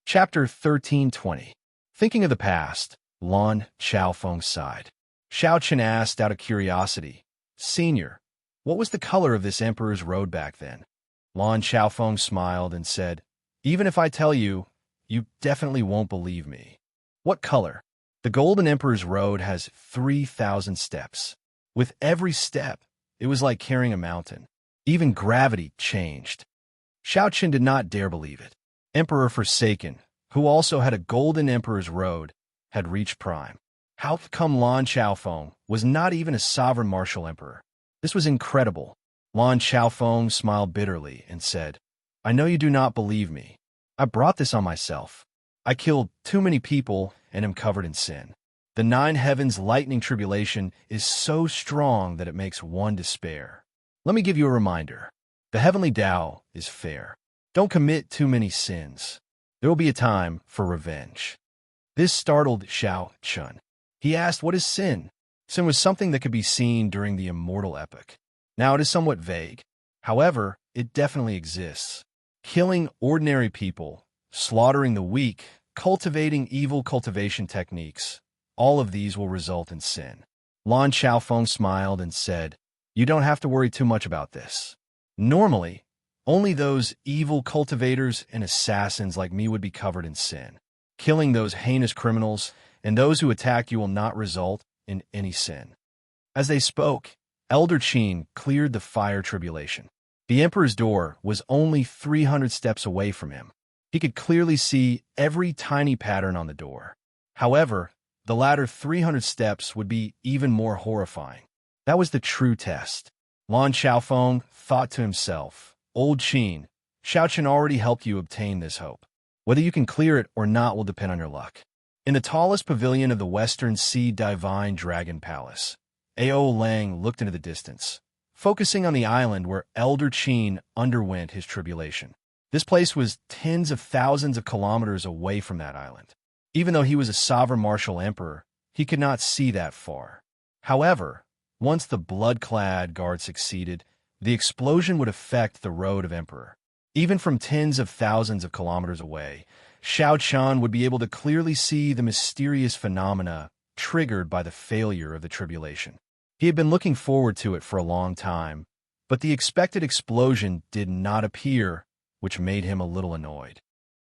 Chapter 1320. Thinking of the past, Lan Xiaofeng sighed. Xiaoqian asked out of curiosity, "Senior, what was the color of this emperor's robe back then?" Lan Xiaofeng smiled and said, "Even if I tell you, you definitely won't believe me." "What color?" "The Golden Emperor's road has 3,000 steps. With every step, it was like carrying a mountain. Even gravity changed." Xiaoqian did not dare believe it. Emperor Forsaken, who also had a Golden Emperor's road, had reached prime. How come Lan Xiaofeng was not even a sovereign martial emperor? This was incredible. Lan Xiaofeng smiled bitterly and said, "I know you do not believe me. I brought this on myself. I killed too many people and am covered in sin. The nine heavens' lightning tribulation is so strong that it makes one despair. Let me give you a reminder. The heavenly Tao is fair. Don't commit too many sins. There will be a time for revenge." This startled Xiaoqian. He asked, "What is sin?" Sin was something that could be seen during the immortal epoch. Now it is somewhat vague. However, it definitely exists. Killing ordinary people, slaughtering the weak, cultivating evil cultivation techniques, all of these will result in sin. Lan Xiaofeng smiled and said, "You don't have to worry too much about this. Normally, only those evil cultivators and assassins like me would be covered in sin. Killing those heinous criminals and those who attack you will not result in any sin." As they spoke, Elder Qin cleared the fire tribulation. The emperor's door was only 300 steps away from him. He could clearly see every tiny pattern on the door. However, the latter 300 steps would be even more horrifying. That was the true test. Lan Xiaofeng thought to himself, "Old Qin, Xiaoqian already helped you obtain this hope. Whether you can clear it or not will depend on your luck." In the tallest pavilion of the Western Sea Divine Dragon Palace, Ao Lang looked into the distance, focusing on the island where Elder Qin underwent his tribulation. This place was tens of thousands of kilometers away from that island. Even though he was a sovereign martial emperor, he could not see that far. However, once the blood-clad guard succeeded, the explosion would affect the road of emperor. Even from tens of thousands of kilometers away, Xiaoqian would be able to clearly see the mysterious phenomena triggered by the failure of the tribulation. He had been looking forward to it for a long time, but the expected explosion did not appear, which made him a little annoyed.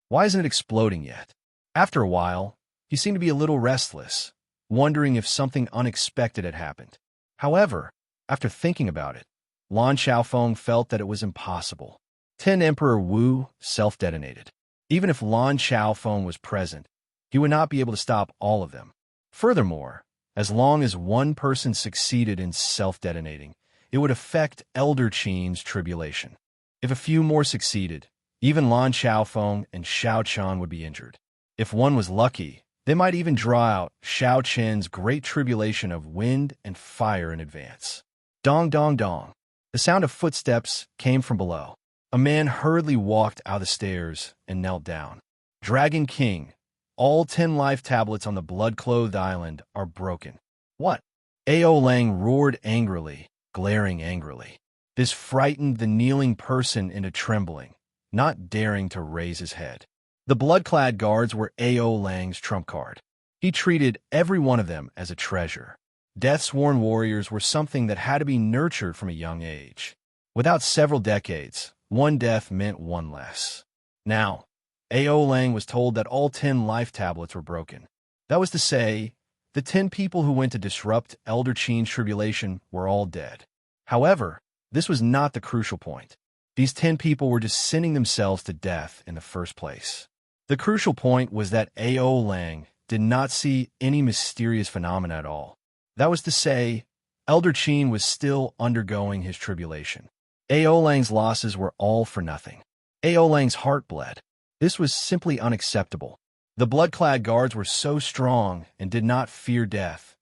Why isn't it exploding yet? After a while, he seemed to be a little restless, wondering if something unexpected had happened. However, after thinking about it, Lan Xiaofeng felt that it was impossible. 10 Emperor Wu self-detonated. Even if Lan Xiaofeng was present, he would not be able to stop all of them. Furthermore, as long as one person succeeded in self-detonating, it would affect Elder Qin's tribulation. If a few more succeeded, even Lan Xiaofeng and Xiaoqian would be injured. If one was lucky, they might even draw out Xiaoqian's great tribulation of wind and fire in advance. Dong dong dong. The sound of footsteps came from below. A man hurriedly walked out the stairs and knelt down. "Dragon King, all 10 life tablets on the blood-clothed island are broken." "What?" Ao Lang roared angrily, glaring angrily. This frightened the kneeling person into trembling, not daring to raise his head. The blood-clad guards were Ao Lang's trump card. He treated every one of them as a treasure. Death-sworn warriors were something that had to be nurtured from a young age. Without several decades, one death meant one less. Now, Ao Lang was told that all 10 life tablets were broken. That was to say, the 10 people who went to disrupt Elder Qin's tribulation were all dead. However, this was not the crucial point. These 10 people were just sending themselves to death in the first place. The crucial point was that Ao Lang did not see any mysterious phenomena at all. That was to say, Elder Qin was still undergoing his tribulation. Ao Lang's losses were all for nothing. Ao Lang's heart bled. This was simply unacceptable. The blood-clad guards were so strong and did not fear death,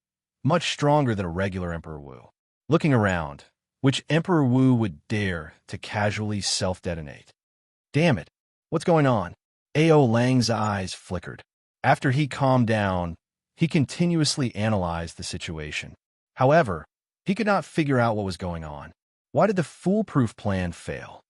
much stronger than a regular Emperor Wu. Looking around, which Emperor Wu would dare to casually self-detonate? Damn it, what's going on? Ao Lang's eyes flickered. After he calmed down, he continuously analyzed the situation. However, he could not figure out what was going on. Why did the foolproof plan fail?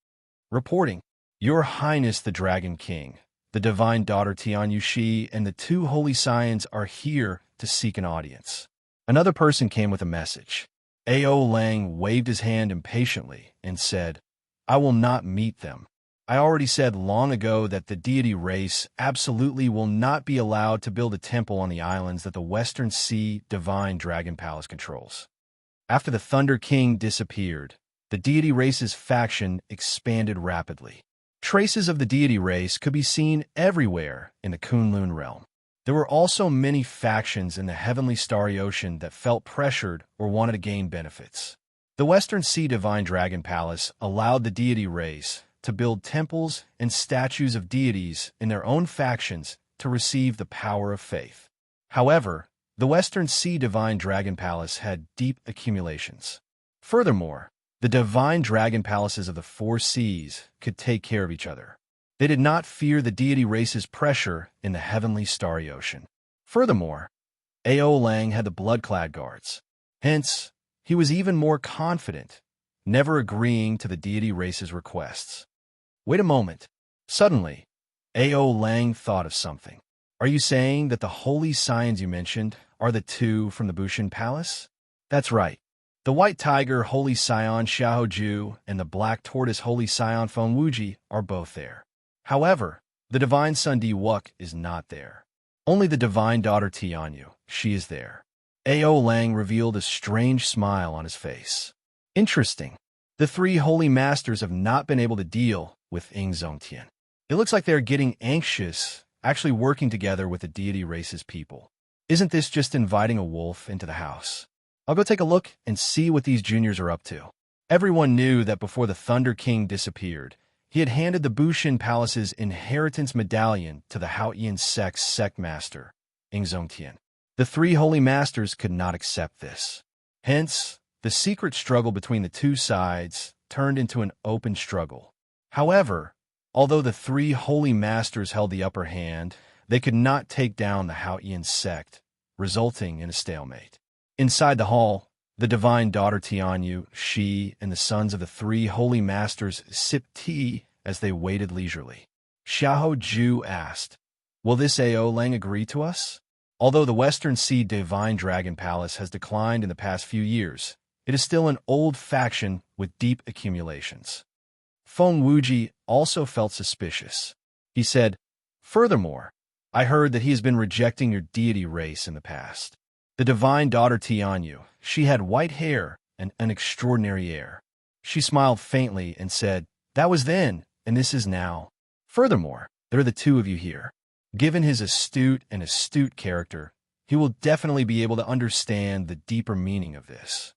Reporting, Your Highness the Dragon King, the divine daughter Tianyu Shi and the two holy scions are here to seek an audience. Another person came with a message. Ao Lang waved his hand impatiently and said, I will not meet them. I already said long ago that the deity race absolutely will not be allowed to build a temple on the islands that the Western Sea Divine Dragon Palace controls. After the Thunder King disappeared, the deity race's faction expanded rapidly. Traces of the deity race could be seen everywhere in the Kunlun realm. There were also many factions in the heavenly starry ocean that felt pressured or wanted to gain benefits. The Western Sea Divine Dragon Palace allowed the deity race to build temples and statues of deities in their own factions to receive the power of faith. However, the Western Sea Divine Dragon Palace had deep accumulations. Furthermore, the Divine Dragon Palaces of the Four Seas could take care of each other. They did not fear the deity race's pressure in the heavenly starry ocean. Furthermore, Ao Lang had the blood-clad guards. Hence, he was even more confident, never agreeing to the deity race's requests. Wait a moment. Suddenly, Ao Lang thought of something. Are you saying that the holy scions you mentioned are the two from the Bushan Palace? That's right. The White Tiger Holy Scion Xiaoju and the Black Tortoise Holy Scion Fengwuji are both there. However, the Divine Son Di Wuk is not there. Only the Divine Daughter Tianyu, she is there. Ao Lang revealed a strange smile on his face. Interesting. The three holy masters have not been able to deal with Ying Zongtian. It looks like they're getting anxious, actually working together with the deity race's people. Isn't this just inviting a wolf into the house? I'll go take a look and see what these juniors are up to. Everyone knew that before the Thunder King disappeared, he had handed the Bushan Palace's inheritance medallion to the Haotian sect's sect master, Ying Zongtian. The three holy masters could not accept this. Hence, the secret struggle between the two sides turned into an open struggle. However, although the three holy masters held the upper hand, they could not take down the Haotian sect, resulting in a stalemate. Inside the hall, the divine daughter Tianyu, Shi, and the sons of the three holy masters sipped tea as they waited leisurely. Xiahou Ju asked, Will this Ao Lang agree to us? Although the Western Sea Divine Dragon Palace has declined in the past few years, it is still an old faction with deep accumulations. Feng Wuji also felt suspicious. He said, Furthermore, I heard that he has been rejecting your deity race in the past. The divine daughter Tianyu, she had white hair and an extraordinary air. She smiled faintly and said, That was then, and this is now. Furthermore, there are the two of you here. Given his astute character, he will definitely be able to understand the deeper meaning of this.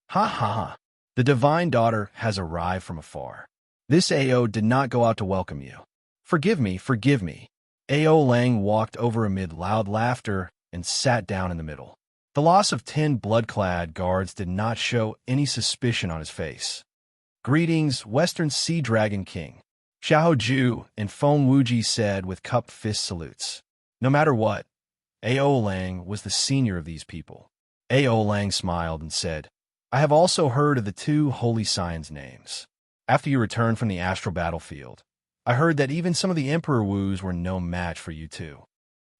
Ha ha ha. The divine daughter has arrived from afar. This Ao did not go out to welcome you. Forgive me, forgive me. Ao Lang walked over amid loud laughter and sat down in the middle. The loss of 10 blood-clad guards did not show any suspicion on his face. Greetings, Western Sea Dragon King. Xiahou Ju and Feng Wuji said with cupped fist salutes. No matter what, Ao Lang was the senior of these people. Ao Lang smiled and said, I have also heard of the two holy scions' names. After you returned from the astral battlefield, I heard that even some of the Emperor Wus were no match for you two.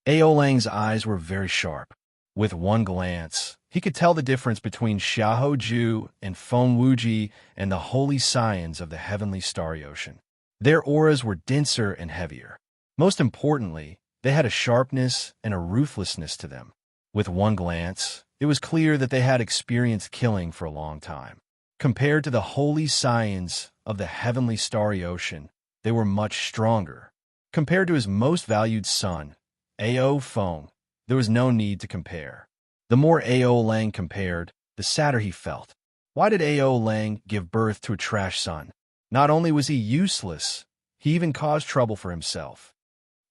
Ao Lang's eyes were very sharp. With one glance, he could tell the difference between Xiahou Ju and Feng Wuji and the holy scions of the heavenly starry ocean. Their auras were denser and heavier. Most importantly, they had a sharpness and a ruthlessness to them. With one glance, it was clear that they had experienced killing for a long time. Compared to the holy scions of the heavenly starry ocean, they were much stronger. Compared to his most valued son, Ao Feng, there was no need to compare. The more Ao Lang compared, the sadder he felt. Why did Ao Lang give birth to a trash son? Not only was he useless, he even caused trouble for himself.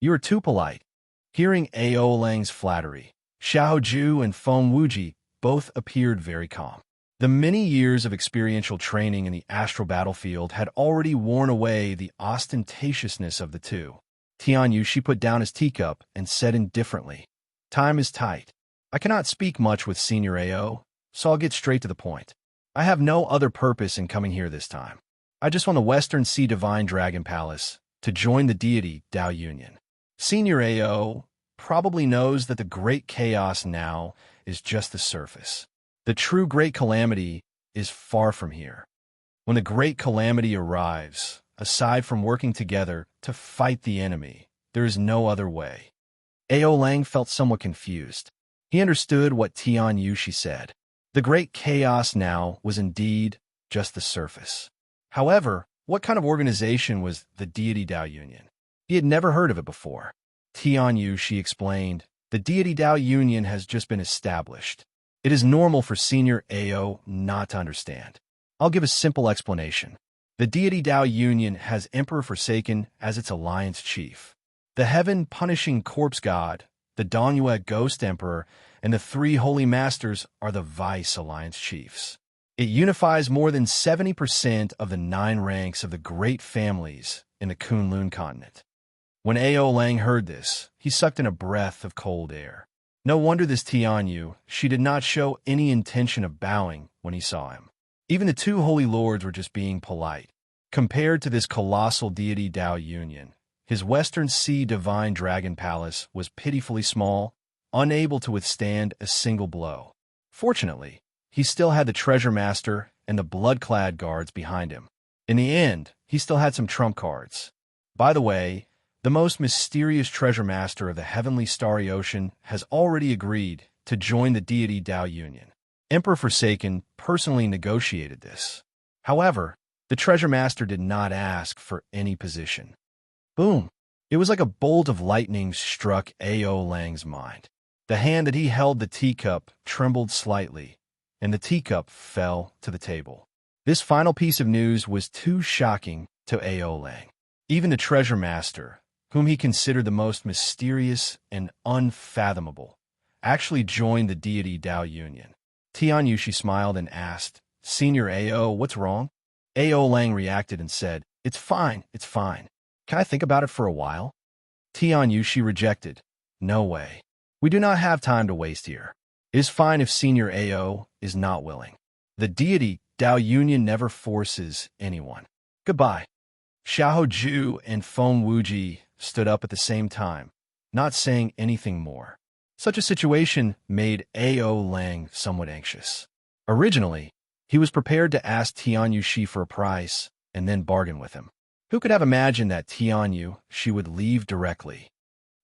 You are too polite. Hearing Ao Lang's flattery, Xiahou Ju and Feng Wuji both appeared very calm. The many years of experiential training in the astral battlefield had already worn away the ostentatiousness of the two. Tianyu, she put down his teacup and said indifferently, Time is tight. I cannot speak much with Senior Ao, so I'll get straight to the point. I have no other purpose in coming here this time. I just want the Western Sea Divine Dragon Palace to join the deity Dao Union. Senior AO probably knows that the great chaos now is just the surface. The true great calamity is far from here. When the great calamity arrives, aside from working together to fight the enemy, there is no other way. Ao Lang felt somewhat confused. He understood what Tian Yushi said. The great chaos now was indeed just the surface. However, what kind of organization was the Deity Dao Union? He had never heard of it before. Tian Yushi explained, the Deity Dao Union has just been established. It is normal for Senior AO not to understand. I'll give a simple explanation. The Deity Dao Union has Emperor Forsaken as its alliance chief. The heaven-punishing corpse god, the Danyue Ghost Emperor, and the three Holy Masters are the vice alliance chiefs. It unifies more than 70% of the 9 ranks of the great families in the Kunlun continent. When Ao Lang heard this, he sucked in a breath of cold air. No wonder this Tianyu, she did not show any intention of bowing when he saw him. Even the 2 holy lords were just being polite. Compared to this colossal deity Dao Union, his Western Sea Divine Dragon Palace was pitifully small, unable to withstand a single blow. Fortunately, he still had the Treasure Master and the blood-clad guards behind him. In the end, he still had some trump cards. By the way, the most mysterious Treasure Master of the Heavenly Starry Ocean has already agreed to join the Deity Dao Union. Emperor Forsaken personally negotiated this. However, the Treasure Master did not ask for any position. Boom! It was like a bolt of lightning struck Ao Lang's mind. The hand that he held the teacup trembled slightly, and the teacup fell to the table. This final piece of news was too shocking to Ao Lang. Even the Treasure Master, whom he considered the most mysterious and unfathomable, actually joined the Deity Dao Union. Tian Yushi smiled and asked, Senior AO, what's wrong? Ao Lang reacted and said, it's fine, it's fine. Can I think about it for a while? Tian Yushi rejected, no way. We do not have time to waste here. It is fine if Senior AO is not willing. The Deity Dao Union never forces anyone. Goodbye. Xiahou Ju and Feng Wuji stood up at the same time, not saying anything more. Such a situation made Ao Lang somewhat anxious. Originally, he was prepared to ask Tianyu Shi for a price and then bargain with him. Who could have imagined that Tianyu Shi would leave directly?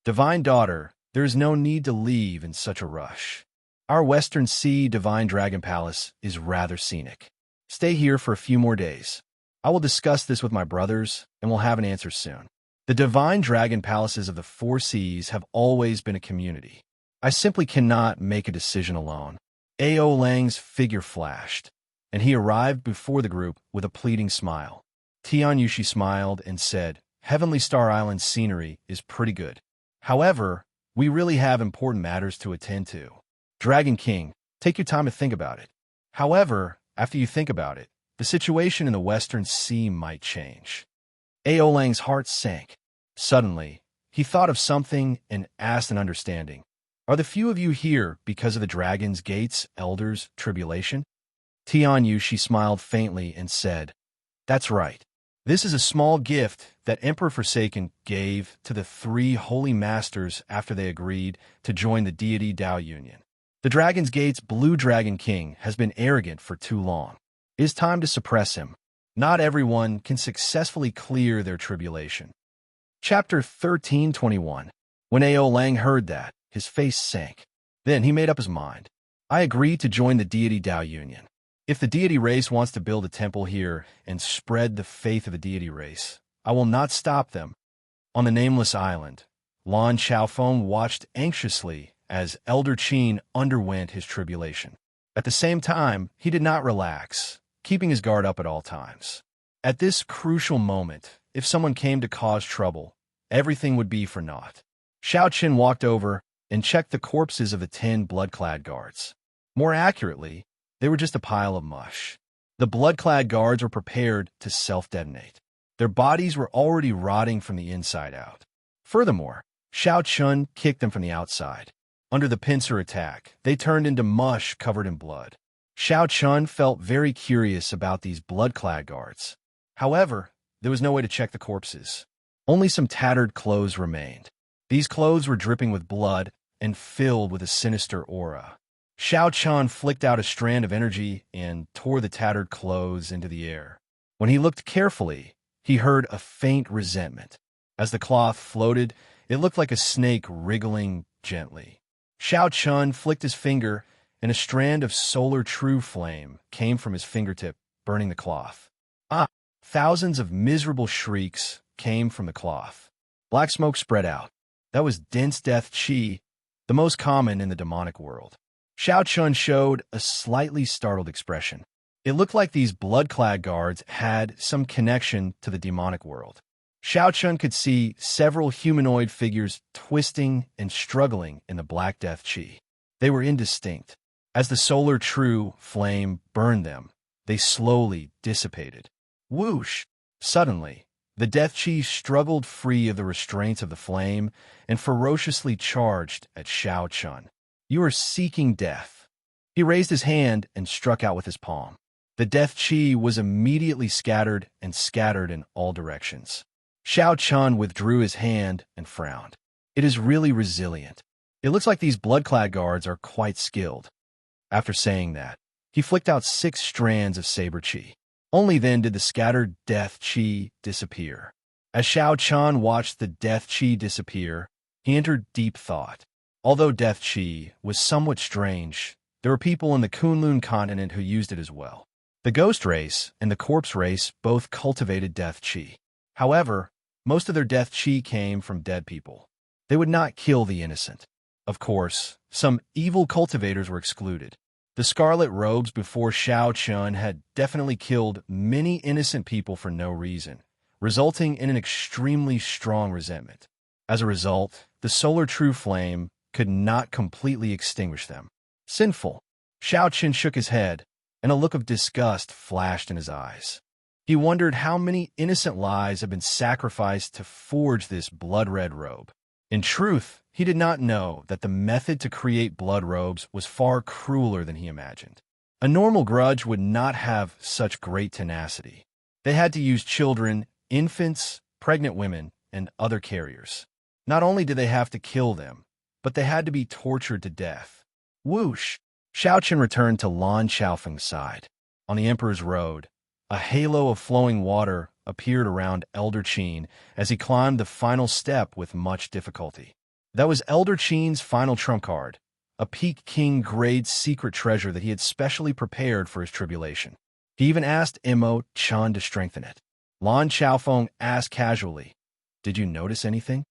Divine Daughter, there is no need to leave in such a rush. Our Western Sea Divine Dragon Palace is rather scenic. Stay here for a few more days. I will discuss this with my brothers, and we'll have an answer soon. The Divine Dragon Palaces of the 4 Seas have always been a community. I simply cannot make a decision alone. Ao Lang's figure flashed, and he arrived before the group with a pleading smile. Tian Yushi smiled and said, Heavenly Star Island's scenery is pretty good. However, we really have important matters to attend to. Dragon King, take your time to think about it. However, after you think about it, the situation in the Western Sea might change. Ao Lang's heart sank. Suddenly, he thought of something and asked an understanding. Are the few of you here because of the Dragon's Gate's Elders' tribulation? Tian Yushi smiled faintly and said, That's right. This is a small gift that Emperor Forsaken gave to the 3 Holy Masters after they agreed to join the Deity Dao Union. The Dragon's Gate's Blue Dragon King has been arrogant for too long. It is time to suppress him. Not everyone can successfully clear their tribulation. Chapter 1321. When Ao Lang heard that, his face sank. Then he made up his mind. I agree to join the Deity Dao Union. If the deity race wants to build a temple here and spread the faith of the deity race, I will not stop them. On the nameless island, Lan Xiaofeng watched anxiously as Elder Qin underwent his tribulation. At the same time, he did not relax, keeping his guard up at all times. At this crucial moment, if someone came to cause trouble, everything would be for naught. Xiao Qin walked over and checked the corpses of the 10 blood-clad guards. More accurately, they were just a pile of mush. The blood-clad guards were prepared to self-detonate. Their bodies were already rotting from the inside out. Furthermore, Xiao Qin kicked them from the outside. Under the pincer attack, they turned into mush covered in blood. Xiao Qin felt very curious about these blood-clad guards. However, there was no way to check the corpses. Only some tattered clothes remained. These clothes were dripping with blood and filled with a sinister aura. Xiao Chun flicked out a strand of energy and tore the tattered clothes into the air. When he looked carefully, he heard a faint resentment. As the cloth floated, it looked like a snake wriggling gently. Xiao Chun flicked his finger, and a strand of solar true flame came from his fingertip, burning the cloth. Ah! Thousands of miserable shrieks came from the cloth. Black smoke spread out. That was dense death chi, the most common in the demonic world. Xiao Chun showed a slightly startled expression. It looked like these blood-clad guards had some connection to the demonic world. Xiao Chun could see several humanoid figures twisting and struggling in the black death chi. They were indistinct. As the solar true flame burned them, they slowly dissipated. Whoosh! Suddenly, the death chi struggled free of the restraints of the flame and ferociously charged at Xiao Chun. You are seeking death. He raised his hand and struck out with his palm. The death chi was immediately scattered in all directions. Xiao Chun withdrew his hand and frowned. It is really resilient. It looks like these blood-clad guards are quite skilled. After saying that, he flicked out 6 strands of saber chi. Only then did the scattered death chi disappear. As Xiao Chun watched the death chi disappear, he entered deep thought. Although death chi was somewhat strange, there were people in the Kunlun continent who used it as well. The ghost race and the corpse race both cultivated death chi. However, most of their death chi came from dead people. They would not kill the innocent. Of course, some evil cultivators were excluded. The scarlet robes before Xiao Chun had definitely killed many innocent people for no reason, resulting in an extremely strong resentment. As a result, the solar true flame could not completely extinguish them. Sinful. Xiao Chun shook his head, and a look of disgust flashed in his eyes. He wondered how many innocent lives had been sacrificed to forge this blood-red robe. In truth, he did not know that the method to create blood robes was far crueler than he imagined. A normal grudge would not have such great tenacity. They had to use children, infants, pregnant women, and other carriers. Not only did they have to kill them, but they had to be tortured to death. Whoosh! Xiao Chun returned to Lan Xiaofeng's side. On the Emperor's Road, a halo of flowing water appeared around Elder Qin as he climbed the final step with much difficulty. That was Elder Qin's final trump card, a Peak King grade secret treasure that he had specially prepared for his tribulation. He even asked Imo Chun to strengthen it. Lan Xiaofeng asked casually, "Did you notice anything?"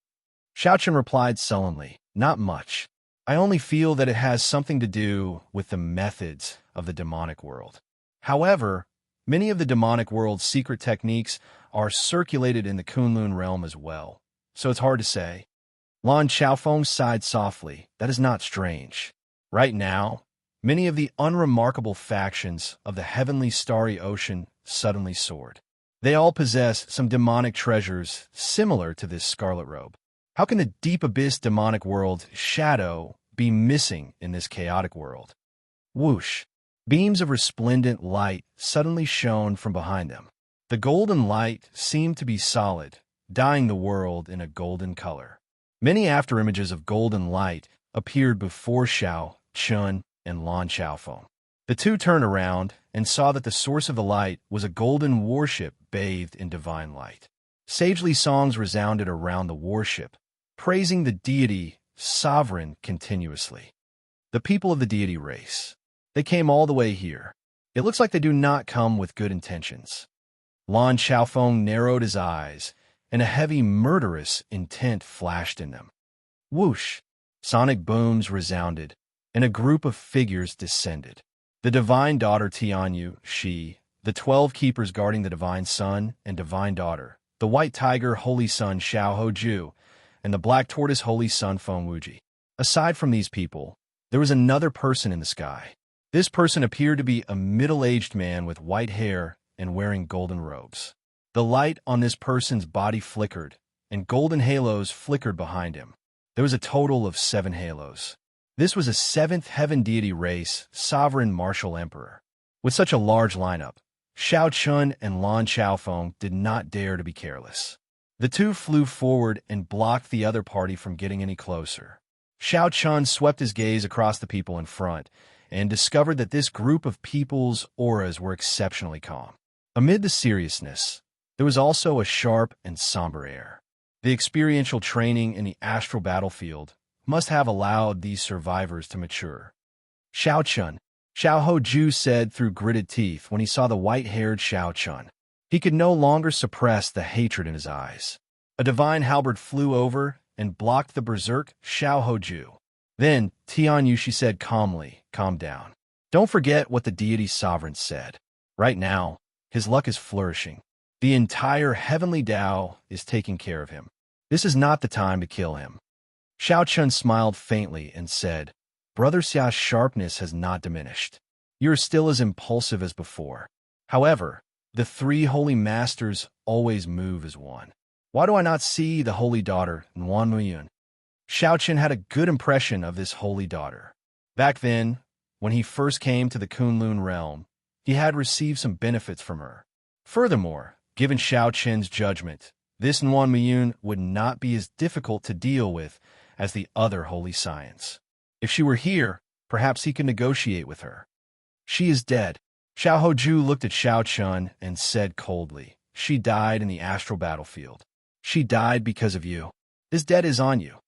Xiao Chun replied sullenly, "Not much. I only feel that it has something to do with the methods of the demonic world. However, many of the demonic world's secret techniques are circulated in the Kunlun realm as well, so it's hard to say." Lan Xiaofeng sighed softly. That is not strange. Right now, many of the unremarkable factions of the heavenly starry ocean suddenly soared. They all possess some demonic treasures similar to this scarlet robe. How can the deep abyss demonic world shadow be missing in this chaotic world? Whoosh! Beams of resplendent light suddenly shone from behind them. The golden light seemed to be solid, dyeing the world in a golden color. Many afterimages of golden light appeared before Xiao Chun and Lan Xiaofeng. The two turned around and saw that the source of the light was a golden warship bathed in divine light. Sagely songs resounded around the warship, praising the deity sovereign continuously. The people of the deity race. They came all the way here. It looks like they do not come with good intentions. Lan Xiaofeng narrowed his eyes, and a heavy murderous intent flashed in them. Whoosh! Sonic booms resounded, and a group of figures descended. The divine daughter Tianyu, she, the 12 keepers guarding the divine son and divine daughter, the white tiger holy son Xiao Hoju, and the black tortoise holy son Feng Wuji. Aside from these people, there was another person in the sky. This person appeared to be a middle-aged man with white hair and wearing golden robes. The light on this person's body flickered, and golden halos flickered behind him. There was a total of 7 halos. This was a 7th heaven deity race, sovereign martial emperor. With such a large lineup, Xiao Chun and Lan Xiaofeng did not dare to be careless. The two flew forward and blocked the other party from getting any closer. Xiao Chun swept his gaze across the people in front and discovered that this group of people's auras were exceptionally calm. Amid the seriousness, there was also a sharp and somber air. The experiential training in the astral battlefield must have allowed these survivors to mature. Xiao Chun, Xiao Hoju said through gritted teeth when he saw the white-haired Xiao Chun. He could no longer suppress the hatred in his eyes. A divine halberd flew over and blocked the berserk Xiao Hoju. Then, Tian Yushi said calmly, "Calm down. Don't forget what the deity sovereign said. Right now, his luck is flourishing. The entire heavenly Tao is taking care of him. This is not the time to kill him." Xiao Chun smiled faintly and said, "Brother Xia's sharpness has not diminished. You are still as impulsive as before. However, the three holy masters always move as one. Why do I not see the holy daughter, Nuan Muyun?" Xiao Chun had a good impression of this holy daughter. Back then, when he first came to the Kunlun realm, he had received some benefits from her. Furthermore, given Xiao Chun's judgment, this Nuan Muyun would not be as difficult to deal with as the other holy science. If she were here, perhaps he could negotiate with her. "She is dead." Xiao Hoju looked at Xiao Chun and said coldly, "She died in the astral battlefield. She died because of you. This debt is on you."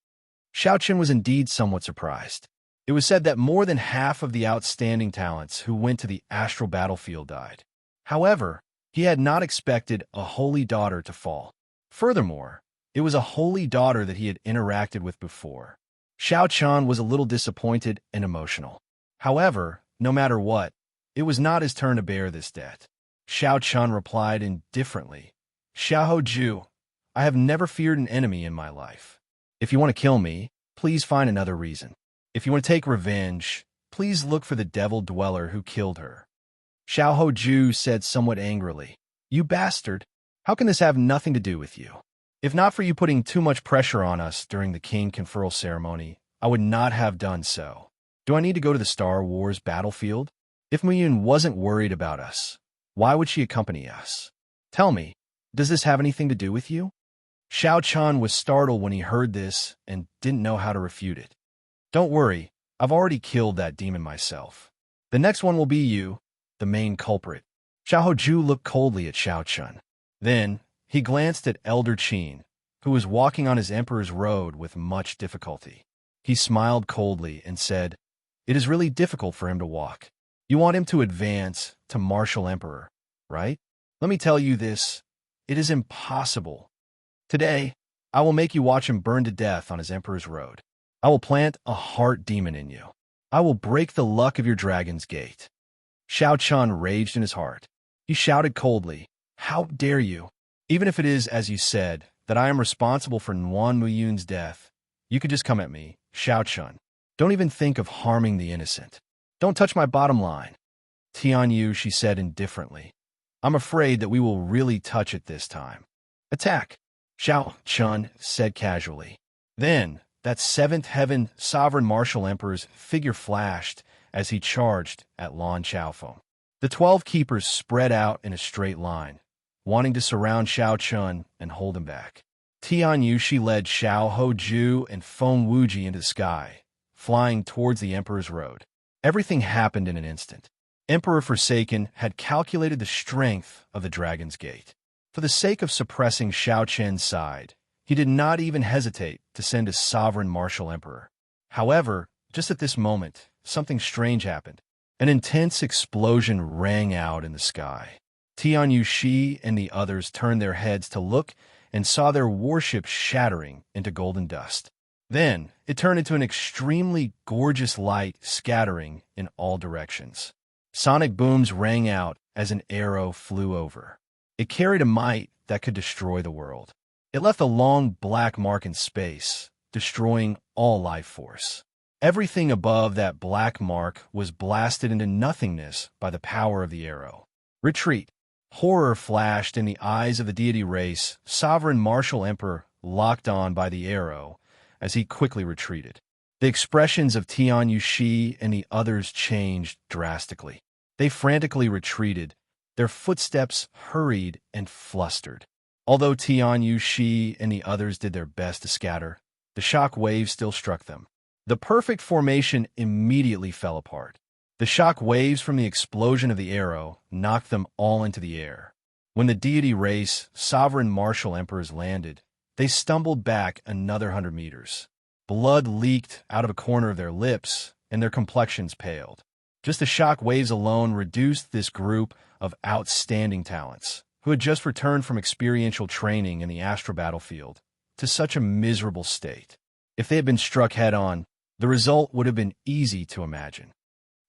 Xiao Chun was indeed somewhat surprised. It was said that more than half of the outstanding talents who went to the astral battlefield died. However, he had not expected a holy daughter to fall. Furthermore, it was a holy daughter that he had interacted with before. Xiao Chun was a little disappointed and emotional. However, no matter what, it was not his turn to bear this debt. Xiao Chun replied indifferently, "Xiao Hoju, I have never feared an enemy in my life. If you want to kill me, please find another reason. If you want to take revenge, please look for the devil dweller who killed her." Xiao Hoju said somewhat angrily, "You bastard, how can this have nothing to do with you? If not for you putting too much pressure on us during the king conferral ceremony, I would not have done so. Do I need to go to the Star Wars battlefield? If Muyun wasn't worried about us, why would she accompany us? Tell me, does this have anything to do with you?" Xiao Chun was startled when he heard this and didn't know how to refute it. "Don't worry, I've already killed that demon myself. The next one will be you, the main culprit." Xiao Hoju looked coldly at Xiao Chun. Then, he glanced at Elder Qin, who was walking on his emperor's road with much difficulty. He smiled coldly and said, "It is really difficult for him to walk. You want him to advance to martial emperor, right? Let me tell you this, it is impossible. Today, I will make you watch him burn to death on his emperor's road. I will plant a heart demon in you. I will break the luck of your dragon's gate." Xiao Chun raged in his heart. He shouted coldly, "How dare you? Even if it is, as you said, that I am responsible for Nuan Muyun's death, you could just come at me, Xiao Chun. Don't even think of harming the innocent. Don't touch my bottom line." "Tian Yu," she said indifferently, "I'm afraid that we will really touch it this time." "Attack," Xiao Chun said casually. Then, that seventh heaven sovereign martial emperor's figure flashed as he charged at Lan Chaofeng. The 12 keepers spread out in a straight line, wanting to surround Xiao Chun and hold him back. Tian Yushi led Xiao Hoju and Feng Wuji into the sky, flying towards the emperor's road. Everything happened in an instant. Emperor Forsaken had calculated the strength of the Dragon's Gate. For the sake of suppressing Xiao Chen's side, he did not even hesitate to send a sovereign martial emperor. However, just at this moment, something strange happened. An intense explosion rang out in the sky. Tian Yushi and the others turned their heads to look and saw their warship shattering into golden dust. Then, it turned into an extremely gorgeous light scattering in all directions. Sonic booms rang out as an arrow flew over. It carried a might that could destroy the world. It left a long black mark in space, destroying all life force. Everything above that black mark was blasted into nothingness by the power of the arrow. "Retreat!" Horror flashed in the eyes of the deity race, sovereign martial emperor locked on by the arrow, as he quickly retreated. The expressions of Tian Yushi and the others changed drastically. They frantically retreated, their footsteps hurried and flustered. Although Tianyu Shi and the others did their best to scatter, the shock waves still struck them. The perfect formation immediately fell apart. The shock waves from the explosion of the arrow knocked them all into the air. When the deity race sovereign martial emperors landed, they stumbled back another 100 meters. Blood leaked out of a corner of their lips, and their complexions paled. Just the shock waves alone reduced this group of outstanding talents, who had just returned from experiential training in the astral battlefield, to such a miserable state. If they had been struck head-on, the result would have been easy to imagine.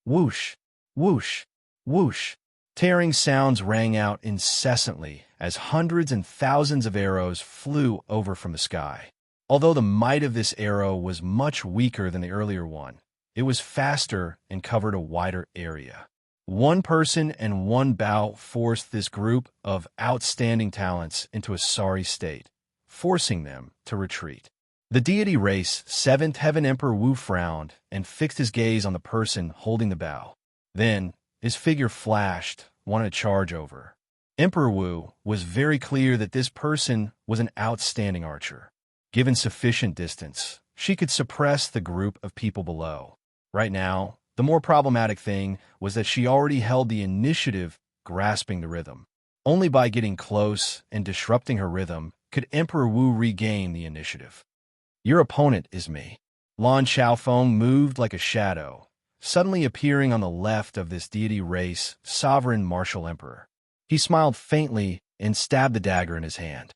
Whoosh, whoosh, whoosh. Tearing sounds rang out incessantly as hundreds and thousands of arrows flew over from the sky. Although the might of this arrow was much weaker than the earlier one, it was faster and covered a wider area. One person and one bow forced this group of outstanding talents into a sorry state, forcing them to retreat. The deity race, 7th Heaven Emperor Wu frowned and fixed his gaze on the person holding the bow. Then, his figure flashed, wanted to charge over. Emperor Wu was very clear that this person was an outstanding archer. Given sufficient distance, she could suppress the group of people below. Right now, the more problematic thing was that she already held the initiative, grasping the rhythm. Only by getting close and disrupting her rhythm could Emperor Wu regain the initiative. Your opponent is me. Lan Xiaofeng moved like a shadow, suddenly appearing on the left of this deity race, sovereign martial emperor. He smiled faintly and stabbed the dagger in his hand.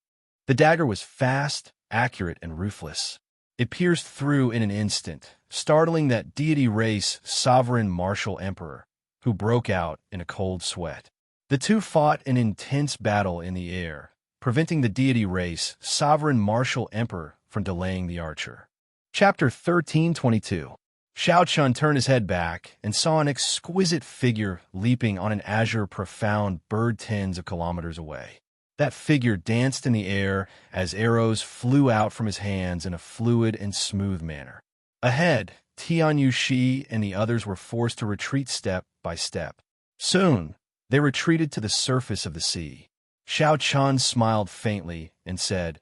The dagger was fast, accurate, and ruthless. It pierced through in an instant, startling that deity race, sovereign martial emperor, who broke out in a cold sweat. The two fought an intense battle in the air, preventing the deity race, sovereign martial emperor, from delaying the archer. Chapter 1322. Xiao Chun turned his head back and saw an exquisite figure leaping on an azure profound bird tens of kilometers away. That figure danced in the air as arrows flew out from his hands in a fluid and smooth manner. Ahead, Tianyu Shi and the others were forced to retreat step by step. Soon, they retreated to the surface of the sea. Xiao Chun smiled faintly and said,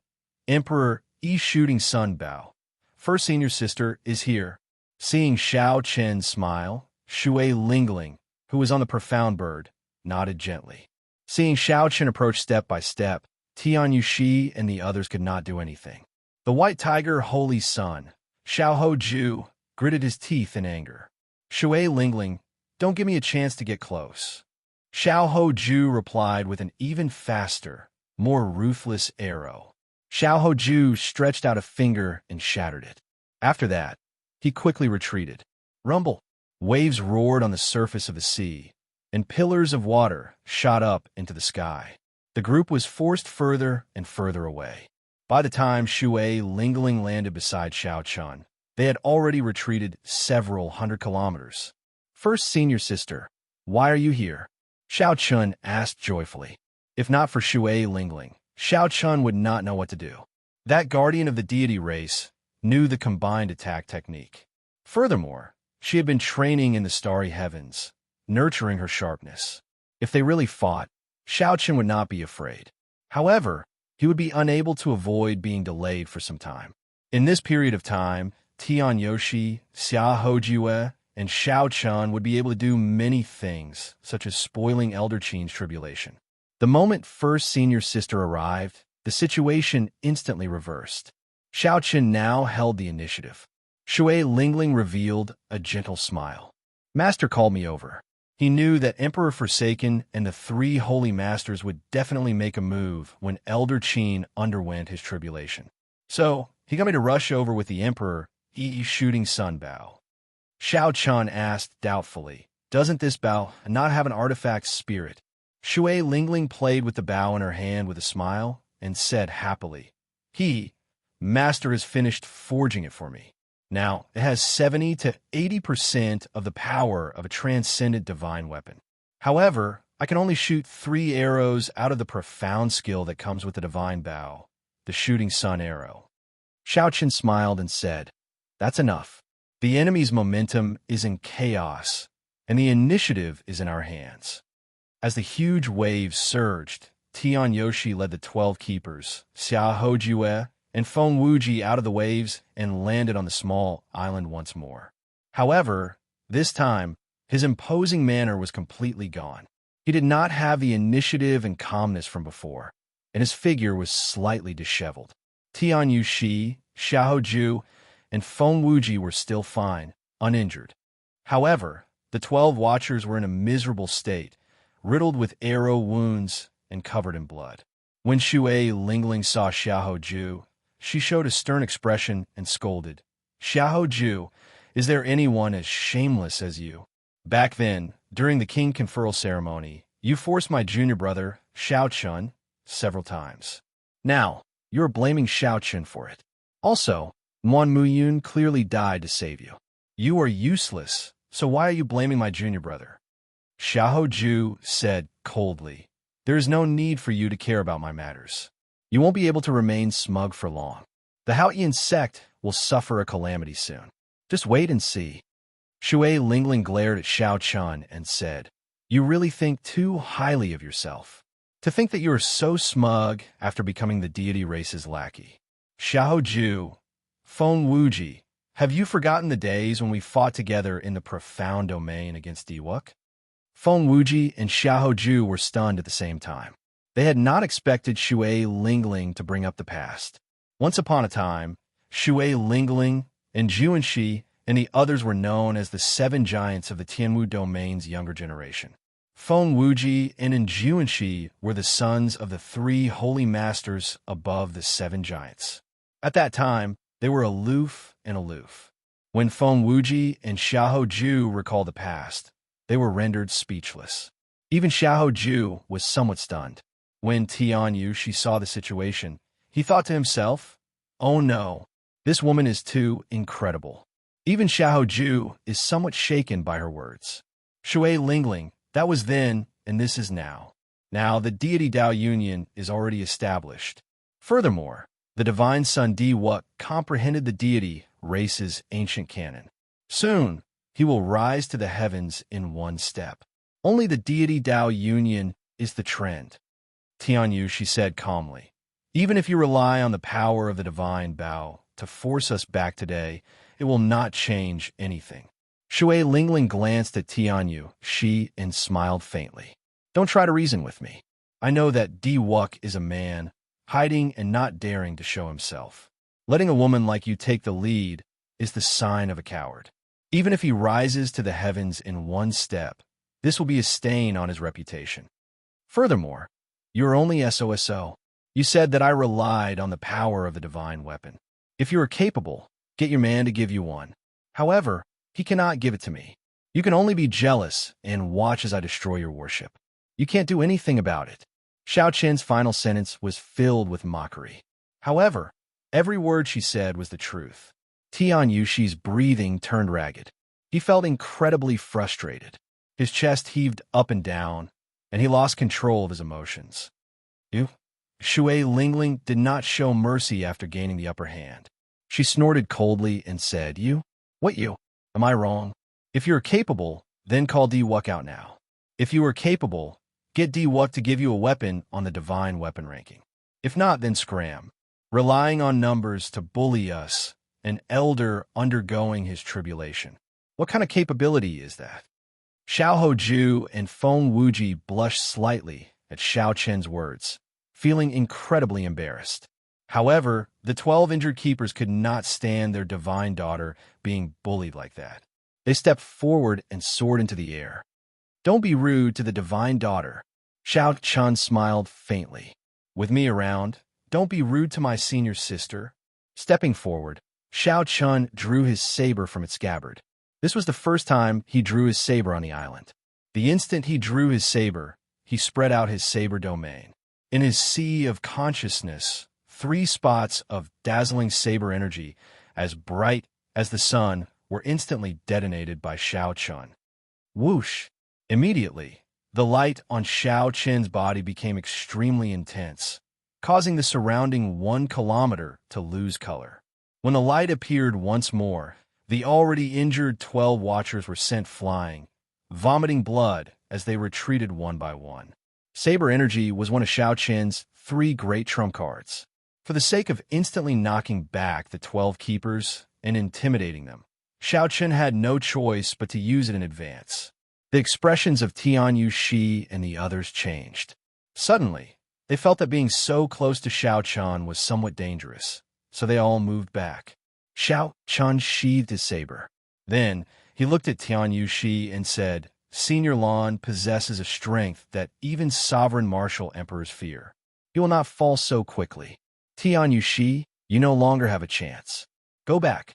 Emperor Yi Shooting Sun Bao, first senior sister, is here. Seeing Xiao Chen smile, Shui Lingling, who was on the profound bird, nodded gently. Seeing Xiao Chen approach step by step, Tianyu Shi and the others could not do anything. The white tiger Holy Sun, Xiao Ho Ju, gritted his teeth in anger. Shui Lingling, don't give me a chance to get close. Xiao Ho Ju replied with an even faster, more ruthless arrow. Xiao Ho Ju stretched out a finger and shattered it. After that, he quickly retreated. Rumble! Waves roared on the surface of the sea, and pillars of water shot up into the sky. The group was forced further and further away. By the time Shui Lingling landed beside Xiao Chun, they had already retreated several hundred kilometers. First senior sister, why are you here? Xiao Chun asked joyfully. If not for Shui Lingling, Xiao Chun would not know what to do. That guardian of the deity race knew the combined attack technique. Furthermore, she had been training in the starry heavens, nurturing her sharpness. If they really fought, Xiao Chun would not be afraid. However, he would be unable to avoid being delayed for some time. In this period of time, Tian Yoshi, Xia Hojue, and Xiao Chun would be able to do many things, such as spoiling Elder Qin's tribulation. The moment first senior sister arrived, the situation instantly reversed. Xiao Chun now held the initiative. Shui Lingling revealed a gentle smile. Master called me over. He knew that Emperor Forsaken and the three holy masters would definitely make a move when Elder Qin underwent his tribulation. So, he got me to rush over with the Emperor, Yi Shooting Sun Bao. Xiao Chun asked doubtfully, doesn't this Bao not have an artifact spirit? Shui Lingling played with the bow in her hand with a smile and said happily, Master has finished forging it for me. Now, it has 70 to 80% of the power of a transcendent divine weapon. However, I can only shoot 3 arrows out of the profound skill that comes with the divine bow, the shooting sun arrow. Xiao Chen smiled and said, that's enough. The enemy's momentum is in chaos, and the initiative is in our hands. As the huge waves surged, Tian Yoshi led the 12 keepers, Xia Hojue and Feng Wuji out of the waves and landed on the small island once more. However, this time, his imposing manner was completely gone. He did not have the initiative and calmness from before, and his figure was slightly disheveled. Tian Yushi, Xiaoju, and Feng Wuji were still fine, uninjured. However, the 12 watchers were in a miserable state, riddled with arrow wounds and covered in blood. When Shui Lingling saw Xiaoju, she showed a stern expression and scolded, "Xiaoju, is there anyone as shameless as you? Back then, during the king conferral ceremony, you forced my junior brother, Xiaochun, several times. Now, you are blaming Xiaochun for it. Also, Muan Muyun clearly died to save you. You are useless, so why are you blaming my junior brother?" Xiaoju said coldly, "There is no need for you to care about my matters. You won't be able to remain smug for long. The Haoyan sect will suffer a calamity soon. Just wait and see." Shui Lingling glared at Xiaochun and said, "You really think too highly of yourself. To think that you are so smug after becoming the deity race's lackey. Xiaoju, Feng Wuji, have you forgotten the days when we fought together in the profound domain against Diwuk?" Feng Wuji and Xiaoju were stunned at the same time. They had not expected Shui Lingling to bring up the past. Once upon a time, Shui Lingling and Xianxia and the others were known as the 7 giants of the Tianwu domain's younger generation. Feng Wuji and Xianxia were the sons of the 3 holy masters above the 7 giants. At that time, they were aloof. When Feng Wuji and Xiaoju recalled the past, they were rendered speechless. Even Xiaoju was somewhat stunned. When Tian Yushi saw the situation, he thought to himself, "Oh no, this woman is too incredible." Even Xiaoju is somewhat shaken by her words. Shui Lingling, that was then, and this is now. Now the deity Dao Union is already established. Furthermore, the divine son Diwuk comprehended the deity race's ancient canon. Soon, he will rise to the heavens in one step. Only the deity Dao Union is the trend. Tian Yu, she said calmly, "Even if you rely on the power of the divine Bao to force us back today, it will not change anything." Shui Lingling glanced at Tian Yu, and smiled faintly. "Don't try to reason with me. I know that Diwuk is a man, hiding and not daring to show himself. Letting a woman like you take the lead is the sign of a coward. Even if he rises to the heavens in one step, this will be a stain on his reputation. Furthermore, you are only SOSO. You said that I relied on the power of the divine weapon. If you are capable, get your man to give you one. However, he cannot give it to me. You can only be jealous and watch as I destroy your worship. You can't do anything about it." Xiao Qian's final sentence was filled with mockery. However, every word she said was the truth. Tian Yushi's breathing turned ragged. He felt incredibly frustrated. His chest heaved up and down, and he lost control of his emotions. "You?" Shui Lingling did not show mercy after gaining the upper hand. She snorted coldly and said, "You? What you? Am I wrong? If you are capable, then call Diwuk out now. If you are capable, get Diwuk to give you a weapon on the divine weapon ranking. If not, then scram. Relying on numbers to bully us, an elder undergoing his tribulation. What kind of capability is that?" Xiao Hoju and Feng Wuji blushed slightly at Xiao Qian's words, feeling incredibly embarrassed. However, the 12 injured keepers could not stand their divine daughter being bullied like that. They stepped forward and soared into the air. "Don't be rude to the divine daughter." Xiao Chun smiled faintly. "With me around, don't be rude to my senior sister." Stepping forward, Xiao Chun drew his saber from its scabbard. This was the first time he drew his saber on the island. The instant he drew his saber, he spread out his saber domain. In his sea of consciousness, 3 spots of dazzling saber energy, as bright as the sun, were instantly detonated by Xiao Chun. Whoosh! Immediately, the light on Xiao Chen's body became extremely intense, causing the surrounding 1 kilometer to lose color. When the light appeared once more, the already injured 12 watchers were sent flying, vomiting blood as they retreated one by one. Saber Energy was one of Xiaoqin's 3 great trump cards. For the sake of instantly knocking back the 12 keepers and intimidating them, Xiaoqin had no choice but to use it in advance. The expressions of Tianyu Shi and the others changed. Suddenly, they felt that being so close to Xiaoqin was somewhat dangerous, so they all moved back. Xiaoqin sheathed his saber. Then, he looked at Tianyu Shi and said, Senior Lan possesses a strength that even sovereign martial emperors fear. He will not fall so quickly. Tianyu Shi, you no longer have a chance. Go back.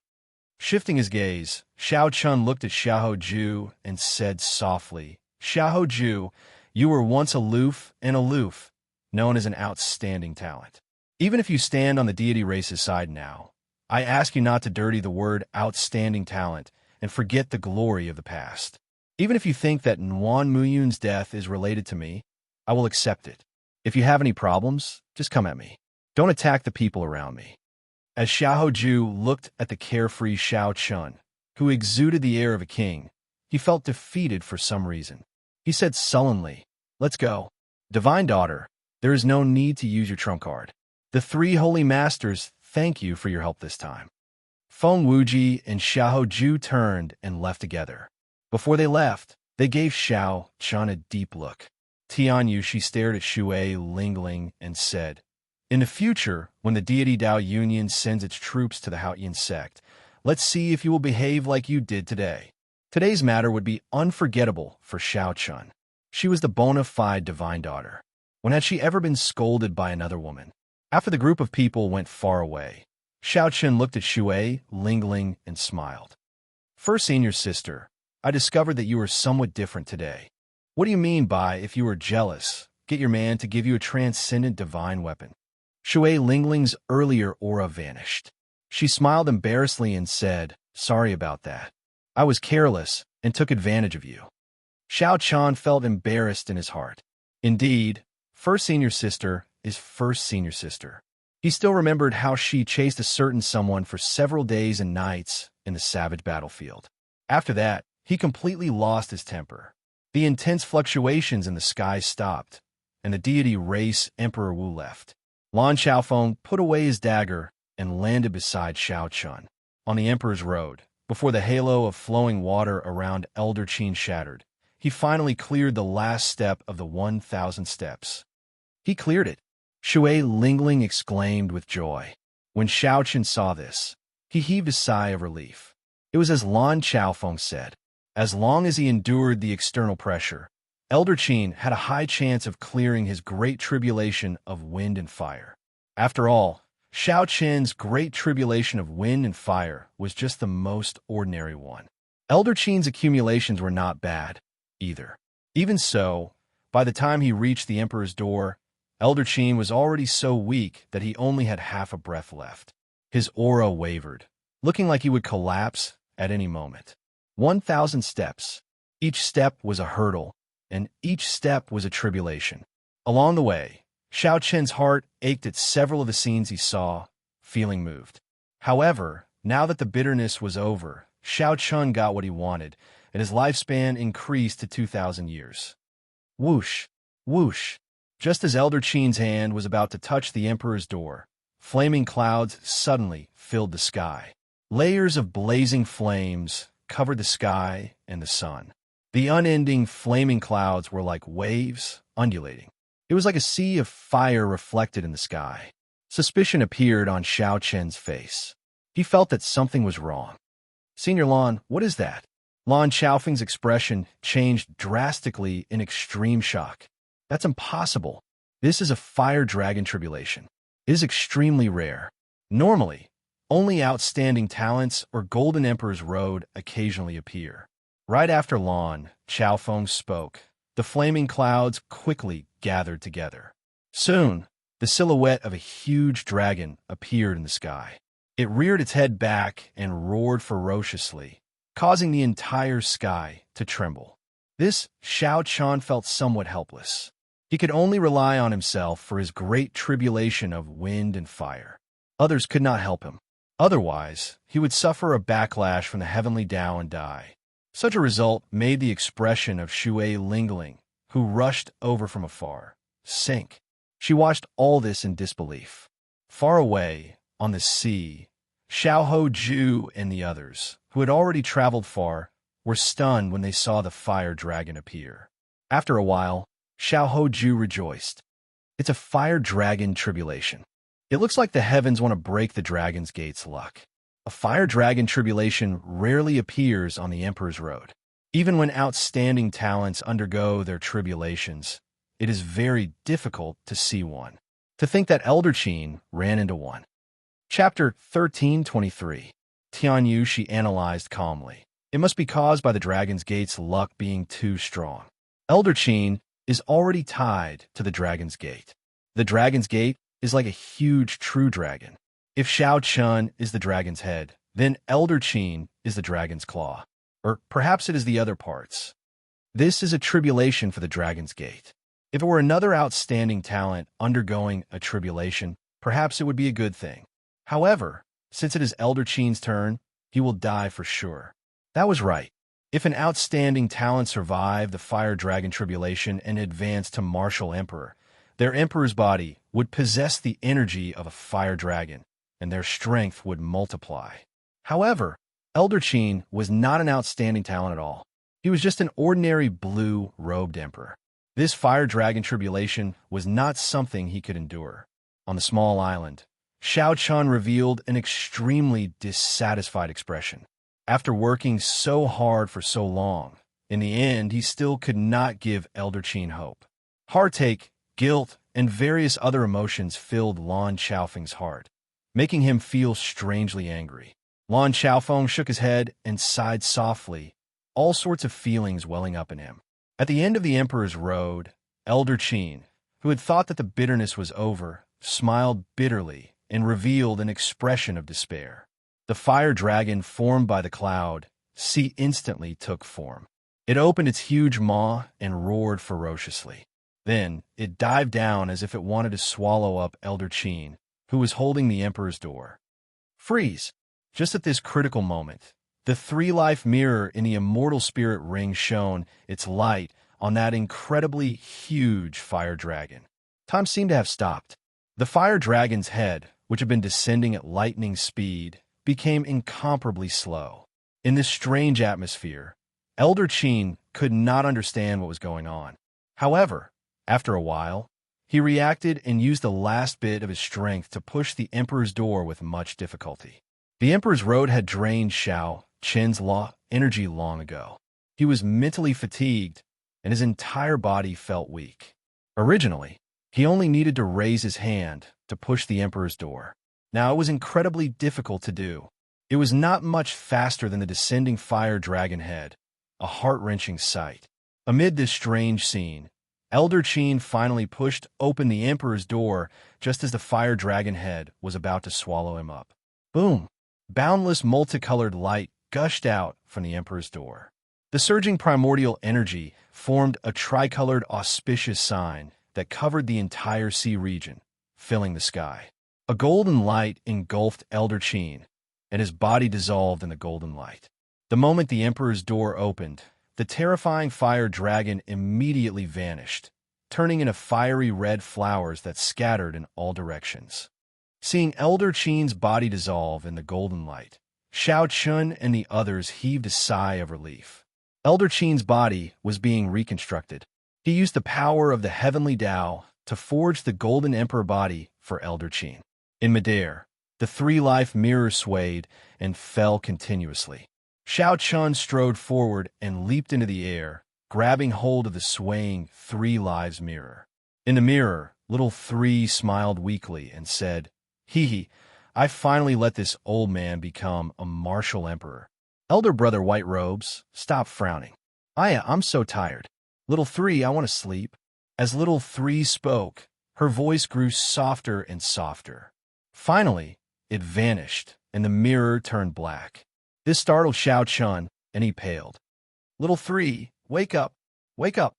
Shifting his gaze, Xiaoqin looked at Xiaoju and said softly, Xiaoju, you were once aloof, known as an outstanding talent. Even if you stand on the deity race's side now, I ask you not to dirty the word outstanding talent and forget the glory of the past. Even if you think that Nguyen Muyun's death is related to me, I will accept it. If you have any problems, just come at me. Don't attack the people around me. As Xiaoju looked at the carefree Xiaoqin, who exuded the air of a king, he felt defeated for some reason. He said sullenly, Let's go. Divine Daughter, there is no need to use your trump card. The 3 holy masters thank you for your help this time. Feng Wuji and Xiaoju turned and left together. Before they left, they gave Xiaoqin a deep look. Tianyu Shi stared at Shui Lingling and said, In the future, when the deity Dao Union sends its troops to the Haotian sect, let's see if you will behave like you did today. Today's matter would be unforgettable for Xiaoqin. She was the bona fide divine daughter. When had she ever been scolded by another woman? After the group of people went far away, Xiaoqin looked at Shui Lingling and smiled. First senior sister, I discovered that you were somewhat different today. What do you mean by, if you were jealous, get your man to give you a transcendent divine weapon? Shui Lingling's earlier aura vanished. She smiled embarrassedly and said, Sorry about that. I was careless and took advantage of you. Xiaoqin felt embarrassed in his heart. Indeed, first senior sister is first senior sister. He still remembered how she chased a certain someone for several days and nights in the savage battlefield. After that, he completely lost his temper. The intense fluctuations in the sky stopped, and the deity race Emperor Wu left. Lan Xiaofeng put away his dagger and landed beside Xiaoqin. On the Emperor's road, before the halo of flowing water around Elder Qin shattered, he finally cleared the last step of the 1,000 steps. He cleared it. Shui Lingling exclaimed with joy. When Xiaoqin saw this, he heaved a sigh of relief. It was as Lan Xiaofeng said. As long as he endured the external pressure, Elder Qin had a high chance of clearing his great tribulation of wind and fire. After all, Xiaoqin's great tribulation of wind and fire was just the most ordinary one. Elder Qin's accumulations were not bad, either. Even so, by the time he reached the Emperor's door, Elder Qin was already so weak that he only had half a breath left. His aura wavered, looking like he would collapse at any moment. 1,000 steps. Each step was a hurdle, and each step was a tribulation. Along the way, Xiaoqin's heart ached at several of the scenes he saw, feeling moved. However, now that the bitterness was over, Xiaoqin got what he wanted, and his lifespan increased to 2,000 years. Whoosh! Whoosh! Just as Elder Qin's hand was about to touch the Emperor's door, flaming clouds suddenly filled the sky. Layers of blazing flames covered the sky and the sun. The unending flaming clouds were like waves undulating. It was like a sea of fire reflected in the sky. Suspicion appeared on Xiaoqin's face. He felt that something was wrong. Senior Lan, what is that? Lan Xiaofeng's expression changed drastically in extreme shock. That's impossible. This is a fire dragon tribulation. It is extremely rare. Normally, only outstanding talents or Golden Emperor's Road occasionally appear. Right after Lan Xiaofeng spoke, the flaming clouds quickly gathered together. Soon, the silhouette of a huge dragon appeared in the sky. It reared its head back and roared ferociously, causing the entire sky to tremble. This Xiaoqin felt somewhat helpless. He could only rely on himself for his great tribulation of wind and fire. Others could not help him. Otherwise, he would suffer a backlash from the heavenly Tao and die. Such a result made the expression of Shui Lingling, who rushed over from afar, sink. She watched all this in disbelief. Far away, on the sea, Xiao and the others, who had already traveled far, were stunned when they saw the fire dragon appear. After a while, Xiao rejoiced. It's a fire dragon tribulation. It looks like the heavens want to break the dragon's gate's luck. A fire dragon tribulation rarely appears on the Emperor's Road. Even when outstanding talents undergo their tribulations, it is very difficult to see one. To think that Elder Qin ran into one. Chapter 1323. Tianyu she analyzed calmly. It must be caused by the dragon's gate's luck being too strong. Elder Qin is already tied to the dragon's gate. The dragon's gate is like a huge true dragon. If Xiao Chun is the dragon's head, then Elder Qin is the dragon's claw. Or perhaps it is the other parts. This is a tribulation for the dragon's gate. If it were another outstanding talent undergoing a tribulation, perhaps it would be a good thing. However, since it is Elder Qin's turn, he will die for sure. That was right. If an outstanding talent survived the fire dragon tribulation and advanced to martial emperor, their emperor's body would possess the energy of a fire dragon, and their strength would multiply. However, Elder Qin was not an outstanding talent at all. He was just an ordinary blue-robed emperor. This fire dragon tribulation was not something he could endure. On the small island, Xiao Chun revealed an extremely dissatisfied expression. After working so hard for so long, in the end he still could not give Elder Qin hope. Heartache, guilt, and various other emotions filled Lan Xiaofeng's heart, making him feel strangely angry. Lan Xiaofeng shook his head and sighed softly, all sorts of feelings welling up in him. At the end of the Emperor's Road, Elder Qin, who had thought that the bitterness was over, smiled bitterly and revealed an expression of despair. The fire dragon formed by the cloud sea instantly took form. It opened its huge maw and roared ferociously. Then it dived down as if it wanted to swallow up Elder Qin, who was holding the Emperor's door. Freeze! Just at this critical moment, the three-life mirror in the immortal spirit ring shone its light on that incredibly huge fire dragon. Time seemed to have stopped. The fire dragon's head, which had been descending at lightning speed, became incomparably slow. In this strange atmosphere, Elder Qin could not understand what was going on. However, after a while, he reacted and used the last bit of his strength to push the Emperor's door with much difficulty. The Emperor's Road had drained Xiao Qin's energy long ago. He was mentally fatigued, and his entire body felt weak. Originally, he only needed to raise his hand to push the Emperor's door. Now it was incredibly difficult to do. It was not much faster than the descending fire dragon head, a heart-wrenching sight. Amid this strange scene, Elder Qin finally pushed open the Emperor's door just as the fire dragon head was about to swallow him up. Boom! Boundless multicolored light gushed out from the Emperor's door. The surging primordial energy formed a tricolored auspicious sign that covered the entire sea region, filling the sky. A golden light engulfed Elder Qin, and his body dissolved in the golden light. The moment the Emperor's door opened, the terrifying fire dragon immediately vanished, turning into fiery red flowers that scattered in all directions. Seeing Elder Qin's body dissolve in the golden light, Xiao Chun and the others heaved a sigh of relief. Elder Qin's body was being reconstructed. He used the power of the heavenly Tao to forge the golden emperor body for Elder Qin. In midair, the three-life mirror swayed and fell continuously. Xiao Chun strode forward and leaped into the air, grabbing hold of the swaying three lives mirror. In the mirror, little three smiled weakly and said, "Hee hee, I finally let this old man become a martial emperor." Elder brother White Robes, stop frowning. I'm so tired. Little three, I want to sleep. As little three spoke, her voice grew softer and softer. Finally, it vanished, and the mirror turned black. This startled Xiao Chun, and he paled. "Little three, wake up, wake up."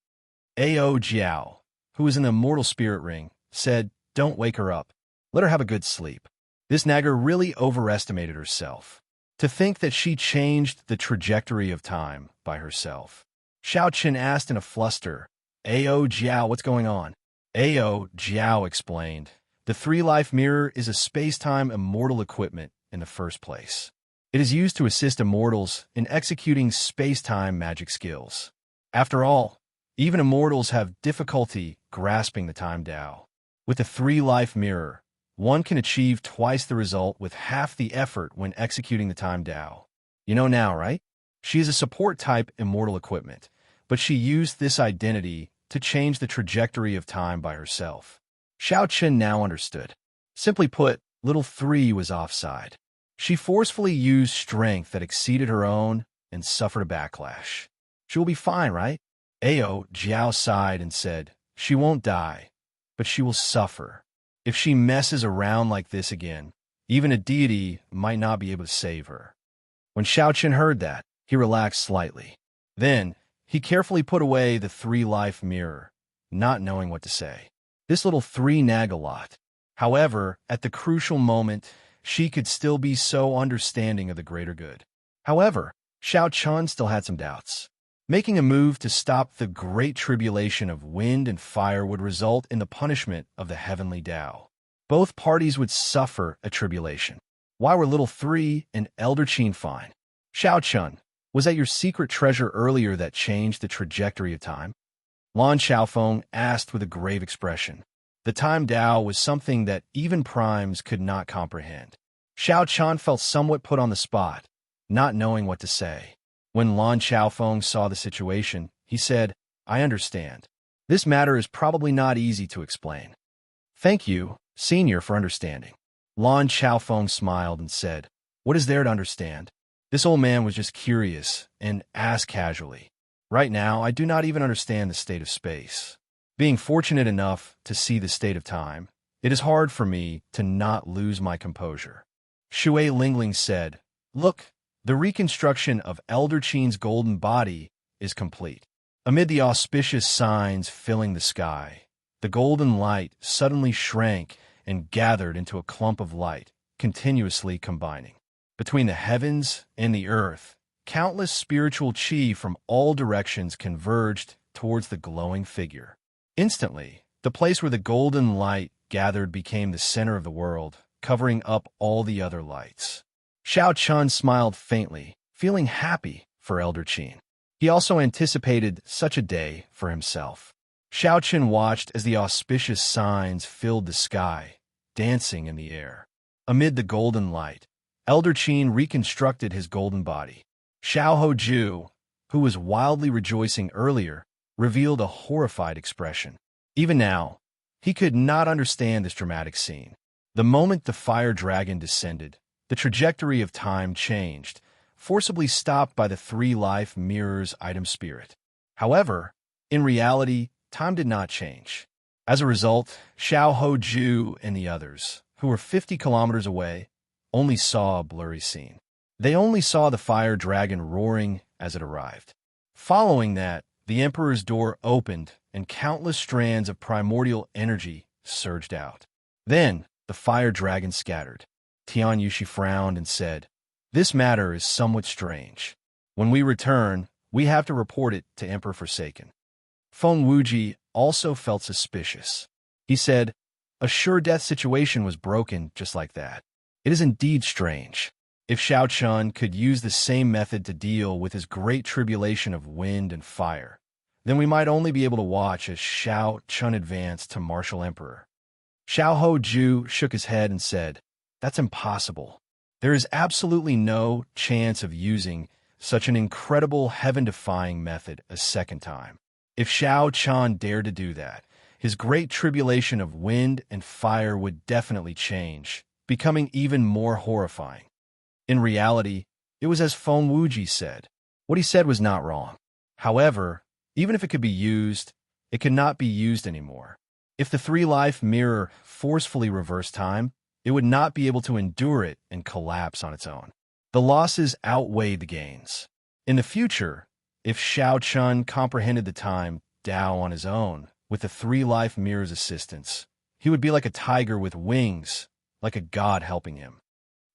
Ao Jiao, who was in the immortal spirit ring, said, "Don't wake her up. Let her have a good sleep." This nagger really overestimated herself. To think that she changed the trajectory of time by herself. Xiao Qin asked in a fluster, Ao Jiao, what's going on? Ao Jiao explained, the three-life mirror is a space-time immortal equipment in the first place. It is used to assist immortals in executing space-time magic skills. After all, even immortals have difficulty grasping the time Tao. With a three-life mirror, one can achieve twice the result with half the effort when executing the time Tao. You know now, right? She is a support-type immortal equipment, but she used this identity to change the trajectory of time by herself. Xianxia now understood. Simply put, little 3 was offside. She forcefully used strength that exceeded her own and suffered a backlash. She will be fine, right? Ao Jiao sighed and said, she won't die, but she will suffer. If she messes around like this again, even a deity might not be able to save her. When Xiaoqian heard that, he relaxed slightly. Then, he carefully put away the three-life mirror, not knowing what to say. This little 3 nag a lot. However, at the crucial moment, she could still be so understanding of the greater good. However, Xiaoqian still had some doubts. Making a move to stop the great tribulation of wind and fire would result in the punishment of the heavenly Tao. Both parties would suffer a tribulation. Why were little 3 and Elder Qin fine? Xiaoqian, was that your secret treasure earlier that changed the trajectory of time? Lan Xiaofeng asked with a grave expression. The time Tao was something that even primes could not comprehend. Xiaoqian felt somewhat put on the spot, not knowing what to say. When Lan Xiaofeng saw the situation, he said, I understand. This matter is probably not easy to explain. Thank you, Senior, for understanding. Lan Xiaofeng smiled and said, what is there to understand? This old man was just curious and asked casually. Right now, I do not even understand the state of space. Being fortunate enough to see the state of time, it is hard for me to not lose my composure. Shui Lingling said, look, the reconstruction of Elder Qin's golden body is complete. Amid the auspicious signs filling the sky, the golden light suddenly shrank and gathered into a clump of light, continuously combining. Between the heavens and the earth, countless spiritual qi from all directions converged towards the glowing figure. Instantly, the place where the golden light gathered became the center of the world, covering up all the other lights. Xiaoqian smiled faintly, feeling happy for Elder Qin. He also anticipated such a day for himself. Xiaoqian watched as the auspicious signs filled the sky, dancing in the air. Amid the golden light, Elder Qin reconstructed his golden body. Xiao Hoju, who was wildly rejoicing earlier, revealed a horrified expression. Even now, he could not understand this dramatic scene. The moment the fire dragon descended, the trajectory of time changed, forcibly stopped by the three-life mirror's item spirit. However, in reality, time did not change. As a result, Xiao Hoju and the others, who were 50 kilometers away, only saw a blurry scene. They only saw the fire dragon roaring as it arrived. Following that, the Emperor's door opened and countless strands of primordial energy surged out. Then, the fire dragon scattered. Tian Yushi frowned and said, this matter is somewhat strange. When we return, we have to report it to Emperor Forsaken. Feng Wuji also felt suspicious. He said, a sure-death situation was broken just like that. It is indeed strange. If Xiaoqian could use the same method to deal with his great tribulation of wind and fire, then we might only be able to watch as Xiaoqian advanced to martial emperor. Xiao Hoju shook his head and said, that's impossible. There is absolutely no chance of using such an incredible heaven-defying method a second time. If Xiaoqian dared to do that, his great tribulation of wind and fire would definitely change, becoming even more horrifying. In reality, it was as Feng Wuji said. What he said was not wrong. However, even if it could be used, it could not be used anymore. If the three-life mirror forcefully reversed time, it would not be able to endure it and collapse on its own. The losses outweighed the gains. In the future, if Xiaoqian comprehended the time Tao on his own, with the three-life mirror's assistance, he would be like a tiger with wings, like a god helping him.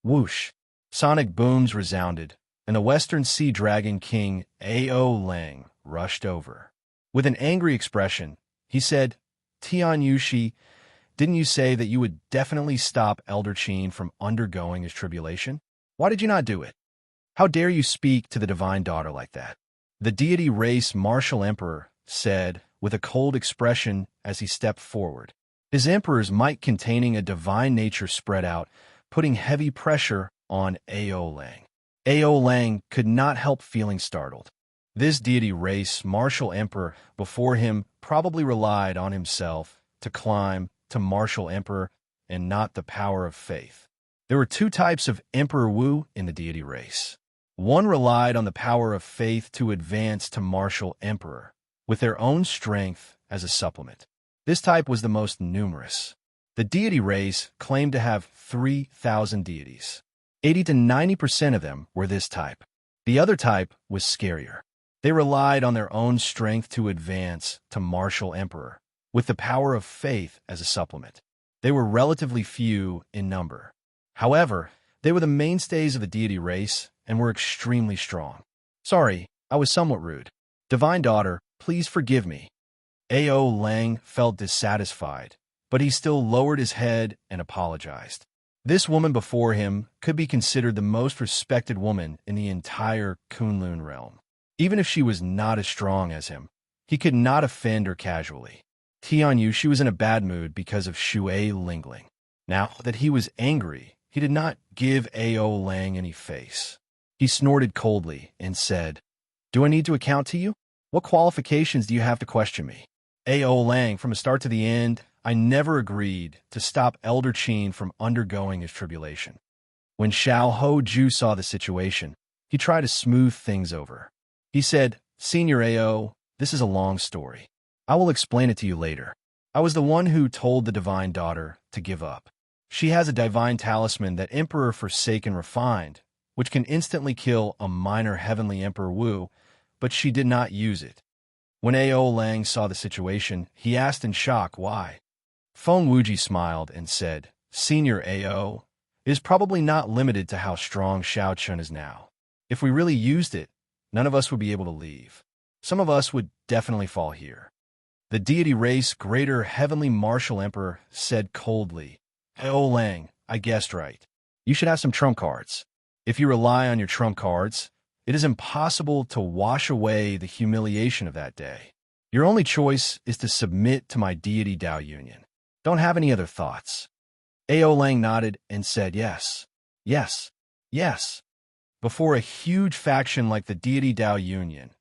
Whoosh! Sonic booms resounded, and the Western Sea Dragon King Ao Lang rushed over. With an angry expression, he said, Tianyushi, didn't you say that you would definitely stop Elder Qin from undergoing his tribulation? Why did you not do it? How dare you speak to the divine daughter like that? The deity race martial emperor said, with a cold expression as he stepped forward. His emperor's might containing a divine nature spread out, putting heavy pressure on Ao Lang. Ao Lang could not help feeling startled. This deity race martial emperor before him probably relied on himself to climb to martial emperor and not the power of faith. There were two types of Emperor Wu in the deity race. One relied on the power of faith to advance to martial emperor, with their own strength as a supplement. This type was the most numerous. The deity race claimed to have 3,000 deities. 80 to 90% of them were this type. The other type was scarier. They relied on their own strength to advance to martial emperor, with the power of faith as a supplement. They were relatively few in number. However, they were the mainstays of the deity race and were extremely strong. Sorry, I was somewhat rude. Divine Daughter, please forgive me. Ao Lang felt dissatisfied, but he still lowered his head and apologized. This woman before him could be considered the most respected woman in the entire Kunlun realm. Even if she was not as strong as him, he could not offend her casually. Tianyushi was in a bad mood because of Shui Lingling. Now that he was angry, he did not give Ao Lang any face. He snorted coldly and said, Do I need to account to you? What qualifications do you have to question me? Ao Lang, from the start to the end, I never agreed to stop Elder Qin from undergoing his tribulation. When Xiao Hoju saw the situation, he tried to smooth things over. He said, Senior Ao, this is a long story. I will explain it to you later. I was the one who told the Divine Daughter to give up. She has a divine talisman that Emperor Forsaken refined, which can instantly kill a minor heavenly Emperor Wu, but she did not use it. When Ao Lang saw the situation, he asked in shock why. Feng Wuji smiled and said, Senior Ao, it is probably not limited to how strong Xiao Chun is now. If we really used it, none of us would be able to leave. Some of us would definitely fall here. The deity race greater heavenly martial emperor said coldly, Ao Lang, I guessed right. You should have some trump cards. If you rely on your trump cards, it is impossible to wash away the humiliation of that day. Your only choice is to submit to my deity Dao Union. Don't have any other thoughts. Ao Lang nodded and said yes, yes, yes. Before a huge faction like the deity Dao Union,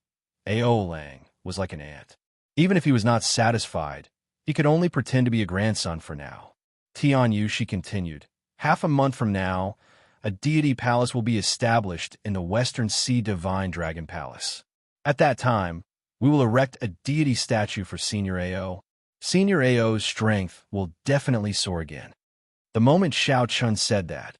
Ao Lang was like an ant. Even if he was not satisfied, he could only pretend to be a grandson for now. Tianyushi continued, half a month from now, a deity palace will be established in the Western Sea Divine Dragon Palace. At that time, we will erect a deity statue for Senior Ao. Senior Ao's strength will definitely soar again. The moment Xiao Chun said that,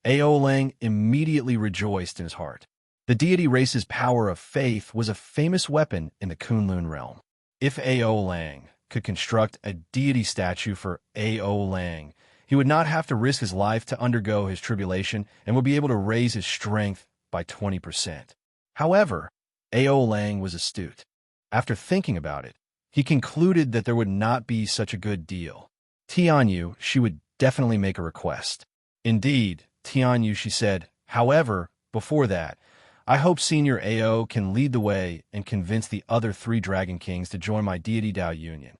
Ao Lang immediately rejoiced in his heart. The deity race's power of faith was a famous weapon in the Kunlun realm. If Ao Lang could construct a deity statue for Ao Lang, he would not have to risk his life to undergo his tribulation and would be able to raise his strength by 20%. However, Ao Lang was astute. After thinking about it, he concluded that there would not be such a good deal. Tianyu, she would definitely make a request. Indeed, Tianyu, she said, however, before that, I hope Senior Ao can lead the way and convince the other 3 Dragon Kings to join my deity Dao Union.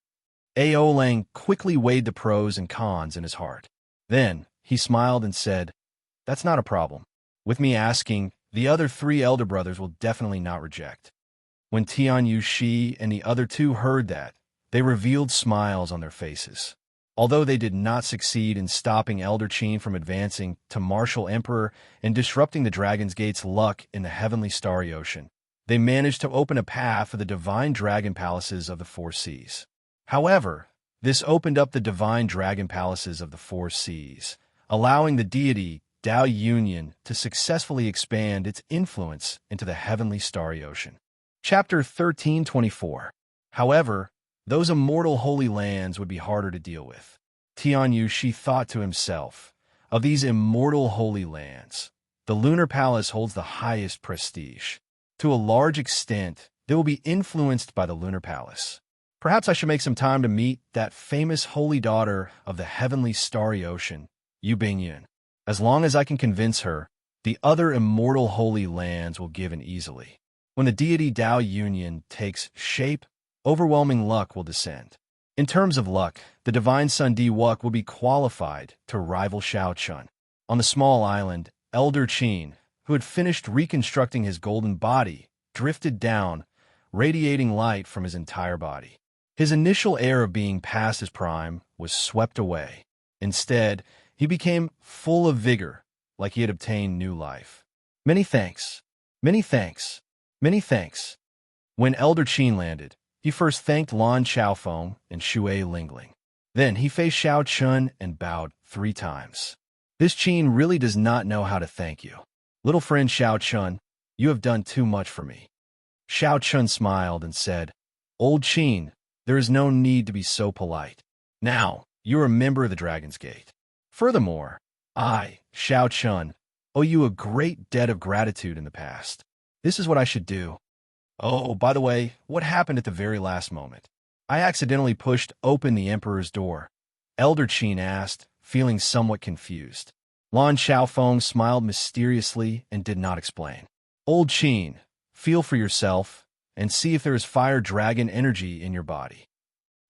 Ao Lang quickly weighed the pros and cons in his heart. Then, he smiled and said, That's not a problem. With me asking, the other 3 elder brothers will definitely not reject. When Tianyu Shi and the other 2 heard that, they revealed smiles on their faces. Although they did not succeed in stopping Elder Qin from advancing to Martial Emperor and disrupting the Dragon's Gate's luck in the heavenly starry ocean, they managed to open a path for the divine dragon palaces of the 4 seas. However, this opened up the divine dragon palaces of the 4 seas, allowing the deity Dao Union to successfully expand its influence into the heavenly starry ocean. Chapter 1324. However, those immortal holy lands would be harder to deal with. Tianyu Shi thought to himself, of these immortal holy lands, the Lunar Palace holds the highest prestige. To a large extent, They will be influenced by the lunar palace. Perhaps I should make some time to meet that famous holy daughter of the heavenly starry ocean, Yu Bingyan. As long as I can convince her, the other immortal holy lands will give in easily. When the deity Tao Union takes shape, overwhelming luck will descend. In terms of luck, the divine son Di Wuk will be qualified to rival Shao Chun. On the small island, Elder Qin, who had finished reconstructing his golden body, drifted down, radiating light from his entire body. His initial air of being past his prime was swept away. Instead, he became full of vigor, like he had obtained new life. Many thanks. Many thanks. Many thanks. When Elder Qin landed, he first thanked Lan Xiaofeng and Xue Lingling. Then he faced Shao Chun and bowed 3 times. This Qin really does not know how to thank you. Little friend Shao Chun, you have done too much for me. Shao Chun smiled and said, Old Qin, there is no need to be so polite. Now, you are a member of the Dragon's Gate. Furthermore, I, Shao Chun, owe you a great debt of gratitude in the past. This is what I should do. Oh, by the way, what happened at the very last moment? I accidentally pushed open the Emperor's door. Elder Qin asked, feeling somewhat confused. Lan Xiaofeng smiled mysteriously and did not explain. Old Qin, feel for yourself and see if there is fire dragon energy in your body.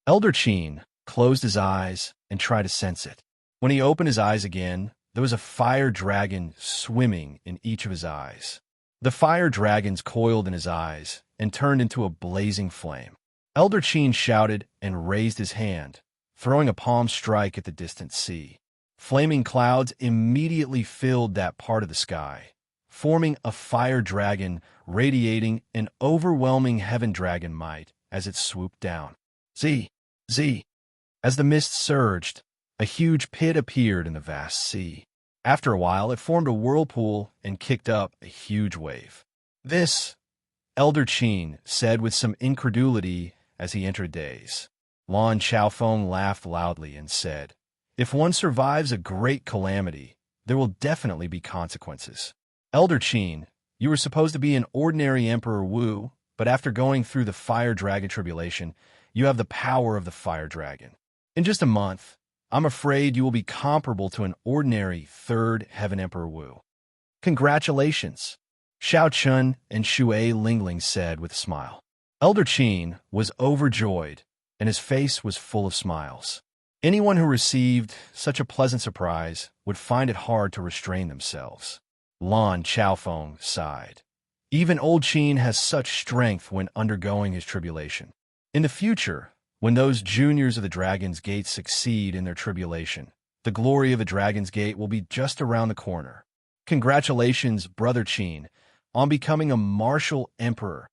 Elder Qin closed his eyes and tried to sense it. When he opened his eyes again, there was a fire dragon swimming in each of his eyes. The fire dragons coiled in his eyes and turned into a blazing flame. Elder Qin shouted and raised his hand, throwing a palm strike at the distant sea. Flaming clouds immediately filled that part of the sky, forming a fire dragon radiating an overwhelming heaven dragon might as it swooped down. Z. As the mist surged, a huge pit appeared in the vast sea. After a while, it formed a whirlpool and kicked up a huge wave. This, Elder Qin said with some incredulity as he entered daze. Lan Xiaofeng laughed loudly and said, If one survives a great calamity, there will definitely be consequences. Elder Qin, you were supposed to be an ordinary Emperor Wu, but after going through the Fire Dragon tribulation, you have the power of the Fire Dragon. In just a month, I'm afraid you will be comparable to an ordinary Third Heaven Emperor Wu. Congratulations, Shao Chun and Xue Lingling said with a smile. Elder Qin was overjoyed, and his face was full of smiles. Anyone who received such a pleasant surprise would find it hard to restrain themselves. Lan Xiaofeng sighed. Even Old Qin has such strength when undergoing his tribulation. In the future, when those juniors of the Dragon's Gate succeed in their tribulation, the glory of the Dragon's Gate will be just around the corner. Congratulations, Brother Qin, on becoming a martial emperor.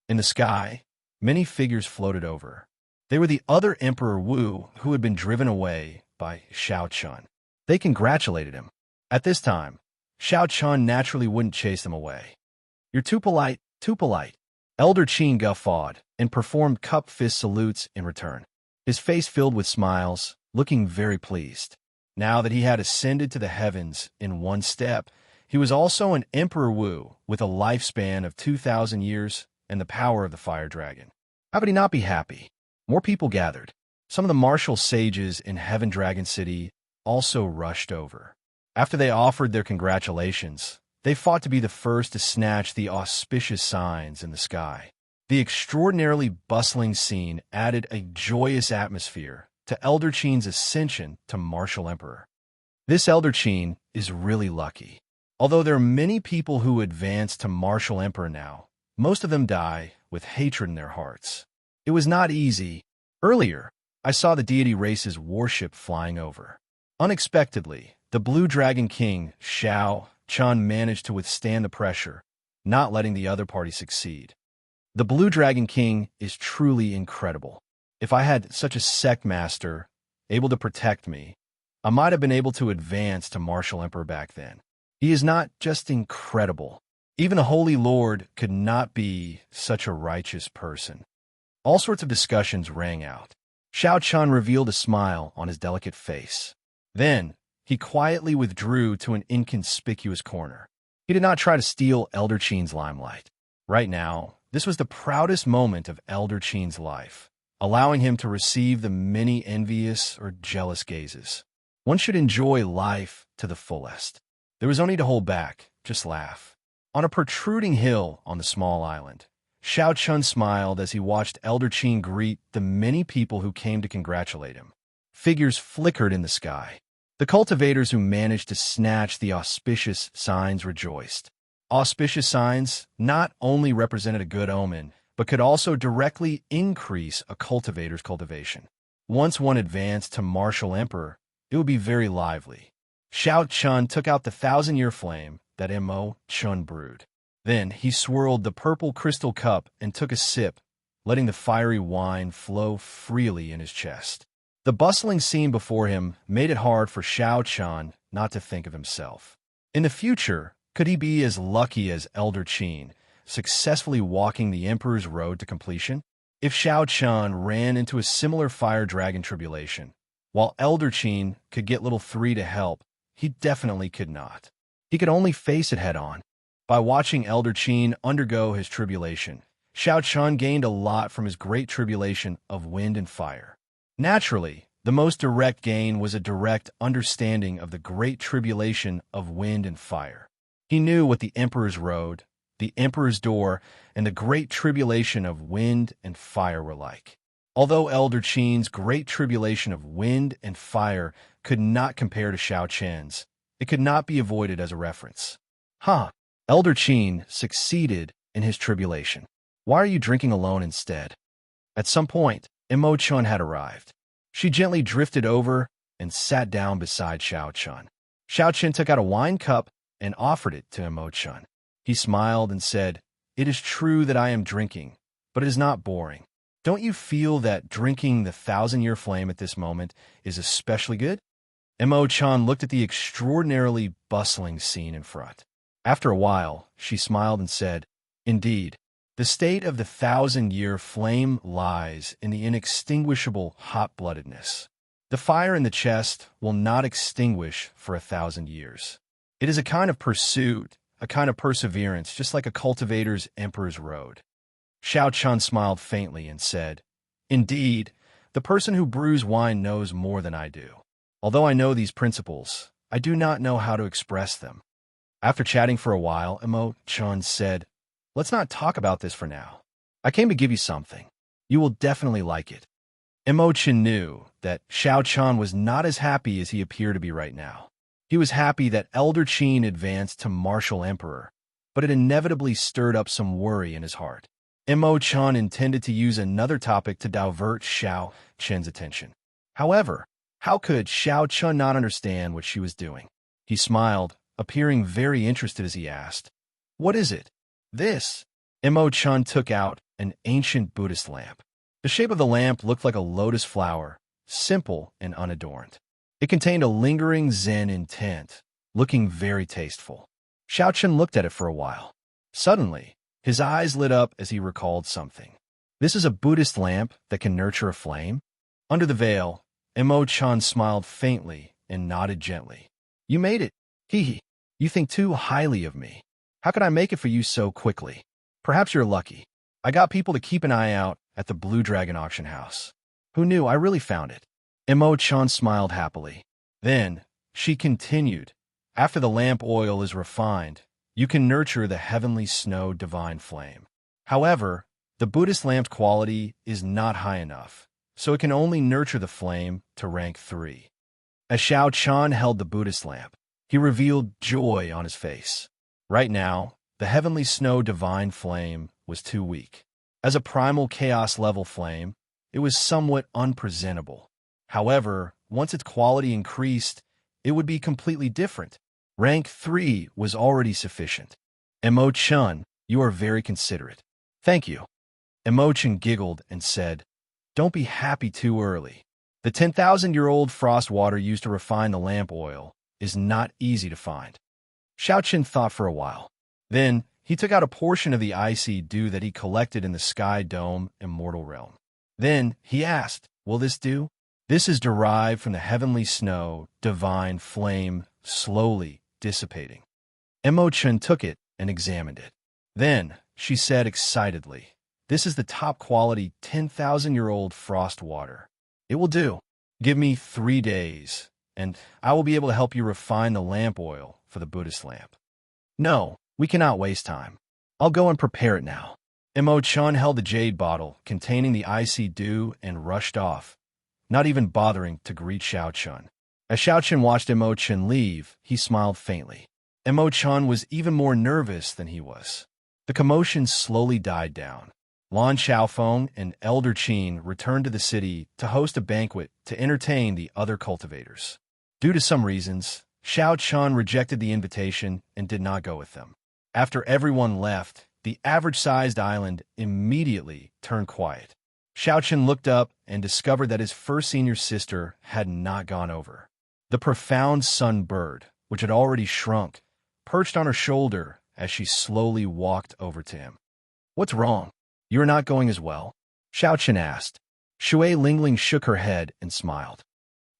In the sky, many figures floated over. They were the other Emperor Wu who had been driven away by Shao Chun. They congratulated him. At this time, Shao Chun naturally wouldn't chase them away. You're too polite, too polite. Elder Qin guffawed and performed cup fist salutes in return. His face filled with smiles, looking very pleased. Now that he had ascended to the heavens in one step, he was also an Emperor Wu with a lifespan of 2,000 years and the power of the Fire Dragon. How could he not be happy? More people gathered. Some of the martial sages in Heaven Dragon City also rushed over. After they offered their congratulations, they fought to be the first to snatch the auspicious signs in the sky. The extraordinarily bustling scene added a joyous atmosphere to Elder Qin's ascension to Martial Emperor. This Elder Qin is really lucky. Although there are many people who advance to Martial Emperor now, most of them die with hatred in their hearts. It was not easy. Earlier, I saw the deity race's warship flying over. Unexpectedly, the Blue Dragon King, Shao Chun, managed to withstand the pressure, not letting the other party succeed. The Blue Dragon King is truly incredible. If I had such a sect master able to protect me, I might have been able to advance to Martial Emperor back then. He is not just incredible. Even a Holy Lord could not be such a righteous person. All sorts of discussions rang out. Shao Chun revealed a smile on his delicate face. Then, he quietly withdrew to an inconspicuous corner. He did not try to steal Elder Qin's limelight. Right now, This was the proudest moment of Elder Qin's life, allowing him to receive the many envious or jealous gazes. One should enjoy life to the fullest. There was no need to hold back, just laugh. On a protruding hill on the small island, Xiao smiled as he watched Elder Qin greet the many people who came to congratulate him. Figures flickered in the sky. The cultivators who managed to snatch the auspicious signs rejoiced. Auspicious signs not only represented a good omen, but could also directly increase a cultivator's cultivation. Once one advanced to martial emperor, it would be very lively. Xiao took out the 1,000-year flame that Mo Chun brewed. Then he swirled the purple crystal cup and took a sip, letting the fiery wine flow freely in his chest. The bustling scene before him made it hard for Xiao not to think of himself. In the future, could he be as lucky as Elder Qin, successfully walking the Emperor's road to completion? If Xiao ran into a similar fire dragon tribulation, while Elder Qin could get little 3 to help, he definitely could not. He could only face it head-on. By watching Elder Qin undergo his tribulation, Xiao gained a lot from his great tribulation of wind and fire. Naturally, the most direct gain was a direct understanding of the great tribulation of wind and fire. He knew what the Emperor's road, the Emperor's door, and the great tribulation of wind and fire were like. Although Elder Qin's great tribulation of wind and fire could not compare to Xiao, it could not be avoided as a reference. Elder Qin succeeded in his tribulation. Why are you drinking alone instead? At some point, Mo Chun had arrived. She gently drifted over and sat down beside Xiao. Xiao took out a wine cup and offered it to Mo Chun. He smiled and said, "It is true that I am drinking, but it is not boring. Don't you feel that drinking the 1,000-year flame at this moment is especially good?" Mo Chun looked at the extraordinarily bustling scene in front. After a while, she smiled and said, "Indeed, the state of the 1,000-year flame lies in the inextinguishable hot-bloodedness. The fire in the chest will not extinguish for 1,000 years. It is a kind of pursuit, a kind of perseverance, just like a cultivator's emperor's road." Xiao smiled faintly and said, "Indeed, the person who brews wine knows more than I do. Although I know these principles, I do not know how to express them." After chatting for a while, Mo Chun said, "Let's not talk about this for now. I came to give you something. You will definitely like it." Mo Chun knew that Xiao was not as happy as he appeared to be right now. He was happy that Elder Qin advanced to martial emperor, but it inevitably stirred up some worry in his heart. Mo Chun intended to use another topic to divert Xiao's attention. However, how could Xiao not understand what she was doing? He smiled, appearing very interested as he asked, "What is it?" "This." Mo Chun took out an ancient Buddhist lamp. The shape of the lamp looked like a lotus flower, simple and unadorned. It contained a lingering Zen intent, looking very tasteful. Xiao looked at it for a while. Suddenly, his eyes lit up as he recalled something. "This is a Buddhist lamp that can nurture a flame?" Under the veil, Mo Chun smiled faintly and nodded gently. "You made it. Hee. You think too highly of me. How could I make it for you so quickly? Perhaps you're lucky. I got people to keep an eye out at the Blue Dragon auction house. Who knew I really found it?" Mo Chun smiled happily. Then, she continued, "After the lamp oil is refined, you can nurture the heavenly snow divine flame. However, the Buddhist lamp's quality is not high enough, so it can only nurture the flame to rank 3. As Xiao held the Buddhist lamp, he revealed joy on his face. Right now, the heavenly snow divine flame was too weak. As a primal chaos-level flame, it was somewhat unpresentable. However, once its quality increased, it would be completely different. Rank 3 was already sufficient. Mo Chun, you are very considerate. Thank you. Mo Chun giggled and said, "Don't be happy too early. The 10,000-year-old frost water used to refine the lamp oil is not easy to find." Xiao thought for a while. Then, he took out a portion of the icy dew that he collected in the Sky Dome Immortal Realm. Then, he asked, "Will this do?" "This is derived from the heavenly snow, divine flame, slowly dissipating." Mo Chun took it and examined it. Then, she said excitedly. This is the top-quality 10,000-year-old frost water. It will do. Give me 3 days, and I will be able to help you refine the lamp oil for the Buddhist lamp. No, we cannot waste time. I'll go and prepare it now. Imo-chan held the jade bottle containing the icy dew and rushed off, not even bothering to greet Xiao-chun. As Xiao-chun watched Imo-chan leave, he smiled faintly. Imo-chan was even more nervous than he was. The commotion slowly died down. Lan Xiaofeng and Elder Qin returned to the city to host a banquet to entertain the other cultivators. Due to some reasons, Xiao-chun rejected the invitation and did not go with them. After everyone left, the average-sized island immediately turned quiet. Xiao-chun looked up and discovered that his first senior sister had not gone over. The profound sun bird, which had already shrunk, perched on her shoulder as she slowly walked over to him. "What's wrong? You are not going as well?" Xiao-chun asked. Shui Lingling shook her head and smiled.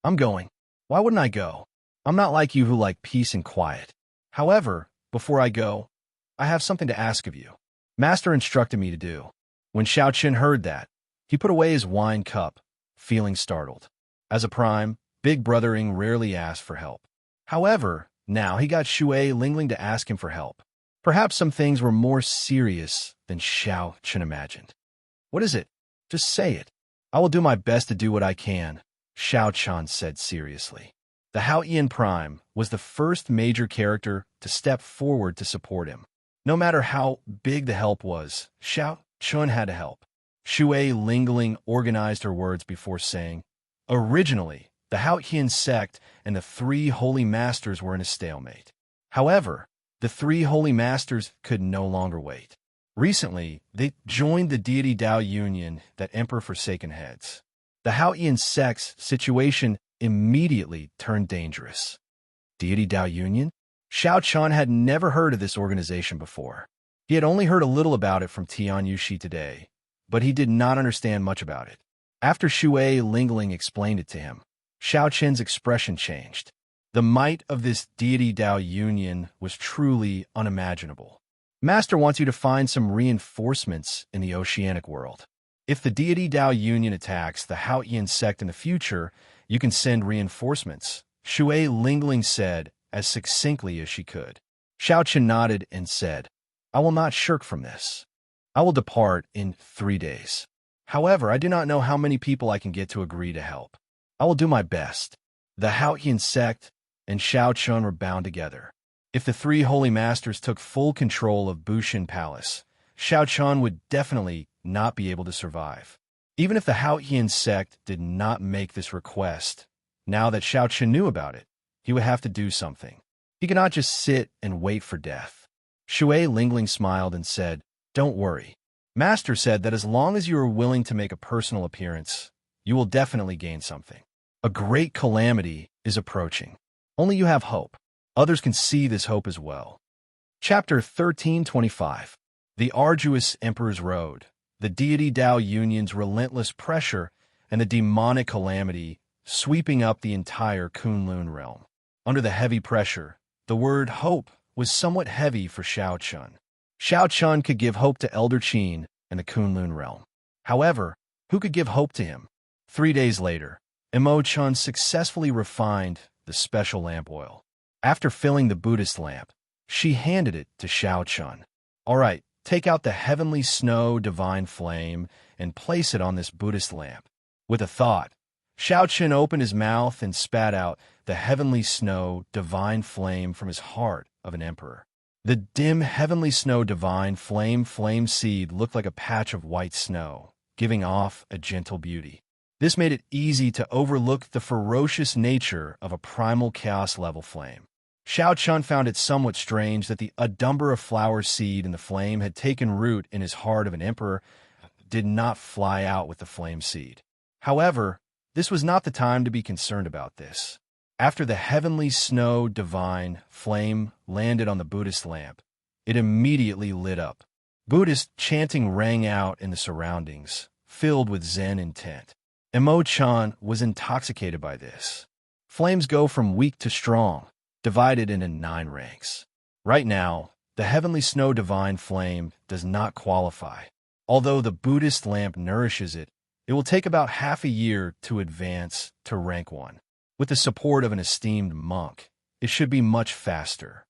"I'm going. Why wouldn't I go? I'm not like you who like peace and quiet. However, before I go, I have something to ask of you. Master instructed me to do." When Xiao-chun heard that, he put away his wine cup, feeling startled. As a prime, Big Brothering rarely asked for help. However, now he got Shui Lingling to ask him for help. Perhaps some things were more serious than Xiao-chun imagined. "What is it? Just say it. I will do my best to do what I can," Xiao-chun said seriously. The Haoyan Prime was the first major character to step forward to support him. No matter how big the help was, Xiao-chun had to help. Shui Lingling organized her words before saying, "Originally, the Haoyan sect and the 3 holy masters were in a stalemate. However, the 3 holy masters could no longer wait. Recently, they joined the deity Dao Union that Emperor Forsaken heads. The Haoyan sect's situation immediately turned dangerous." Deity Dao Union? Xiao-chun had never heard of this organization before. He had only heard a little about it from Tian Yushi today, but he did not understand much about it. After Shui Lingling explained it to him, Xiao-chun's expression changed. The might of this deity Dao Union was truly unimaginable. Master wants you to find some reinforcements in the oceanic world. If the deity Dao Union attacks the Haoyan sect in the future, you can send reinforcements, Shui Lingling said as succinctly as she could. Xiao-chun nodded and said, "I will not shirk from this. I will depart in 3 days. However, I do not know how many people I can get to agree to help. I will do my best." The Haoyan sect and Xiao-chun were bound together. If the 3 holy masters took full control of Bushin Palace, Xiao-chun would definitely not be able to survive. Even if the Haoyan sect did not make this request, now that Xiao-chun knew about it, he would have to do something. He could not just sit and wait for death. Shui Lingling smiled and said, "Don't worry. Master said that as long as you are willing to make a personal appearance, you will definitely gain something. A great calamity is approaching. Only you have hope. Others can see this hope as well." Chapter 1325. The Arduous Emperor's Road, the deity Dao Union's relentless pressure, and the demonic calamity sweeping up the entire Kunlun realm. Under the heavy pressure, the word hope was somewhat heavy for Xiao-chun. Xiao-chun could give hope to Elder Qin and the Kunlun realm. However, who could give hope to him? 3 days later, Imo-chan successfully refined the special lamp oil. After filling the Buddhist lamp, she handed it to Xiao-chun. "All right, take out the heavenly snow divine flame and place it on this Buddhist lamp." With a thought, Xiao-chun opened his mouth and spat out the heavenly snow divine flame from his heart of an emperor. The dim heavenly snow divine flame seed looked like a patch of white snow, giving off a gentle beauty. This made it easy to overlook the ferocious nature of a primal chaos-level flame. Xiao-chun found it somewhat strange that the Adumbra flower seed in the flame had taken root in his heart of an emperor, did not fly out with the flame seed. However, this was not the time to be concerned about this. After the heavenly snow divine flame landed on the Buddhist lamp, it immediately lit up. Buddhist chanting rang out in the surroundings, filled with Zen intent. Imo-chan was intoxicated by this. Flames go from weak to strong, divided into 9 ranks. Right now, The heavenly snow divine flame does not qualify. Although the Buddhist lamp nourishes it, it will take about half a year to advance to rank 1. With the support of an esteemed monk, it should be much faster.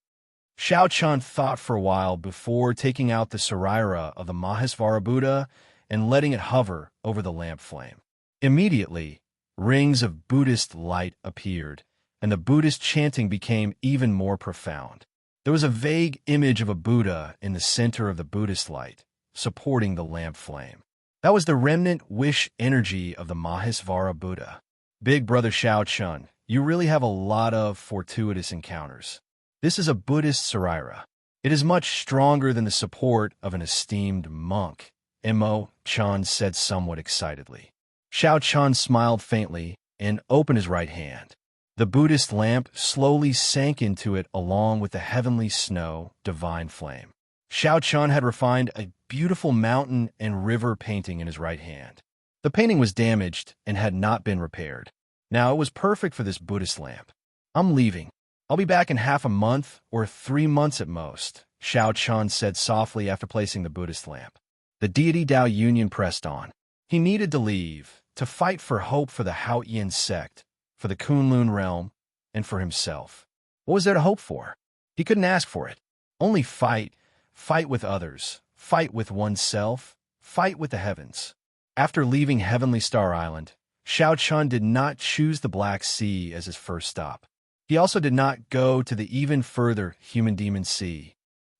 Xiao Chun thought for a while before taking out the Saraira of the Mahesvara Buddha and letting it hover over the lamp flame. Immediately, rings of Buddhist light appeared, and the Buddhist chanting became even more profound. There was a vague image of a Buddha in the center of the Buddhist light, supporting the lamp flame. That was the remnant wish energy of the Mahesvara Buddha. Big Brother Xiao Chun, you really have a lot of fortuitous encounters. This is a Buddhist Saraira. It is much stronger than the support of an esteemed monk, Mo Chun said somewhat excitedly. Xiao Chun smiled faintly and opened his right hand. The Buddhist lamp slowly sank into it along with the heavenly snow divine flame. Xiao Chun had refined a beautiful mountain and river painting in his right hand. The painting was damaged and had not been repaired. Now it was perfect for this Buddhist lamp. I'm leaving. I'll be back in half a month or 3 months at most, Xiao Chun said softly after placing the Buddhist lamp. The deity Dao Union pressed on. He needed to leave, to fight for hope for the Hao Yin sect, for the Kunlun realm, and for himself. What was there to hope for? He couldn't ask for it. Only fight, fight with others, fight with oneself, fight with the heavens. After leaving Heavenly Star Island, Xiao Chun did not choose the Black Sea as his first stop. He also did not go to the even further Human Demon Sea.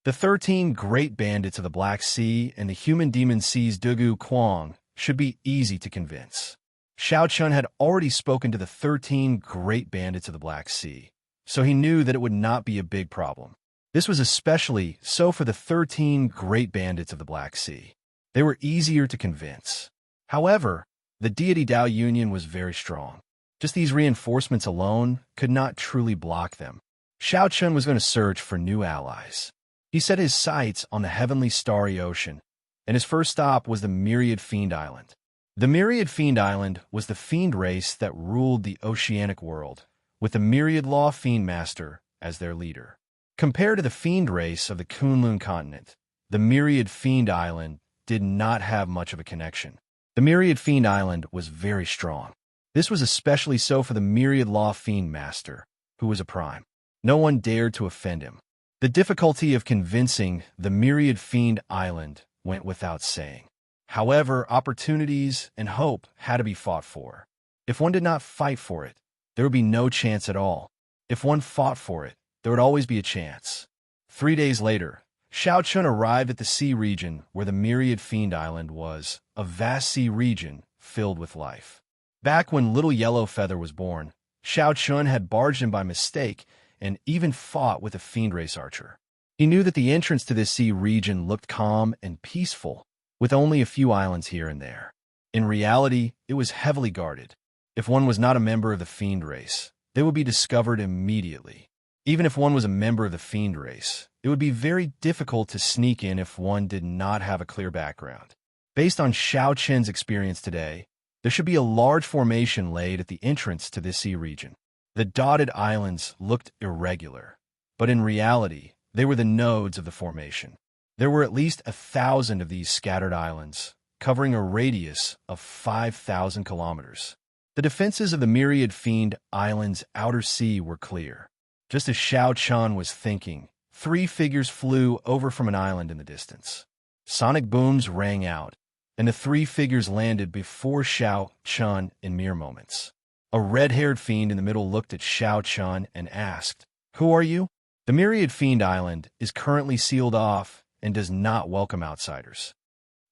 The 13 great bandits of the Black Sea and the Human Demon Sea's Dugu Kwang should be easy to convince. Xiao Chun had already spoken to the 13 great bandits of the Black Sea, so he knew that it would not be a big problem. This was especially so for the 13 great bandits of the Black Sea. They were easier to convince. However, the deity Dao Union was very strong. Just these reinforcements alone could not truly block them. Xiao Chun was going to search for new allies. He set his sights on the heavenly starry ocean, and his first stop was the Myriad Fiend Island. The Myriad Fiend Island was the fiend race that ruled the oceanic world, with the Myriad Law Fiend Master as their leader. Compared to the fiend race of the Kunlun continent, the Myriad Fiend Island did not have much of a connection. The Myriad Fiend Island was very strong. This was especially so for the Myriad Law Fiend Master, who was a prime. No one dared to offend him. The difficulty of convincing the Myriad Fiend Island went without saying. However, opportunities and hope had to be fought for. If one did not fight for it, there would be no chance at all. If one fought for it, there would always be a chance. 3 days later, Xiao Chun arrived at the sea region where the Myriad Fiend Island was, a vast sea region filled with life. Back when little Yellow Feather was born, Xiao Chun had barged in by mistake and even fought with a fiend race archer. He knew that the entrance to this sea region looked calm and peaceful, with only a few islands here and there. In reality, it was heavily guarded. If one was not a member of the fiend race, they would be discovered immediately. Even if one was a member of the fiend race, it would be very difficult to sneak in if one did not have a clear background. Based on Xiao Chun's experience today, there should be a large formation laid at the entrance to this sea region. The dotted islands looked irregular, but in reality, they were the nodes of the formation. There were at least 1,000 of these scattered islands, covering a radius of 5,000 kilometers. The defenses of the Myriad Fiend Island's outer sea were clear. Just as Xiao Chun was thinking, 3 figures flew over from an island in the distance. Sonic booms rang out, and the 3 figures landed before Xiao Chun in mere moments. A red-haired fiend in the middle looked at Xiao Chun and asked, "Who are you?" The Myriad Fiend Island is currently sealed off and does not welcome outsiders.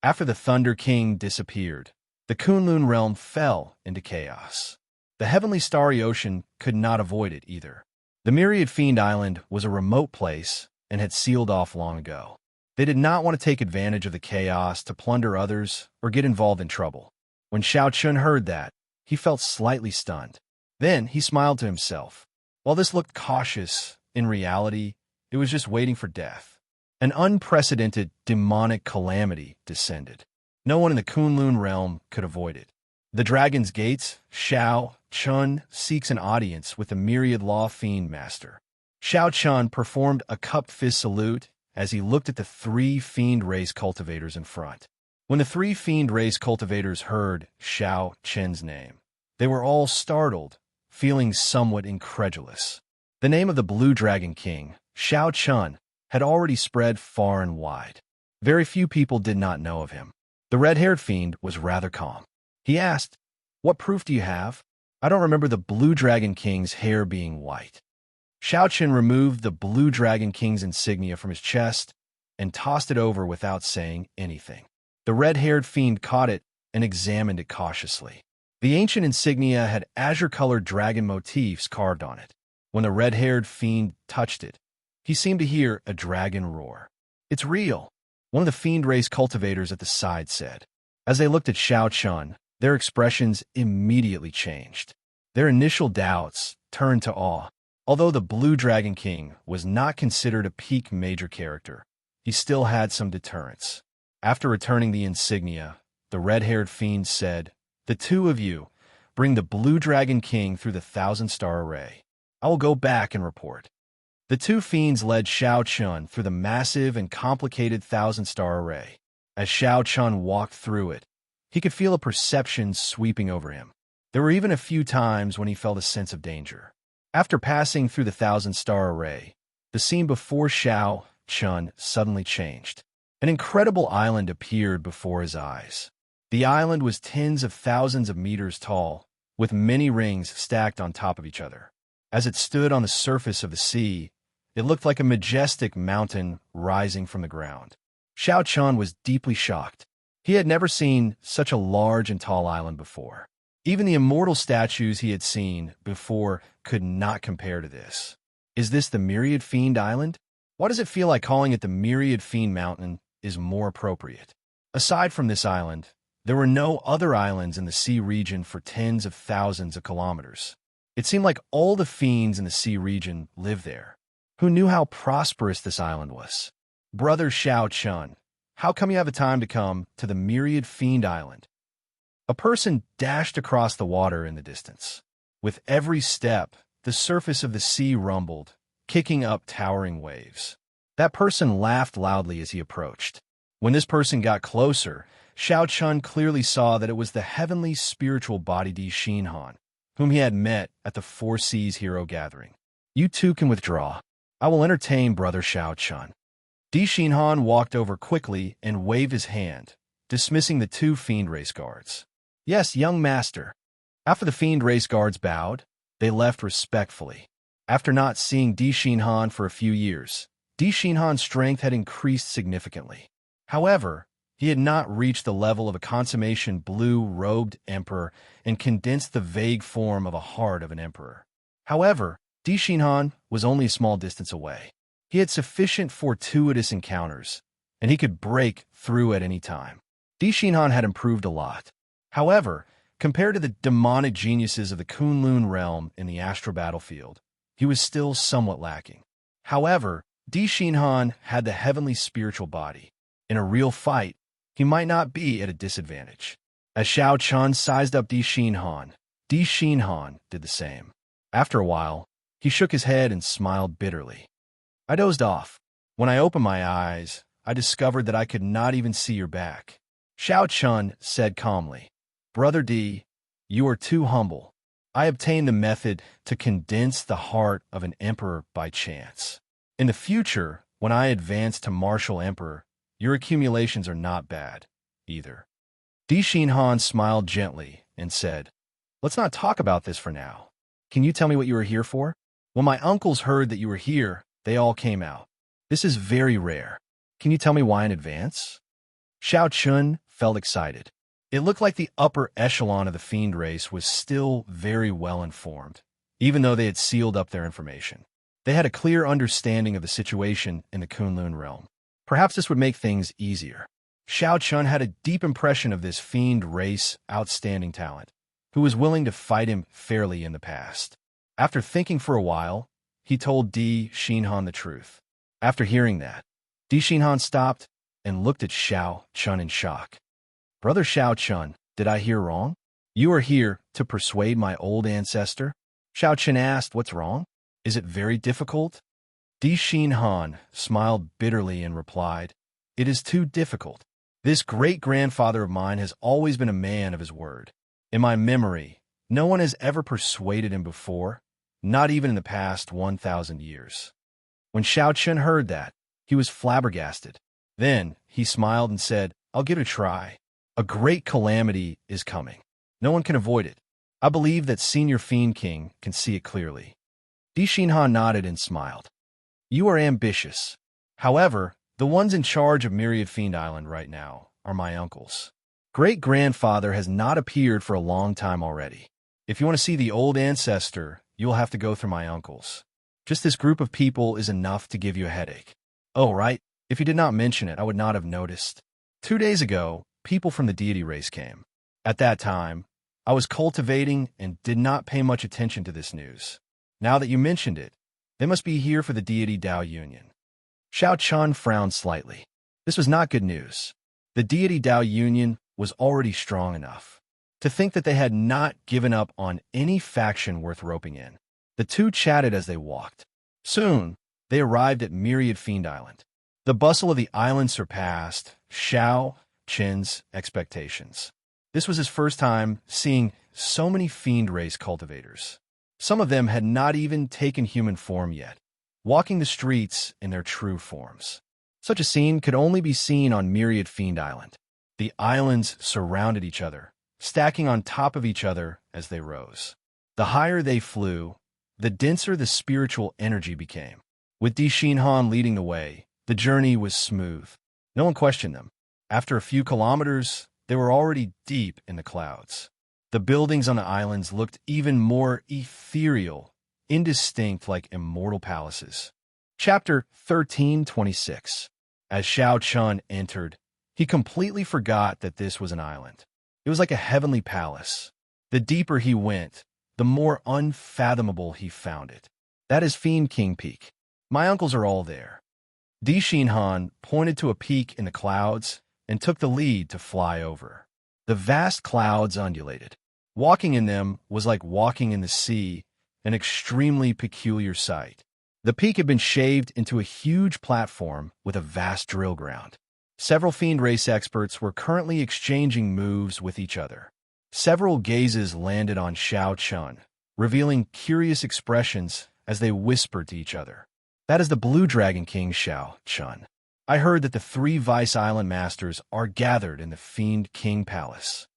After the Thunder King disappeared, the Kunlun realm fell into chaos. The heavenly starry ocean could not avoid it either. The Myriad Fiend Island was a remote place and had sealed off long ago. They did not want to take advantage of the chaos to plunder others or get involved in trouble. When Xiao Chun heard that, he felt slightly stunned. Then he smiled to himself. While this looked cautious, in reality, it was just waiting for death. An unprecedented demonic calamity descended. No one in the Kunlun realm could avoid it. The Dragon's Gates, Xiao Chun seeks an audience with the Myriad Law Fiend Master. Xiao Chun performed a cupped fist salute as he looked at the three fiend race cultivators in front. When the three fiend race cultivators heard Xiao Chen's name, they were all startled, feeling somewhat incredulous. The name of the Blue Dragon King, Xiao Chun, had already spread far and wide. Very few people did not know of him. The red-haired fiend was rather calm. He asked, "What proof do you have? I don't remember the Blue Dragon King's hair being white." Xiao Chen removed the Blue Dragon King's insignia from his chest and tossed it over without saying anything. The red-haired fiend caught it and examined it cautiously. The ancient insignia had azure-colored dragon motifs carved on it. When the red-haired fiend touched it, he seemed to hear a dragon roar. "It's real," one of the fiend race cultivators at the side said. As they looked at Xiao Chun, their expressions immediately changed. Their initial doubts turned to awe. Although the Blue Dragon King was not considered a peak major character, he still had some deterrence. After returning the insignia, the red-haired fiend said, "The two of you bring the Blue Dragon King through the 1,000-star array. I will go back and report." The two fiends led Xiao Chun through the massive and complicated 1,000-star array. As Xiao Chun walked through it, he could feel a perception sweeping over him. There were even a few times when he felt a sense of danger. After passing through the 1,000-star array, the scene before Xiao Chun suddenly changed. An incredible island appeared before his eyes. The island was tens of thousands of meters tall, with many rings stacked on top of each other. As it stood on the surface of the sea, it looked like a majestic mountain rising from the ground. Xiao Chun was deeply shocked. He had never seen such a large and tall island before. Even the immortal statues he had seen before could not compare to this. Is this the Myriad Fiend Island? Why does it feel like calling it the Myriad Fiend Mountain is more appropriate? Aside from this island, there were no other islands in the sea region for tens of thousands of kilometers. It seemed like all the fiends in the sea region lived there. Who knew how prosperous this island was? Brother Xiao Chun, how come you have the time to come to the Myriad Fiend Island? A person dashed across the water in the distance. With every step, the surface of the sea rumbled, kicking up towering waves. That person laughed loudly as he approached. When this person got closer, Xiao Chun clearly saw that it was the heavenly spiritual body Di Xinhan, whom he had met at the Four Seas Hero Gathering. "You too can withdraw. I will entertain Brother Xiao Chun." Di Xinhan walked over quickly and waved his hand, dismissing the two fiend race guards. "Yes, young master." After the fiend race guards bowed, they left respectfully. After not seeing Di Xinhan for a few years, Di Xinhan's strength had increased significantly. However, he had not reached the level of a consummation blue-robed emperor and condensed the vague form of a heart of an emperor. However, Di Xinhan was only a small distance away. He had sufficient fortuitous encounters, and he could break through at any time. Di Xinhan had improved a lot. However, compared to the demonic geniuses of the Kunlun realm in the astral battlefield, he was still somewhat lacking. However, Di Xinhan had the heavenly spiritual body. In a real fight, he might not be at a disadvantage. As Xiao Chun sized up Di Xinhan did the same. After a while, he shook his head and smiled bitterly. "I dozed off. When I opened my eyes, I discovered that I could not even see your back." Xiao Chun said calmly, "Brother Di, you are too humble. I obtained the method to condense the heart of an emperor by chance. In the future, when I advance to martial emperor, your accumulations are not bad, either." Di Xinhan smiled gently and said, "Let's not talk about this for now. Can you tell me what you are here for?" "When my uncles heard that you were here, they all came out. This is very rare. Can you tell me why in advance?" Xiao Chun felt excited. It looked like the upper echelon of the fiend race was still very well informed, even though they had sealed up their information. They had a clear understanding of the situation in the Kunlun realm. Perhaps this would make things easier. Xiao Chun had a deep impression of this fiend race outstanding talent, who was willing to fight him fairly in the past. After thinking for a while, he told Di Xinhan the truth. After hearing that, Di Xinhan stopped and looked at Xiao Chun in shock. "Brother Xiao Chun, did I hear wrong? You are here to persuade my old ancestor?" Xiao Chun asked, "What's wrong? Is it very difficult?" Di Xinhan smiled bitterly and replied, "It is too difficult. This great-grandfather of mine has always been a man of his word. In my memory, no one has ever persuaded him before, not even in the past 1,000 years." When Xianxia heard that, he was flabbergasted. Then he smiled and said, "I'll give it a try. A great calamity is coming. No one can avoid it. I believe that Senior Fiend King can see it clearly." Di Xinhan nodded and smiled. "You are ambitious. However, the ones in charge of Myriad Fiend Island right now are my uncles. Great-grandfather has not appeared for a long time already. If you want to see the old ancestor, you will have to go through my uncles. Just this group of people is enough to give you a headache. Oh, right. If you did not mention it, I would not have noticed. 2 days ago, people from the deity race came. At that time, I was cultivating and did not pay much attention to this news. Now that you mentioned it, they must be here for the deity Dao Union." Xiaochun frowned slightly. This was not good news. The deity Dao Union was already strong enough. To think that they had not given up on any faction worth roping in. The two chatted as they walked. Soon, they arrived at Myriad Fiend Island. The bustle of the island surpassed Xiaochun's expectations. This was his first time seeing so many fiend race cultivators. Some of them had not even taken human form yet, walking the streets in their true forms. Such a scene could only be seen on Myriad Fiend Island. The islands surrounded each other, stacking on top of each other as they rose. The higher they flew, the denser the spiritual energy became. With Di Xinhan leading the way, the journey was smooth. No one questioned them. After a few kilometers, they were already deep in the clouds. The buildings on the islands looked even more ethereal, indistinct like immortal palaces. Chapter 13:26. As Xiaochun entered, he completely forgot that this was an island. It was like a heavenly palace. The deeper he went, the more unfathomable he found it. "That is Fiend King Peak. My uncles are all there." Di Xinhan pointed to a peak in the clouds and took the lead to fly over. The vast clouds undulated. Walking in them was like walking in the sea, an extremely peculiar sight. The peak had been shaved into a huge platform with a vast drill ground. Several fiend race experts were currently exchanging moves with each other. Several gazes landed on Xiaochun, revealing curious expressions as they whispered to each other. "That is the Blue Dragon King Xiaochun. I heard that the 3 Vice Island Masters are gathered in the Fiend King Palace."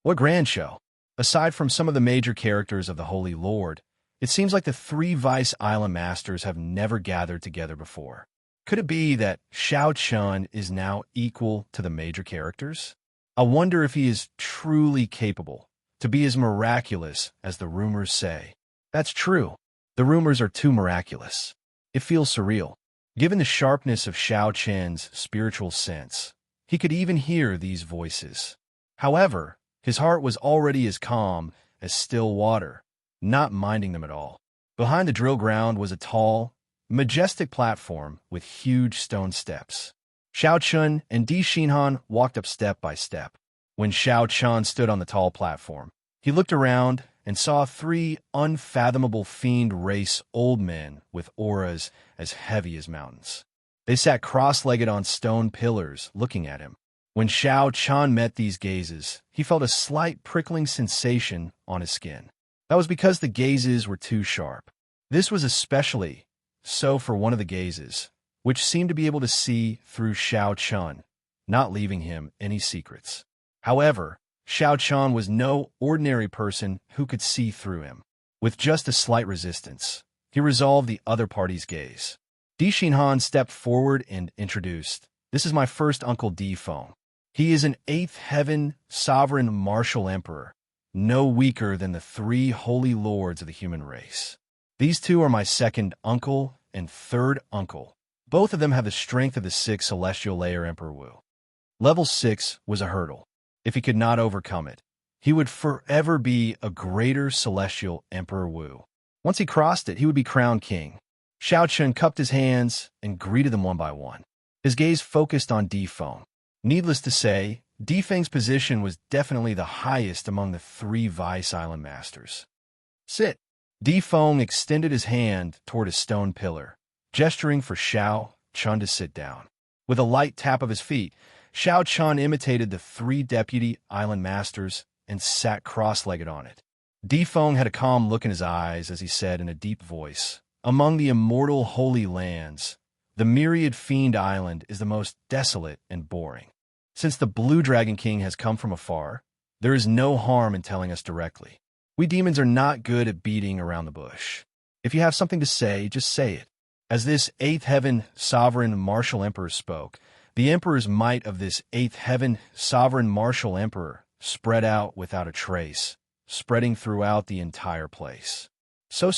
What grand show! Aside from some of the major characters of the Holy Lord, it seems like the 3 Vice Island Masters have never gathered together before. Could it be that Xiaochun is now equal to the major characters? I wonder if he is truly capable to be as miraculous as the rumors say. That's true. The rumors are too miraculous. It feels surreal. Given the sharpness of Xiaochun's spiritual sense, he could even hear these voices. However, his heart was already as calm as still water, not minding them at all. Behind the drill ground was a tall, majestic platform with huge stone steps. Xiaochun and Di Xinhan walked up step by step. When Xiaochun stood on the tall platform, he looked around and saw 3 unfathomable fiend race old men with auras as heavy as mountains. They sat cross-legged on stone pillars, looking at him. When Xiaochun met these gazes, he felt a slight prickling sensation on his skin. That was because the gazes were too sharp. This was especially so for one of the gazes, which seemed to be able to see through Xiaochun, not leaving him any secrets. However, Xiaochun was no ordinary person who could see through him. With just a slight resistance, he resolved the other party's gaze. Di Xinhan stepped forward and introduced, "This is my first uncle Di Feng. He is an 8th heaven sovereign martial emperor, no weaker than the 3 holy lords of the human race. These 2 are my second uncle and third uncle. Both of them have the strength of the 6th celestial layer Emperor Wu." Level 6 was a hurdle. If he could not overcome it, he would forever be a greater celestial Emperor Wu. Once he crossed it, he would be crowned king. Xiaochun cupped his hands and greeted them one by one. His gaze focused on Di Feng. Needless to say, Di Feng's position was definitely the highest among the 3 Vice Island Masters. "Sit." Di Feng extended his hand toward a stone pillar. gesturing for Xiao Chun to sit down. With a light tap of his feet, Xiao Chun imitated the three deputy island masters and sat cross-legged on it. Di Feng had a calm look in his eyes as he said in a deep voice, "Among the immortal holy lands, the myriad fiend island is the most desolate and boring. Since the Blue Dragon King has come from afar, there is no harm in telling us directly. We demons are not good at beating around the bush. If you have something to say, just say it." As this eighth heaven sovereign martial emperor spoke, the emperor's might of this eighth heaven sovereign martial emperor spread out without a trace, spreading throughout the entire place. So,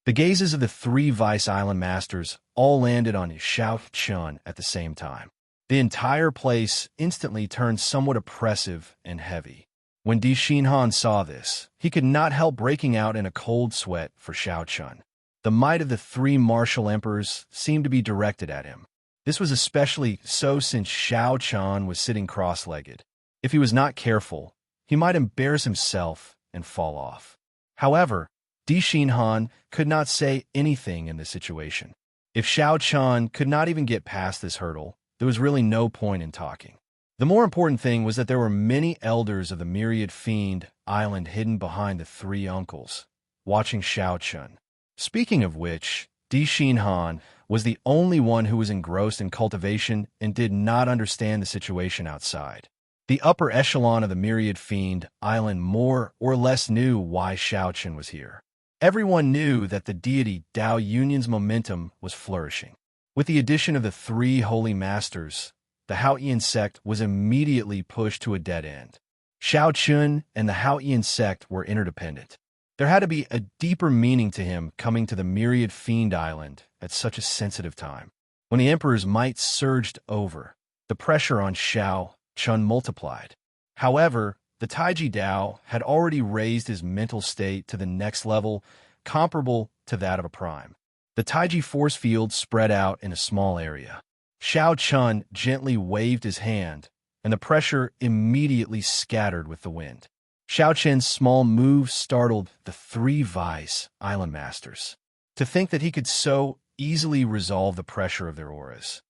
the gazes of the three vice island masters all landed on Xiao Chun at the same time. The entire place instantly turned somewhat oppressive and heavy. When Di Xinhan saw this, he could not help breaking out in a cold sweat for Xiao Chun. The might of the three martial emperors seemed to be directed at him. This was especially so since Xiao Chun was sitting cross-legged. If he was not careful, he might embarrass himself and fall off. However, Di Xinhan could not say anything in this situation. If Xiao Chun could not even get past this hurdle, there was really no point in talking. The more important thing was that there were many elders of the myriad fiend island hidden behind the three uncles, watching Xiao Chun. Speaking of which, Di Xinhan was the only one who was engrossed in cultivation and did not understand the situation outside. The upper echelon of the myriad fiend island more or less knew why Xiao Chun was here. Everyone knew that the deity Dao Yunyan's momentum was flourishing. With the addition of the three holy masters, the Haoyan sect was immediately pushed to a dead end. Xiao Chun and the Haoyan sect were interdependent. There had to be a deeper meaning to him coming to the myriad fiend island at such a sensitive time. When the emperor's might surged over, the pressure on Xiao Chun multiplied. However, the Taiji Dao had already raised his mental state to the next level, comparable to that of a prime. The Taiji force field spread out in a small area. Xiao Chun gently waved his hand, and the pressure immediately scattered with the wind. Xiao Chun's small move startled the three vice island masters. To think that he could so easily resolve the pressure of their auras.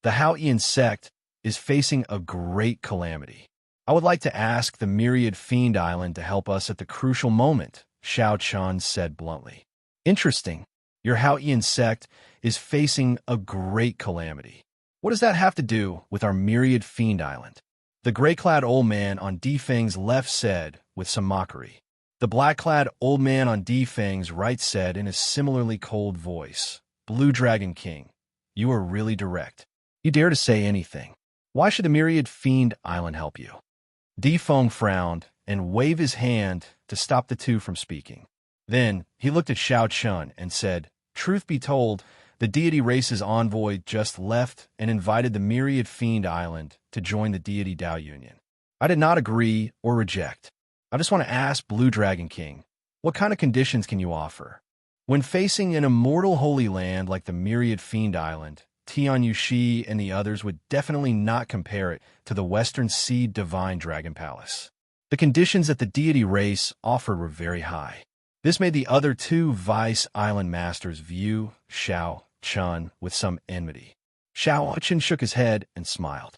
The Haoyan sect is facing a great calamity. I would like to ask the myriad fiend island to help us at the crucial moment, Xiao Chun said bluntly. Interesting. Your Haoyan sect is facing a great calamity. What does that have to do with our myriad fiend island? The gray-clad old man on Di Feng's left said with some mockery. The black-clad old man on Di Feng's right said in a similarly cold voice, "Blue Dragon King, you are really direct. You dare to say anything. Why should the myriad fiend island help you?" Di Feng frowned and waved his hand to stop the two from speaking. Then he looked at Xiao Chun and said, "Truth be told, the deity race's envoy just left and invited the myriad fiend island to join the deity Dao Union. I did not agree or reject. I just want to ask Blue Dragon King, what kind of conditions can you offer? When facing an immortal holy land like the myriad fiend island, Tian Yushi and the others would definitely not compare it to the Western Sea Divine Dragon Palace. The conditions that the deity race offered were very high. This made the other two vice island masters view Xiao Chun with some enmity. Xiao Chun shook his head and smiled.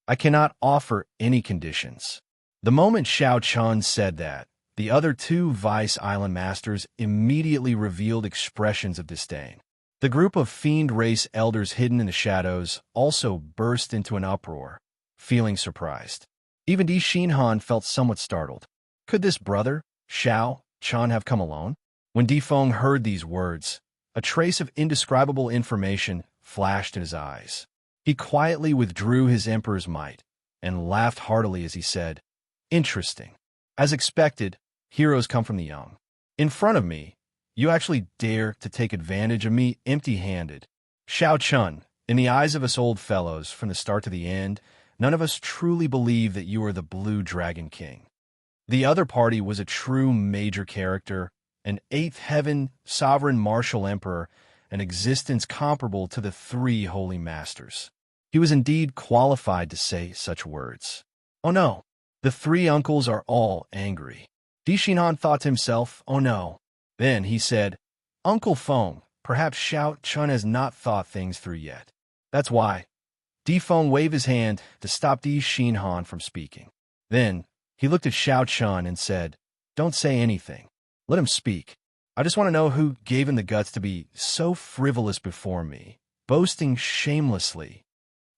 "I cannot offer any conditions." The moment Xiao Chun said that, the other two vice island masters immediately revealed expressions of disdain. The group of fiend race elders hidden in the shadows also burst into an uproar, feeling surprised. Even Di Xinhan felt somewhat startled. Could this brother, Xiao Chun, have come alone? When Di Feng heard these words, a trace of indescribable information flashed in his eyes. He quietly withdrew his emperor's might and laughed heartily as he said, "Interesting. As expected, heroes come from the young. In front of me, you actually dare to take advantage of me empty-handed. Xiao Chun, in the eyes of us old fellows, from the start to the end, none of us truly believe that you are the Blue Dragon King. The other party was a true major character, an eighth heaven sovereign martial emperor, an existence comparable to the three holy masters. He was indeed qualified to say such words. Oh no, the three uncles are all angry." Di Xinhan thought to himself, "Oh no." Then he said, "Uncle Feng, Perhaps Xiao Chun has not thought things through yet. That's why. Di Feng waved his hand to stop Di Xinhan from speaking. Then, he looked at Xiao Chun and said, "Don't say anything. Let him speak. I just want to know who gave him the guts to be so frivolous before me, boasting shamelessly."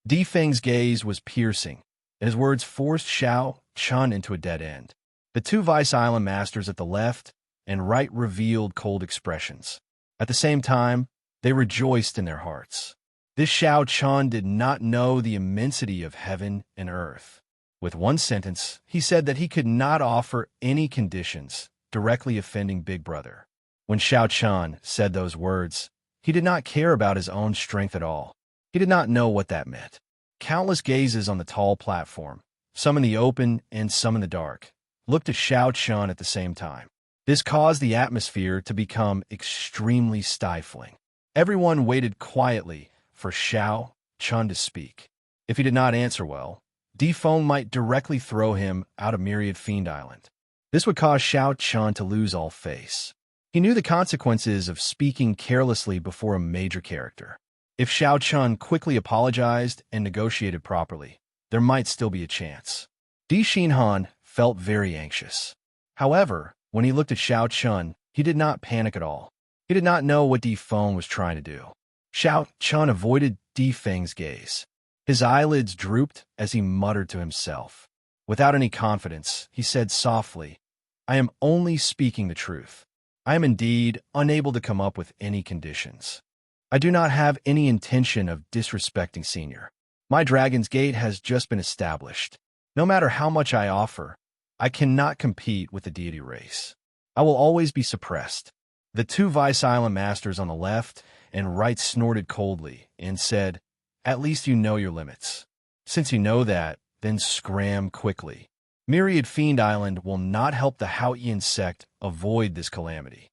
Di Feng's gaze was piercing, and his words forced Xiao Chun into a dead end. The two Vice Island masters at the left and right revealed cold expressions. At the same time, they rejoiced in their hearts. This Xiao Chun did not know the immensity of heaven and earth. With one sentence, he said that he could not offer any conditions, directly offending Big Brother. When Xiao Chun said those words, he did not care about his own strength at all. He did not know what that meant. Countless gazes on the tall platform, some in the open and some in the dark, looked at Xiao Chun at the same time. This caused the atmosphere to become extremely stifling. Everyone waited quietly for Xiao Chun to speak. If he did not answer well, Di Feng might directly throw him out of Myriad Fiend Island. This would cause Xiao Chun to lose all face. He knew the consequences of speaking carelessly before a major character. If Xiao Chun quickly apologized and negotiated properly, there might still be a chance. Di Xinhan felt very anxious. However, when he looked at Xiao Chun, he did not panic at all. He did not know what Di Feng was trying to do. Xiao Chun avoided Di Feng's gaze. His eyelids drooped as he muttered to himself. Without any confidence, he said softly, "I am only speaking the truth. I am indeed unable to come up with any conditions. I do not have any intention of disrespecting Senior. My Dragon's Gate has just been established. No matter how much I offer, I cannot compete with the deity race. I will always be suppressed." The two Vice Island masters on the left and right snorted coldly and said, "At least you know your limits. Since you know that, then scram quickly. Myriad Fiend Island will not help the Haoyan sect avoid this calamity."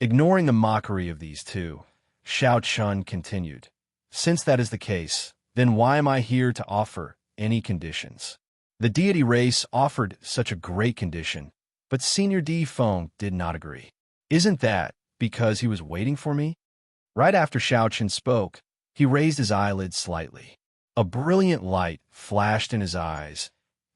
Ignoring the mockery of these two, Xiao Chun continued, "Since that is the case, then why am I here to offer any conditions? The deity race offered such a great condition, but Senior Di Feng did not agree. Isn't that because he was waiting for me?" Right after Xiao Chun spoke, he raised his eyelids slightly. A brilliant light flashed in his eyes,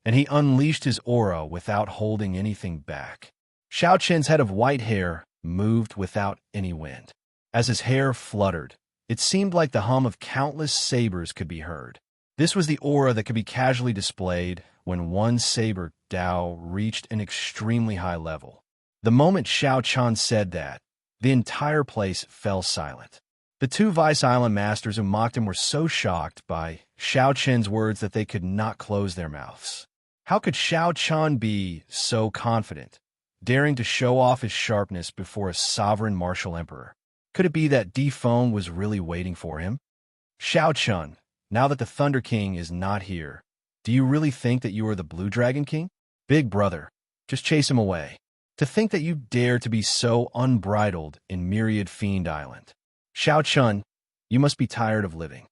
and he unleashed his aura without holding anything back. Xiao Chun's head of white hair moved without any wind. As his hair fluttered, it seemed like the hum of countless sabers could be heard. This was the aura that could be casually displayed when one saber Dao reached an extremely high level. The moment Xiao Chun said that, the entire place fell silent. The two Vice Island masters who mocked him were so shocked by Xiao Chun's words that they could not close their mouths. How could Xiao Chun be so confident, daring to show off his sharpness before a sovereign martial emperor? Could it be that Di Feng was really waiting for him? "Xiao Chun, now that the Thunder King is not here, do you really think that you are the Blue Dragon King? Big Brother, just chase him away. To think that you dare to be so unbridled in Myriad Fiend Island. Xiao Chun, you must be tired of living."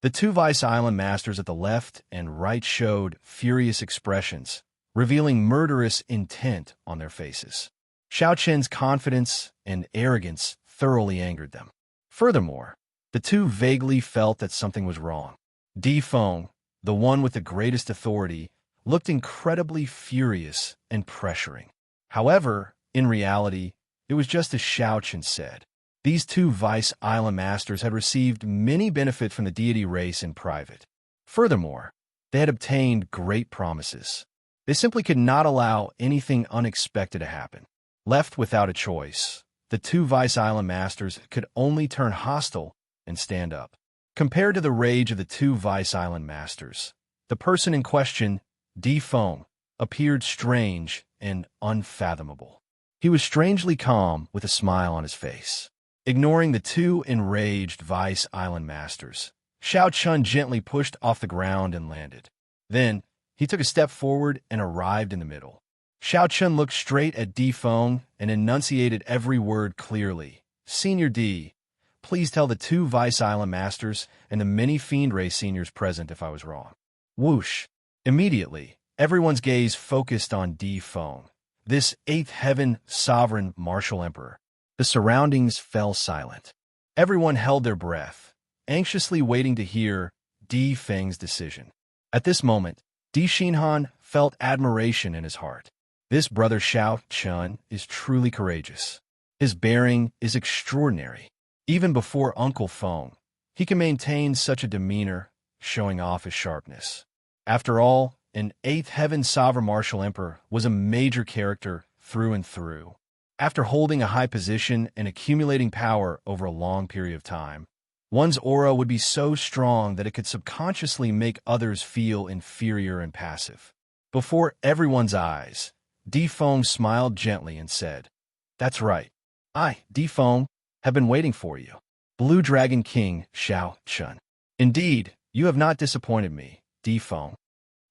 The two Vice Island masters at the left and right showed furious expressions, revealing murderous intent on their faces. Xiao Chun's confidence and arrogance thoroughly angered them. Furthermore, the two vaguely felt that something was wrong. Di Feng, the one with the greatest authority, looked incredibly furious and pressuring. However, in reality, it was just as Xiao Chun said. These two Vice Island masters had received many benefits from the deity race in private. Furthermore, they had obtained great promises. They simply could not allow anything unexpected to happen. Left without a choice, the two Vice Island masters could only turn hostile and stand up. Compared to the rage of the two Vice Island masters, the person in question, Di Feng, appeared strange and unfathomable. He was strangely calm with a smile on his face. Ignoring the two enraged Vice Island masters, Xiao Chun gently pushed off the ground and landed. Then, he took a step forward and arrived in the middle. Xiao Chun looked straight at Di Feng and enunciated every word clearly. "Senior Di, please tell the two Vice Island masters and the many Fiend Race seniors present if I was wrong." Whoosh! Immediately, everyone's gaze focused on Di Feng, this eighth heaven sovereign martial emperor. The surroundings fell silent. Everyone held their breath, anxiously waiting to hear Di Feng's decision. At this moment, Di Xinhan felt admiration in his heart. This brother Xiao Chun is truly courageous. His bearing is extraordinary. Even before Uncle Feng, he can maintain such a demeanor, showing off his sharpness. After all, an Eighth Heaven Sovereign Martial Emperor was a major character through and through. After holding a high position and accumulating power over a long period of time, one's aura would be so strong that it could subconsciously make others feel inferior and passive. Before everyone's eyes, Di Feng smiled gently and said, "That's right. I, Di Feng, have been waiting for you. Blue Dragon King Xiao Chun. Indeed, you have not disappointed me, Di Feng."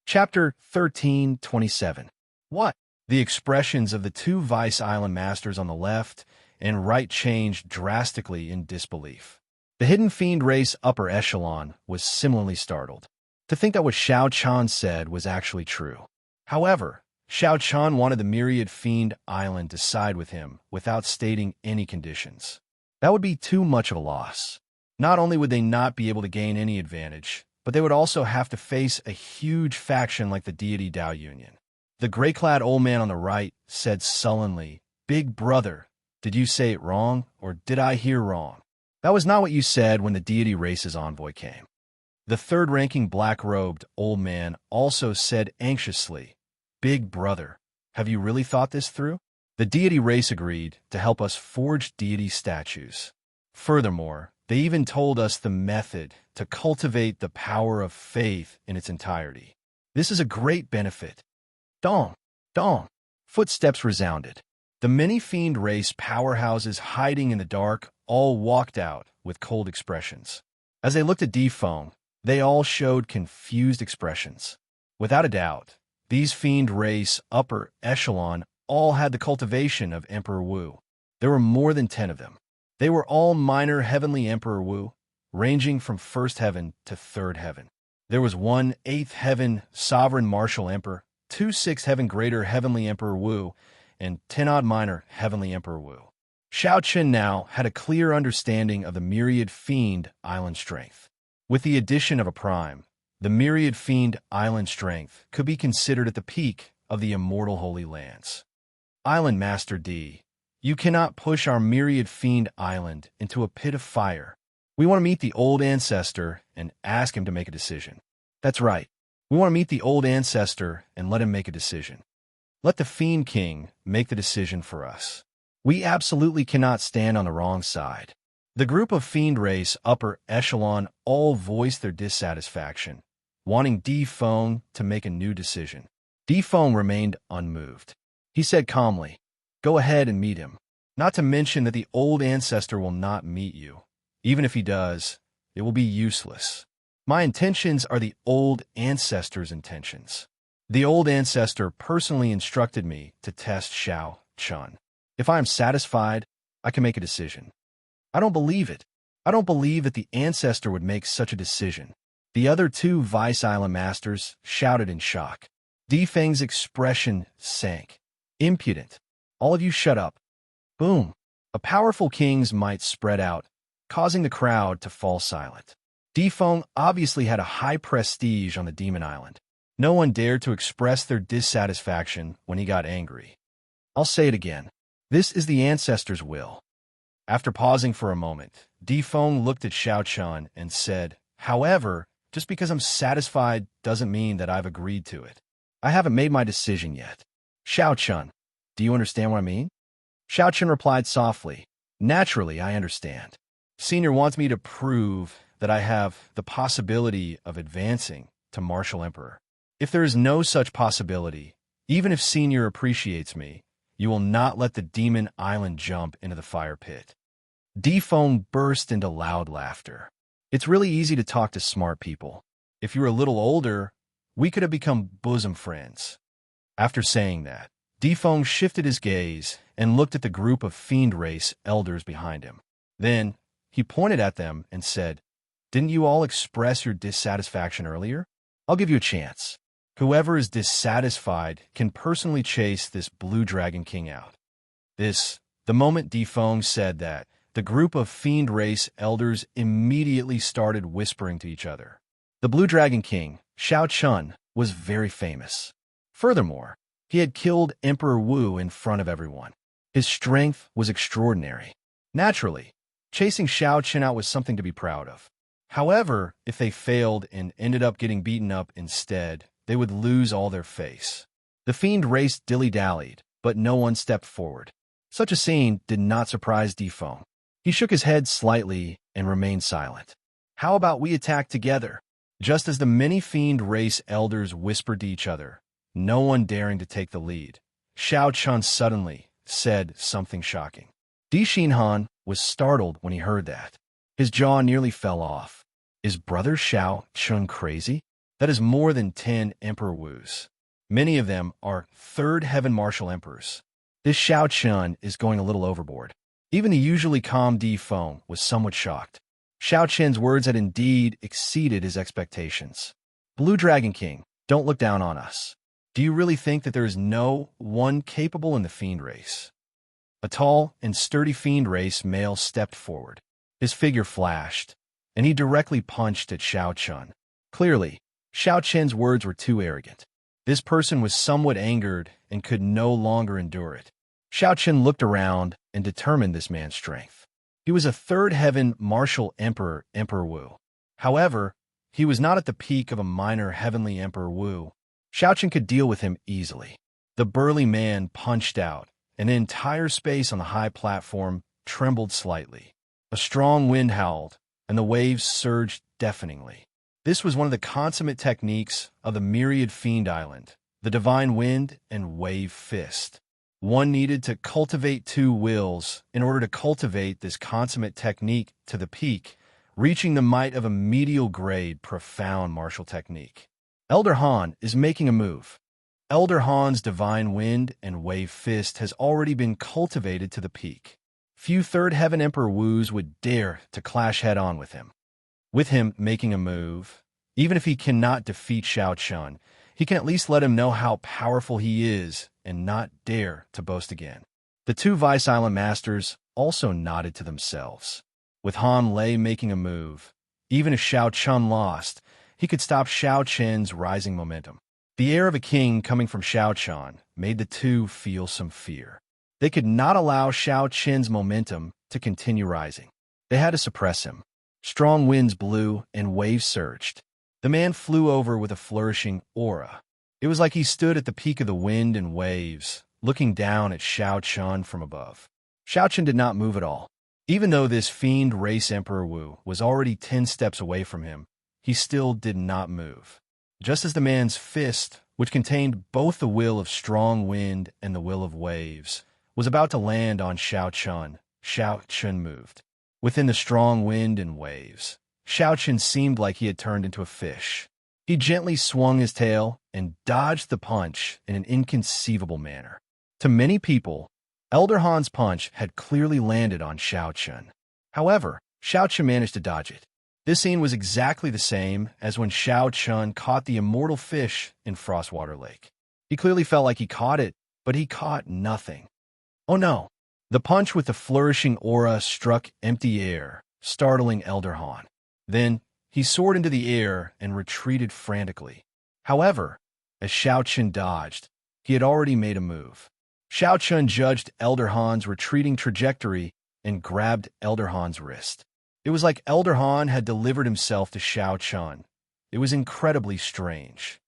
Chapter 13:27. What? The expressions of the two Vice Island masters on the left and right changed drastically in disbelief. The hidden fiend race upper echelon was similarly startled. To think that what Xiao Chan said was actually true. However, Xiao Chan wanted the myriad fiend island to side with him without stating any conditions. That would be too much of a loss. Not only would they not be able to gain any advantage, but they would also have to face a huge faction like the deity Dao Union. The gray-clad old man on the right said sullenly, "Big brother, did you say it wrong, or did I hear wrong? That was not what you said when the deity race's envoy came." The third-ranking black-robed old man also said anxiously, "Big brother, have you really thought this through?" The deity race agreed to help us forge deity statues. Furthermore, they even told us the method to cultivate the power of faith in its entirety. This is a great benefit. Dong, dong. Footsteps resounded. The many fiend race powerhouses hiding in the dark all walked out with cold expressions. As they looked at Di Feng, they all showed confused expressions. Without a doubt, these fiend race upper echelon all had the cultivation of Emperor Wu. There were more than 10 of them. They were all minor heavenly Emperor Wu, ranging from first heaven to third heaven. There was one 8th heaven sovereign martial emperor, 2 6th heaven greater heavenly Emperor Wu, and 10-odd minor heavenly Emperor Wu. Xiao Qin now had a clear understanding of the myriad fiend island strength. With the addition of a prime, the myriad fiend island strength could be considered at the peak of the immortal Holy Lands. Island Master D, you cannot push our myriad fiend island into a pit of fire. We want to meet the old ancestor and ask him to make a decision. That's right. We want to meet the old ancestor and let him make a decision. Let the Fiend King make the decision for us. We absolutely cannot stand on the wrong side. The group of fiend race upper echelon all voiced their dissatisfaction, wanting Di Feng to make a new decision. Di Feng remained unmoved. He said calmly, "Go ahead and meet him. Not to mention that the old ancestor will not meet you. Even if he does, it will be useless. My intentions are the old ancestor's intentions. The old ancestor personally instructed me to test Xiao Chun. If I am satisfied, I can make a decision." "I don't believe it. I don't believe that the ancestor would make such a decision." The other two Vice Island masters shouted in shock. Di Feng's expression sank. "Impudent. All of you shut up." Boom. A powerful king's might spread out, causing the crowd to fall silent. Di Feng obviously had a high prestige on the Demon Island. No one dared to express their dissatisfaction when he got angry. "I'll say it again. This is the ancestor's will." After pausing for a moment, Di Feng looked at Xiao Chun and said, "However, just because I'm satisfied doesn't mean that I've agreed to it. I haven't made my decision yet." "Xiao Chun, do you understand what I mean?" Xiao Chun replied softly, "Naturally, I understand. Senior wants me to prove that I have the possibility of advancing to Martial Emperor. If there is no such possibility, even if Senior appreciates me, you will not let the Demon Island jump into the fire pit." Di Feng burst into loud laughter. "It's really easy to talk to smart people. If you were a little older, we could have become bosom friends." After saying that, Di Feng shifted his gaze and looked at the group of fiend race elders behind him. Then, he pointed at them and said, "Didn't you all express your dissatisfaction earlier? I'll give you a chance. Whoever is dissatisfied can personally chase this Blue Dragon King out." The moment Di Feng said that, the group of fiend race elders immediately started whispering to each other. The Blue Dragon King, Xianxia, was very famous. Furthermore, he had killed Emperor Wu in front of everyone. His strength was extraordinary. Naturally, chasing Xianxia out was something to be proud of. However, if they failed and ended up getting beaten up instead, they would lose all their face. The fiend race dilly-dallied, but no one stepped forward. Such a scene did not surprise Defeng. He shook his head slightly and remained silent. How about we attack together? Just as the many fiend race elders whispered to each other, no one daring to take the lead, Xianxia suddenly said something shocking. Defeng was startled when he heard that. His jaw nearly fell off. Is brother Xianxia crazy? That is more than 10 Emperor Wus. Many of them are third heaven martial emperors. This Xianxia is going a little overboard. Even the usually calm Defeng was somewhat shocked. Xiaoqian's words had indeed exceeded his expectations. Blue Dragon King, don't look down on us. Do you really think that there is no one capable in the fiend race? A tall and sturdy fiend race male stepped forward. His figure flashed, and he directly punched at Xiaoqian. Clearly, Xiaoqian's words were too arrogant. This person was somewhat angered and could no longer endure it. Xiaoqian looked around and determined this man's strength. He was a third heaven martial emperor, Emperor Wu. However, he was not at the peak of a minor heavenly Emperor Wu. Xiaoqian could deal with him easily. The burly man punched out, and the entire space on the high platform trembled slightly. A strong wind howled, and the waves surged deafeningly. This was one of the consummate techniques of the Myriad Fiend Island, the Divine Wind and Wave Fist. One needed to cultivate 2 wills in order to cultivate this consummate technique to the peak, reaching the might of a medial grade profound martial technique. Elder Han is making a move. Elder Han's Divine Wind and Wave Fist has already been cultivated to the peak. Few Third Heaven Emperor Wus would dare to clash head-on with him. With him making a move, even if he cannot defeat Xiaoqian, he can at least let him know how powerful he is and not dare to boast again. The 2 Vice Island Masters also nodded to themselves. With Han Lei making a move, even if Xiaoqian lost, he could stop Xiaoqian's rising momentum. The air of a king coming from Xiaoqian made the 2 feel some fear. They could not allow Xiaoqian's momentum to continue rising. They had to suppress him. Strong winds blew and waves surged. The man flew over with a flourishing aura. It was like he stood at the peak of the wind and waves, looking down at Xiaoqian from above. Xiaoqian did not move at all. Even though this fiend race Emperor Wu was already 10 steps away from him, he still did not move. Just as the man's fist, which contained both the will of strong wind and the will of waves, was about to land on Xiaoqian, Xiaoqian moved. Within the strong wind and waves, Xiaoqian seemed like he had turned into a fish. He gently swung his tail and dodged the punch in an inconceivable manner. To many people, Elder Han's punch had clearly landed on Xiaoqian. However, Xiaoqian managed to dodge it. This scene was exactly the same as when Xiaoqian caught the immortal fish in Frostwater Lake. He clearly felt like he caught it, but he caught nothing. Oh no! The punch with the flourishing aura struck empty air, startling Elder Han. Then, he soared into the air and retreated frantically. However, as Xiaoqian dodged, he had already made a move. Xiaoqian judged Elder Han's retreating trajectory and grabbed Elder Han's wrist. It was like Elder Han had delivered himself to Xiaoqian. It was incredibly strange.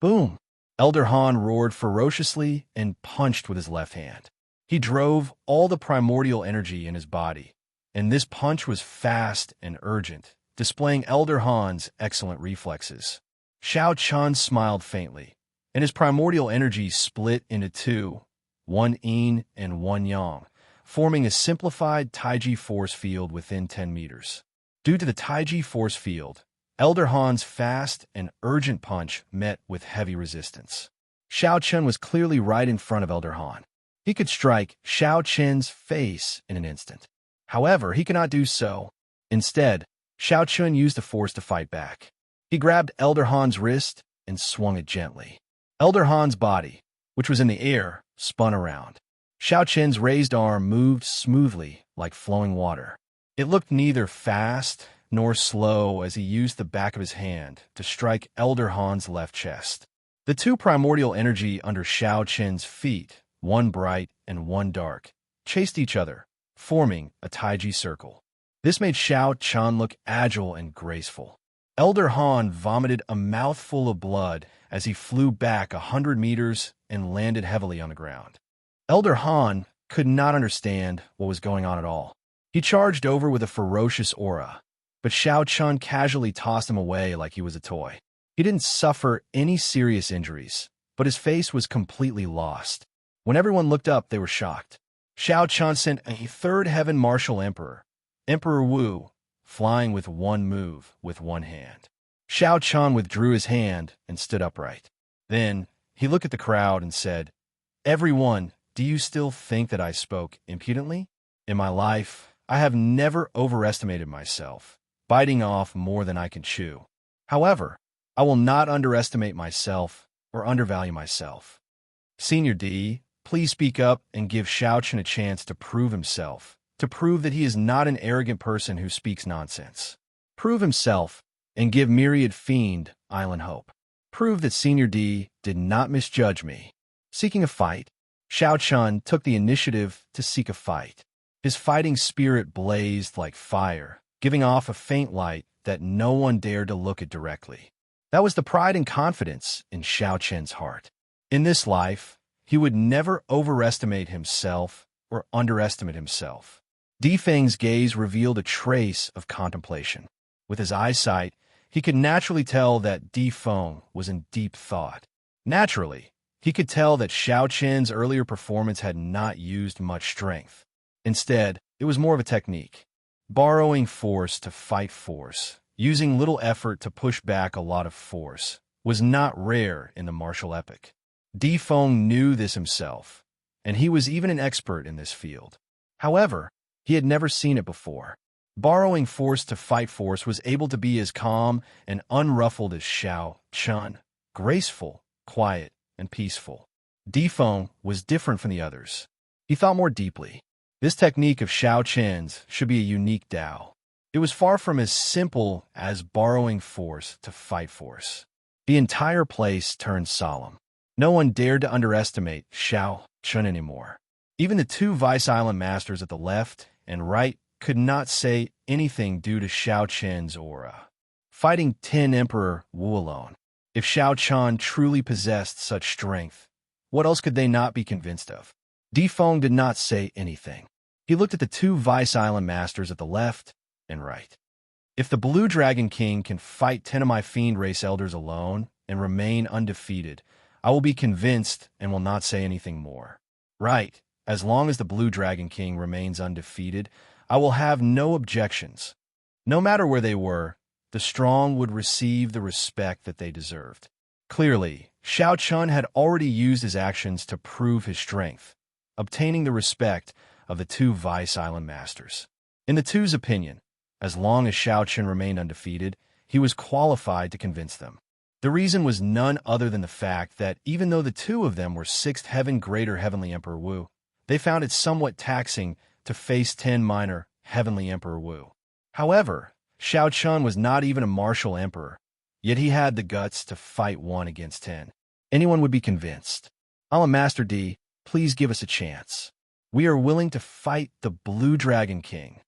Boom! Elder Han roared ferociously and punched with his left hand. He drove all the primordial energy in his body, and this punch was fast and urgent, displaying Elder Han's excellent reflexes. Xiaoqian smiled faintly, and his primordial energy split into 2, one yin and one yang, forming a simplified Taiji force field within 10 meters. Due to the Taiji force field, Elder Han's fast and urgent punch met with heavy resistance. Xiaoqian was clearly right in front of Elder Han. He could strike Xiaoqian's face in an instant. However, he could not do so. Instead, Xiaoqian used the force to fight back. He grabbed Elder Han's wrist and swung it gently. Elder Han's body, which was in the air, spun around. Xiaoqian's raised arm moved smoothly like flowing water. It looked neither fast nor slow as he used the back of his hand to strike Elder Han's left chest. The two primordial energy under Xiao Qin's feet, one bright and one dark, chased each other, forming a Taiji circle. This made Xiao Qin look agile and graceful. Elder Han vomited a mouthful of blood as he flew back 100 meters and landed heavily on the ground. Elder Han could not understand what was going on at all. He charged over with a ferocious aura, but Xiao Qin casually tossed him away like he was a toy. He didn't suffer any serious injuries, but his face was completely lost. When everyone looked up, they were shocked. Xiao Qin sent a third heaven martial emperor, Emperor Wu, flying with one move with one hand. Xiao Qin withdrew his hand and stood upright. Then he looked at the crowd and said, "Everyone, do you still think that I spoke impudently? In my life, I have never overestimated myself, biting off more than I can chew. However, I will not underestimate myself or undervalue myself. Senior D, please speak up and give Xiao Qin a chance to prove himself, to prove that he is not an arrogant person who speaks nonsense. Prove himself and give Myriad Fiend Island hope. Prove that Senior D did not misjudge me." Seeking a fight, Xiao Qin took the initiative to seek a fight. His fighting spirit blazed like fire, giving off a faint light that no one dared to look at directly. That was the pride and confidence in Xiao Qin's heart. In this life, he would never overestimate himself or underestimate himself. Di Feng's gaze revealed a trace of contemplation. With his eyesight, he could naturally tell that Di Feng was in deep thought. Naturally, he could tell that Xiao Qin's earlier performance had not used much strength. Instead, it was more of a technique. Borrowing force to fight force, using little effort to push back a lot of force, was not rare in the martial epic. Di Feng knew this himself, and he was even an expert in this field. However, he had never seen it before. Borrowing force to fight force was able to be as calm and unruffled as Xiao Qin, graceful, quiet, and peaceful. Di Feng was different from the others. He thought more deeply. This technique of Xiao Qin's should be a unique Dao. It was far from as simple as borrowing force to fight force. The entire place turned solemn. No one dared to underestimate Xiao Qin anymore. Even the two Vice Island masters at the left and right could not say anything due to Xiao Qin's aura. Fighting 10 Emperor Wu alone. If Xiao Qin truly possessed such strength, what else could they not be convinced of? Di Feng did not say anything. He looked at the two Vice Island masters at the left and right. If the Blue Dragon King can fight 10 of my fiend race elders alone and remain undefeated, I will be convinced and will not say anything more. Right, as long as the Blue Dragon King remains undefeated, I will have no objections. No matter where they were, the strong would receive the respect that they deserved. Clearly, Xiao Qin had already used his actions to prove his strength, obtaining the respect of the two Vice Island masters. In the two's opinion, as long as Xiao Qin remained undefeated, he was qualified to convince them. The reason was none other than the fact that even though the two of them were 6th Heaven Greater Heavenly Emperor Wu, they found it somewhat taxing to face 10 minor Heavenly Emperor Wu. However, Xiao Qin was not even a martial emperor, yet he had the guts to fight 1 against 10. Anyone would be convinced. "Allah Master D, please give us a chance. We are willing to fight the Blue Dragon King."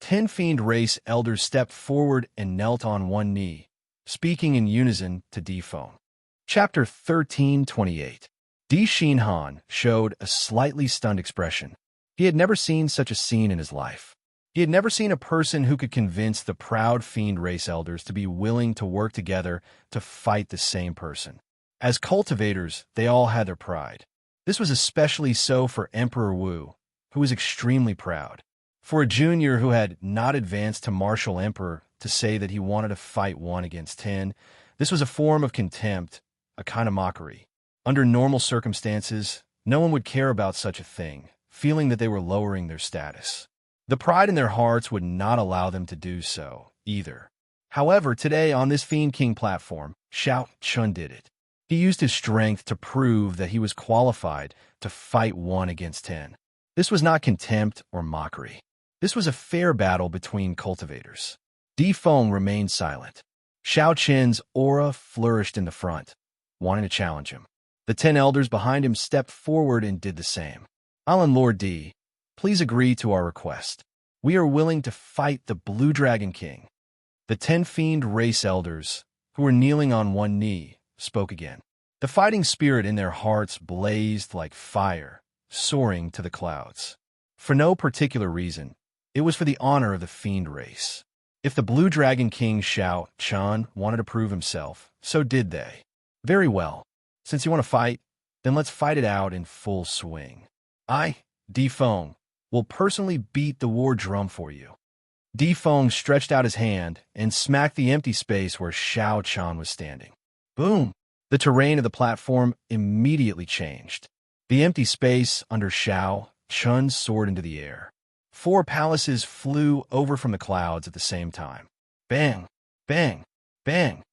10 fiend race elders stepped forward and knelt on one knee, speaking in unison to Di Feng. Chapter 13:28. Di Xinhan showed a slightly stunned expression. He had never seen such a scene in his life. He had never seen a person who could convince the proud fiend race elders to be willing to work together to fight the same person. As cultivators, they all had their pride. This was especially so for Emperor Wu, who was extremely proud. For a junior who had not advanced to martial emperor to say that he wanted to fight 1 against 10, this was a form of contempt, a kind of mockery. Under normal circumstances, no one would care about such a thing, feeling that they were lowering their status. The pride in their hearts would not allow them to do so, either. However, today on this Fiend King platform, Xiao Qin did it. He used his strength to prove that he was qualified to fight 1 against 10. This was not contempt or mockery. This was a fair battle between cultivators. Di Feng remained silent. Xiao Qin's aura flourished in the front, wanting to challenge him. The 10 elders behind him stepped forward and did the same. Island Lord Di, please agree to our request. We are willing to fight the Blue Dragon King. The 10 fiend race elders, who were kneeling on one knee, spoke again. The fighting spirit in their hearts blazed like fire, soaring to the clouds. For no particular reason, it was for the honor of the fiend race. If the Blue Dragon King Xiao Chan wanted to prove himself, so did they. Very well. Since you want to fight, then let's fight it out in full swing. I, Di Feng, will personally beat the war drum for you. Di Feng stretched out his hand and smacked the empty space where Xiao Chan was standing. Boom! The terrain of the platform immediately changed. The empty space under Xiao Chan soared into the air. 4 palaces flew over from the clouds at the same time. Bang! Bang! Bang!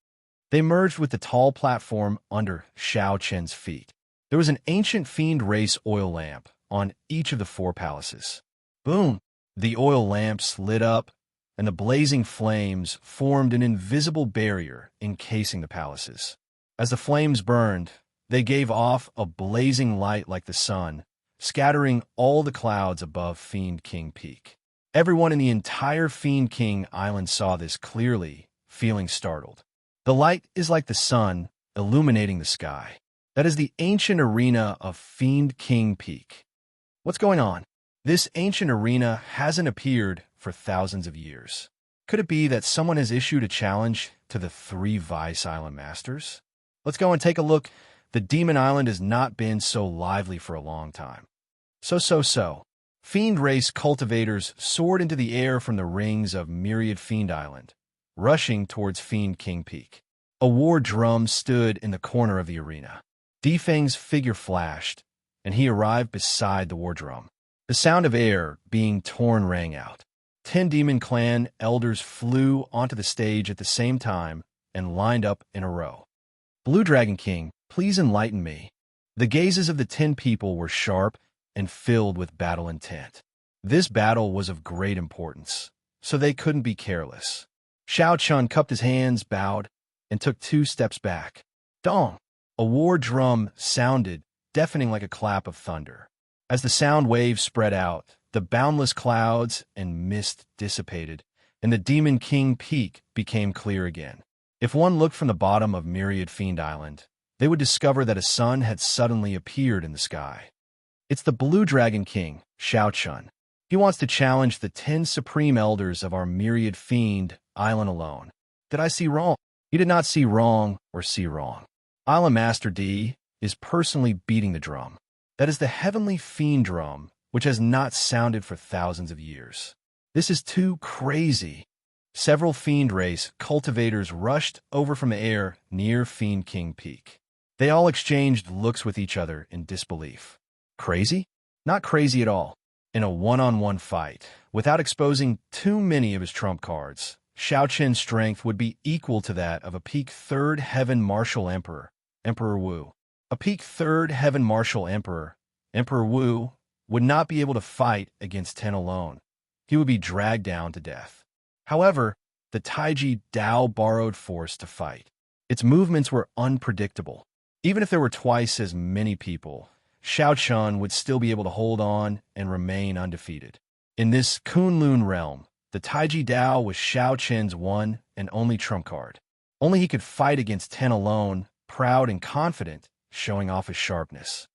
They merged with the tall platform under Xiao Chen's feet. There was an ancient fiend race oil lamp on each of the 4 palaces. Boom! The oil lamps lit up, and the blazing flames formed an invisible barrier encasing the palaces. As the flames burned, they gave off a blazing light like the sun, scattering all the clouds above Fiend King Peak. Everyone in the entire Fiend King Island saw this clearly, feeling startled. The light is like the sun, illuminating the sky. That is the ancient arena of Fiend King Peak. What's going on? This ancient arena hasn't appeared for thousands of years. Could it be that someone has issued a challenge to the 3 Vice Island Masters? Let's go and take a look. The Demon Island has not been so lively for a long time. So. Fiend race cultivators soared into the air from the rings of Myriad Fiend Island, rushing towards Fiend King Peak. A war drum stood in the corner of the arena. Di Feng's figure flashed, and he arrived beside the war drum. The sound of air being torn rang out. 10 Demon Clan elders flew onto the stage at the same time and lined up in a row. Blue Dragon King, please enlighten me. The gazes of the 10 people were sharp and filled with battle intent. This battle was of great importance, so they couldn't be careless. Xiao Chun cupped his hands, bowed, and took 2 steps back. Dong! A war drum sounded, deafening like a clap of thunder. As the sound waves spread out, the boundless clouds and mist dissipated, and the Demon King Peak became clear again. If one looked from the bottom of Myriad Fiend Island, they would discover that a sun had suddenly appeared in the sky. It's the Blue Dragon King, Xiao Chun. He wants to challenge the 10 supreme elders of our Myriad Fiend Island alone. Did I see wrong? You did not see wrong or see wrong. Island Master D is personally beating the drum. That is the heavenly fiend drum, which has not sounded for thousands of years. This is too crazy. Several fiend race cultivators rushed over from the air near Fiend King Peak. They all exchanged looks with each other in disbelief. Crazy? Not crazy at all. In a one-on-one fight, without exposing too many of his trump cards, Xiao Qin's strength would be equal to that of a peak 3rd Heaven Martial Emperor, Emperor Wu. A peak 3rd Heaven Martial Emperor, Emperor Wu, would not be able to fight against 10 alone. He would be dragged down to death. However, the Taiji Dao borrowed force to fight. Its movements were unpredictable. Even if there were twice as many people, Xiao Chun would still be able to hold on and remain undefeated. In this Kunlun realm, the Taiji Dao was Xiao Qin's one and only trump card. Only he could fight against 10 alone, proud and confident, showing off his sharpness.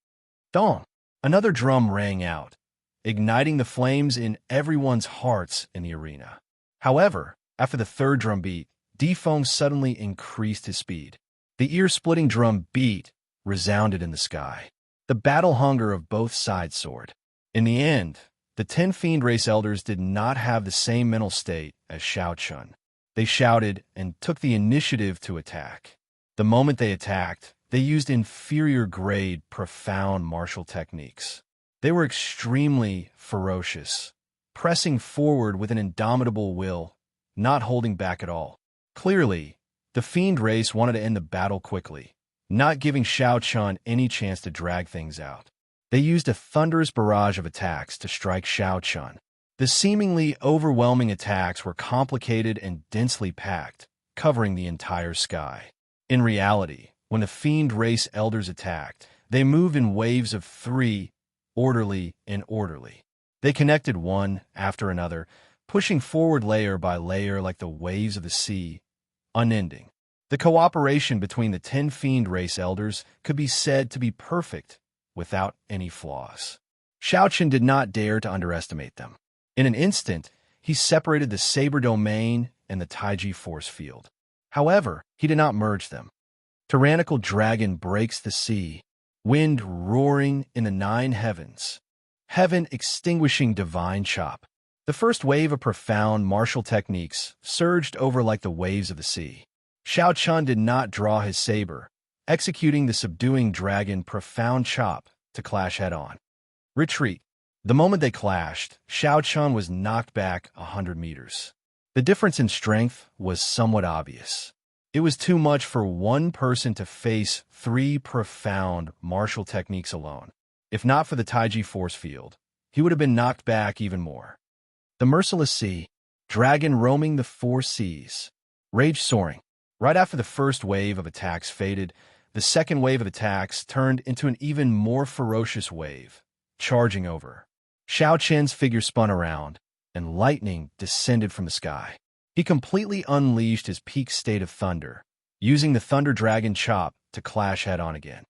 Dong! Another drum rang out, igniting the flames in everyone's hearts in the arena. However, after the 3rd drum beat, Di Feng suddenly increased his speed. The ear-splitting drum beat resounded in the sky. The battle hunger of both sides soared. In the end, the 10 Fiend Race Elders did not have the same mental state as Xiao Chun. They shouted and took the initiative to attack. The moment they attacked, they used inferior-grade, profound martial techniques. They were extremely ferocious, pressing forward with an indomitable will, not holding back at all. Clearly, the Fiend race wanted to end the battle quickly, not giving Xiao Chun any chance to drag things out. They used a thunderous barrage of attacks to strike Xiao Chun. The seemingly overwhelming attacks were complicated and densely packed, covering the entire sky. In reality, when the fiend race elders attacked, they moved in waves of 3, orderly and orderly. They connected one after another, pushing forward layer by layer like the waves of the sea, unending. The cooperation between the 10 fiend race elders could be said to be perfect, without any flaws. Xianxia did not dare to underestimate them. In an instant, he separated the saber domain and the Taiji force field. However, he did not merge them. Tyrannical dragon breaks the sea, wind roaring in the 9 heavens, heaven extinguishing divine chop. The first wave of profound martial techniques surged over like the waves of the sea. Xianxia did not draw his saber, executing the subduing dragon profound chop to clash head-on. Retreat. The moment they clashed, Xianxia was knocked back 100 meters. The difference in strength was somewhat obvious. It was too much for one person to face 3 profound martial techniques alone. If not for the Taiji force field, he would have been knocked back even more. The merciless sea, dragon roaming the 4 seas, rage soaring. Right after the first wave of attacks faded, the second wave of attacks turned into an even more ferocious wave, charging over. Xianxia's figure spun around, and lightning descended from the sky. He completely unleashed his peak state of thunder, using the Thunder Dragon chop to clash head-on again.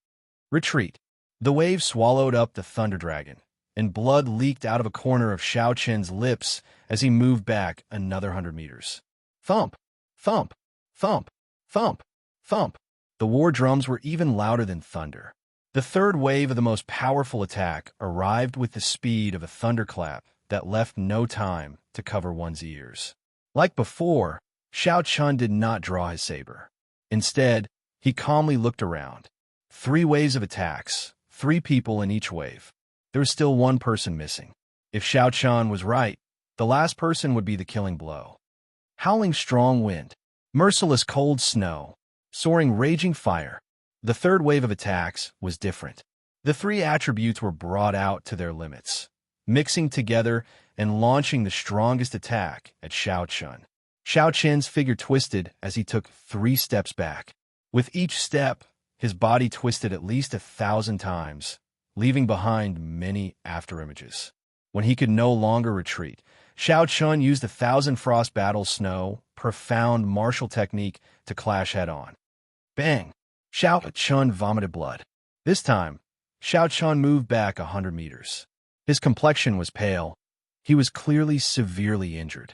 Retreat. The wave swallowed up the Thunder Dragon, and blood leaked out of a corner of Xianxia's lips as he moved back another 100 meters. Thump! Thump! Thump! Thump! Thump! The war drums were even louder than thunder. The third wave of the most powerful attack arrived with the speed of a thunderclap that left no time to cover one's ears. Like before, Xianxia did not draw his saber. Instead, he calmly looked around. 3 waves of attacks, 3 people in each wave. There was still 1 person missing. If Xianxia was right, the last person would be the killing blow. Howling strong wind, merciless cold snow, soaring raging fire. The third wave of attacks was different. The 3 attributes were brought out to their limits, mixing together and launching the strongest attack at Xianxia. Xianxia's figure twisted as he took 3 steps back. With each step, his body twisted at least 1,000 times, leaving behind many afterimages. When he could no longer retreat, Xianxia used 1,000 frost battle snow, profound martial technique to clash head-on. Bang! Xianxia vomited blood. This time, Xianxia moved back 100 meters. His complexion was pale. He was clearly severely injured.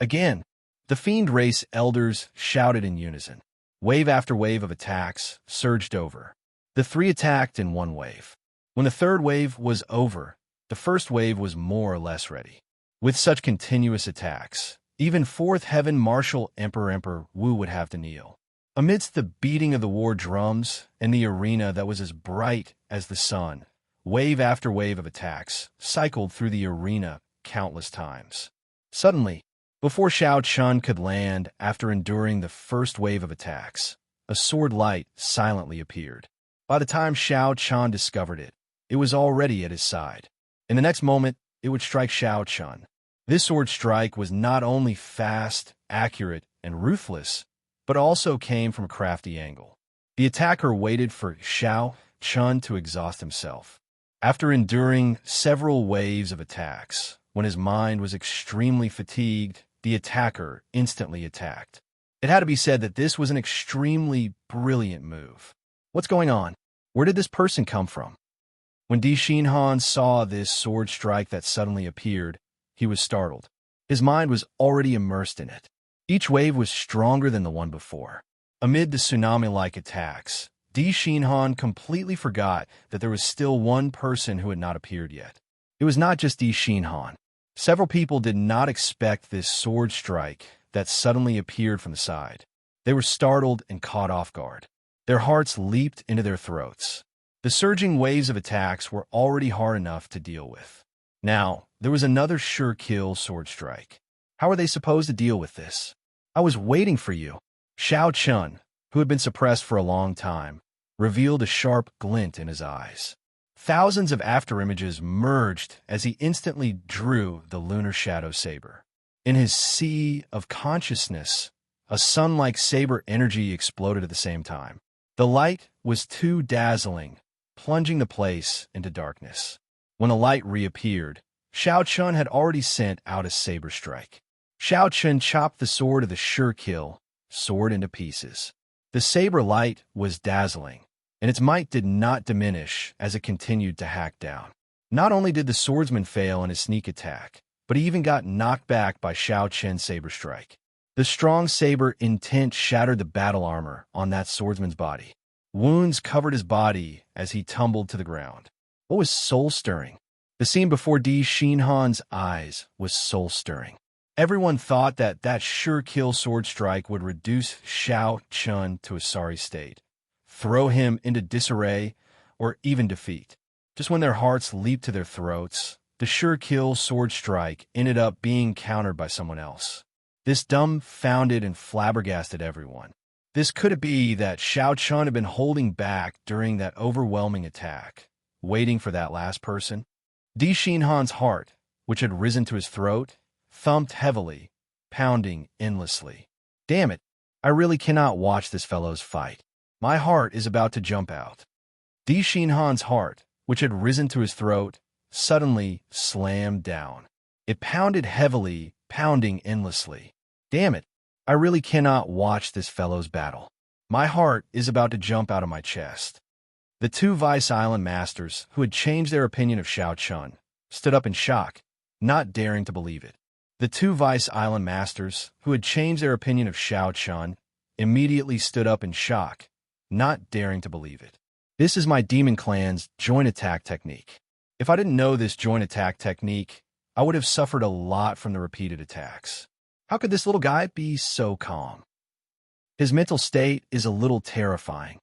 Again, the fiend race elders shouted in unison. Wave after wave of attacks surged over. The 3 attacked in 1 wave. When the third wave was over, the first wave was more or less ready. With such continuous attacks, even 4th Heaven Martial Emperor Wu would have to kneel. Amidst the beating of the war drums and the arena that was as bright as the sun, wave after wave of attacks cycled through the arena countless times. Suddenly, before Xianxia could land after enduring the first wave of attacks, a sword light silently appeared. By the time Xianxia discovered it, it was already at his side. In the next moment, it would strike Xianxia. This sword strike was not only fast, accurate, and ruthless, but also came from a crafty angle. The attacker waited for Xianxia to exhaust himself. After enduring several waves of attacks, when his mind was extremely fatigued, the attacker instantly attacked. It had to be said that this was an extremely brilliant move. What's going on? Where did this person come from? When Di Xinhan saw this sword strike that suddenly appeared, he was startled. His mind was already immersed in it. Each wave was stronger than the one before. Amid the tsunami-like attacks, Di Xinhan completely forgot that there was still 1 person who had not appeared yet. It was not just Di Xinhan. Several people did not expect this sword strike that suddenly appeared from the side. They were startled and caught off guard. Their hearts leaped into their throats. The surging waves of attacks were already hard enough to deal with. Now, there was another sure-kill sword strike. How are they supposed to deal with this? I was waiting for you. Xianxia, who had been suppressed for a long time, revealed a sharp glint in his eyes. Thousands of afterimages merged as he instantly drew the lunar shadow saber. In his sea of consciousness, a sun-like saber energy exploded at the same time. The light was too dazzling, plunging the place into darkness. When the light reappeared, Xiao Chun had already sent out a saber strike. Xiao Chun chopped the sword of the sure kill sword into pieces. The saber light was dazzling, and its might did not diminish as it continued to hack down. Not only did the swordsman fail in his sneak attack, but he even got knocked back by Xiao Chen's saber strike. The strong saber intent shattered the battle armor on that swordsman's body. Wounds covered his body as he tumbled to the ground. What was soul-stirring? The scene before Di Xinhan's eyes was soul-stirring. Everyone thought that sure kill sword strike would reduce Xiao Chun to a sorry state, throw him into disarray, or even defeat. Just when their hearts leaped to their throats, the sure kill sword strike ended up being countered by someone else. This dumbfounded and flabbergasted everyone. This could it be that Xiao Chun had been holding back during that overwhelming attack, waiting for that last person? Di Xinhan's heart, which had risen to his throat, thumped heavily, pounding endlessly. Damn it, I really cannot watch this fellow's fight. My heart is about to jump out. Di Xinhan's heart, which had risen to his throat, suddenly slammed down. It pounded heavily, pounding endlessly. Damn it, I really cannot watch this fellow's battle. My heart is about to jump out of my chest. The two Vice Island masters, who had changed their opinion of Xiao Chun, stood up in shock, not daring to believe it. The two Vice Island masters, who had changed their opinion of Xiao Chun, immediately stood up in shock, not daring to believe it. This is my Demon Clan's joint attack technique. If I didn't know this joint attack technique, I would have suffered a lot from the repeated attacks. How could this little guy be so calm? His mental state is a little terrifying.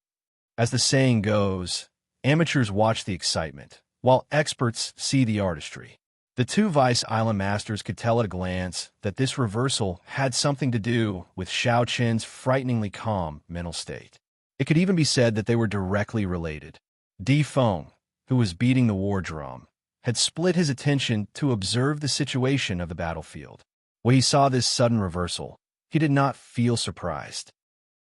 As the saying goes, amateurs watch the excitement, while experts see the artistry. The two Vice Island masters could tell at a glance that this reversal had something to do with Xiao Chen's frighteningly calm mental state. It could even be said that they were directly related. Di Feng, who was beating the war drum, had split his attention to observe the situation of the battlefield. When he saw this sudden reversal, he did not feel surprised.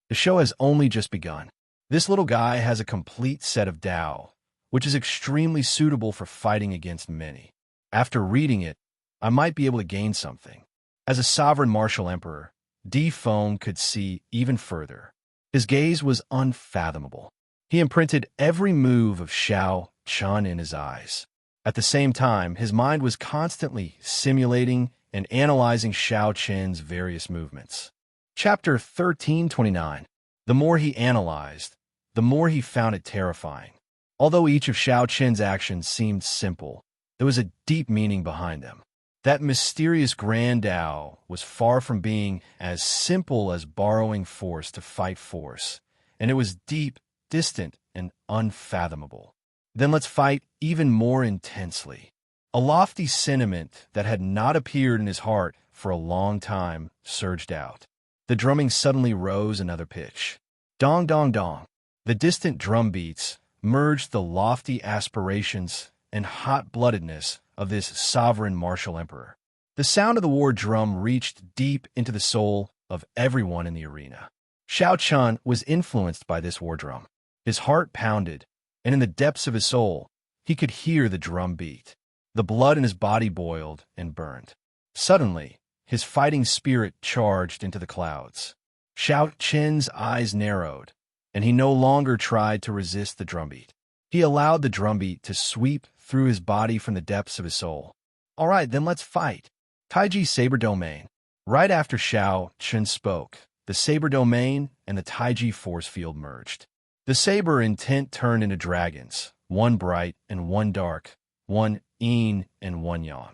The show has only just begun. This little guy has a complete set of Dao, which is extremely suitable for fighting against many. After reading it, I might be able to gain something. As a sovereign martial emperor, Di Feng could see even further. His gaze was unfathomable. He imprinted every move of Xiao Chun in his eyes. At the same time, his mind was constantly simulating and analyzing Xiao Chen's various movements. Chapter 1329. The more he analyzed, the more he found it terrifying. Although each of Xiao Chen's actions seemed simple, there was a deep meaning behind them. That mysterious grand Tao was far from being as simple as borrowing force to fight force, and it was deep, distant, and unfathomable. Then let's fight even more intensely. A lofty sentiment that had not appeared in his heart for a long time surged out. The drumming suddenly rose another pitch. Dong, dong, dong. The distant drum beats merged the lofty aspirations and hot-bloodedness of this sovereign martial emperor. The sound of the war drum reached deep into the soul of everyone in the arena. Xiao Chun was influenced by this war drum. His heart pounded, and in the depths of his soul, he could hear the drum beat. The blood in his body boiled and burned. Suddenly, his fighting spirit charged into the clouds. Xiao Chen's eyes narrowed, and he no longer tried to resist the drumbeat. He allowed the drumbeat to sweep through his body from the depths of his soul. All right, then let's fight. Taiji Saber Domain. Right after Xiao Chen spoke, the Saber Domain and the Taiji force field merged. The saber intent turned into dragons, one bright and one dark, one yin and one yang.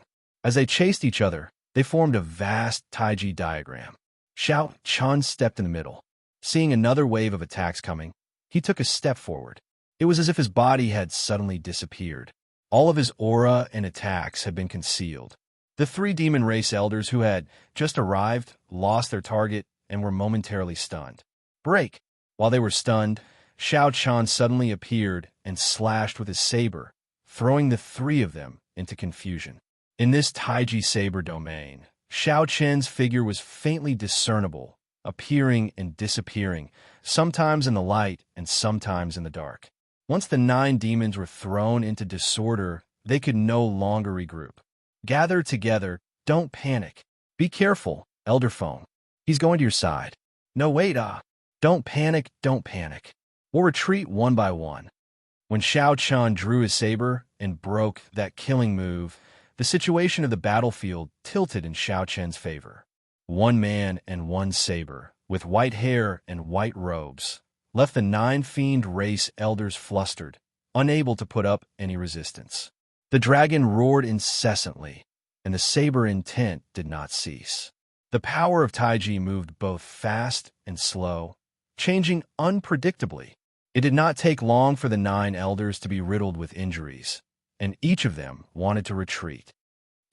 As they chased each other, they formed a vast Taiji diagram. Xiao Chen stepped in the middle. Seeing another wave of attacks coming, he took a step forward. It was as if his body had suddenly disappeared. All of his aura and attacks had been concealed. The three demon race elders who had just arrived lost their target and were momentarily stunned. Break! While they were stunned, Xiao Chen suddenly appeared and slashed with his saber, throwing the three of them into confusion. In this Taiji saber domain, Xiao Chen's figure was faintly discernible, appearing and disappearing, sometimes in the light and sometimes in the dark. Once the 9 demons were thrown into disorder, they could no longer regroup. Gather together, don't panic. Be careful, Elder Feng. He's going to your side. No, wait, don't panic, don't panic. We'll retreat one by one. When Xiao Chen drew his saber and broke that killing move, the situation of the battlefield tilted in Xiao Chen's favor. 1 man and 1 saber, with white hair and white robes, left the 9 fiend race elders flustered, unable to put up any resistance. The dragon roared incessantly, and the saber intent did not cease. The power of Taiji moved both fast and slow, changing unpredictably. It did not take long for the 9 elders to be riddled with injuries, and each of them wanted to retreat.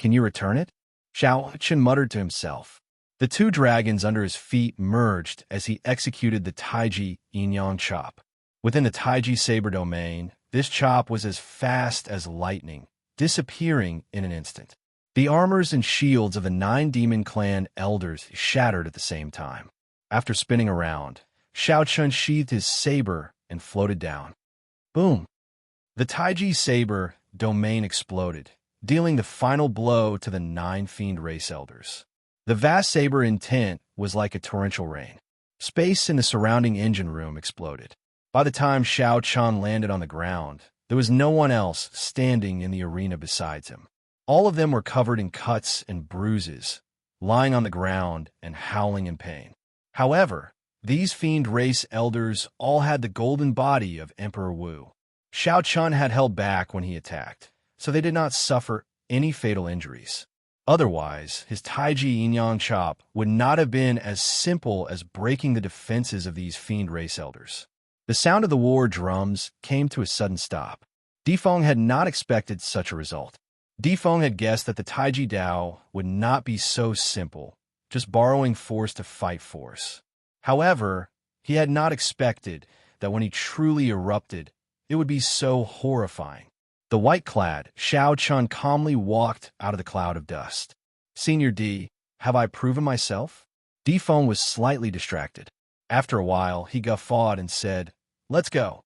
Can you return it? Xiao Chen muttered to himself. The 2 dragons under his feet merged as he executed the Taiji Yin-Yang chop. Within the Taiji saber domain, this chop was as fast as lightning, disappearing in an instant. The armors and shields of the 9 demon clan elders shattered at the same time. After spinning around, Xiao Chen sheathed his saber and floated down. Boom! The Taiji saber domain exploded, dealing the final blow to the 9 fiend race elders. The vast saber intent was like a torrential rain. Space in the surrounding engine room exploded. By the time Xiao Chen landed on the ground, there was no one else standing in the arena besides him. All of them were covered in cuts and bruises, lying on the ground and howling in pain. However, these fiend race elders all had the golden body of Emperor Wu. Xiao Chen had held back when he attacked, so they did not suffer any fatal injuries. Otherwise, his Taiji Yin-Yang chop would not have been as simple as breaking the defenses of these fiend race elders. The sound of the war drums came to a sudden stop. Difeng had not expected such a result. Difeng had guessed that the Taiji Dao would not be so simple, just borrowing force to fight force. However, he had not expected that when he truly erupted, it would be so horrifying. The white-clad Xiao Chen calmly walked out of the cloud of dust. Senior D, have I proven myself? Difeng was slightly distracted. After a while, he guffawed and said, Let's go.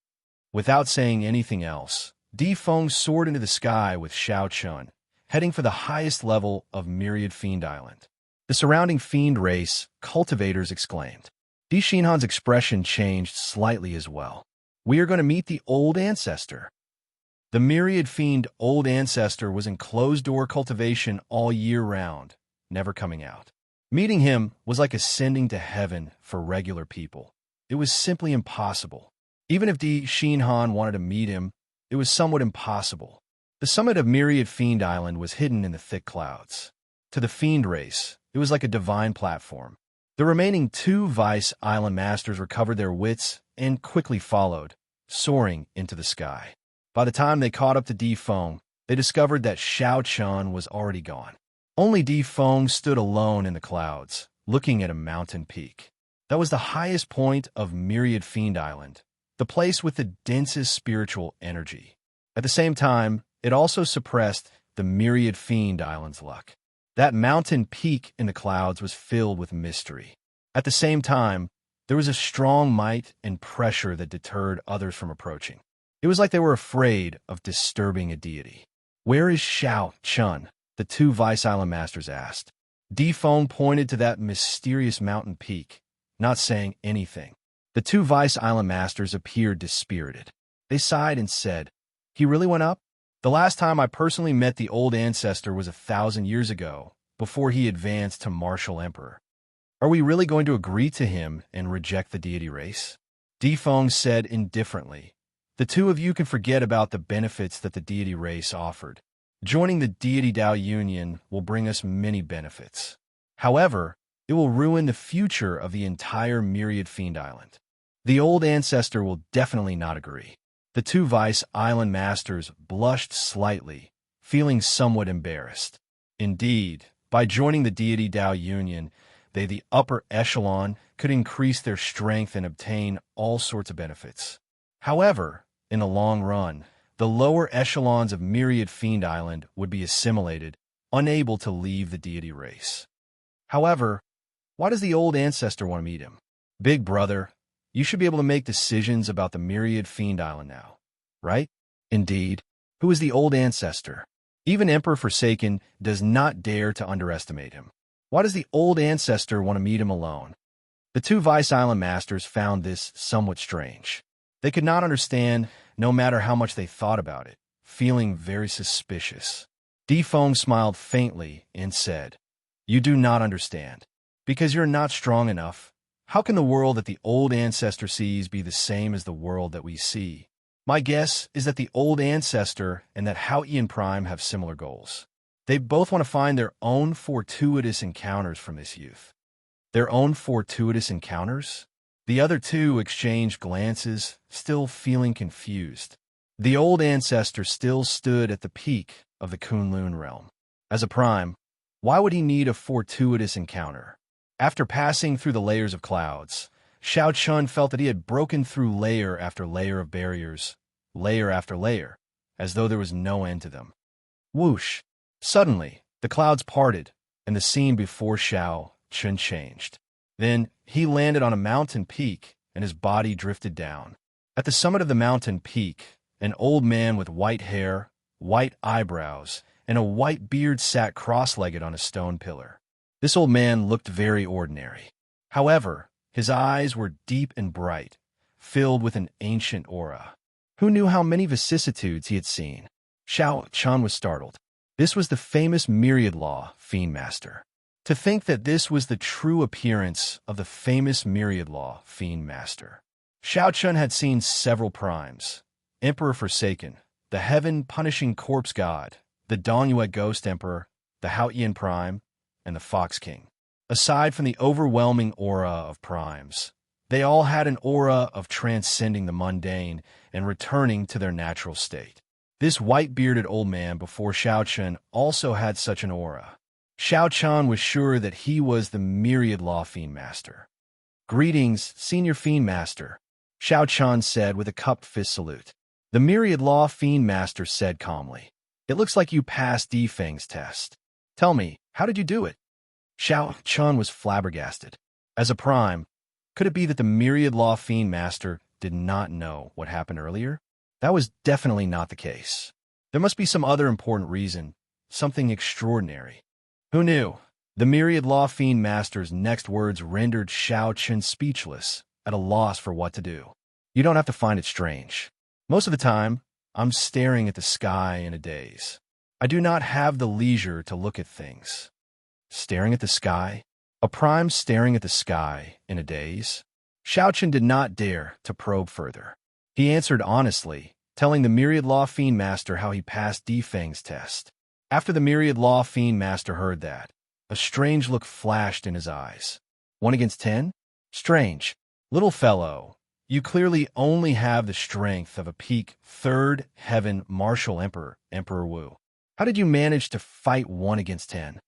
Without saying anything else, Difeng soared into the sky with Xiao Chen, heading for the highest level of Myriad Fiend Island. The surrounding fiend race, cultivators, exclaimed. Di Xinhan's expression changed slightly as well. We are going to meet the old ancestor. The Myriad Fiend Old Ancestor was in closed-door cultivation all year round, never coming out. Meeting him was like ascending to heaven for regular people. It was simply impossible. Even if Di Xinhan wanted to meet him, it was somewhat impossible. The summit of Myriad Fiend Island was hidden in the thick clouds. To the fiend race, it was like a divine platform. The remaining 2 Vice Island Masters recovered their wits and quickly followed, soaring into the sky. By the time they caught up to Difeng, they discovered that Xiao Chen was already gone. Only Difeng stood alone in the clouds, looking at a mountain peak. That was the highest point of Myriad Fiend Island, the place with the densest spiritual energy. At the same time, it also suppressed the Myriad Fiend Island's luck. That mountain peak in the clouds was filled with mystery. At the same time, there was a strong might and pressure that deterred others from approaching. It was like they were afraid of disturbing a deity. Where is Xiao Chen? The 2 Vice Island Masters asked. Difeng pointed to that mysterious mountain peak, not saying anything. The 2 Vice Island Masters appeared dispirited. They sighed and said, He really went up? The last time I personally met the old ancestor was 1,000 years ago, before he advanced to Martial Emperor. Are we really going to agree to him and reject the deity race? Difeng said indifferently. The 2 of you can forget about the benefits that the deity race offered. Joining the deity Dao Union will bring us many benefits. However, it will ruin the future of the entire Myriad Fiend Island. The old ancestor will definitely not agree. The 2 Vice Island Masters blushed slightly, feeling somewhat embarrassed. Indeed, by joining the deity Dao Union, they, the upper echelon, could increase their strength and obtain all sorts of benefits. However, in the long run, the lower echelons of Myriad Fiend Island would be assimilated, unable to leave the deity race. However, why does the old ancestor want to meet him? Big brother, you should be able to make decisions about the Myriad Fiend Island now, right? Indeed. Who is the old ancestor? Even Emperor Forsaken does not dare to underestimate him. Why does the old ancestor want to meet him alone? The two Vice Island masters found this somewhat strange. They could not understand, no matter how much they thought about it, feeling very suspicious. Defeng smiled faintly and said, "You do not understand. Because you're not strong enough. How can the world that the old ancestor sees be the same as the world that we see? My guess is that the old ancestor and that Xianxia Prime have similar goals. They both want to find their own fortuitous encounters from this youth." Their own fortuitous encounters? The other two exchanged glances, still feeling confused. The old ancestor still stood at the peak of the Kunlun realm. As a prime, why would he need a fortuitous encounter? After passing through the layers of clouds, Xiao Chun felt that he had broken through layer after layer of barriers, layer after layer, as though there was no end to them. Whoosh! Suddenly, the clouds parted, and the scene before Xiao Chun changed. Then he landed on a mountain peak, and his body drifted down. At the summit of the mountain peak, an old man with white hair, white eyebrows, and a white beard sat cross-legged on a stone pillar. This old man looked very ordinary. However, his eyes were deep and bright, filled with an ancient aura. Who knew how many vicissitudes he had seen? Xiao Chun was startled. This was the famous Myriad Law Fiend Master. To think that this was the true appearance of the famous Myriad Law Fiend Master. Xiao Chun had seen several primes. Emperor Forsaken, the Heaven-Punishing Corpse God, the Dongyue Ghost Emperor, the Xianxia Prime, and the Fox King. Aside from the overwhelming aura of primes, they all had an aura of transcending the mundane and returning to their natural state. This white-bearded old man before Xiao Chun also had such an aura. Xiao Chun was sure that he was the Myriad Law Fiend Master. "Greetings, Senior Fiend Master," Xiao Chun said with a cupped fist salute. The Myriad Law Fiend Master said calmly, "It looks like you passed Defeng's test. Tell me, how did you do it?" Xiao Chun was flabbergasted. As a prime, could it be that the Myriad Law Fiend Master did not know what happened earlier? That was definitely not the case. There must be some other important reason, something extraordinary. Who knew? The Myriad Law Fiend Master's next words rendered Xiao Chun speechless, at a loss for what to do. You don't have to find it strange. Most of the time, I'm staring at the sky in a daze. I do not have the leisure to look at things. Staring at the sky? A prime staring at the sky in a daze? Xiao Chun did not dare to probe further. He answered honestly, telling the Myriad Law Fiend Master how he passed Defeng's test. After the Myriad Law Fiend Master heard that, a strange look flashed in his eyes. 1 against 10? Strange. Little fellow, you clearly only have the strength of a peak 3rd Heaven Martial Emperor, Emperor Wu. How did you manage to fight 1 against 10?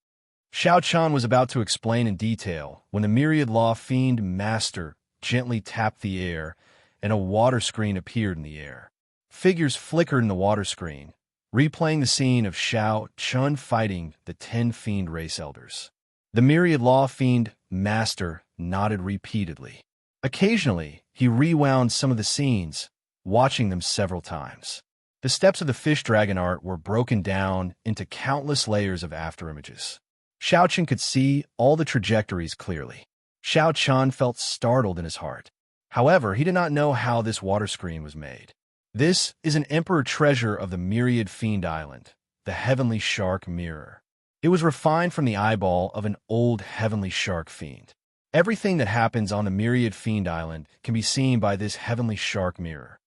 Xiao Chun was about to explain in detail when the Myriad Law Fiend Master gently tapped the air and a water screen appeared in the air. Figures flickered in the water screen, replaying the scene of Xiao Chun fighting the 10 Fiend Race Elders. The Myriad Law Fiend Master nodded repeatedly. Occasionally, he rewound some of the scenes, watching them several times. The steps of the fish dragon art were broken down into countless layers of afterimages. Xiao Chun could see all the trajectories clearly. Xiao Chun felt startled in his heart. However, he did not know how this water screen was made. This is an Emperor treasure of the Myriad Fiend Island, the Heavenly Shark Mirror. It was refined from the eyeball of an old Heavenly Shark Fiend. Everything that happens on the Myriad Fiend Island can be seen by this Heavenly Shark Mirror.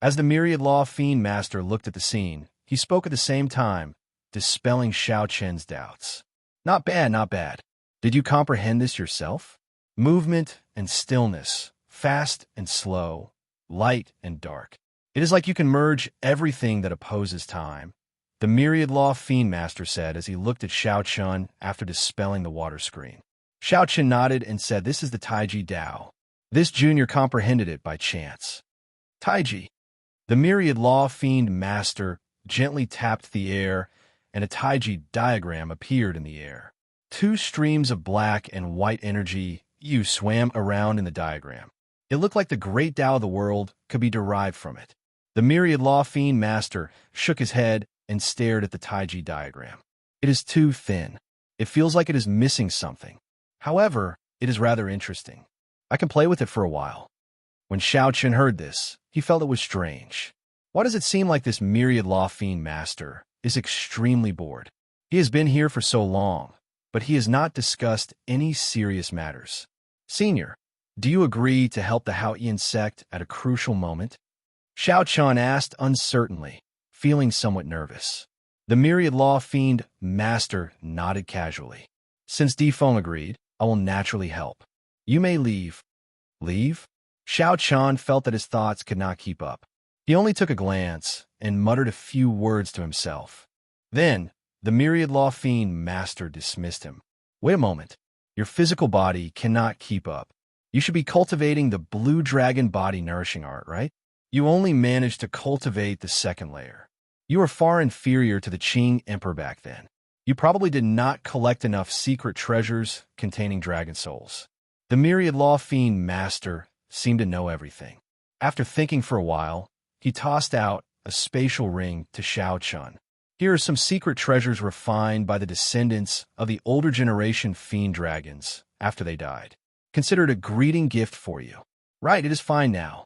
As the Myriad Law Fiend Master looked at the scene, he spoke at the same time, dispelling Xiao Chun's doubts. Not bad, not bad. Did you comprehend this yourself? Movement and stillness, fast and slow, light and dark. It is like you can merge everything that opposes time, the Myriad Law Fiend Master said as he looked at Xiao Chun after dispelling the water screen. Xiao Chun nodded and said, "This is the Taiji Dao. This junior comprehended it by chance." Taiji. The myriad law fiend master gently tapped the air, and a Taiji diagram appeared in the air. Two streams of black and white energy swam around in the diagram. It looked like the great Tao of the world could be derived from it. The myriad law fiend master shook his head and stared at the Taiji diagram. It is too thin. It feels like it is missing something. However, it is rather interesting. I can play with it for a while. When Xianxia heard this, he felt it was strange. Why does it seem like this myriad law fiend master is extremely bored? He has been here for so long, but he has not discussed any serious matters. Senior, do you agree to help the Haoyan sect at a crucial moment? Xianxia asked uncertainly, feeling somewhat nervous. The myriad law fiend master nodded casually. Since Difeng agreed, I will naturally help. You may leave. Leave? Xianxia felt that his thoughts could not keep up. He only took a glance and muttered a few words to himself. Then, the myriad law fiend master dismissed him. Wait a moment. Your physical body cannot keep up. You should be cultivating the blue dragon body nourishing art, right? You only managed to cultivate the second layer. You are far inferior to the Qing Emperor back then. You probably did not collect enough secret treasures containing dragon souls. The myriad law fiend master seemed to know everything. After thinking for a while, he tossed out a spatial ring to Xianxia. Here are some secret treasures refined by the descendants of the older generation fiend dragons after they died. Consider it a greeting gift for you. Right, it is fine now.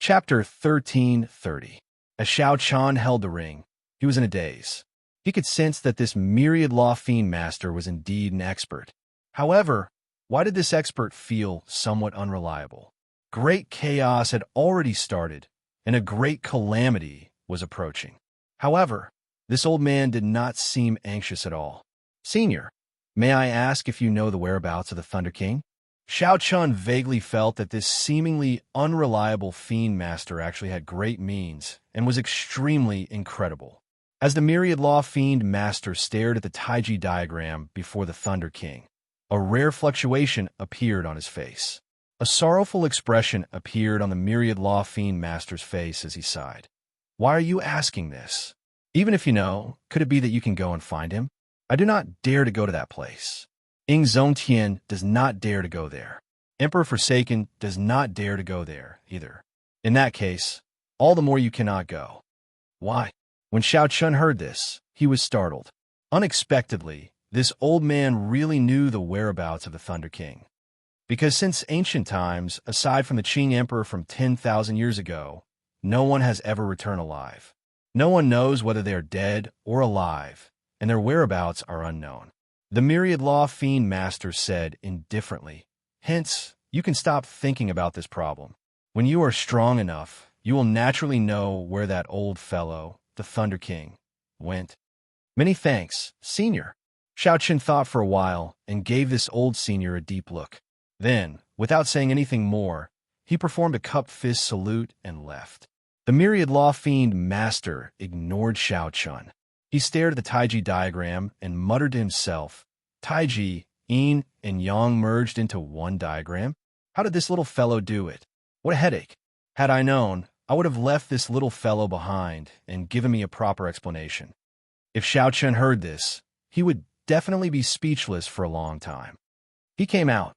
Chapter 1330. As Xianxia held the ring, he was in a daze. He could sense that this myriad law fiend master was indeed an expert. However, why did this expert feel somewhat unreliable? Great chaos had already started, and a great calamity was approaching. However, this old man did not seem anxious at all. Senior, may I ask if you know the whereabouts of the Thunder King? Xianxia vaguely felt that this seemingly unreliable fiend master actually had great means and was extremely incredible. As the myriad law fiend master stared at the Taiji diagram before the Thunder King, a rare fluctuation appeared on his face. A sorrowful expression appeared on the myriad law fiend master's face as he sighed. Why are you asking this? Even if you know, could it be that you can go and find him? I do not dare to go to that place. Ying Zongtian does not dare to go there. Emperor Forsaken does not dare to go there, either. In that case, all the more you cannot go. Why? When Xianxia heard this, he was startled. Unexpectedly, this old man really knew the whereabouts of the Thunder King. Because since ancient times, aside from the Qing Emperor from 10,000 years ago, no one has ever returned alive. No one knows whether they are dead or alive, and their whereabouts are unknown. The myriad law fiend master said indifferently, hence, you can stop thinking about this problem. When you are strong enough, you will naturally know where that old fellow, the Thunder King, went. Many thanks, senior. Xianxia thought for a while and gave this old senior a deep look. Then, without saying anything more, he performed a cupped fist salute and left. The myriad law fiend master ignored Xianxia. He stared at the Taiji diagram and muttered to himself, Taiji, Yin, and Yang merged into one diagram? How did this little fellow do it? What a headache. Had I known, I would have left this little fellow behind and given me a proper explanation. If Xianxia heard this, he would definitely be speechless for a long time. He came out.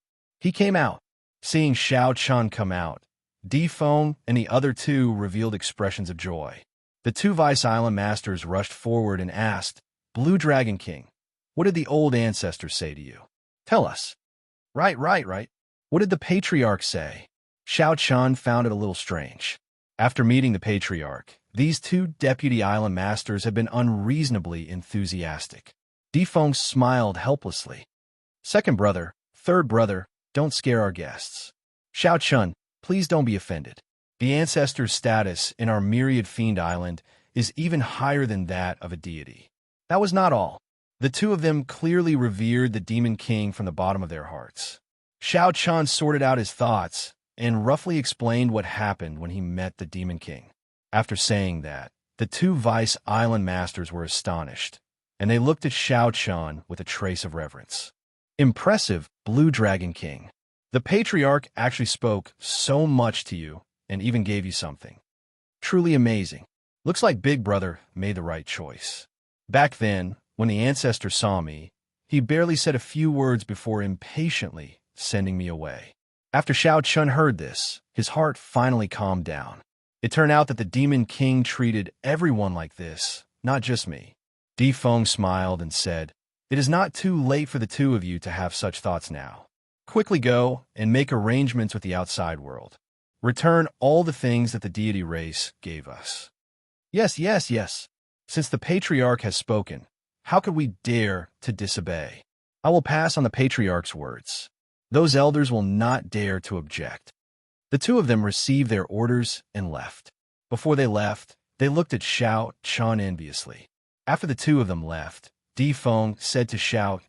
Seeing Xianxia come out, Difeng and the other two revealed expressions of joy. The two Vice Island Masters rushed forward and asked, Blue Dragon King, what did the old ancestors say to you? Tell us. Right. What did the Patriarch say? Xianxia found it a little strange. After meeting the Patriarch, these two Deputy Island Masters had been unreasonably enthusiastic. Difeng smiled helplessly. Second brother, third brother, don't scare our guests. Xianxia, please don't be offended. The ancestor's status in our myriad fiend island is even higher than that of a deity. That was not all. The two of them clearly revered the Demon King from the bottom of their hearts. Xianxia sorted out his thoughts and roughly explained what happened when he met the Demon King. After saying that, the two Vice Island Masters were astonished, and they looked at Xianxia with a trace of reverence. Impressive, Blue Dragon King. The Patriarch actually spoke so much to you and even gave you something. Truly amazing. Looks like Big Brother made the right choice. Back then, when the ancestor saw me, he barely said a few words before impatiently sending me away. After Xiao Chun heard this, his heart finally calmed down. It turned out that the Demon King treated everyone like this, not just me. Di Feng smiled and said, "It is not too late for the two of you to have such thoughts now. Quickly go and make arrangements with the outside world. Return all the things that the deity race gave us." Yes, yes, yes. Since the patriarch has spoken, how could we dare to disobey? I will pass on the patriarch's words. Those elders will not dare to object. The two of them received their orders and left. Before they left, they looked at Xiao Chun enviously. After the two of them left, Di Feng said to Xiao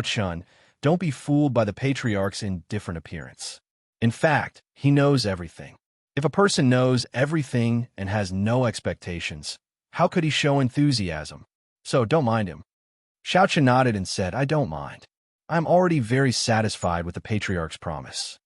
Chun, don't be fooled by the patriarch's indifferent appearance. In fact, he knows everything. If a person knows everything and has no expectations, how could he show enthusiasm? So don't mind him. Xiao Chun nodded and said, I don't mind. I'm already very satisfied with the patriarch's promise.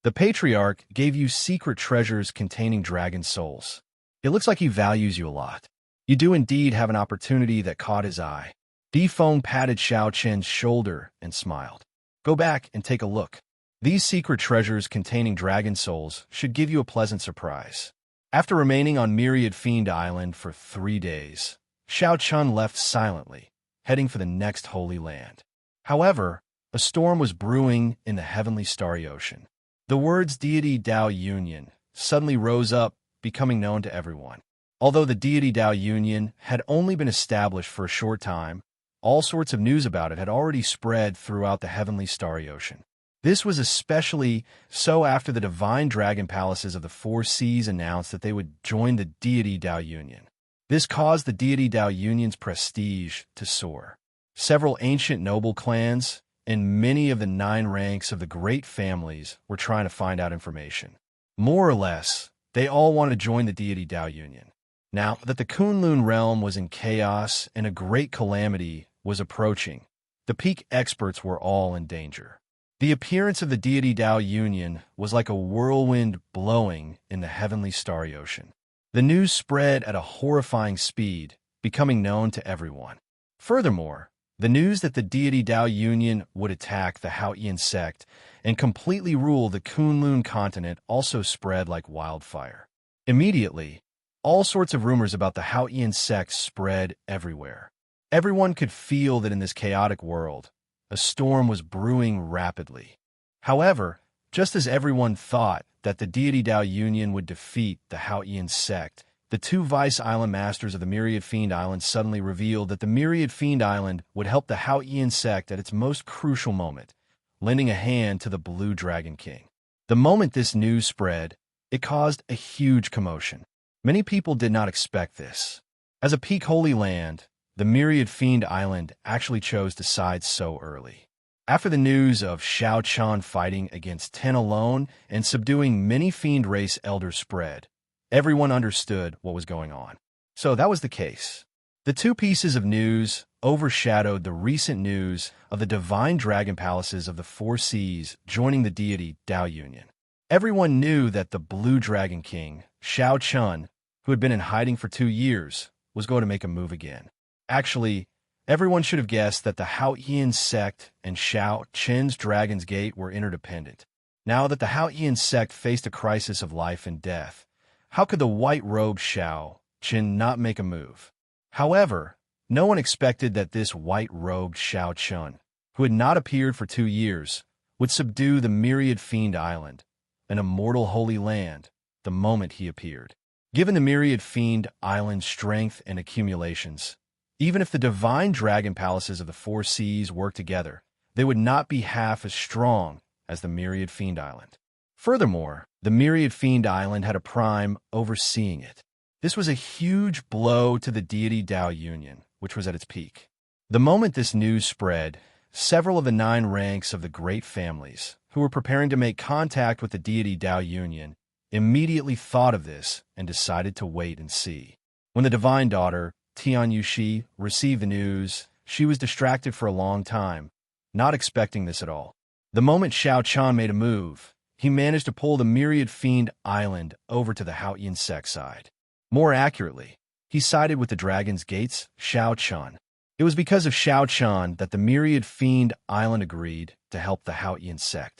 The patriarch gave you secret treasures containing dragon souls. It looks like he values you a lot. You do indeed have an opportunity that caught his eye. Di Feng patted Xiao Chen's shoulder and smiled. Go back and take a look. These secret treasures containing dragon souls should give you a pleasant surprise. After remaining on Myriad Fiend Island for 3 days, Xiao Chun left silently, heading for the next Holy Land. However, a storm was brewing in the heavenly starry ocean. The words Deity Dao Union suddenly rose up, becoming known to everyone. Although the Deity Dao Union had only been established for a short time, all sorts of news about it had already spread throughout the heavenly starry ocean. This was especially so after the divine dragon palaces of the 4 seas announced that they would join the Deity Dao Union. This caused the Deity Dao Union's prestige to soar. Several ancient noble clans and many of the 9 ranks of the great families were trying to find out information. More or less, they all wanted to join the Deity Dao Union. Now that the Kunlun realm was in chaos and a great calamity was approaching, the peak experts were all in danger. The appearance of the Deity Dao Union was like a whirlwind blowing in the heavenly starry ocean. The news spread at a horrifying speed, becoming known to everyone. Furthermore, the news that the Deity Dao Union would attack the Haotian sect and completely rule the Kunlun continent also spread like wildfire. Immediately, all sorts of rumors about the Haotian sect spread everywhere. Everyone could feel that in this chaotic world, a storm was brewing rapidly. However, just as everyone thought that the Deity Dao Union would defeat the Haotian sect, the 2 vice island masters of the Myriad Fiend Island suddenly revealed that the Myriad Fiend Island would help the Haotian sect at its most crucial moment, lending a hand to the Blue Dragon King. The moment this news spread, it caused a huge commotion. Many people did not expect this. As a peak holy land, the Myriad Fiend Island actually chose to side so early. After the news of Xiao Chun fighting against 10 alone and subduing many fiend race elders spread, everyone understood what was going on. So that was the case. The 2 pieces of news overshadowed the recent news of the divine dragon palaces of the 4 seas joining the Deity Dao Union. Everyone knew that the Blue Dragon King, Xiao Chun, who had been in hiding for 2 years, was going to make a move again. Actually, everyone should have guessed that the Haotian sect and Xiao Chen's Dragon's Gate were interdependent. Now that the Haotian sect faced a crisis of life and death, how could the white-robed Xiao Chen not make a move? However, no one expected that this white-robed Xiao Chun, who had not appeared for 2 years, would subdue the Myriad Fiend Island, an immortal holy land, the moment he appeared. Given the Myriad Fiend Island's strength and accumulations, even if the divine dragon palaces of the 4 seas worked together, they would not be half as strong as the Myriad Fiend Island. Furthermore, the Myriad Fiend Island had a prime overseeing it. This was a huge blow to the Deity Dao Union, which was at its peak. The moment this news spread, several of the 9 ranks of the great families, who were preparing to make contact with the Deity Dao Union, immediately thought of this and decided to wait and see. When the divine daughter, Tian Yuxi, received the news, she was distracted for a long time, not expecting this at all. The moment Xiao Chun made a move, he managed to pull the Myriad Fiend Island over to the Xianxia side. More accurately, he sided with the Dragon's Gate's Xianxia. It was because of Xianxia that the Myriad Fiend Island agreed to help the Xianxia.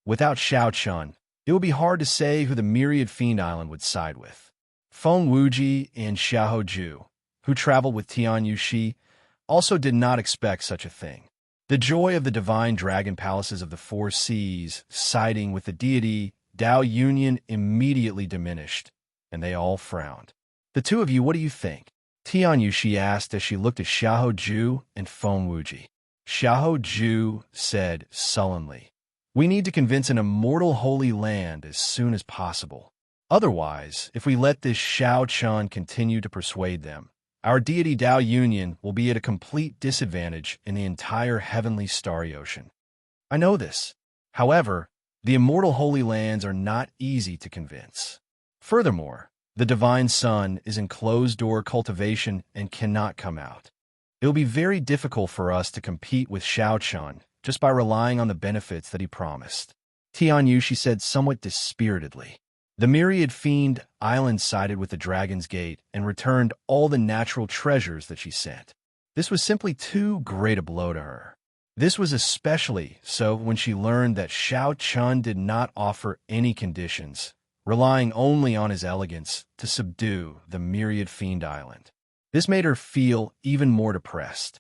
Without Xianxia, it would be hard to say who the Myriad Fiend Island would side with. Feng Wuji and Xiaoju, who traveled with Tian Yuxi, also did not expect such a thing. The joy of the divine dragon palaces of the four seas siding with the deity Dao Union immediately diminished, and they all frowned. The two of you, what do you think? Tian Yuxi asked as she looked at Xiaoju and Feng Wuji. Xiaoju said sullenly, "We need to convince an immortal holy land as soon as possible. Otherwise, if we let this Xiaochun continue to persuade them, our deity Dao Union will be at a complete disadvantage in the entire heavenly starry ocean. I know this. However, the immortal holy lands are not easy to convince. Furthermore, the divine sun is in closed-door cultivation and cannot come out. It will be very difficult for us to compete with Xiaochun just by relying on the benefits that he promised." Tian Yuxi said somewhat dispiritedly. The Myriad Fiend Island sided with the Dragon's Gate and returned all the natural treasures that she sent. This was simply too great a blow to her. This was especially so when she learned that Xiaochun did not offer any conditions, relying only on his elegance to subdue the Myriad Fiend Island. This made her feel even more depressed.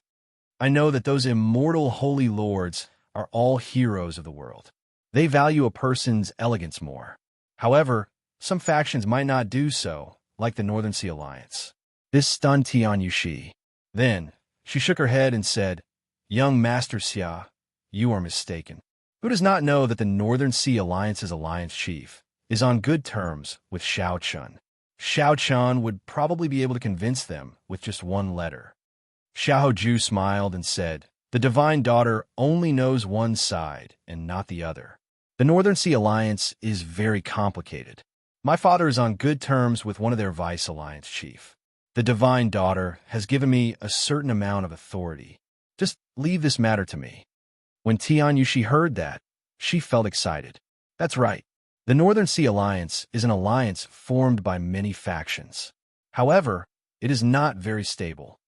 I know that those immortal holy lords are all heroes of the world. They value a person's elegance more. However, some factions might not do so, like the Northern Sea Alliance. This stunned Tian Yuxi. Then, she shook her head and said, "Young Master Xia, you are mistaken. Who does not know that the Northern Sea Alliance's alliance chief is on good terms with Xiaochun? Xiaochun would probably be able to convince them with just one letter." Xiaoju smiled and said, "The Divine Daughter only knows one side and not the other. The Northern Sea Alliance is very complicated. My father is on good terms with one of their vice alliance chief. The Divine Daughter has given me a certain amount of authority. Just leave this matter to me." When Tian Yuxi heard that, she felt excited. That's right. The Northern Sea Alliance is an alliance formed by many factions. However, it is not very stable.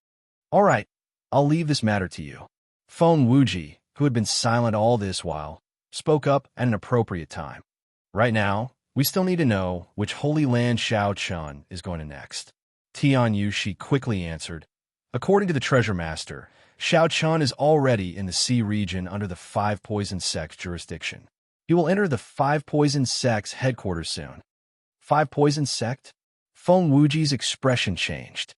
"All right, I'll leave this matter to you." Feng Wuji, who had been silent all this while, spoke up at an appropriate time. "Right now, we still need to know which Holy Land Xiaochun is going to next." Tian Yuxi quickly answered, "According to the Treasure Master, Xiaochun is already in the sea region under the Five Poison Sect's jurisdiction. He will enter the Five Poison Sect's headquarters soon." Five Poison Sect? Feng Wuji's expression changed.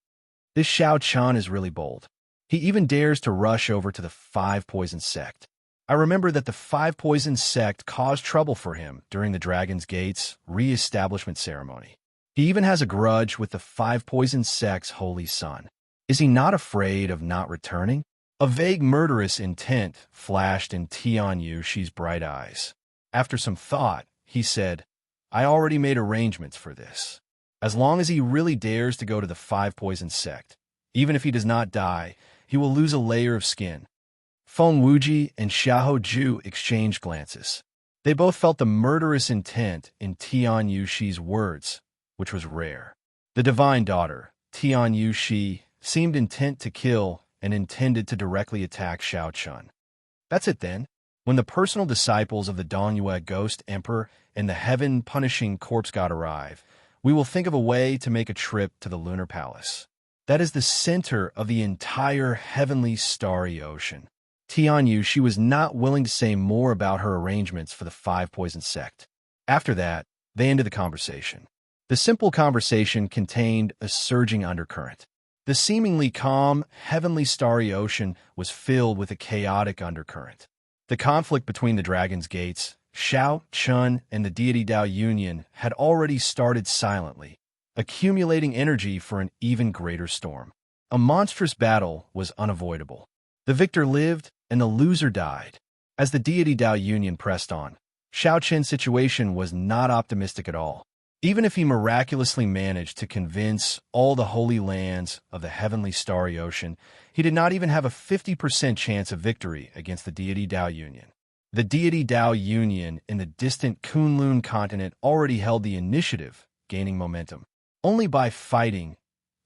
This Xiaochun is really bold. He even dares to rush over to the Five Poison Sect. I remember that the Five Poison Sect caused trouble for him during the Dragon's Gate's re-establishment ceremony. He even has a grudge with the Five Poison Sect's holy son. Is he not afraid of not returning? A vague murderous intent flashed in Tian Yuxi's bright eyes. After some thought, he said, "I already made arrangements for this. As long as he really dares to go to the Five Poison Sect, even if he does not die, he will lose a layer of skin." Feng Wuji and Xiaoju exchanged glances. They both felt the murderous intent in Tian Yuxi's words, which was rare. The Divine Daughter, Tian Yuxi, seemed intent to kill and intended to directly attack Xiaochun. That's it then. When the personal disciples of the Dongyue Ghost Emperor and the heaven-punishing corpse god arrive, we will think of a way to make a trip to the Lunar Palace. That is the center of the entire heavenly starry ocean. Tian Yuxi was not willing to say more about her arrangements for the Five Poison Sect. After that, they ended the conversation. The simple conversation contained a surging undercurrent. The seemingly calm, heavenly starry ocean was filled with a chaotic undercurrent. The conflict between the Dragon's Gates, Xiaochun, and the deity Dao Union had already started silently, accumulating energy for an even greater storm. A monstrous battle was unavoidable. The victor lived, and the loser died. As the deity Dao Union pressed on, Xiaochun's situation was not optimistic at all. Even if he miraculously managed to convince all the holy lands of the heavenly starry ocean, he did not even have a 50% chance of victory against the deity Dao Union. The deity Dao Union in the distant Kunlun continent already held the initiative, gaining momentum. Only by fighting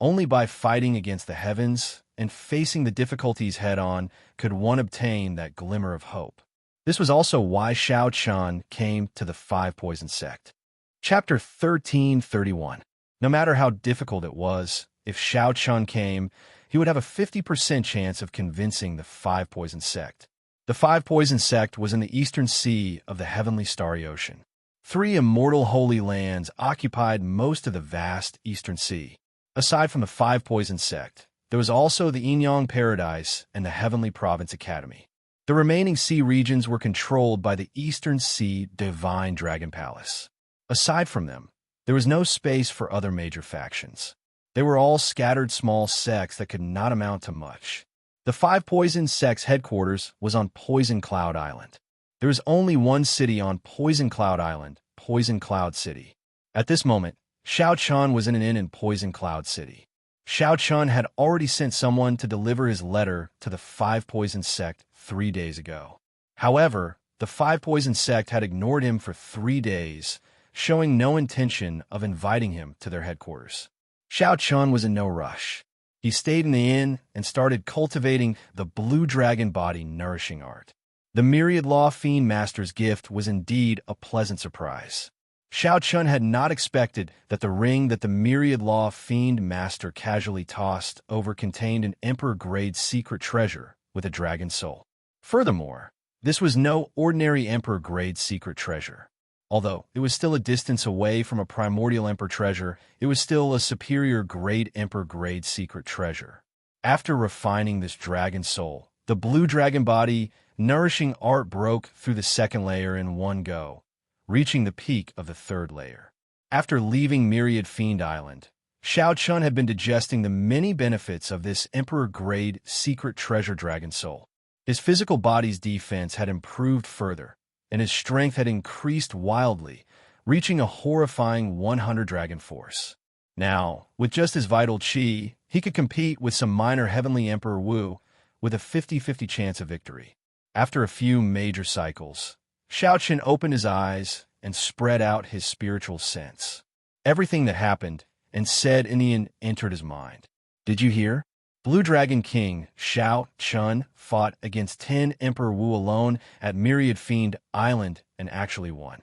against the heavens and facing the difficulties head-on could one obtain that glimmer of hope. This was also why Xiao Qian came to the Five Poison Sect. Chapter 1331. No matter how difficult it was, if Xiao Qian came, he would have a 50% chance of convincing the Five Poison Sect. The Five Poison Sect was in the eastern sea of the heavenly starry ocean. 3 immortal holy lands occupied most of the vast eastern sea. Aside from the Five Poison Sect, there was also the Yinyang Paradise and the Heavenly Province Academy. The remaining sea regions were controlled by the Eastern Sea Divine Dragon Palace. Aside from them, there was no space for other major factions. They were all scattered small sects that could not amount to much. The Five Poison Sect's headquarters was on Poison Cloud Island. There is only one city on Poison Cloud Island, Poison Cloud City. At this moment, Xiao Qian was in an inn in Poison Cloud City. Xiao Qian had already sent someone to deliver his letter to the Five Poison Sect 3 days ago. However, the Five Poison Sect had ignored him for 3 days, showing no intention of inviting him to their headquarters. Xiao Qian was in no rush. He stayed in the inn and started cultivating the Blue Dragon Body Nourishing Art. The Myriad Law Fiend Master's gift was indeed a pleasant surprise. Xiao Qian had not expected that the ring that the Myriad Law Fiend Master casually tossed over contained an Emperor-grade secret treasure with a dragon soul. Furthermore, this was no ordinary Emperor-grade secret treasure. Although it was still a distance away from a primordial Emperor treasure, it was still a superior grade Emperor-grade secret treasure. After refining this dragon soul, the Blue Dragon Body Nourishing Art broke through the second layer in one go, reaching the peak of the third layer. After leaving Myriad Fiend Island, Xiao Qian had been digesting the many benefits of this Emperor-grade secret treasure dragon soul. His physical body's defense had improved further, and his strength had increased wildly, reaching a horrifying 100 dragon force. Now, with just his vital chi, he could compete with some minor Heavenly Emperor Wu with a 50-50 chance of victory. After a few major cycles, Xiao Qian opened his eyes and spread out his spiritual sense. Everything that happened and said Indian entered his mind. Did you hear? Blue Dragon King Xiao Qian fought against 10 Emperor Wu alone at Myriad Fiend Island and actually won.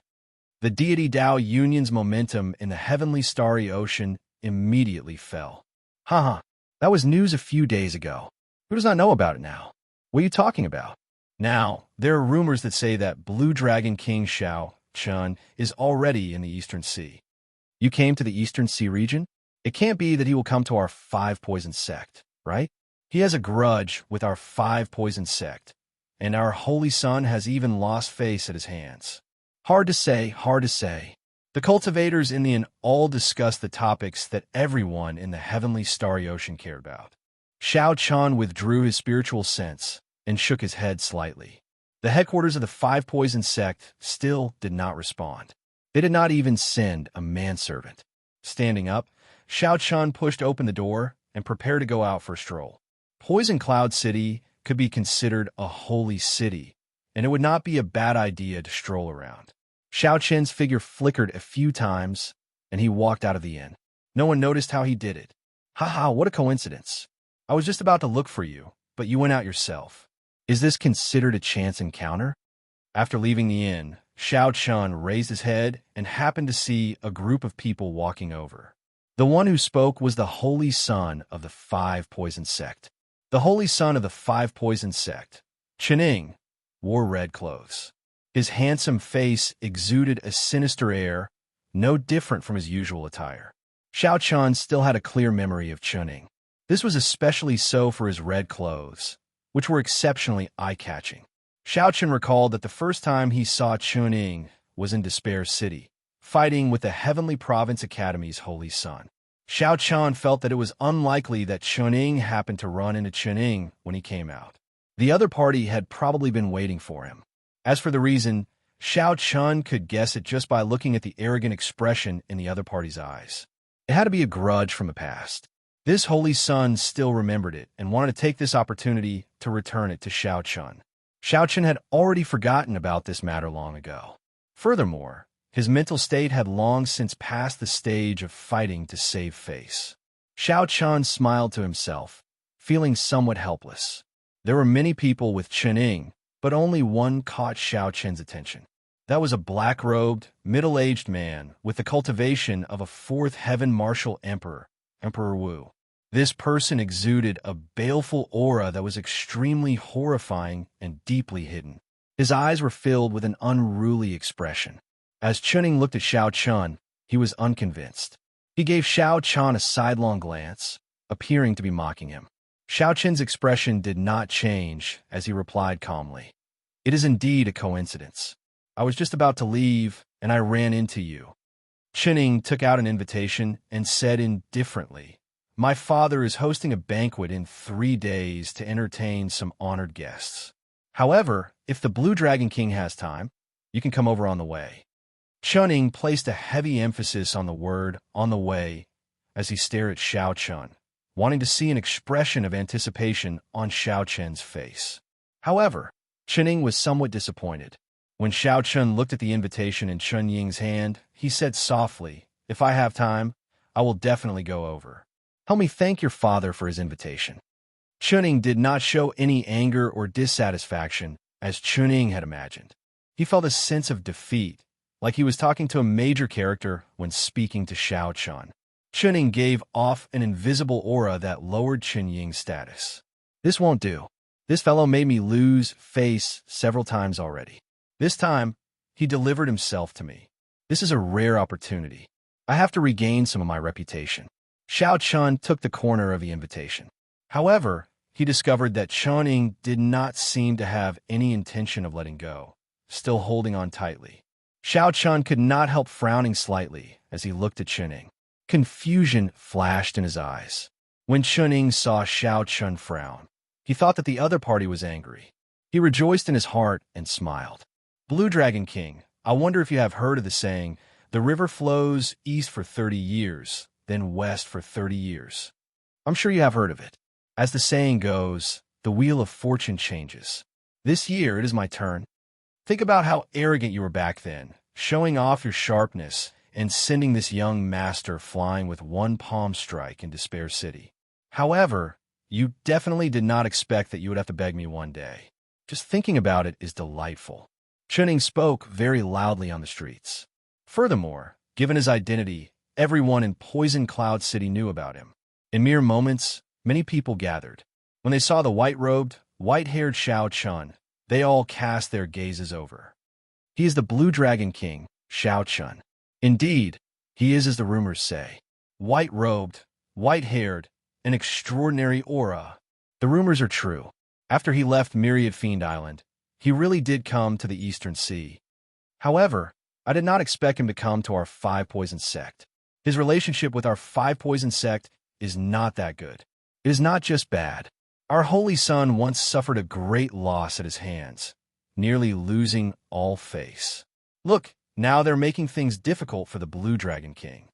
The deity Dao Union's momentum in the heavenly starry ocean immediately fell. Haha, that was news a few days ago. Who does not know about it now? What are you talking about? Now, there are rumors that say that Blue Dragon King Xiao Qian is already in the Eastern Sea. You came to the Eastern Sea region? It can't be that he will come to our Five Poison Sect, right? He has a grudge with our Five Poison Sect, and our Holy Son has even lost face at his hands. Hard to say, hard to say. The cultivators in the inn all discussed the topics that everyone in the heavenly starry ocean cared about. Xiao Qian withdrew his spiritual sense and shook his head slightly. The headquarters of the Five Poison Sect still did not respond. They did not even send a manservant. Standing up, Xiao Qian pushed open the door and prepared to go out for a stroll. Poison Cloud City could be considered a holy city, and it would not be a bad idea to stroll around. Xiao Qian's figure flickered a few times, and he walked out of the inn. No one noticed how he did it. Haha, what a coincidence. I was just about to look for you, but you went out yourself. Is this considered a chance encounter? After leaving the inn, Xiao Qian raised his head and happened to see a group of people walking over. The one who spoke was the Holy Son of the Five Poison Sect. The Holy Son of the Five Poison Sect, Qining, wore red clothes. His handsome face exuded a sinister air, no different from his usual attire. Xiao Qian still had a clear memory of Qining. This was especially so for his red clothes, which were exceptionally eye-catching. Xiao Qian recalled that the first time he saw Qining was in Despair City, fighting with the Heavenly Province Academy's Holy Son. Xiao Qian felt that it was unlikely that Qining happened to run into Qining when he came out. The other party had probably been waiting for him. As for the reason, Xiao Qian could guess it just by looking at the arrogant expression in the other party's eyes. It had to be a grudge from the past. This Holy Son still remembered it and wanted to take this opportunity to return it to Xiao Qian. Xiaochen had already forgotten about this matter long ago. Furthermore, his mental state had long since passed the stage of fighting to save face. Xiaochen smiled to himself, feeling somewhat helpless. There were many people with Chening, but only one caught Xiaochen's attention. That was a black-robed, middle-aged man with the cultivation of a fourth heaven martial emperor, Emperor Wu. This person exuded a baleful aura that was extremely horrifying and deeply hidden. His eyes were filled with an unruly expression. As Chening looked at Xiaochen, he was unconvinced. He gave Xiaochen a sidelong glance, appearing to be mocking him. Xiaochen's expression did not change as he replied calmly. "It is indeed a coincidence. I was just about to leave, and I ran into you." Chening took out an invitation and said indifferently, "My father is hosting a banquet in 3 days to entertain some honored guests. However, if the Blue Dragon King has time, you can come over on the way." Chening placed a heavy emphasis on the word "on the way" as he stared at Xiaochen, wanting to see an expression of anticipation on Xiaochen's face. However, Chening was somewhat disappointed. When Xiaochen looked at the invitation in Chun Ying's hand, he said softly, "If I have time, I will definitely go over. Help me thank your father for his invitation." Chening did not show any anger or dissatisfaction, as Chening had imagined. He felt a sense of defeat, like he was talking to a major character when speaking to Xiaochen. Chening gave off an invisible aura that lowered Chun Ying's status. "This won't do. This fellow made me lose face several times already. This time, he delivered himself to me. This is a rare opportunity. I have to regain some of my reputation." Xiaochen took the corner of the invitation. However, he discovered that Chening did not seem to have any intention of letting go, still holding on tightly. Xiaochen could not help frowning slightly as he looked at Chening. Confusion flashed in his eyes. When Chening saw Xiaochen frown, he thought that the other party was angry. He rejoiced in his heart and smiled. "Blue Dragon King, I wonder if you have heard of the saying, 'The river flows east for 30 years, then west for 30 years. I'm sure you have heard of it. As the saying goes, the wheel of fortune changes. This year it is my turn. Think about how arrogant you were back then, showing off your sharpness and sending this young master flying with one palm strike in Despair City. However, you definitely did not expect that you would have to beg me one day. Just thinking about it is delightful." Chening spoke very loudly on the streets. Furthermore, given his identity, everyone in Poison Cloud City knew about him. In mere moments, many people gathered. When they saw the white-robed, white-haired Xiaochen, they all cast their gazes over. "He is the Blue Dragon King, Xiaochen. Indeed, he is as the rumors say. White-robed, white-haired, an extraordinary aura. The rumors are true. After he left Myriad Fiend Island, he really did come to the Eastern Sea. However, I did not expect him to come to our Five Poison sect. His relationship with our Five Poison sect is not that good. It is not just bad. Our holy son once suffered a great loss at his hands, nearly losing all face. Look, now they're making things difficult for the Blue Dragon King.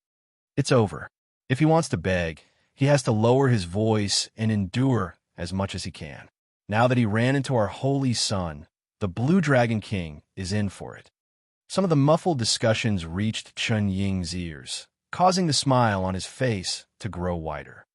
It's over. If he wants to beg, he has to lower his voice and endure as much as he can. Now that he ran into our holy son, the Blue Dragon King is in for it." Some of the muffled discussions reached Chun Ying's ears, causing the smile on his face to grow wider.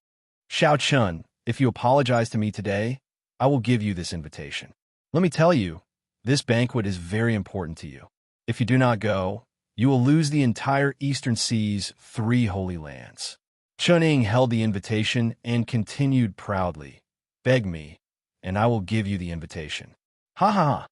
"Xiaochen, if you apologize to me today, I will give you this invitation. Let me tell you, this banquet is very important to you. If you do not go, you will lose the entire Eastern Sea's 3 holy lands." Chening held the invitation and continued proudly, "Beg me, and I will give you the invitation." Ha ha ha.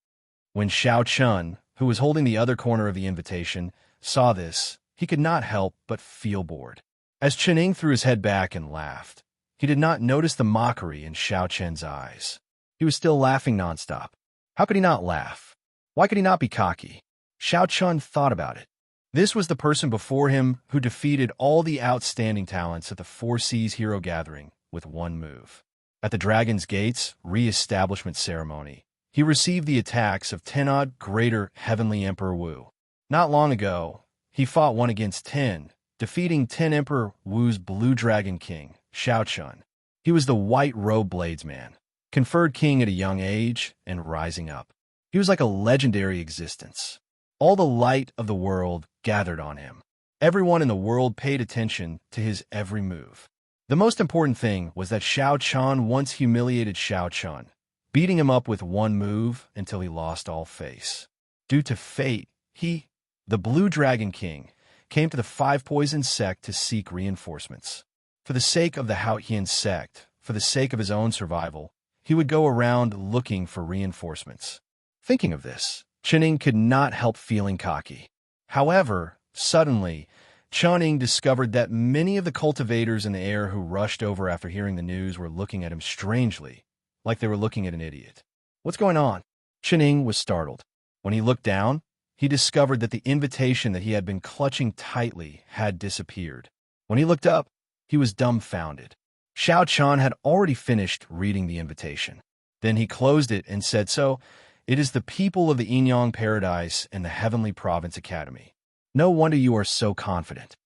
When Xiaochen, who was holding the other corner of the invitation, saw this, he could not help but feel bored. As Chening threw his head back and laughed, he did not notice the mockery in Xiaochen's eyes. He was still laughing nonstop. How could he not laugh? Why could he not be cocky? Xiaochen thought about it. This was the person before him who defeated all the outstanding talents at the Four Seas Hero Gathering with one move. At the Dragon's Gates re-establishment ceremony, he received the attacks of 10-odd greater Heavenly Emperor Wu. Not long ago, he fought 1 against 10, defeating 10 Emperor Wu's Blue Dragon King, Xiaochen. He was the White Robe Bladesman. conferred king at a young age, and rising up. He was like a legendary existence. All the light of the world gathered on him. Everyone in the world paid attention to his every move. The most important thing was that Xiao Chun once humiliated Xiao Chun, beating him up with one move until he lost all face. Due to fate, he, the Blue Dragon King, came to the Five Poison sect to seek reinforcements. For the sake of the Haotian sect, for the sake of his own survival, he would go around looking for reinforcements. Thinking of this, Chuning could not help feeling cocky. However, suddenly, Chuning discovered that many of the cultivators in the air who rushed over after hearing the news were looking at him strangely, like they were looking at an idiot. What's going on? Chuning was startled. When he looked down, he discovered that the invitation that he had been clutching tightly had disappeared. When he looked up, he was dumbfounded. Xiao Chun had already finished reading the invitation. Then he closed it and said, "So, it is the people of the Yinyang Paradise and the Heavenly Province Academy. No wonder you are so confident."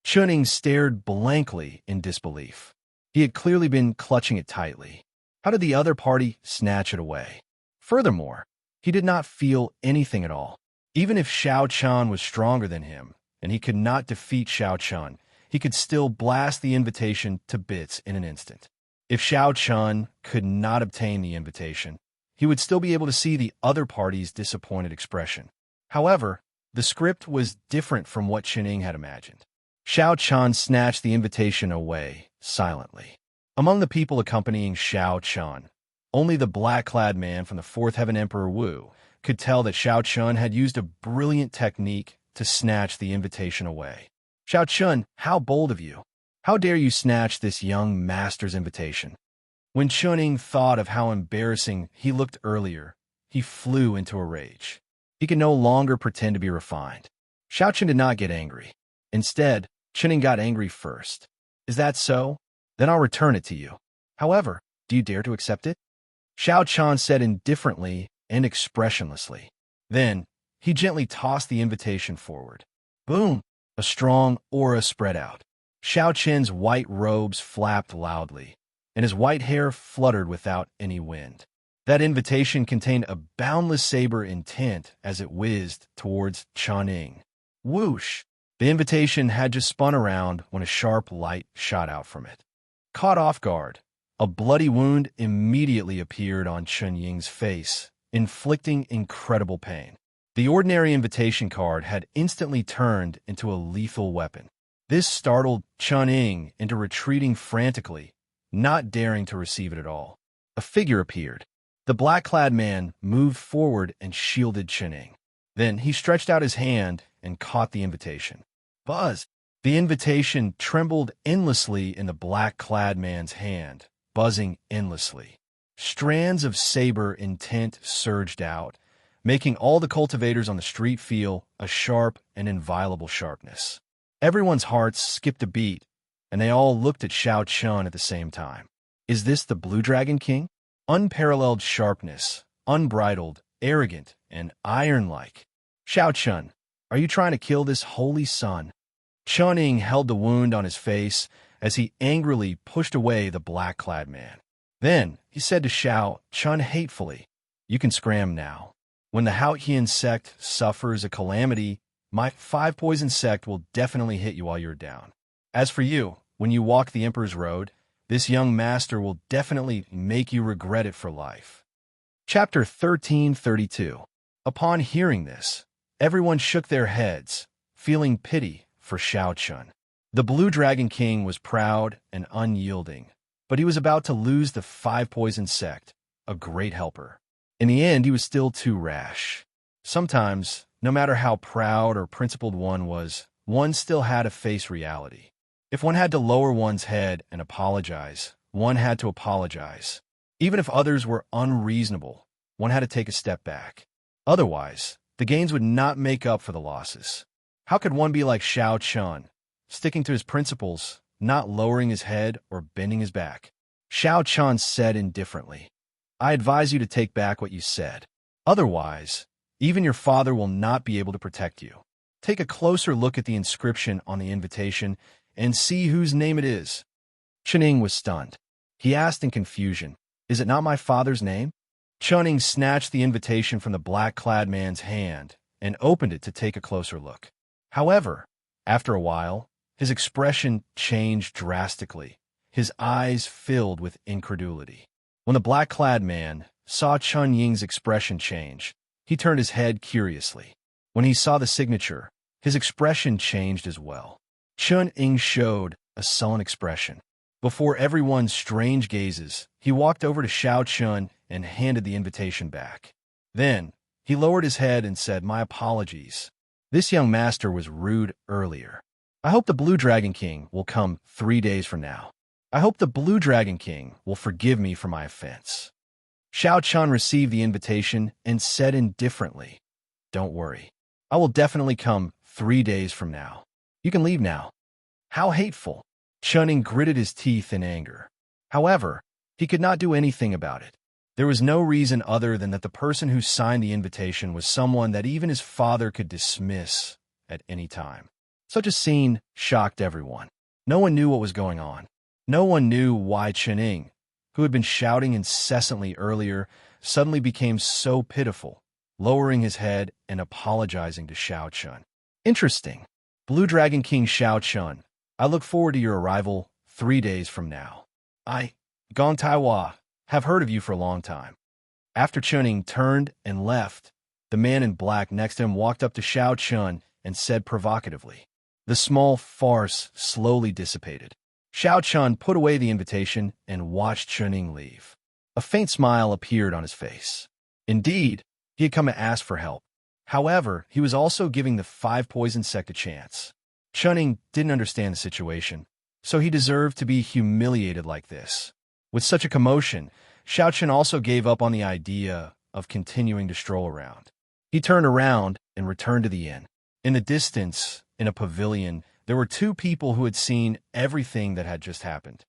Chuning stared blankly in disbelief. He had clearly been clutching it tightly. How did the other party snatch it away? Furthermore, he did not feel anything at all. Even if Xiao Chun was stronger than him, and he could not defeat Xiao Chun, he could still blast the invitation to bits in an instant. If Xiao Chun could not obtain the invitation, he would still be able to see the other party's disappointed expression. However, the script was different from what Chuning had imagined. Xiao Chun snatched the invitation away silently. Among the people accompanying Xiao Chun, only the black-clad man from the Fourth Heaven Emperor Wu could tell that Xiao Chun had used a brilliant technique to snatch the invitation away. "Xiao Chun, how bold of you! How dare you snatch this young master's invitation?" When Chuning thought of how embarrassing he looked earlier, he flew into a rage. He could no longer pretend to be refined. Xiao Chun did not get angry. Instead, Chuning got angry first. "Is that so? Then I'll return it to you. However, do you dare to accept it?" Xiao Chun said indifferently and expressionlessly. Then, he gently tossed the invitation forward. Boom! A strong aura spread out. Xiao Chen's white robes flapped loudly, and his white hair fluttered without any wind. That invitation contained a boundless saber intent as it whizzed towards Chuning. Whoosh! The invitation had just spun around when a sharp light shot out from it. Caught off guard, a bloody wound immediately appeared on Chunying's face, inflicting incredible pain. The ordinary invitation card had instantly turned into a lethal weapon. This startled Chuning into retreating frantically, not daring to receive it at all. A figure appeared. The black-clad man moved forward and shielded Chuning. Then he stretched out his hand and caught the invitation. Buzz! The invitation trembled endlessly in the black-clad man's hand, buzzing endlessly. Strands of saber intent surged out, making all the cultivators on the street feel a sharp and inviolable sharpness. Everyone's hearts skipped a beat, and they all looked at Xiao Chun at the same time. Is this the Blue Dragon King? Unparalleled sharpness, unbridled, arrogant, and iron-like. Xiao Chun, are you trying to kill this holy son? Chuning held the wound on his face as he angrily pushed away the black-clad man. Then he said to Xiao Chun hatefully, "You can scram now. When the Haotian sect suffers a calamity, my Five Poison sect will definitely hit you while you're down. As for you, when you walk the Emperor's Road, this young master will definitely make you regret it for life." Chapter 1332. Upon hearing this, everyone shook their heads, feeling pity for Xiao Chun. The Blue Dragon King was proud and unyielding, but he was about to lose the Five Poison sect, a great helper. In the end, he was still too rash. Sometimes, no matter how proud or principled one was, one still had to face reality. If one had to lower one's head and apologize, one had to apologize. Even if others were unreasonable, one had to take a step back. Otherwise, the gains would not make up for the losses. How could one be like Xiao Chun, sticking to his principles, not lowering his head or bending his back? Xiao Chun said indifferently, "I advise you to take back what you said. Otherwise, even your father will not be able to protect you. Take a closer look at the inscription on the invitation and see whose name it is." Chuning was stunned. He asked in confusion, Is it not my father's name? Chunning snatched the invitation from the black-clad man's hand and opened it to take a closer look. However, after a while, his expression changed drastically. His eyes filled with incredulity. When the black-clad man saw Chun Ying's expression change, he turned his head curiously. When he saw the signature, his expression changed as well. Chun Ying showed a sullen expression. Before everyone's strange gazes, he walked over to Xiao Chun and handed the invitation back. Then, he lowered his head and said, "My apologies. This young master was rude earlier. I hope the Blue Dragon King will come 3 days from now. I hope the Blue Dragon King will forgive me for my offense." Xiao Chun received the invitation and said indifferently, "Don't worry. I will definitely come 3 days from now. You can leave now." How hateful! Chunning gritted his teeth in anger. However, he could not do anything about it. There was no reason other than that the person who signed the invitation was someone that even his father could dismiss at any time. Such a scene shocked everyone. No one knew what was going on. No one knew why Chunning, who had been shouting incessantly earlier, suddenly became so pitiful, lowering his head and apologizing to Xiao Chun. Interesting. Blue Dragon King Xiao Chun, I look forward to your arrival 3 days from now. I, Gong Taiwa, have heard of you for a long time. After Chunning turned and left, the man in black next to him walked up to Xiao Chun and said provocatively. The small farce slowly dissipated. Xiao Chun put away the invitation and watched Chunning leave. A faint smile appeared on his face. Indeed, he had come to ask for help. However, he was also giving the 5 poison sect a chance. Chunning didn't understand the situation, so he deserved to be humiliated like this. With such a commotion, Xiao Chun also gave up on the idea of continuing to stroll around. He turned around and returned to the inn. In the distance, in a pavilion, there were 2 people who had seen everything that had just happened.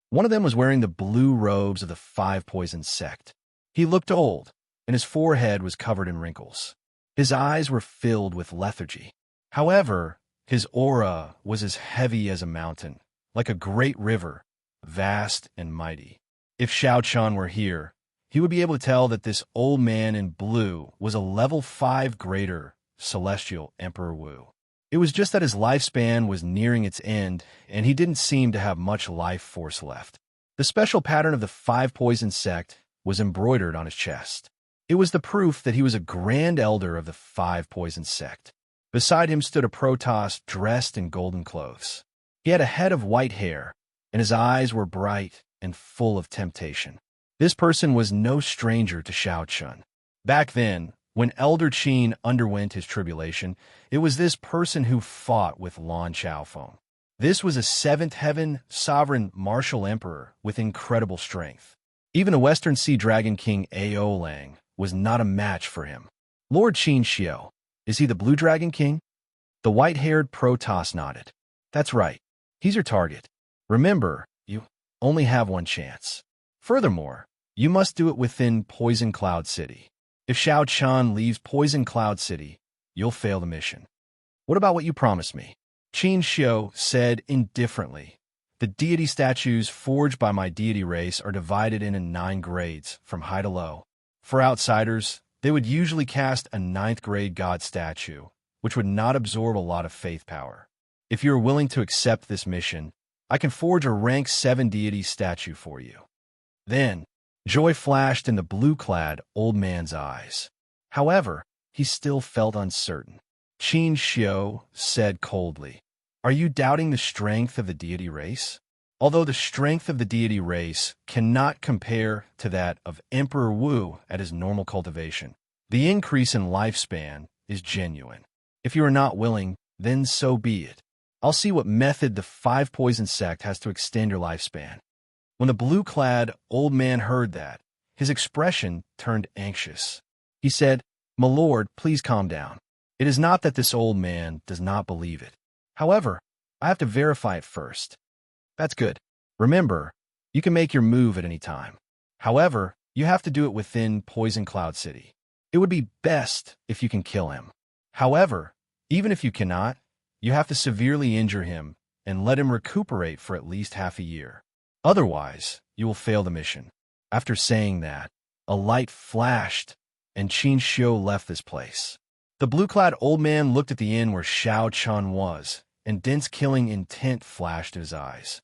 One of them was wearing the blue robes of the 5 poison sect. He looked old, and his forehead was covered in wrinkles. His eyes were filled with lethargy. However, his aura was as heavy as a mountain, like a great river, vast and mighty. If Xiao Chun were here, he would be able to tell that this old man in blue was a level 5 greater celestial Emperor Wu. It was just that his lifespan was nearing its end, and he didn't seem to have much life force left. The special pattern of the 5 poison sect was embroidered on his chest. It was the proof that he was a grand elder of the 5 poison sect. Beside him stood a Protoss dressed in golden clothes. He had a head of white hair, and his eyes were bright and full of temptation. This person was no stranger to Xiao Chun. Back then, when Elder Qin underwent his tribulation, it was this person who fought with Lan Chaofeng. This was a 7th heaven sovereign martial emperor with incredible strength. Even the Western Sea Dragon King Ao Lang was not a match for him. Lord Xianxia, is he the Blue Dragon King? The white-haired Protoss nodded. That's right. He's your target. Remember, you only have one chance. Furthermore, you must do it within Poison Cloud City. If Xiao Chun leaves Poison Cloud City, you'll fail the mission. What about what you promised me? Xianxia said indifferently. The deity statues forged by my deity race are divided into 9 grades, from high to low. For outsiders, they would usually cast a 9th grade god statue, which would not absorb a lot of faith power. If you're willing to accept this mission, I can forge a rank 7 deity statue for you. Then, joy flashed in the blue-clad old man's eyes. However, he still felt uncertain. Xianxia said coldly, "Are you doubting the strength of the deity race? Although the strength of the deity race cannot compare to that of Emperor Wu at his normal cultivation, the increase in lifespan is genuine. If you are not willing, then so be it. I'll see what method the 5 poison sect has to extend your lifespan." When the blue-clad old man heard that, his expression turned anxious. He said, "My lord, please calm down. It is not that this old man does not believe it. However, I have to verify it first." "That's good. Remember, you can make your move at any time. However, you have to do it within Poison Cloud City. It would be best if you can kill him. However, even if you cannot, you have to severely injure him and let him recuperate for at least half a year. Otherwise, you will fail the mission. After saying that, a light flashed, and Xianxia left this place. The blue-clad old man looked at the inn where Xianxia was, and dense killing intent flashed in his eyes.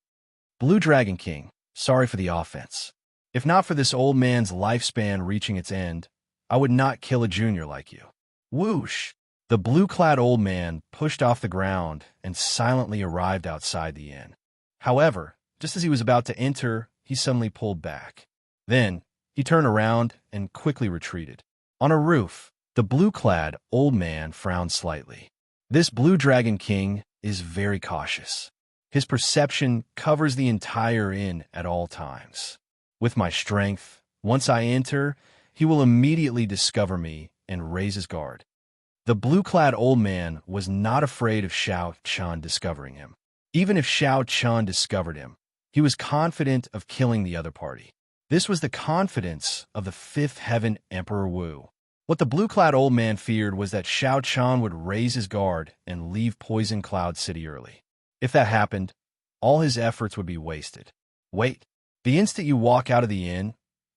Blue Dragon King, sorry for the offense. If not for this old man's lifespan reaching its end, I would not kill a junior like you. Whoosh! The blue-clad old man pushed off the ground and silently arrived outside the inn. However, just as he was about to enter, he suddenly pulled back. Then, he turned around and quickly retreated. On a roof, the blue-clad old man frowned slightly. This Blue Dragon King is very cautious. His perception covers the entire inn at all times. With my strength, once I enter, he will immediately discover me and raise his guard. The blue-clad old man was not afraid of Xianxia discovering him. Even if Xianxia discovered him, he was confident of killing the other party. This was the confidence of the Fifth Heaven Emperor Wu. What the blue-clad old man feared was that Xianxia would raise his guard and leave Poison Cloud City early. If that happened, all his efforts would be wasted. Wait, the instant you walk out of the inn,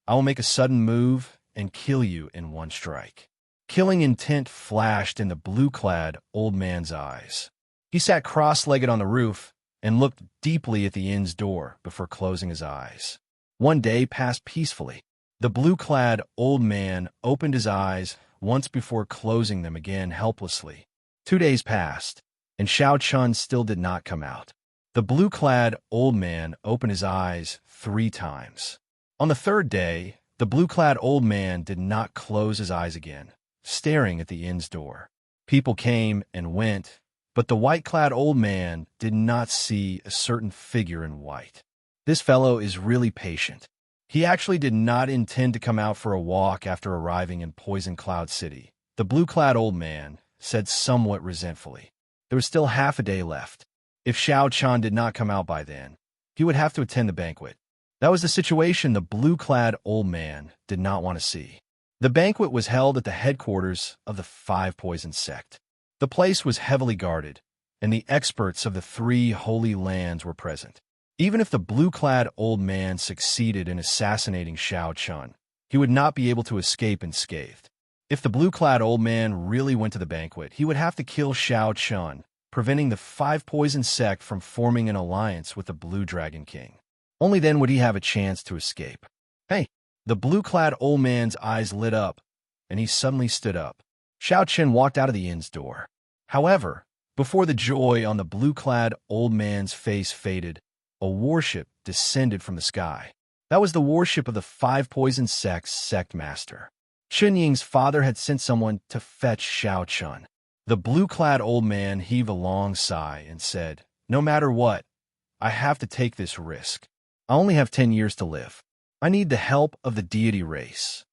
I will make a sudden move and kill you in one strike. Killing intent flashed in the blue-clad old man's eyes. He sat cross-legged on the roof and looked deeply at the inn's door before closing his eyes. One day passed peacefully. The blue-clad old man opened his eyes once before closing them again helplessly. 2 days passed, and Xianxia still did not come out. The blue-clad old man opened his eyes 3 times. On the 3rd day, the blue-clad old man did not close his eyes again, staring at the inn's door. People came and went, but the white-clad old man did not see a certain figure in white. This fellow is really patient. He actually did not intend to come out for a walk after arriving in Poison Cloud City. The blue-clad old man said somewhat resentfully. There was still half a day left. If Xianxia did not come out by then, he would have to attend the banquet. That was the situation the blue-clad old man did not want to see. The banquet was held at the headquarters of the 5 Poison sect. The place was heavily guarded, and the experts of the 3 holy lands were present. Even if the blue-clad old man succeeded in assassinating Xianxia, he would not be able to escape unscathed. If the blue-clad old man really went to the banquet, he would have to kill Xianxia, preventing the 5 Poison sect from forming an alliance with the Blue Dragon King. Only then would he have a chance to escape. Hey! The blue-clad old man's eyes lit up, and he suddenly stood up. Xianxia walked out of the inn's door. However, before the joy on the blue-clad old man's face faded, a warship descended from the sky. That was the warship of the 5 Poison sect's sect master. Chunying's father had sent someone to fetch Xianxia. The blue-clad old man heaved a long sigh and said, "No matter what, I have to take this risk. I only have 10 years to live. I need the help of the deity race."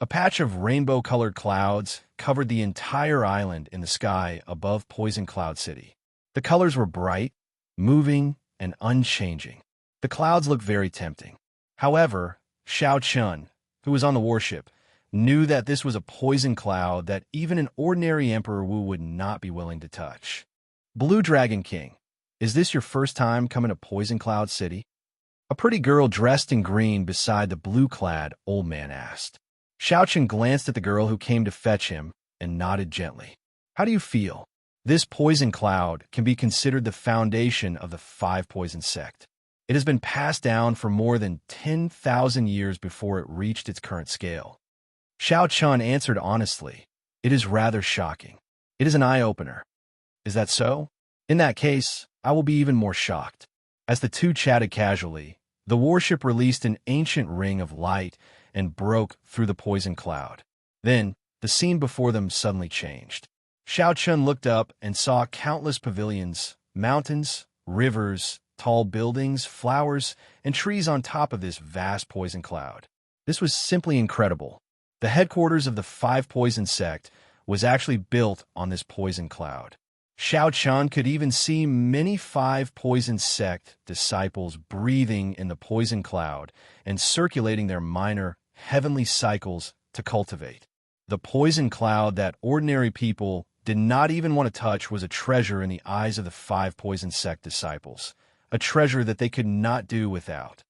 A patch of rainbow-colored clouds covered the entire island in the sky above Poison Cloud City. The colors were bright, moving, and unchanging. The clouds looked very tempting. However, Xianxia, who was on the warship, knew that this was a poison cloud that even an ordinary Emperor Wu would not be willing to touch. Blue Dragon King, is this your first time coming to Poison Cloud City? A pretty girl dressed in green beside the blue-clad old man asked. Xianxia glanced at the girl who came to fetch him and nodded gently. How do you feel? This poison cloud can be considered the foundation of the 5 Poison sect. It has been passed down for more than 10,000 years before it reached its current scale. Xianxia answered honestly, "It is rather shocking. It is an eye-opener." "Is that so? In that case, I will be even more shocked." As the two chatted casually, the warship released an ancient ring of light and broke through the poison cloud. Then, the scene before them suddenly changed. Xianxia looked up and saw countless pavilions, mountains, rivers, tall buildings, flowers, and trees on top of this vast poison cloud. This was simply incredible. The headquarters of the 5 Poison sect was actually built on this poison cloud. Xianxia could even see many 5 Poison sect disciples breathing in the poison cloud and circulating their minor heavenly cycles to cultivate. The poison cloud that ordinary people did not even want to touch was a treasure in the eyes of the 5 Poison sect disciples, a treasure that they could not do without.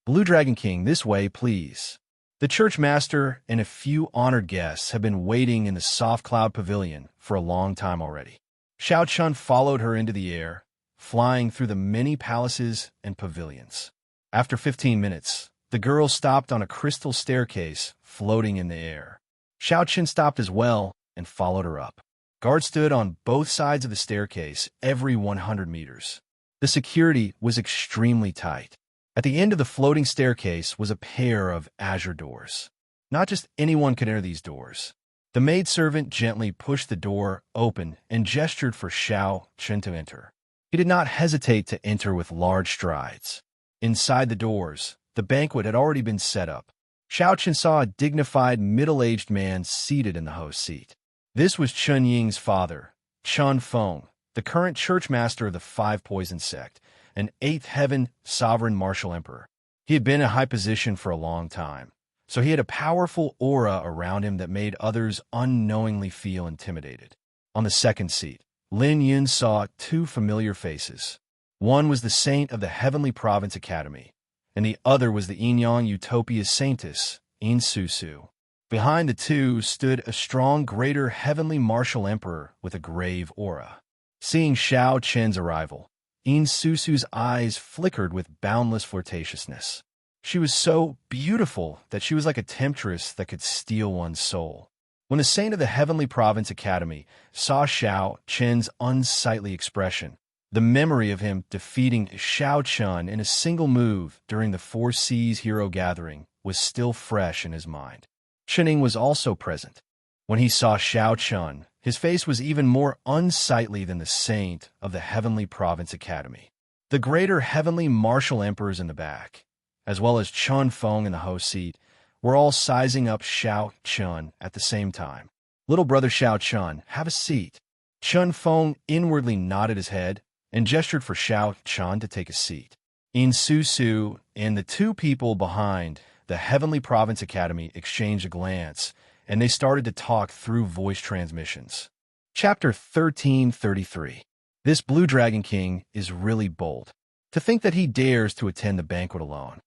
Blue Dragon King, this way, please. The church master and a few honored guests have been waiting in the soft cloud pavilion for a long time already. Xiao Chun followed her into the air, flying through the many palaces and pavilions. After 15 minutes, the girl stopped on a crystal staircase floating in the air. Xiao Chun stopped as well and followed her up. Guards stood on both sides of the staircase every 100 meters. The security was extremely tight. At the end of the floating staircase was a pair of azure doors. Not just anyone could enter these doors. The maidservant gently pushed the door open and gestured for Xiao Chun to enter. He did not hesitate to enter with large strides. Inside the doors, the banquet had already been set up. Xiao Chun saw a dignified, middle-aged man seated in the host's seat. This was Chun Ying's father, Chun Feng, the current church master of the Five Poison sect, an eighth heaven sovereign martial emperor. He had been in a high position for a long time, so he had a powerful aura around him that made others unknowingly feel intimidated. On the second seat, Lin Yun saw two familiar faces. One was the saint of the Heavenly Province Academy, and the other was the Inyang Utopia Saintess, In Susu. Behind the two stood a strong, greater heavenly martial emperor with a grave aura. Seeing Xiao Chen's arrival, In Susu's eyes flickered with boundless flirtatiousness. She was so beautiful that she was like a temptress that could steal one's soul. When the saint of the Heavenly Province Academy saw Xiao Chen's unsightly expression, the memory of him defeating Xiao Chun in a single move during the Four Seas Hero Gathering was still fresh in his mind. Chening was also present. When he saw Xiao Chun, his face was even more unsightly than the saint of the Heavenly Province Academy. The greater heavenly martial emperors in the back, as well as Chun Feng in the host seat, were all sizing up Xiao Chun at the same time. Little brother Xiao Chun, have a seat. Chun Feng inwardly nodded his head and gestured for Xiao Chun to take a seat. In Susu and the two people behind the Heavenly Province Academy exchanged a glance, and they started to talk through voice transmissions. Chapter 1333. This Blue Dragon King is really bold. To think that he dares to attend the banquet alone.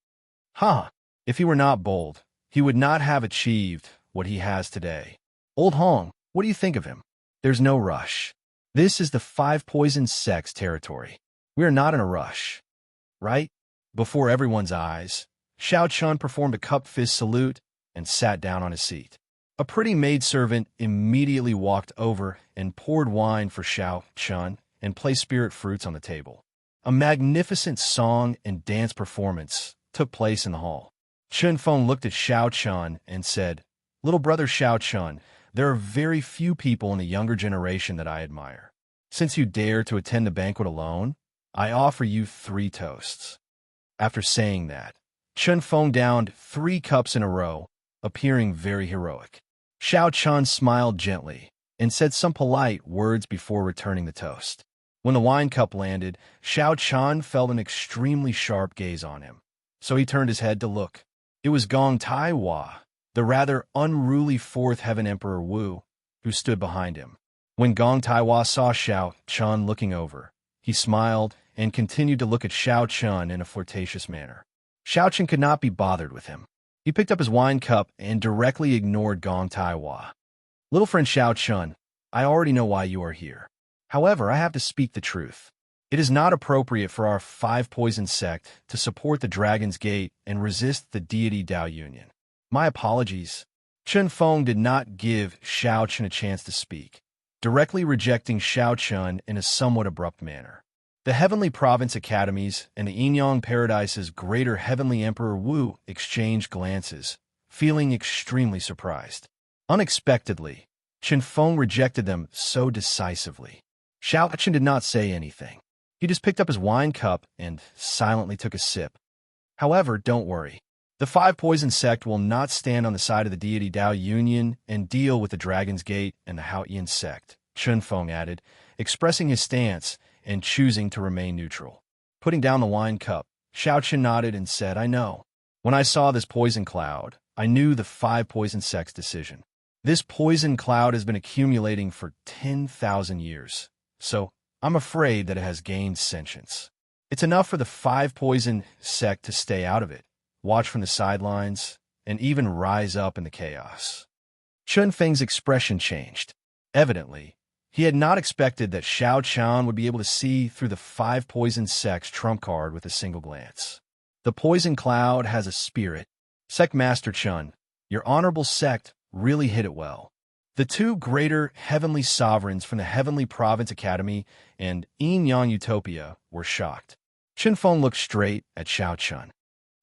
If he were not bold, he would not have achieved what he has today. Old Hong, what do you think of him? There's no rush. This is the Five Poison sect's territory. We are not in a rush. Right? Before everyone's eyes, Xiao Chun performed a cup fist salute and sat down on his seat. A pretty maidservant immediately walked over and poured wine for Xiao Chun and placed spirit fruits on the table. A magnificent song and dance performance took place in the hall. Chun Feng looked at Xiao Chun and said, "Little brother Xiao Chun, there are very few people in the younger generation that I admire. Since you dare to attend the banquet alone, I offer you 3 toasts." After saying that, Chun Feng downed 3 cups in a row, appearing very heroic. Xiao Chun smiled gently and said some polite words before returning the toast. When the wine cup landed, Xiao Chun felt an extremely sharp gaze on him, so he turned his head to look. It was Gong Taiwa, the rather unruly 4th Heaven Emperor Wu, who stood behind him. When Gong Taiwa saw Xiao Chun looking over, he smiled and continued to look at Xiao Chun in a flirtatious manner. Xiao Chun could not be bothered with him. He picked up his wine cup and directly ignored Gong Taiwa. "Little friend Xiao Chun, I already know why you are here. However, I have to speak the truth. It is not appropriate for our Five Poison sect to support the Dragon's Gate and resist the deity Dao Union. My apologies." Chun Feng did not give Xiao Chun a chance to speak, directly rejecting Xiao Chun in a somewhat abrupt manner. The Heavenly Province Academies and the Inyang Paradise's greater Heavenly Emperor Wu exchanged glances, feeling extremely surprised. Unexpectedly, Chun Feng rejected them so decisively. Xiao Chun did not say anything. He just picked up his wine cup and silently took a sip. "However, don't worry. The Five Poison sect will not stand on the side of the deity Dao Union and deal with the Dragon's Gate and the Haoyan sect," Chun Feng added, expressing his stance and choosing to remain neutral. Putting down the wine cup, Xiao Chun nodded and said, "I know. When I saw this poison cloud, I knew the Five Poison sect's decision. This poison cloud has been accumulating for 10,000 years, so I'm afraid that it has gained sentience. It's enough for the Five Poison sect to stay out of it, watch from the sidelines, and even rise up in the chaos. Chun Feng's expression changed. Evidently, he had not expected that Xiao Qian would be able to see through the 5 poison sects trump card with a single glance. The poison cloud has a spirit. Sect Master Chun, your honorable sect really hit it well. The 2 greater heavenly sovereigns from the Heavenly Province Academy and Yin Yang Utopia were shocked. Chun Feng looked straight at Xiao Chun.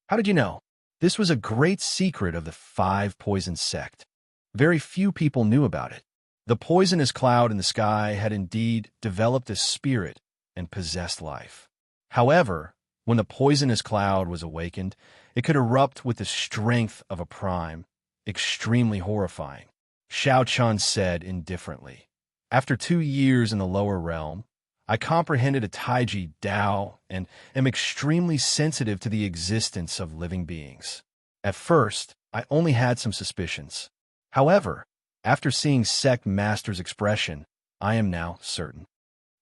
How did you know? This was a great secret of the 5 poison sect. Very few people knew about it. The poisonous cloud in the sky had indeed developed a spirit and possessed life. However, when the poisonous cloud was awakened, it could erupt with the strength of a prime, extremely horrifying. Xiao Chun said indifferently. After 2 years in the lower realm, I comprehended a Taiji Dao and am extremely sensitive to the existence of living beings. At first, I only had some suspicions. However, after seeing Sect Master's expression, I am now certain.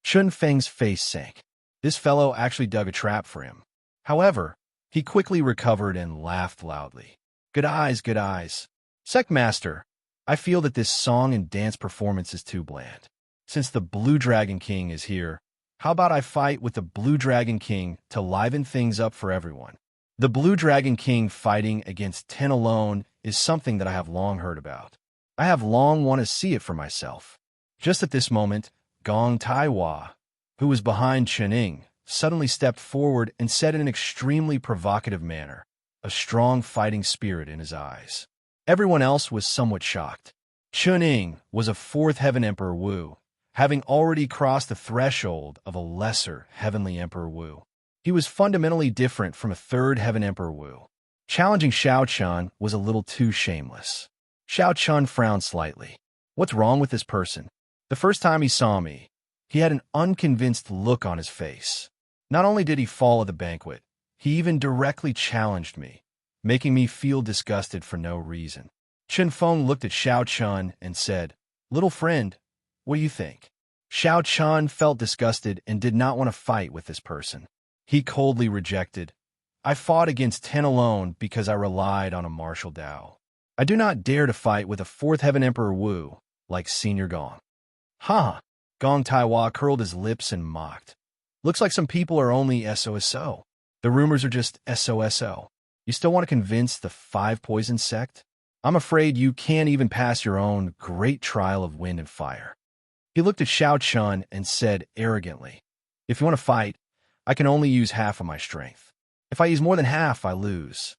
Chun Feng's face sank. This fellow actually dug a trap for him. However, he quickly recovered and laughed loudly. Good eyes, good eyes. Sect Master, I feel that this song and dance performance is too bland. Since the Blue Dragon King is here, how about I fight with the Blue Dragon King to liven things up for everyone? The Blue Dragon King fighting against 10 alone is something that I have long heard about. I have long wanted to see it for myself. Just at this moment, Gong Taiwa, who was behind Chening, suddenly stepped forward and said in an extremely provocative manner, a strong fighting spirit in his eyes. Everyone else was somewhat shocked. Chening was a 4th Heaven Emperor Wu, having already crossed the threshold of a lesser Heavenly Emperor Wu. He was fundamentally different from a 3rd Heaven Emperor Wu. Challenging Xiao Chun was a little too shameless. Xiao Chun frowned slightly. What's wrong with this person? The first time he saw me, he had an unconvinced look on his face. Not only did he fall at the banquet, he even directly challenged me, making me feel disgusted for no reason. Chun Feng looked at Xiao Chun and said, Little friend, what do you think? Xiao Chun felt disgusted and did not want to fight with this person. He coldly rejected, I fought against 10 alone because I relied on a martial Dao. I do not dare to fight with a 4th Heaven Emperor Wu like Senior Gong. Ha! Gong Taiwa curled his lips and mocked. Looks like some people are only SOSO. The rumors are just SOSO. You still want to convince the 5 poison sect? I'm afraid you can't even pass your own great trial of wind and fire. He looked at Xiao Chun and said arrogantly, If you want to fight, I can only use half of my strength. If I use more than half, I lose.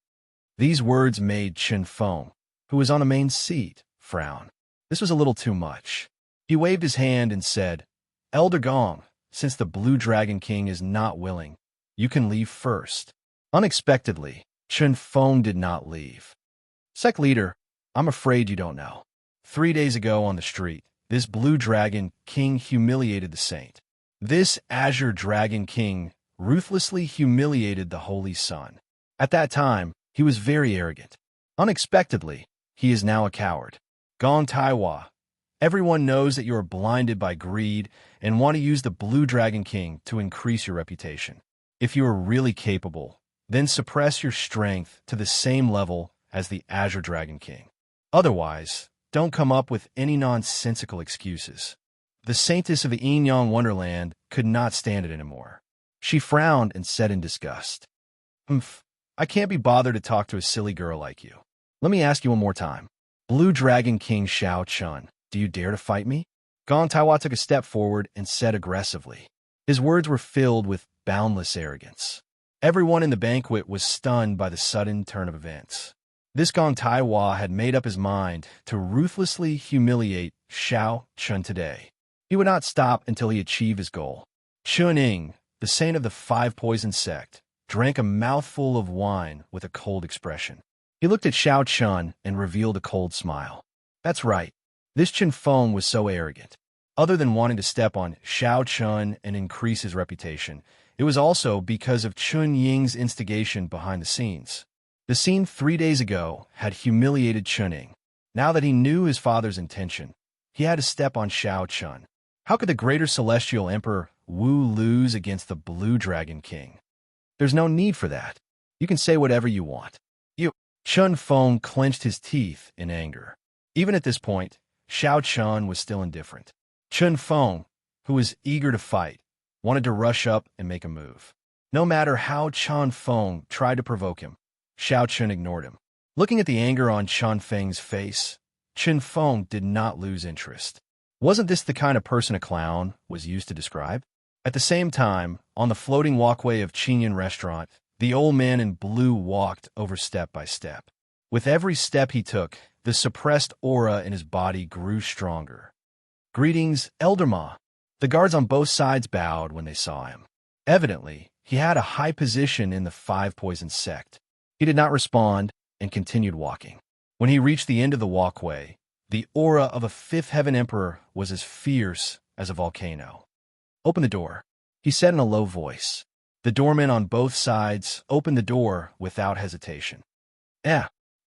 These words made Chun Feng, who was on the main seat, frown. This was a little too much. He waved his hand and said, Elder Gong, since the Blue Dragon King is not willing, you can leave first. Unexpectedly, Chun Feng did not leave. Sect leader, I'm afraid you don't know. 3 days ago on the street, this Blue Dragon King humiliated the saint. This Azure Dragon King ruthlessly humiliated the Holy Sun. At that time, he was very arrogant. Unexpectedly, he is now a coward. Gong Taiwa, everyone knows that you are blinded by greed and want to use the Blue Dragon King to increase your reputation. If you are really capable, then suppress your strength to the same level as the Azure Dragon King. Otherwise, don't come up with any nonsensical excuses. The Saintess of the Yin Yang Wonderland could not stand it anymore. She frowned and said in disgust, I can't be bothered to talk to a silly girl like you. Let me ask you one more time. Blue Dragon King Xiao Chun, do you dare to fight me? Gong Taiwa took a step forward and said aggressively. His words were filled with boundless arrogance. Everyone in the banquet was stunned by the sudden turn of events. This Gong Taiwa had made up his mind to ruthlessly humiliate Xiao Chun today. He would not stop until he achieved his goal. Chuning, the saint of the 5 poison sect, drank a mouthful of wine with a cold expression. He looked at Xiao Chun and revealed a cold smile. That's right. This Chun Feng was so arrogant. Other than wanting to step on Xiao Chun and increase his reputation, it was also because of Chun Ying's instigation behind the scenes. The scene 3 days ago had humiliated Chuning. Now that he knew his father's intention, he had to step on Xiao Chun. How could the greater celestial emperor Wu lose against the Blue Dragon King? There's no need for that. You can say whatever you want. Chun Feng clenched his teeth in anger. Even at this point, Xiao Chun was still indifferent. Chun Feng, who was eager to fight, wanted to rush up and make a move. No matter how Chun Feng tried to provoke him, Xiao Chun ignored him. Looking at the anger on Chun Feng's face, Chun Feng did not lose interest. Wasn't this the kind of person a clown was used to describe? At the same time, on the floating walkway of Qinyan Restaurant, the old man in blue walked over step by step. With every step he took, the suppressed aura in his body grew stronger. "Greetings, Elder Ma." The guards on both sides bowed when they saw him. Evidently, he had a high position in the Five Poison sect. He did not respond and continued walking. When he reached the end of the walkway, the aura of a Fifth Heaven Emperor was as fierce as a volcano. "Open the door," he said in a low voice. The doormen on both sides opened the door without hesitation.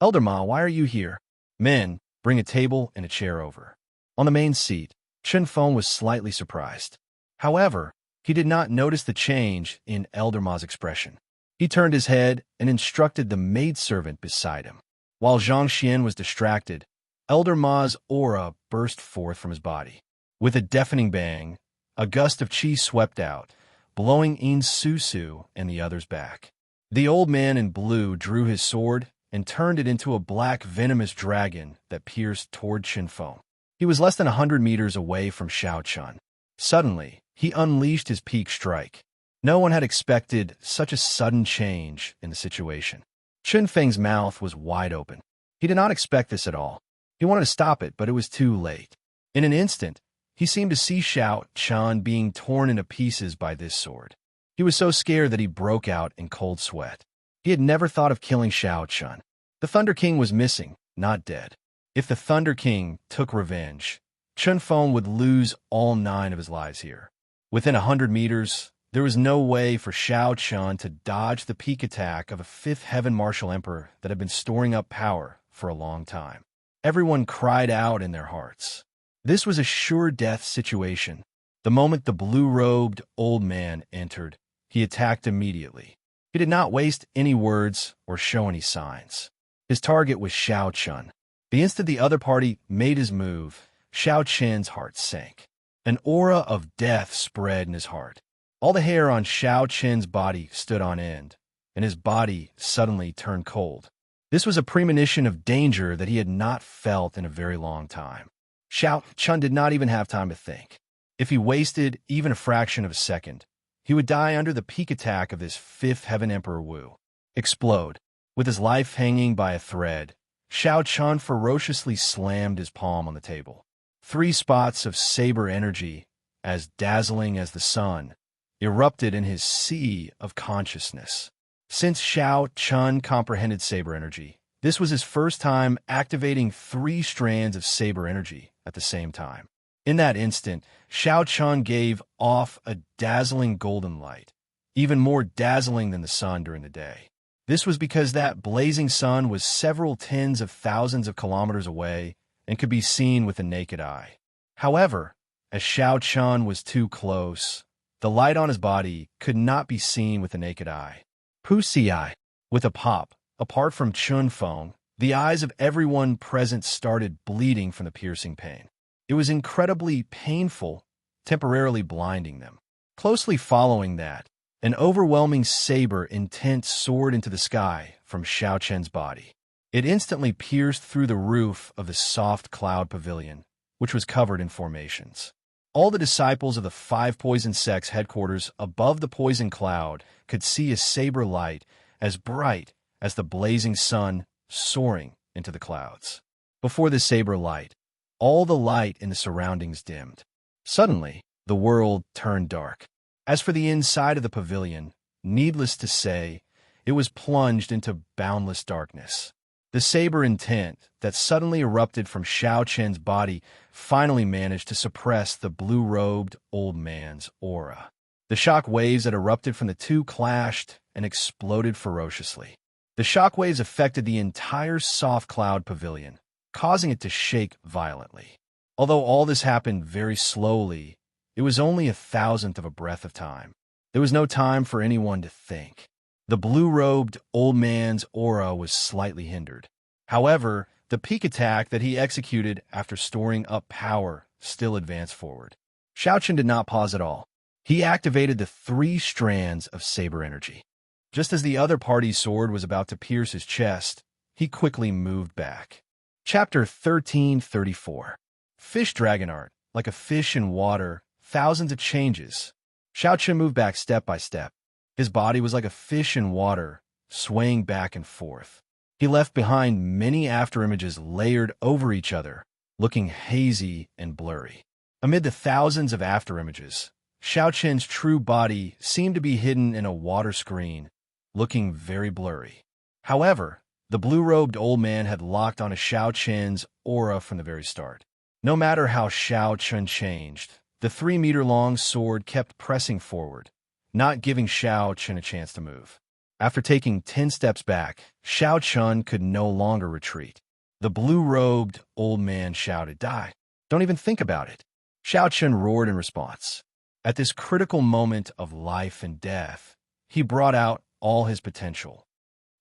Elder Ma, why are you here?" "Men, bring a table and a chair over." On the main seat, Chun Feng was slightly surprised. However, he did not notice the change in Elder Ma's expression. He turned his head and instructed the maidservant beside him. While Xianxia was distracted, Elder Ma's aura burst forth from his body. With a deafening bang, a gust of qi swept out, blowing In Susu and the others back. The old man in blue drew his sword and turned it into a black venomous dragon that pierced toward Chun Feng. He was less than 100 meters away from Xiao Chun. Suddenly, he unleashed his peak strike. No one had expected such a sudden change in the situation. Chun Feng's mouth was wide open. He did not expect this at all. He wanted to stop it, but it was too late. In an instant, he seemed to see Xiao Chun being torn into pieces by this sword. He was so scared that he broke out in cold sweat. He had never thought of killing Xiao Chun. The Thunder King was missing, not dead. If the Thunder King took revenge, Chun Feng would lose all 9 of his lives here. Within 100 meters, there was no way for Xiao Chun to dodge the peak attack of a Fifth Heaven Martial Emperor that had been storing up power for a long time. Everyone cried out in their hearts. This was a sure death situation. The moment the blue-robed old man entered, he attacked immediately. He did not waste any words or show any signs. His target was Xiao Chun. The instant the other party made his move, Xiao Chun's heart sank. An aura of death spread in his heart. All the hair on Xiao Chun's body stood on end, and his body suddenly turned cold. This was a premonition of danger that he had not felt in a very long time. Xiao Chun did not even have time to think. If he wasted even a fraction of a second, he would die under the peak attack of this Fifth Heaven Emperor Wu. Explode. With his life hanging by a thread, Xiao Chun ferociously slammed his palm on the table. 3 spots of saber energy, as dazzling as the sun, erupted in his sea of consciousness. Since Xiao Chun comprehended saber energy, this was his first time activating 3 strands of saber energy at the same time. In that instant, Xiao Chun gave off a dazzling golden light, even more dazzling than the sun during the day. This was because that blazing sun was several tens of thousands of kilometers away and could be seen with the naked eye. However, as Xiao Chun was too close, the light on his body could not be seen with the naked eye. Wuxia. With a pop, apart from Chun Feng, the eyes of everyone present started bleeding from the piercing pain. It was incredibly painful, temporarily blinding them. Closely following that, an overwhelming saber intent soared into the sky from Xiao Chun's body. It instantly pierced through the roof of the soft cloud pavilion, which was covered in formations. All the disciples of the Five Poison Sect's headquarters above the poison cloud could see a saber light as bright as the blazing sun soaring into the clouds. Before the saber light, all the light in the surroundings dimmed. Suddenly, the world turned dark. As for the inside of the pavilion, needless to say, it was plunged into boundless darkness. The saber intent that suddenly erupted from Xiao Chun's body finally managed to suppress the blue-robed old man's aura. The shock waves that erupted from the two clashed and exploded ferociously. The shock waves affected the entire soft cloud pavilion, causing it to shake violently. Although all this happened very slowly, it was only 1,000th of a breath of time. There was no time for anyone to think. The blue-robed old man's aura was slightly hindered. However, the peak attack that he executed after storing up power still advanced forward. Xiaochen did not pause at all. He activated the 3 strands of saber energy. Just as the other party's sword was about to pierce his chest, he quickly moved back. Chapter 1334. Fish Dragon Art. Like a fish in water, thousands of changes. Xiaochen moved back step by step. His body was like a fish in water, swaying back and forth. He left behind many afterimages layered over each other, looking hazy and blurry. Amid the thousands of afterimages, Xiaochen's true body seemed to be hidden in a water screen, looking very blurry. However, the blue-robed old man had locked onto Xiaochen's aura from the very start. No matter how Xiaochen changed, the 3-meter-long sword kept pressing forward, not giving Xiaochen a chance to move. After taking 10 steps back, Xiaochen could no longer retreat. The blue-robed old man shouted, "Die! Don't even think about it!" Xiaochen roared in response. At this critical moment of life and death, he brought out all his potential.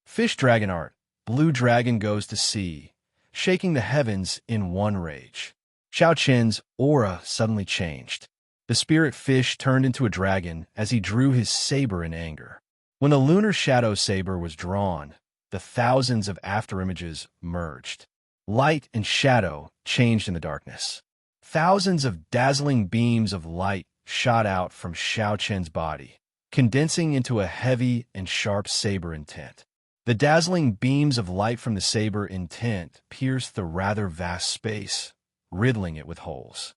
Fish Dragon Art. Blue dragon goes to sea, shaking the heavens in one rage. Xiaochen's aura suddenly changed. The spirit fish turned into a dragon as he drew his saber in anger. When the lunar shadow saber was drawn, the thousands of afterimages merged. Light and shadow changed in the darkness. Thousands of dazzling beams of light shot out from Xiaochen's body, condensing into a heavy and sharp saber intent. The dazzling beams of light from the saber intent pierced the rather vast space, riddling it with holes.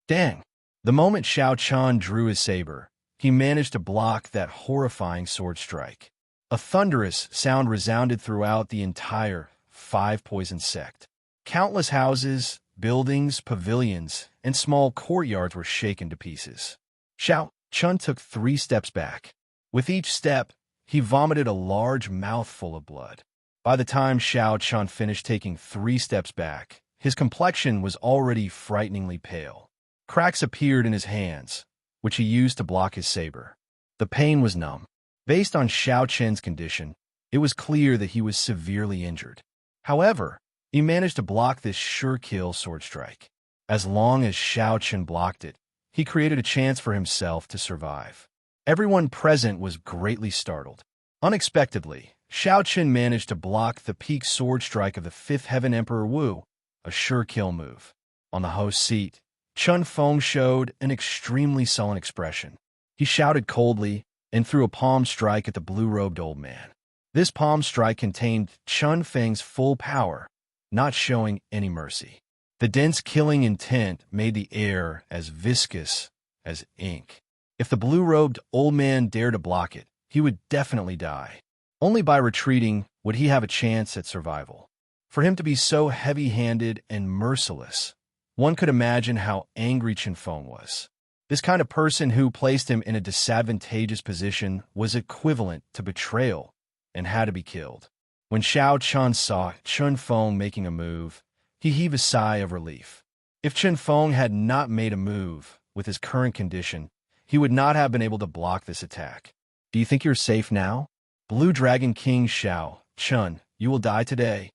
Dang! The moment Xiaochen drew his saber, he managed to block that horrifying sword strike. A thunderous sound resounded throughout the entire 5-poison sect. Countless houses, buildings, pavilions, and small courtyards were shaken to pieces. Xiaochen took 3 steps back. With each step, he vomited a large mouthful of blood. By the time Xiaochen finished taking 3 steps back, his complexion was already frighteningly pale. Cracks appeared in his hands, which he used to block his saber. The pain was numb. Based on Xiaochen's condition, it was clear that he was severely injured. However, he managed to block this sure-kill sword strike. As long as Xiaochen blocked it, he created a chance for himself to survive. Everyone present was greatly startled. Unexpectedly, Xiaochen managed to block the peak sword strike of the 5th Heaven Emperor Wu, a sure-kill move. On the host's seat, Chun Feng showed an extremely sullen expression. He shouted coldly and threw a palm strike at the blue-robed old man. This palm strike contained Chun Feng's full power, not showing any mercy. The dense killing intent made the air as viscous as ink. If the blue-robed old man dared to block it, he would definitely die. Only by retreating would he have a chance at survival. For him to be so heavy-handed and merciless, one could imagine how angry Chun Feng was. This kind of person who placed him in a disadvantageous position was equivalent to betrayal and had to be killed. When Xiaochen saw Chun Feng making a move, he heaved a sigh of relief. If Chun Feng had not made a move with his current condition, he would not have been able to block this attack. Do you think you're safe now? Blue Dragon King Xiao, Chun, you will die today.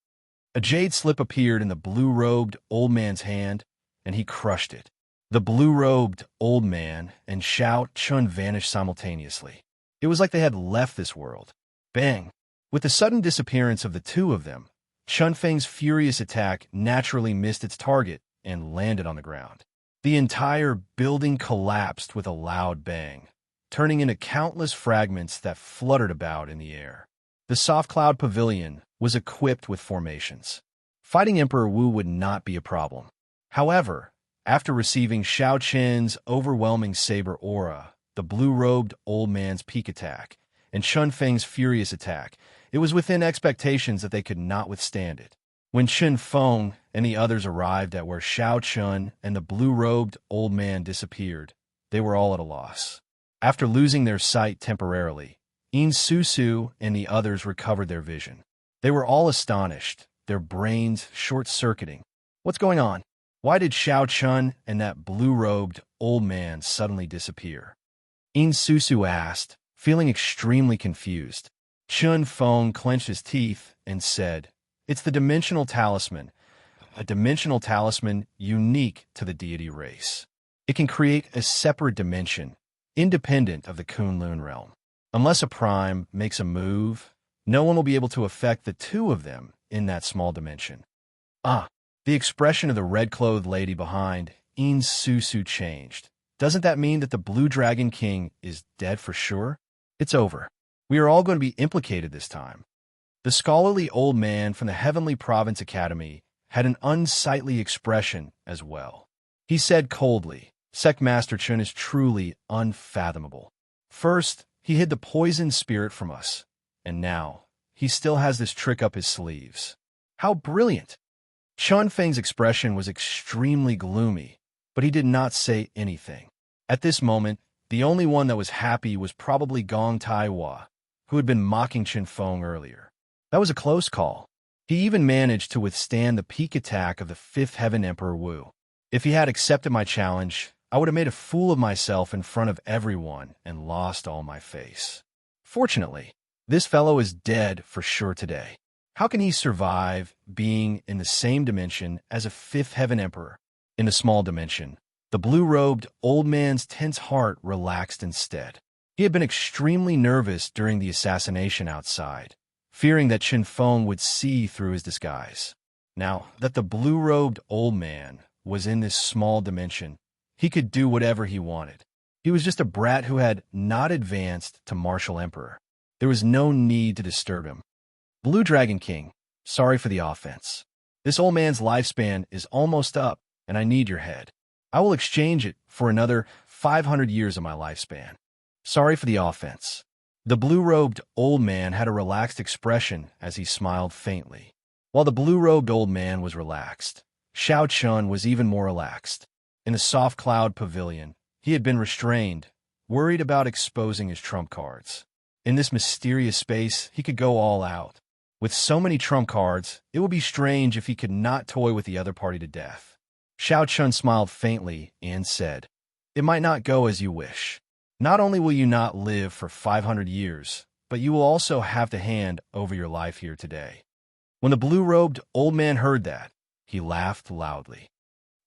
A jade slip appeared in the blue-robed old man's hand, and he crushed it. The blue-robed old man and Xiao Chun vanished simultaneously. It was like they had left this world. Bang! With the sudden disappearance of the two of them, Chun Feng's furious attack naturally missed its target and landed on the ground. The entire building collapsed with a loud bang, turning into countless fragments that fluttered about in the air. The Soft Cloud Pavilion was equipped with formations. Fighting Emperor Wu would not be a problem. However, after receiving Xiaochen's overwhelming saber aura, the blue-robed old man's peak attack, and Chun Feng's furious attack, it was within expectations that they could not withstand it. When Chun Feng and the others arrived at where Xiaochen and the blue-robed old man disappeared, they were all at a loss. After losing their sight temporarily, Susu and the others recovered their vision. They were all astonished, their brains short-circuiting. What's going on? Why did Xiaochen and that blue-robed old man suddenly disappear? Susu asked, feeling extremely confused. Chun Feng clenched his teeth and said, "It's the dimensional talisman, a dimensional talisman unique to the deity race. It can create a separate dimension, independent of the Kunlun realm. Unless a prime makes a move, no one will be able to affect the two of them in that small dimension." Ah, the expression of the red-clothed lady behind In Susu changed. Doesn't that mean that the Blue Dragon King is dead for sure? It's over. We are all going to be implicated this time. The scholarly old man from the Heavenly Province Academy had an unsightly expression as well. He said coldly, "Sect Master Chun is truly unfathomable. First, he hid the poisoned spirit from us, and now he still has this trick up his sleeves. How brilliant!" Chun Feng's expression was extremely gloomy, but he did not say anything. At this moment, the only one that was happy was probably Gong Taiwa, who had been mocking Chun Feng earlier. That was a close call. He even managed to withstand the peak attack of the Fifth Heaven Emperor Wu. If he had accepted my challenge, I would have made a fool of myself in front of everyone and lost all my face. Fortunately, this fellow is dead for sure today. How can he survive being in the same dimension as a Fifth Heaven Emperor? In the small dimension, the blue-robed old man's tense heart relaxed instead. He had been extremely nervous during the assassination outside, fearing that Chun Feng would see through his disguise. Now that the blue-robed old man was in this small dimension, he could do whatever he wanted. He was just a brat who had not advanced to Martial Emperor. There was no need to disturb him. "Blue Dragon King, sorry for the offense. This old man's lifespan is almost up, and I need your head. I will exchange it for another 500 years of my lifespan. Sorry for the offense." The blue-robed old man had a relaxed expression as he smiled faintly. While the blue-robed old man was relaxed, Xiao Chun was even more relaxed. In the soft cloud pavilion, he had been restrained, worried about exposing his trump cards. In this mysterious space, he could go all out. With so many trump cards, it would be strange if he could not toy with the other party to death. Xiao Chun smiled faintly and said, "It might not go as you wish. Not only will you not live for 500 years, but you will also have to hand over your life here today." When the blue-robed old man heard that, he laughed loudly.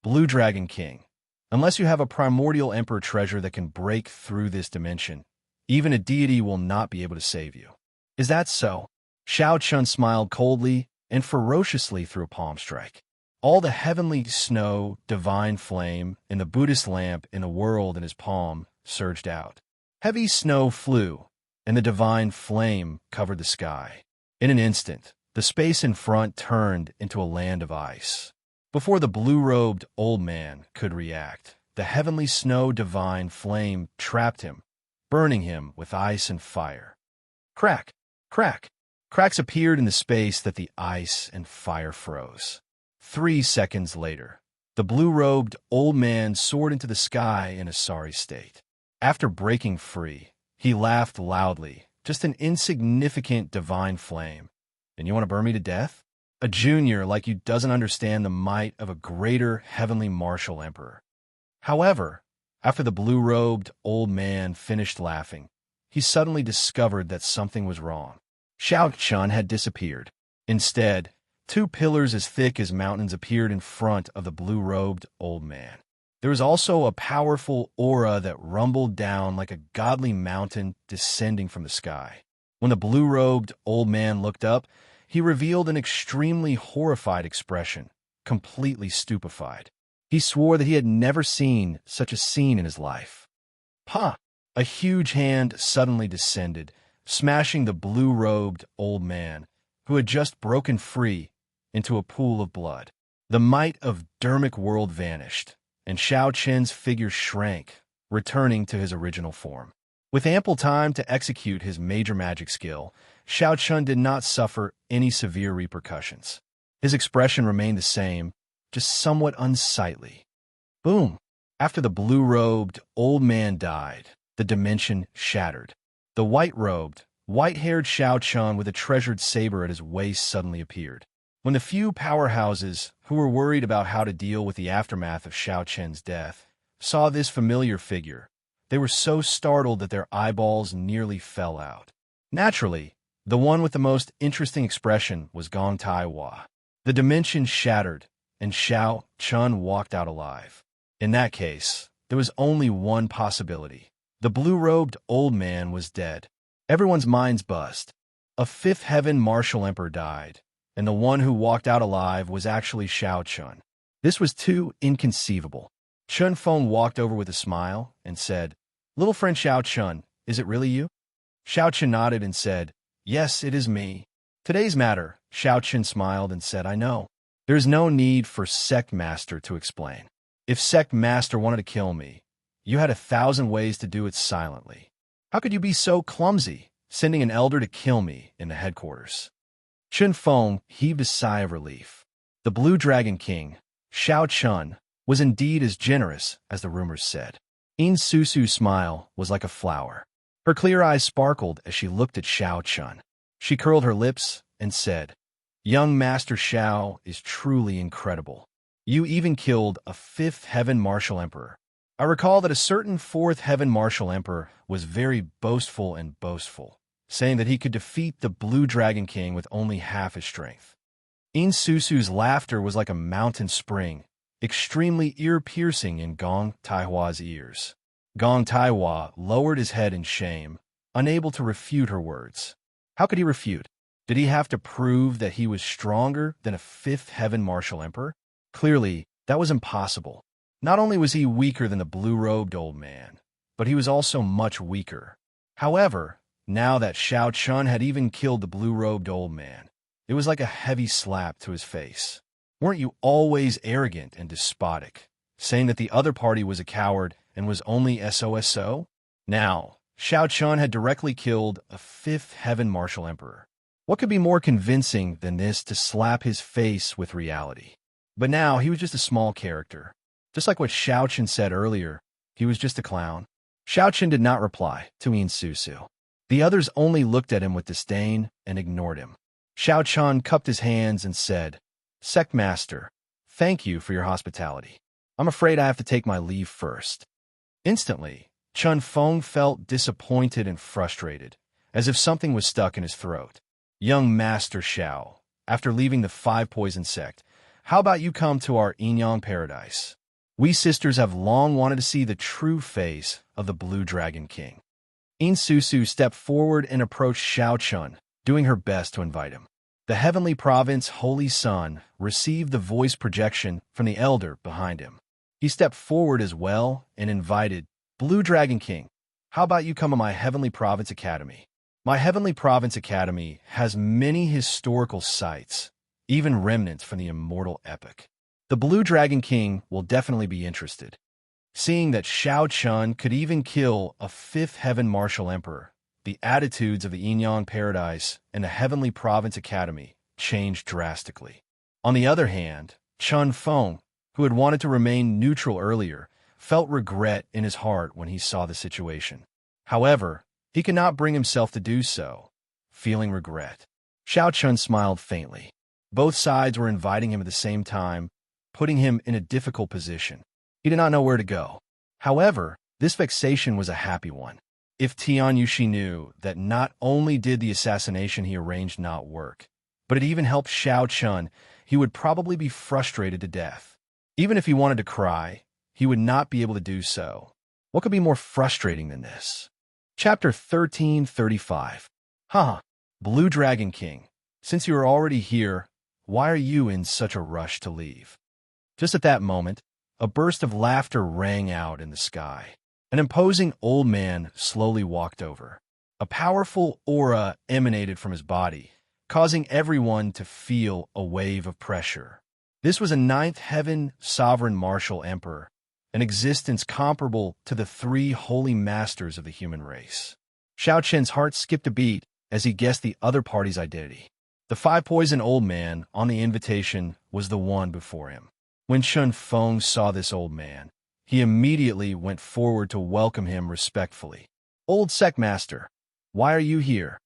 "Blue Dragon King, unless you have a primordial emperor treasure that can break through this dimension, even a deity will not be able to save you. Is that so?" Xiao Chun smiled coldly and ferociously through a palm strike. All the heavenly snow, divine flame, and the Buddhist lamp in the world in his palm surged out. Heavy snow flew, and the divine flame covered the sky. In an instant, the space in front turned into a land of ice. Before the blue-robed old man could react, the heavenly snow divine flame trapped him, burning him with ice and fire. Crack! Crack! Cracks appeared in the space that the ice and fire froze. 3 seconds later, the blue-robed old man soared into the sky in a sorry state. After breaking free, he laughed loudly, "Just an insignificant divine flame. And you want to burn me to death? A junior like you doesn't understand the might of a greater heavenly martial emperor." However, after the blue-robed old man finished laughing, he suddenly discovered that something was wrong. Xiao Chun had disappeared. Instead, 2 pillars as thick as mountains appeared in front of the blue-robed old man. There was also a powerful aura that rumbled down like a godly mountain descending from the sky. When the blue-robed old man looked up, he revealed an extremely horrified expression, completely stupefied. He swore that he had never seen such a scene in his life. "Pah!" A huge hand suddenly descended, smashing the blue-robed old man, who had just broken free, into a pool of blood. The might of Dermic world vanished, and Xiao Chen's figure shrank, returning to his original form. With ample time to execute his major magic skill, Xiao Chun did not suffer any severe repercussions. His expression remained the same, just somewhat unsightly. Boom! After the blue-robed old man died, the dimension shattered. The white-robed, white-haired Xiao Chun with a treasured saber at his waist suddenly appeared. When the few powerhouses, who were worried about how to deal with the aftermath of Xiao Chen's death, saw this familiar figure, they were so startled that their eyeballs nearly fell out. Naturally, The one with the most interesting expression was Gong Taiwa. The dimension shattered, and Xiao Chun walked out alive. In that case, there was only one possibility. The blue-robed old man was dead. Everyone's minds buzzed. A fifth heaven martial emperor died, and the one who walked out alive was actually Xiao Chun. This was too inconceivable. Chun Feng walked over with a smile and said, "Little friend Xiao Chun, is it really you?" Xiao Chun nodded and said, "Yes, it is me." Today's matter, Xiao Chun smiled and said, "I know. There is no need for Sect Master to explain. If Sect Master wanted to kill me, you had 1,000 ways to do it silently. How could you be so clumsy, sending an elder to kill me in the headquarters?" Chun Feng heaved a sigh of relief. The Blue Dragon King, Xiao Chun, was indeed as generous as the rumors said. In Susu's smile was like a flower. Her clear eyes sparkled as she looked at Xiao Chun. She curled her lips and said, "Young Master Xiao is truly incredible. You even killed a fifth heaven martial emperor. I recall that a certain fourth heaven martial emperor was very boastful, saying that he could defeat the Blue Dragon King with only half his strength." In Susu's laughter was like a mountain spring, extremely ear-piercing in Gong Taihua's ears. Gong Taihua lowered his head in shame, unable to refute her words. How could he refute? Did he have to prove that he was stronger than a fifth heaven martial emperor? Clearly, that was impossible. Not only was he weaker than the blue-robed old man, but he was also much weaker. However, now that Xiao Chun had even killed the blue-robed old man, it was like a heavy slap to his face. Weren't you always arrogant and despotic, saying that the other party was a coward and was only SOSO? Now, Xiao Chun had directly killed a fifth heaven martial emperor. What could be more convincing than this to slap his face with reality? But now he was just a small character. Just like what Xiao Chun said earlier, he was just a clown. Xiao Chun did not reply to Yin Susu. The others only looked at him with disdain and ignored him. Xiao Chun cupped his hands and said, "Sect Master, thank you for your hospitality. I'm afraid I have to take my leave first." Instantly, Chun Feng felt disappointed and frustrated, as if something was stuck in his throat. "Young Master Xiao, after leaving the Five Poison Sect, how about you come to our Inyang paradise? We sisters have long wanted to see the true face of the Blue Dragon King." In Susu stepped forward and approached Xiao Chun, doing her best to invite him. The Heavenly Province Holy Son received the voice projection from the elder behind him. He stepped forward as well and invited, "Blue Dragon King, how about you come to my Heavenly Province Academy? My Heavenly Province Academy has many historical sites, even remnants from the immortal epic. The Blue Dragon King will definitely be interested." Seeing that Xiao Chun could even kill a fifth heaven martial emperor, the attitudes of the Inyang Paradise and the Heavenly Province Academy changed drastically. On the other hand, Chun Feng, who had wanted to remain neutral earlier, felt regret in his heart when he saw the situation. However, he could not bring himself to do so, feeling regret. Xiao Chun smiled faintly. Both sides were inviting him at the same time, putting him in a difficult position. He did not know where to go. However, this vexation was a happy one. If Tian Yushi knew that not only did the assassination he arranged not work, but it even helped Xiao Chun, he would probably be frustrated to death. Even if he wanted to cry, he would not be able to do so. What could be more frustrating than this? Chapter 1335. Blue Dragon King, since you are already here, why are you in such a rush to leave? Just at that moment, a burst of laughter rang out in the sky. An imposing old man slowly walked over. A powerful aura emanated from his body, causing everyone to feel a wave of pressure. This was a ninth heaven sovereign martial emperor, an existence comparable to the three holy masters of the human race. Xiao Chen's heart skipped a beat as he guessed the other party's identity. The Five Poison old man on the invitation was the one before him. When Chun Feng saw this old man, he immediately went forward to welcome him respectfully. "Old Sect Master, why are you here?"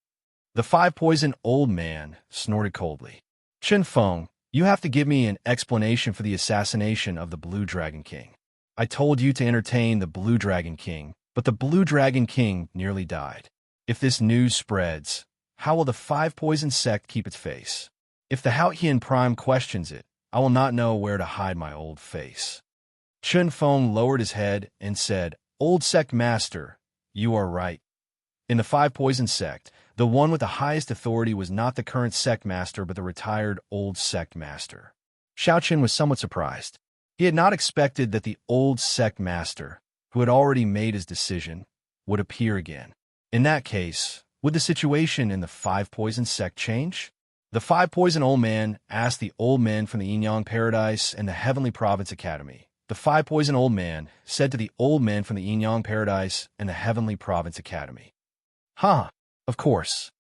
The Five Poison old man snorted coldly. "Chun Feng, you have to give me an explanation for the assassination of the Blue Dragon King. I told you to entertain the Blue Dragon King, but the Blue Dragon King nearly died. If this news spreads, how will the five poison sect keep its face? If the Haotian Prime questions it, I will not know where to hide my old face. Chun Feng lowered his head and said, Old sect master, you are right. In the five poison sect, the one with the highest authority was not the current sect master but the retired old sect master. Xiaoqin was somewhat surprised. He had not expected that the old sect master, who had already made his decision, would appear again. In that case, would the situation in the five poison sect change? The five poison old man asked the old men from the Yin Paradise and the Heavenly Province Academy. The five poison old man said to the old men from the Yin Paradise and the Heavenly Province Academy. Of course.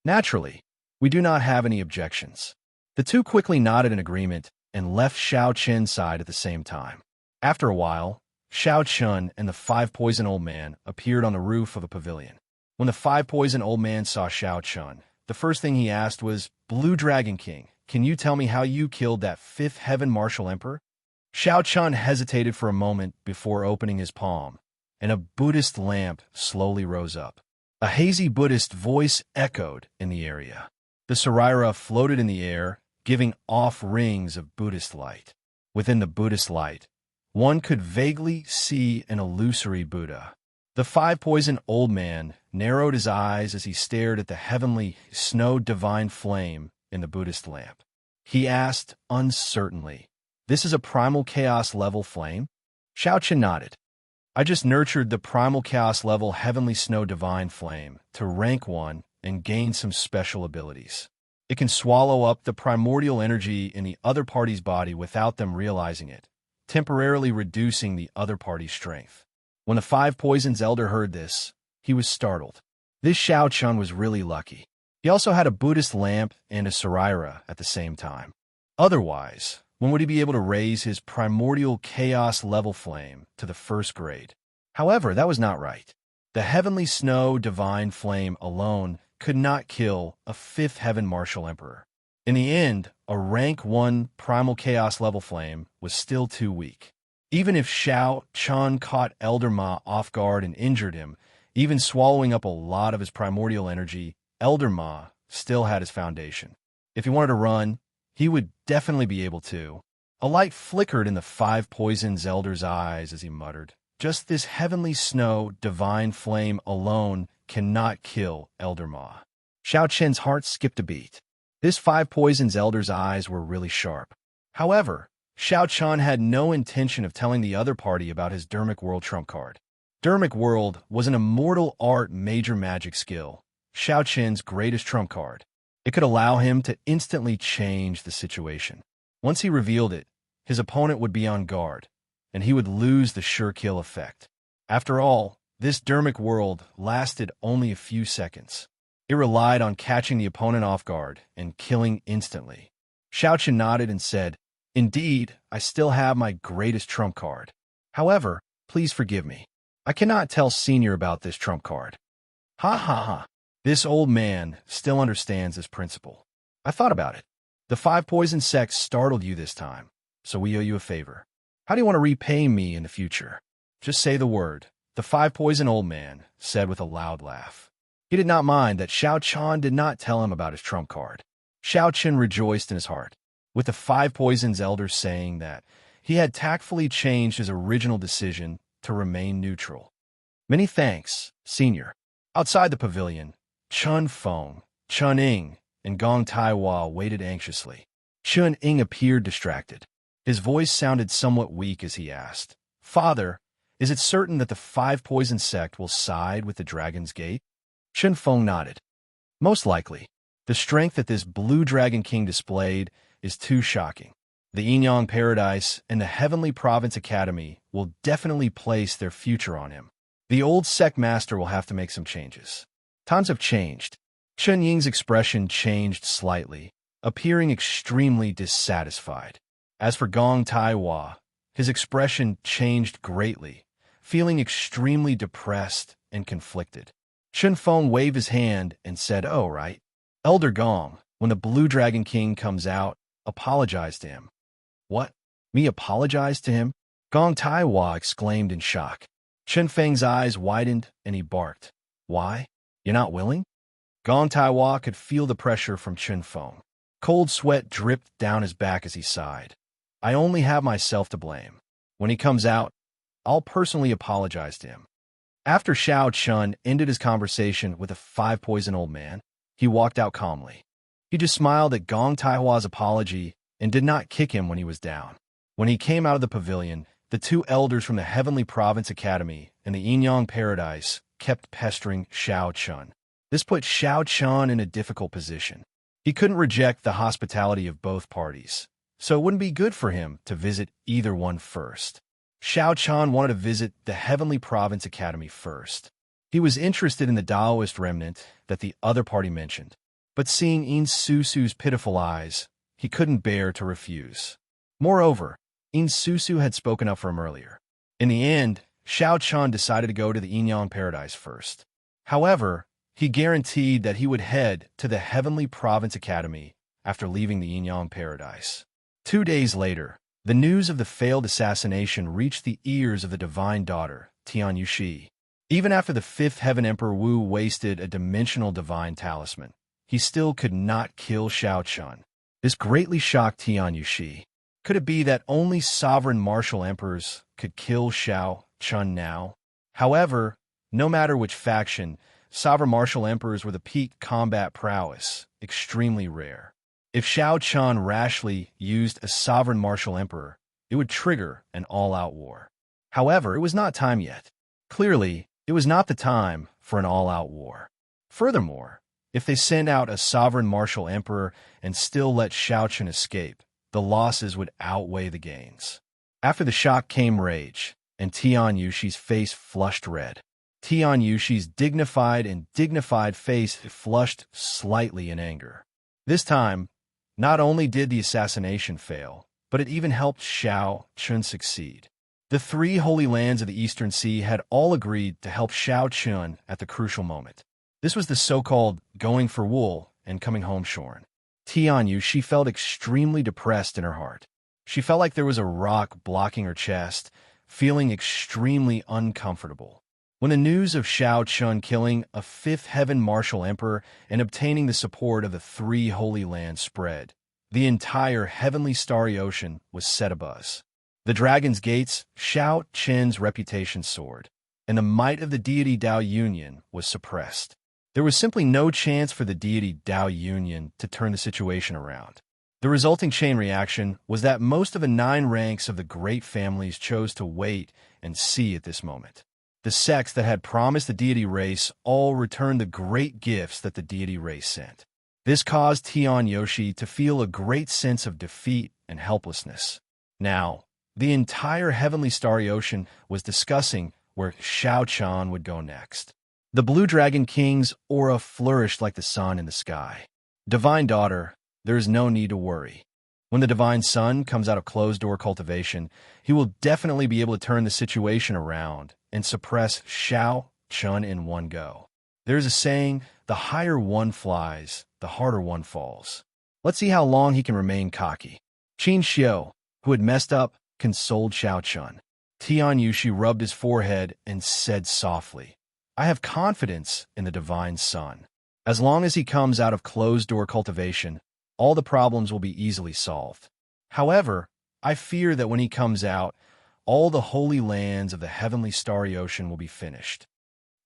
Naturally, we do not have any objections. The two quickly nodded in agreement and left Xiao Qin's side at the same time. After a while, Xiao Qin and the five poison old man appeared on the roof of a pavilion. When the five poison old man saw Xiao Qin, the first thing he asked was, Blue Dragon King, can you tell me how you killed that fifth heaven martial emperor? Xiao Qin hesitated for a moment before opening his palm, and a Buddhist lamp slowly rose up. A hazy Buddhist voice echoed in the area. The Saraira floated in the air, giving off rings of Buddhist light. Within the Buddhist light, one could vaguely see an illusory Buddha. The five poison old man narrowed his eyes as he stared at the heavenly snow divine flame in the Buddhist lamp. He asked uncertainly, This is a primal chaos level flame? Xiaoqin nodded. I just nurtured the primal chaos level heavenly snow divine flame to rank 1 and gain some special abilities. It can swallow up the primordial energy in the other party's body without them realizing it, temporarily reducing the other party's strength. When the five poisons elder heard this, he was startled. This Xiao Qin was really lucky. He also had a Buddhist lamp and a Saraira at the same time. Otherwise, when would he be able to raise his primordial chaos level flame to the first grade? However, that was not right. The heavenly snow divine flame alone could not kill a fifth heaven martial emperor. In the end, a rank 1 primal chaos level flame was still too weak. Even if Xiao Qin caught Elder Ma off guard and injured him, even swallowing up a lot of his primordial energy, Elder Ma still had his foundation. If he wanted to run, he would definitely be able to. A light flickered in the five poisons elder's eyes as he muttered, Just this heavenly snow divine flame alone cannot kill Elder Ma. Xiao Qin's heart skipped a beat. This five poisons elder's eyes were really sharp. However, Xiao Qin had no intention of telling the other party about his Dermic World trump card. Dermic World was an immortal art major magic skill, Xiao Qin's greatest trump card. It could allow him to instantly change the situation. Once he revealed it, his opponent would be on guard, and he would lose the sure kill effect. After all, this Dermic World lasted only a few seconds. It relied on catching the opponent off guard and killing instantly. Xiao Qin nodded and said, Indeed, I still have my greatest trump card. However, please forgive me. I cannot tell Senior about this trump card. Ha. This old man still understands this principle. I thought about it. The five poison sects startled you this time, so we owe you a favor. How do you want to repay me in the future? Just say the word, the five poison old man said with a loud laugh. He did not mind that Xiao Qin did not tell him about his trump card. Xiao Qin rejoiced in his heart, with the five poisons elder saying that he had tactfully changed his original decision to remain neutral. Many thanks, Senior. Outside the pavilion, Chun Feng, Chun Ying, and Gong Taiwa waited anxiously. Chun Ying appeared distracted. His voice sounded somewhat weak as he asked, Father, is it certain that the five poison sect will side with the Dragon's Gate? Chun Feng nodded. Most likely. The strength that this Blue Dragon King displayed is too shocking. The Yin Paradise and the Heavenly Province Academy will definitely place their future on him. The old sect master will have to make some changes. Times have changed. Chun Ying's expression changed slightly, appearing extremely dissatisfied. As for Gong Taiwa, his expression changed greatly, feeling extremely depressed and conflicted. Chun Feng waved his hand and said, Oh, right. Elder Gong, when the Blue Dragon King comes out, apologize to him. What? Me apologize to him? Gong Taiwa exclaimed in shock. Chun Feng's eyes widened and he barked. Why? You're not willing? Gong Taiwa could feel the pressure from Chen Feng. Cold sweat dripped down his back as he sighed. I only have myself to blame. When he comes out, I'll personally apologize to him. After Xiao Chun ended his conversation with a five-poison old man, he walked out calmly. He just smiled at Gong Taihua's apology and did not kick him when he was down. When he came out of the pavilion, the two elders from the Heavenly Province Academy and the Yinyang Paradise kept pestering Xiao Chun. This put Xiao Chun in a difficult position. He couldn't reject the hospitality of both parties, so it wouldn't be good for him to visit either one first. Xiao Chun wanted to visit the Heavenly Province Academy first. He was interested in the Taoist remnant that the other party mentioned, but seeing In Susu's pitiful eyes, he couldn't bear to refuse. Moreover, In Susu had spoken up for him earlier. In the end, Xiao Chun decided to go to the Yinyang Paradise first. However, he guaranteed that he would head to the Heavenly Province Academy after leaving the Yinyang Paradise. 2 days later, the news of the failed assassination reached the ears of the divine daughter, Tian Yuxi. Even after the fifth heaven emperor Wu wasted a dimensional divine talisman, he still could not kill Xiao Chun. This greatly shocked Tian Yuxi. Could it be that only sovereign martial emperors could kill Xiao Chun now? However, no matter which faction, sovereign martial emperors were the peak combat prowess, extremely rare. If Xiao Chun rashly used a sovereign martial emperor, it would trigger an all-out war. However, it was not time yet. Clearly, it was not the time for an all-out war. Furthermore, if they send out a sovereign martial emperor and still let Xiao Chun escape, the losses would outweigh the gains. After the shock came rage, and Tian Yuxi's face flushed red. Tian Yuxi's dignified face flushed slightly in anger. This time, not only did the assassination fail, but it even helped Xiao Chun succeed. The three holy lands of the Eastern Sea had all agreed to help Xiao Chun at the crucial moment. This was the so-called going for wool and coming home shorn. Tian Yuxi felt extremely depressed in her heart. She felt like there was a rock blocking her chest, feeling extremely uncomfortable. When the news of Xiao Chun killing a fifth heaven martial emperor and obtaining the support of the three holy lands spread, the entire heavenly starry ocean was set abuzz. The dragon's gates, Xiao Chun's reputation soared, and the might of the deity Dao Union was suppressed. There was simply no chance for the deity Dao Union to turn the situation around. The resulting chain reaction was that most of the 9 ranks of the great families chose to wait and see at this moment. The sects that had promised the deity race all returned the great gifts that the deity race sent. This caused Tian Yuxi to feel a great sense of defeat and helplessness. Now, the entire heavenly starry ocean was discussing where Xiao Chun would go next. The Blue Dragon King's aura flourished like the sun in the sky. Divine Daughter, there is no need to worry. When the Divine Son comes out of closed-door cultivation, he will definitely be able to turn the situation around and suppress Xiao Chun in one go. There's a saying, the higher one flies, the harder one falls. Let's see how long he can remain cocky. Xianxia, who had messed up, consoled Xiao Chun. Tian Yuxi rubbed his forehead and said softly, I have confidence in the Divine Son. As long as he comes out of closed-door cultivation, all the problems will be easily solved. However, I fear that when he comes out, all the holy lands of the heavenly starry ocean will be finished.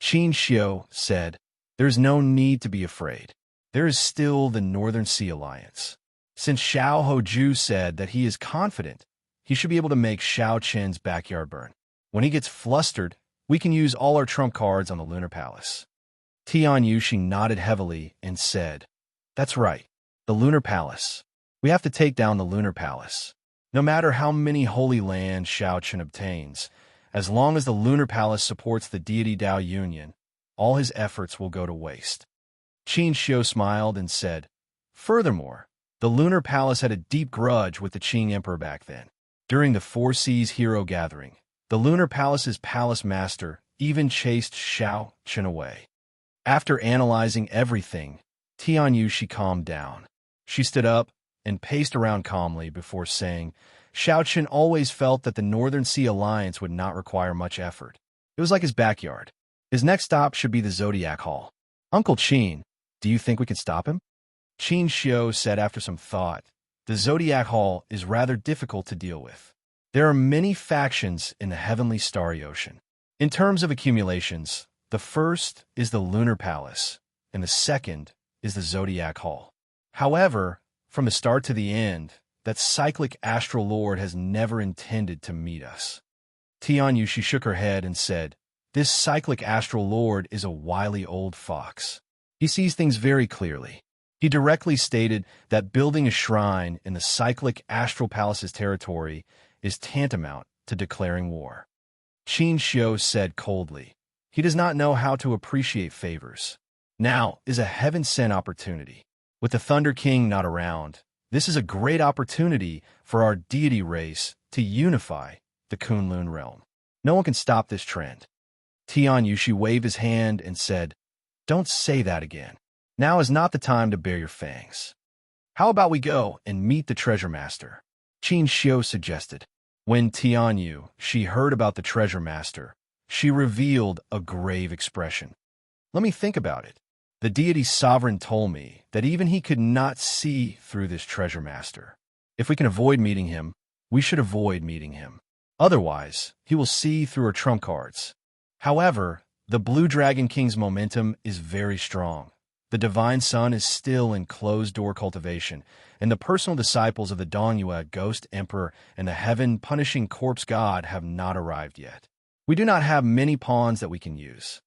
Xianxia said, There's no need to be afraid. There is still the Northern Sea Alliance. Since Xiao Hoju said that he is confident, he should be able to make Xiao Chen's backyard burn. When he gets flustered, we can use all our trump cards on the Lunar Palace. Tian Yuxi nodded heavily and said, That's right, the Lunar Palace. We have to take down the Lunar Palace. No matter how many holy lands Xiao Chun obtains, as long as the Lunar Palace supports the deity Dao Union, all his efforts will go to waste. Xianxia smiled and said, Furthermore, the Lunar Palace had a deep grudge with the Qing Emperor back then. During the Four Seas Hero Gathering, the Lunar Palace's palace master even chased Xiao Chun away. After analyzing everything, Tian Yuxi calmed down. She stood up and paced around calmly before saying, Xiao Chun always felt that the Northern Sea Alliance would not require much effort. It was like his backyard. His next stop should be the Zodiac Hall. Uncle Qin, Do you think we can stop him? Xianxia said after some thought. The Zodiac Hall is rather difficult to deal with. There are many factions in the heavenly starry ocean. In terms of accumulations, the first is the Lunar Palace, and the second is the Zodiac Hall. However, from the start to the end, that cyclic astral lord has never intended to meet us. Tianyu, she shook her head and said, this cyclic astral lord is a wily old fox. He sees things very clearly. He directly stated that building a shrine in the cyclic astral palace's territory is tantamount to declaring war. Xianxia said coldly, he does not know how to appreciate favors. Now is a heaven-sent opportunity. With the Thunder King not around, this is a great opportunity for our deity race to unify the Kunlun realm. No one can stop this trend. Tianyu waved his hand and said, don't say that again. Now is not the time to bare your fangs. How about we go and meet the treasure master? Xianxia suggested. When Tianyu heard about the treasure master, she revealed a grave expression. Let me think about it. The deity's sovereign told me that even he could not see through this treasure master. If we can avoid meeting him, we should avoid meeting him. Otherwise, he will see through our trump cards. However, the Blue Dragon King's momentum is very strong. The Divine Sun is still in closed-door cultivation, and the personal disciples of the Dongyue Ghost Emperor and the Heaven-Punishing Corpse God have not arrived yet. We do not have many pawns that we can use.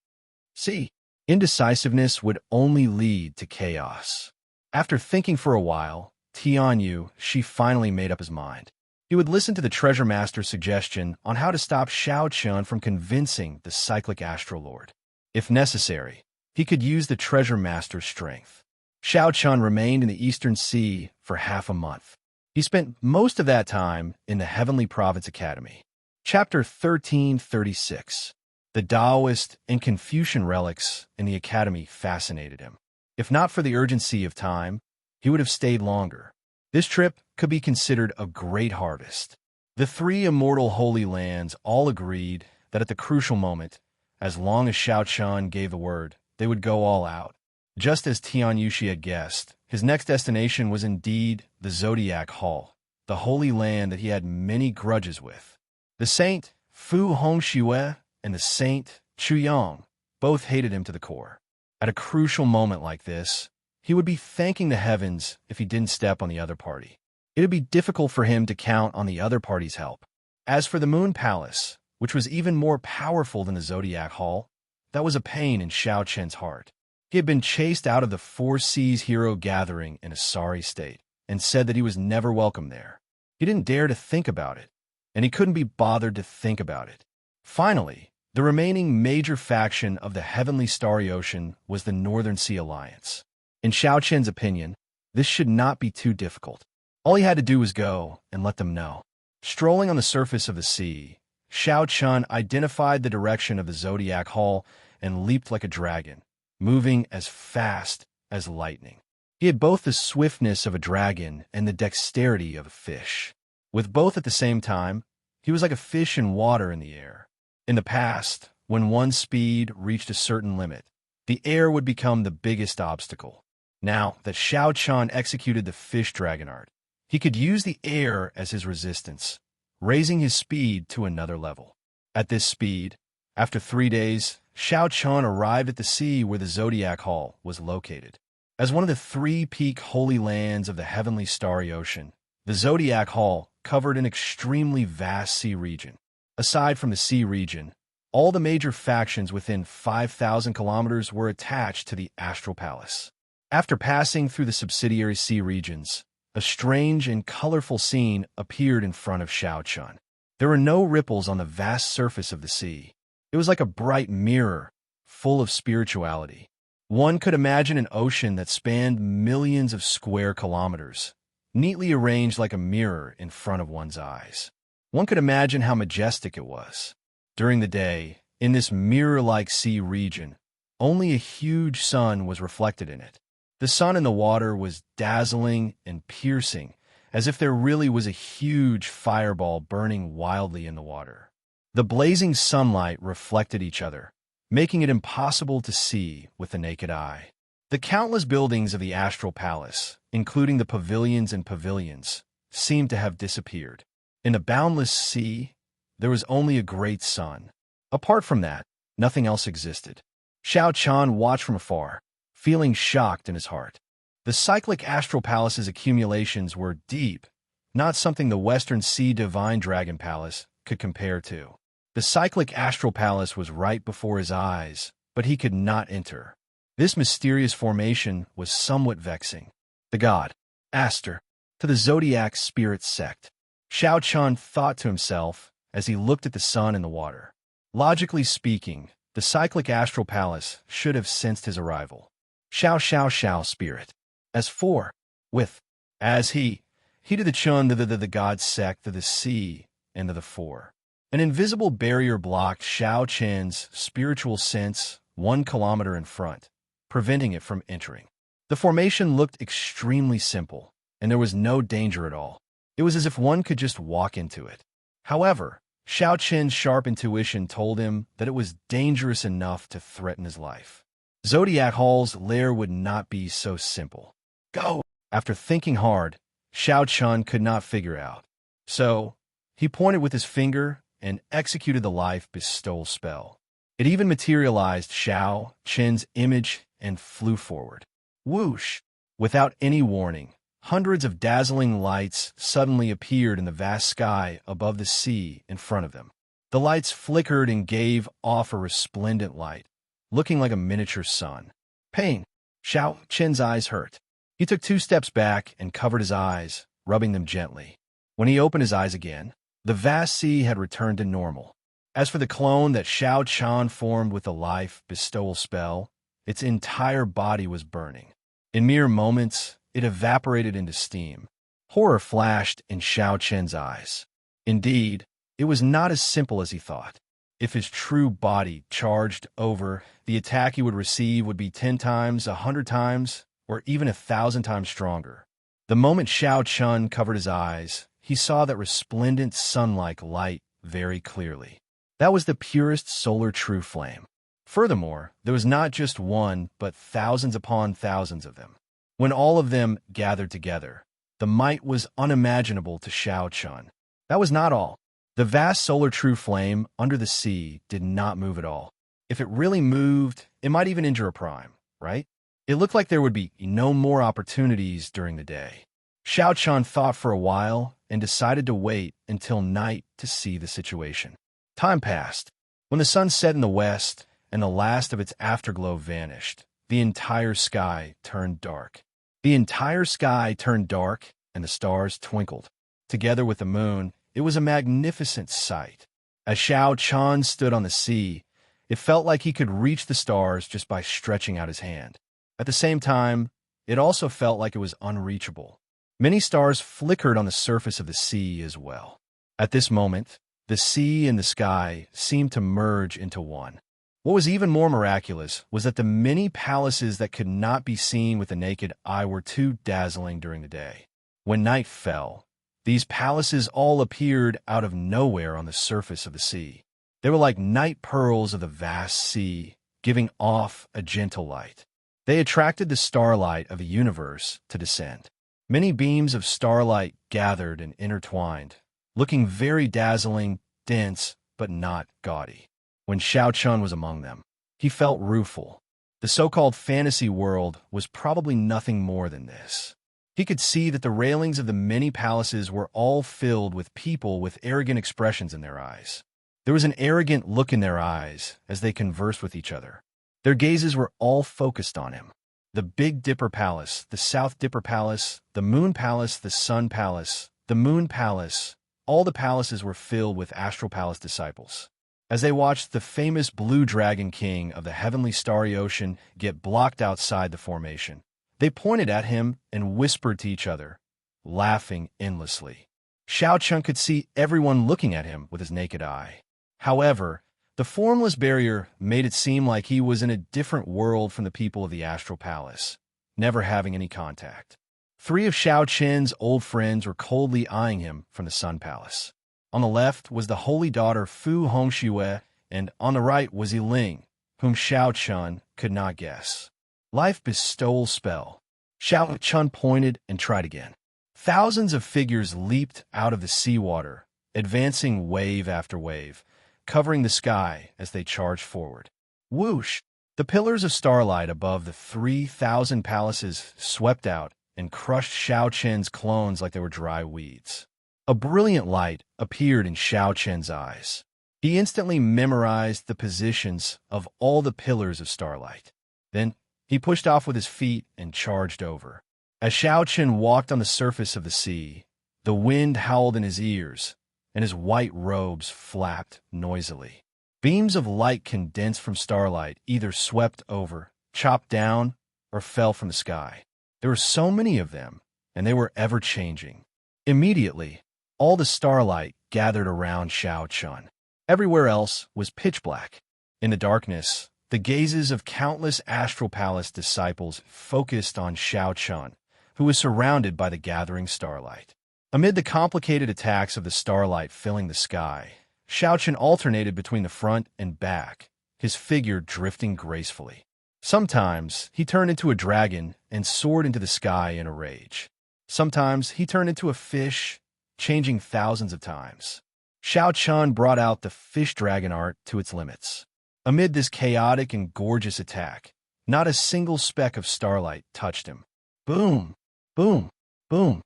See, indecisiveness would only lead to chaos. After thinking for a while, Tianyu finally made up his mind. He would listen to the Treasure Master's suggestion on how to stop Xiaochun from convincing the Cyclic Astral Lord. If necessary, he could use the Treasure Master's strength. Xiaochun remained in the Eastern Sea for half a month. He spent most of that time in the Heavenly Province Academy. Chapter 1336. The Taoist and Confucian relics in the Academy fascinated him. If not for the urgency of time, he would have stayed longer. This trip could be considered a great harvest. The three immortal Holy Lands all agreed that at the crucial moment, as long as Xiaochun gave the word, they would go all out. Just as Tianyu had guessed, his next destination was indeed the Zodiac Hall, the Holy Land that he had many grudges with. The Saint Fu Hongxue and the Saint Chuyang both hated him to the core. At a crucial moment like this, he would be thanking the heavens if he didn't step on the other party. It would be difficult for him to count on the other party's help. As for the Moon Palace, which was even more powerful than the Zodiac Hall, that was a pain in Xiaochun's heart. He had been chased out of the Four Seas Hero Gathering in a sorry state and said that he was never welcome there. He didn't dare to think about it, and he couldn't be bothered to think about it. Finally, the remaining major faction of the Heavenly Starry Ocean was the Northern Sea Alliance. In Xiaochun's opinion, this should not be too difficult. All he had to do was go and let them know. Strolling on the surface of the sea, Xiaochun identified the direction of the Zodiac Hall and leaped like a dragon, moving as fast as lightning. He had both the swiftness of a dragon and the dexterity of a fish. With both at the same time, he was like a fish in water in the air. In the past, when one's speed reached a certain limit, the air would become the biggest obstacle. Now that Xiaochun executed the fish dragon art, he could use the air as his resistance, raising his speed to another level. At this speed, after 3 days, Xiaochun arrived at the sea where the Zodiac Hall was located. As one of the 3 peak holy lands of the Heavenly Starry Ocean, the Zodiac Hall covered an extremely vast sea region. Aside from the sea region, all the major factions within 5,000 kilometers were attached to the Astral Palace. After passing through the subsidiary sea regions, a strange and colorful scene appeared in front of Xiaochun. There were no ripples on the vast surface of the sea. It was like a bright mirror, full of spirituality. One could imagine an ocean that spanned millions of square kilometers, neatly arranged like a mirror in front of one's eyes. One could imagine how majestic it was. During the day, in this mirror-like sea region, only a huge sun was reflected in it. The sun in the water was dazzling and piercing, as if there really was a huge fireball burning wildly in the water. The blazing sunlight reflected each other, making it impossible to see with the naked eye. The countless buildings of the astral palace, including the pavilions and pavilions, seemed to have disappeared. In the boundless sea, there was only a great sun. Apart from that, nothing else existed. Xiao Chan watched from afar, feeling shocked in his heart. The cyclic astral palace's accumulations were deep, not something the Western Sea Divine Dragon Palace could compare to. The cyclic astral palace was right before his eyes, but he could not enter. This mysterious formation was somewhat vexing. The god, Aster, to the Zodiac Spirit Sect. Xiao Chan thought to himself as he looked at the sun and the water. Logically speaking, the cyclic astral palace should have sensed his arrival. Xiao Spirit. As for, he to the Chun, the god sect, to the sea, and to the four. An invisible barrier blocked Xiao Chen's spiritual sense 1 kilometer in front, preventing it from entering. The formation looked extremely simple, and there was no danger at all. It was as if one could just walk into it. However, Xiao Chen's sharp intuition told him that it was dangerous enough to threaten his life. Zodiac Hall's lair would not be so simple. Go! After thinking hard, Xiao Chen could not figure out. So, he pointed with his finger and executed the life bestowal spell. It even materialized Xiao Chen's image and flew forward. Whoosh! Without any warning, hundreds of dazzling lights suddenly appeared in the vast sky above the sea in front of them. The lights flickered and gave off a resplendent light, looking like a miniature sun. Pain! Xiao Chen's eyes hurt. He took 2 steps back and covered his eyes, rubbing them gently. When he opened his eyes again, the vast sea had returned to normal. As for the clone that Xiao Chan formed with the life bestowal spell, its entire body was burning. In mere moments, it evaporated into steam. Horror flashed in Xiao Chen's eyes. Indeed, it was not as simple as he thought. If his true body charged over, the attack he would receive would be 10 times, 100 times, or even 1,000 times stronger. The moment Xiao Chen covered his eyes, he saw that resplendent sun-like light very clearly. That was the purest solar true flame. Furthermore, there was not just one, but thousands upon thousands of them. When all of them gathered together, the might was unimaginable to Xiao Chen. That was not all. The vast solar true flame under the sea did not move at all. If it really moved, it might even injure a prime, right? It looked like there would be no more opportunities during the day. Xiao Chen thought for a while and decided to wait until night to see the situation. Time passed. When the sun set in the west and the last of its afterglow vanished, the entire sky turned dark. The entire sky turned dark and the stars twinkled. Together with the moon, it was a magnificent sight. As Xiao Chen stood on the sea, it felt like he could reach the stars just by stretching out his hand. At the same time, it also felt like it was unreachable. Many stars flickered on the surface of the sea as well. At this moment, the sea and the sky seemed to merge into one. What was even more miraculous was that the many palaces that could not be seen with the naked eye were too dazzling during the day. When night fell, these palaces all appeared out of nowhere on the surface of the sea. They were like night pearls of the vast sea, giving off a gentle light. They attracted the starlight of the universe to descend. Many beams of starlight gathered and intertwined, looking very dazzling, dense, but not gaudy. When Xiao Chen was among them, he felt rueful. The so-called fantasy world was probably nothing more than this. He could see that the railings of the many palaces were all filled with people with arrogant expressions in their eyes. There was an arrogant look in their eyes as they conversed with each other. Their gazes were all focused on him. The Big Dipper Palace, the South Dipper Palace, the Moon Palace, the Sun Palace, the Moon Palace, all the palaces were filled with Astral Palace disciples. As they watched the famous Blue Dragon King of the Heavenly Starry Ocean get blocked outside the formation, they pointed at him and whispered to each other, laughing endlessly. Xiao Chen could see everyone looking at him with his naked eye. However, the formless barrier made it seem like he was in a different world from the people of the Astral Palace, never having any contact. 3 of Xiao Chen's old friends were coldly eyeing him from the Sun Palace. On the left was the holy daughter Fu Hongxue, and on the right was Yiling, whom Xiao Chen could not guess. Life bestowal spell. Xiao Chun pointed and tried again. Thousands of figures leaped out of the seawater, advancing wave after wave, covering the sky as they charged forward. Whoosh! The pillars of starlight above the 3,000 palaces swept out and crushed Xiao Chen's clones like they were dry weeds. A brilliant light appeared in Xiao Chen's eyes. He instantly memorized the positions of all the pillars of starlight. Then he pushed off with his feet and charged over. As Xiao Chen walked on the surface of the sea, the wind howled in his ears, and his white robes flapped noisily. Beams of light condensed from starlight either swept over, chopped down, or fell from the sky. There were so many of them, and they were ever-changing. Immediately, all the starlight gathered around Xiao Chun. Everywhere else was pitch black. In the darkness, the gazes of countless Astral Palace disciples focused on Xiao Chun, who was surrounded by the gathering starlight. Amid the complicated attacks of the starlight filling the sky, Xiao Chun alternated between the front and back, his figure drifting gracefully. Sometimes he turned into a dragon and soared into the sky in a rage. Sometimes he turned into a fish, changing thousands of times. Xiao Chun brought out the fish dragon art to its limits. Amid this chaotic and gorgeous attack, not a single speck of starlight touched him. Boom! Boom! Boom!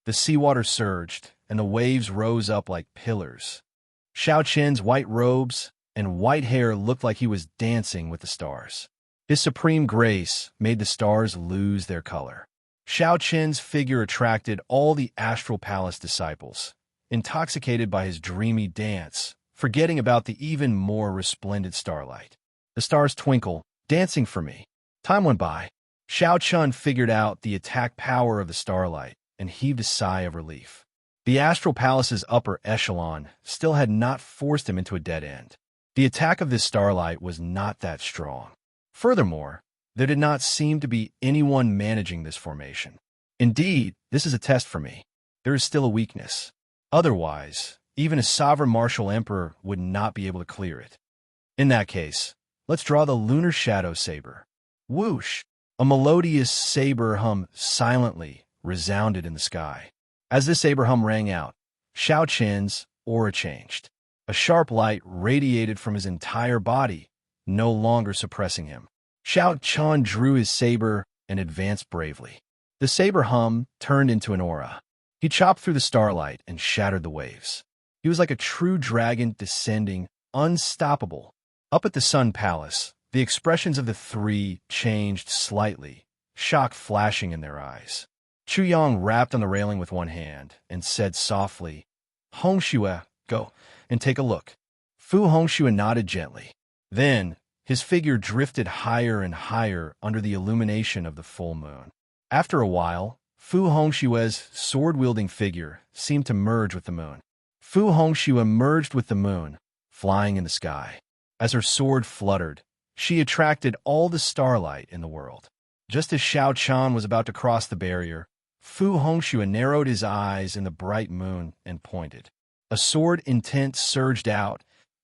The seawater surged, and the waves rose up like pillars. Xiao Chen's white robes and white hair looked like he was dancing with the stars. His supreme grace made the stars lose their color. Xiao Chen's figure attracted all the Astral Palace disciples, intoxicated by his dreamy dance, forgetting about the even more resplendent starlight. The stars twinkle, dancing for me. Time went by. Xiao Chun figured out the attack power of the starlight and heaved a sigh of relief. The Astral Palace's upper echelon still had not forced him into a dead end. The attack of this starlight was not that strong. Furthermore, there did not seem to be anyone managing this formation. Indeed, this is a test for me. There is still a weakness. Otherwise, even a sovereign martial emperor would not be able to clear it. In that case, let's draw the lunar shadow saber. Whoosh! A melodious saber hum silently resounded in the sky. As this saber hum rang out, Xiao Chen's aura changed. A sharp light radiated from his entire body, no longer suppressing him. Xiao Chun drew his saber and advanced bravely. The saber hum turned into an aura. He chopped through the starlight and shattered the waves. He was like a true dragon descending, unstoppable. Up at the Sun Palace, the expressions of the three changed slightly, shock flashing in their eyes. Chu Yang rapped on the railing with one hand and said softly, "Hongxue, go and take a look." Fu Hongxue nodded gently. Then, his figure drifted higher and higher under the illumination of the full moon. After a while, Fu Hongxue's sword-wielding figure seemed to merge with the moon. Fu Hongxue merged with the moon, flying in the sky. As her sword fluttered, she attracted all the starlight in the world. Just as Xiao Chun was about to cross the barrier, Fu Hongxue narrowed his eyes in the bright moon and pointed. A sword intent surged out,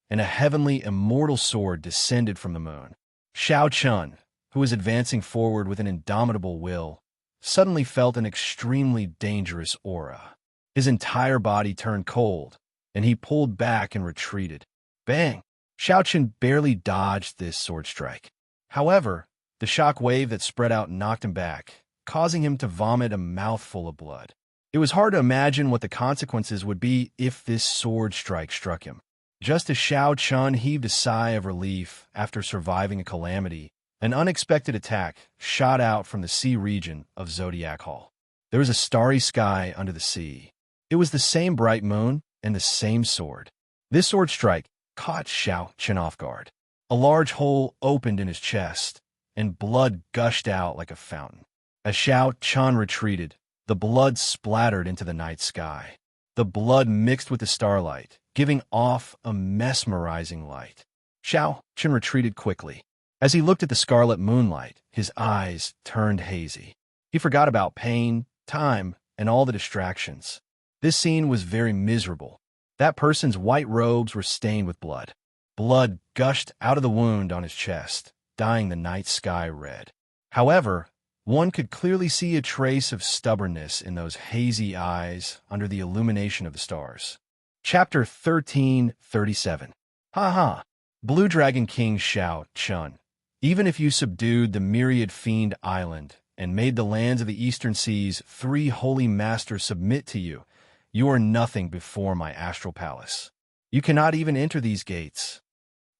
and a heavenly immortal sword descended from the moon. Xiao Chun, who was advancing forward with an indomitable will, suddenly felt an extremely dangerous aura. His entire body turned cold, and he pulled back and retreated. Bang! Xiao Chun barely dodged this sword strike. However, the shock wave that spread out knocked him back, causing him to vomit a mouthful of blood. It was hard to imagine what the consequences would be if this sword strike struck him. Just as Xiao Chun heaved a sigh of relief after surviving a calamity, an unexpected attack shot out from the sea region of Zodiac Hall. There was a starry sky under the sea. It was the same bright moon and the same sword. This sword strike caught Xiao Chun off guard. A large hole opened in his chest, and blood gushed out like a fountain. As Xiao Chun retreated, the blood splattered into the night sky. The blood mixed with the starlight, giving off a mesmerizing light. Xiao Chun retreated quickly. As he looked at the scarlet moonlight, his eyes turned hazy. He forgot about pain, time, and all the distractions. This scene was very miserable. That person's white robes were stained with blood. Blood gushed out of the wound on his chest, dyeing the night sky red. However, one could clearly see a trace of stubbornness in those hazy eyes under the illumination of the stars. Chapter 1337. Ha ha! Blue Dragon King Xiao Chun. Even if you subdued the myriad fiend island and made the lands of the eastern seas 3 holy masters submit to you, you are nothing before my astral palace. You cannot even enter these gates.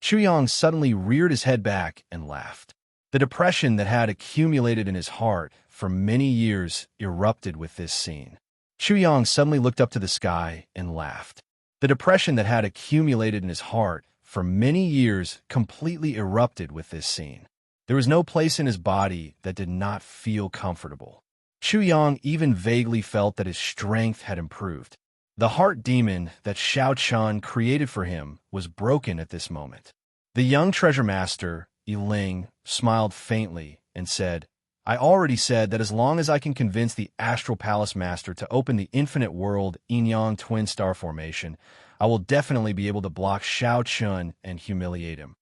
Chuyang suddenly reared his head back and laughed. The depression that had accumulated in his heart for many years erupted with this scene. Chuyang suddenly looked up to the sky and laughed. The depression that had accumulated in his heart for many years completely erupted with this scene. There was no place in his body that did not feel comfortable. Chuyang even vaguely felt that his strength had improved. The heart demon that Xiao Chun created for him was broken at this moment. The young treasure master, Yiling, smiled faintly and said, I already said that as long as I can convince the Astral Palace Master to open the infinite world Yin-Yang Twin Star Formation, I will definitely be able to block Xiao Chun and humiliate him.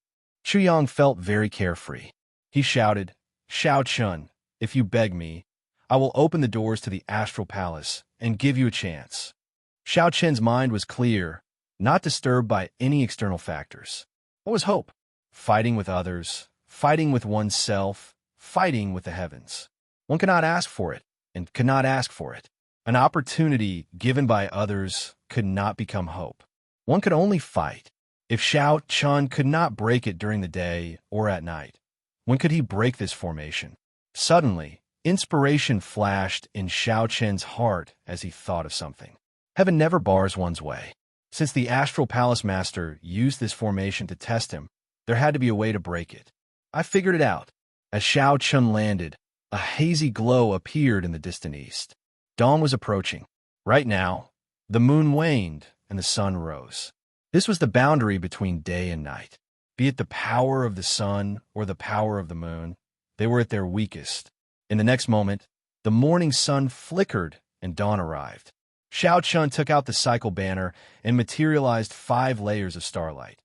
Chuyang felt very carefree. He shouted, Xiao Chun, if you beg me, I will open the doors to the Astral Palace and give you a chance. Xiao Chun's mind was clear, not disturbed by any external factors. What was hope? Fighting with others, fighting with oneself, fighting with the heavens. One cannot ask for it, and could not ask for it. An opportunity given by others could not become hope. One could only fight. If Xiao Chun could not break it during the day or at night, when could he break this formation? Suddenly, inspiration flashed in Xiao Chun's heart as he thought of something. Heaven never bars one's way. Since the Astral Palace Master used this formation to test him, there had to be a way to break it. I figured it out. As Xiao Chun landed, a hazy glow appeared in the distant east. Dawn was approaching. Right now, the moon waned and the sun rose. This was the boundary between day and night. Be it the power of the sun or the power of the moon, they were at their weakest. In the next moment, the morning sun flickered and dawn arrived. Xiao Chun took out the cycle banner and materialized 5 layers of starlight.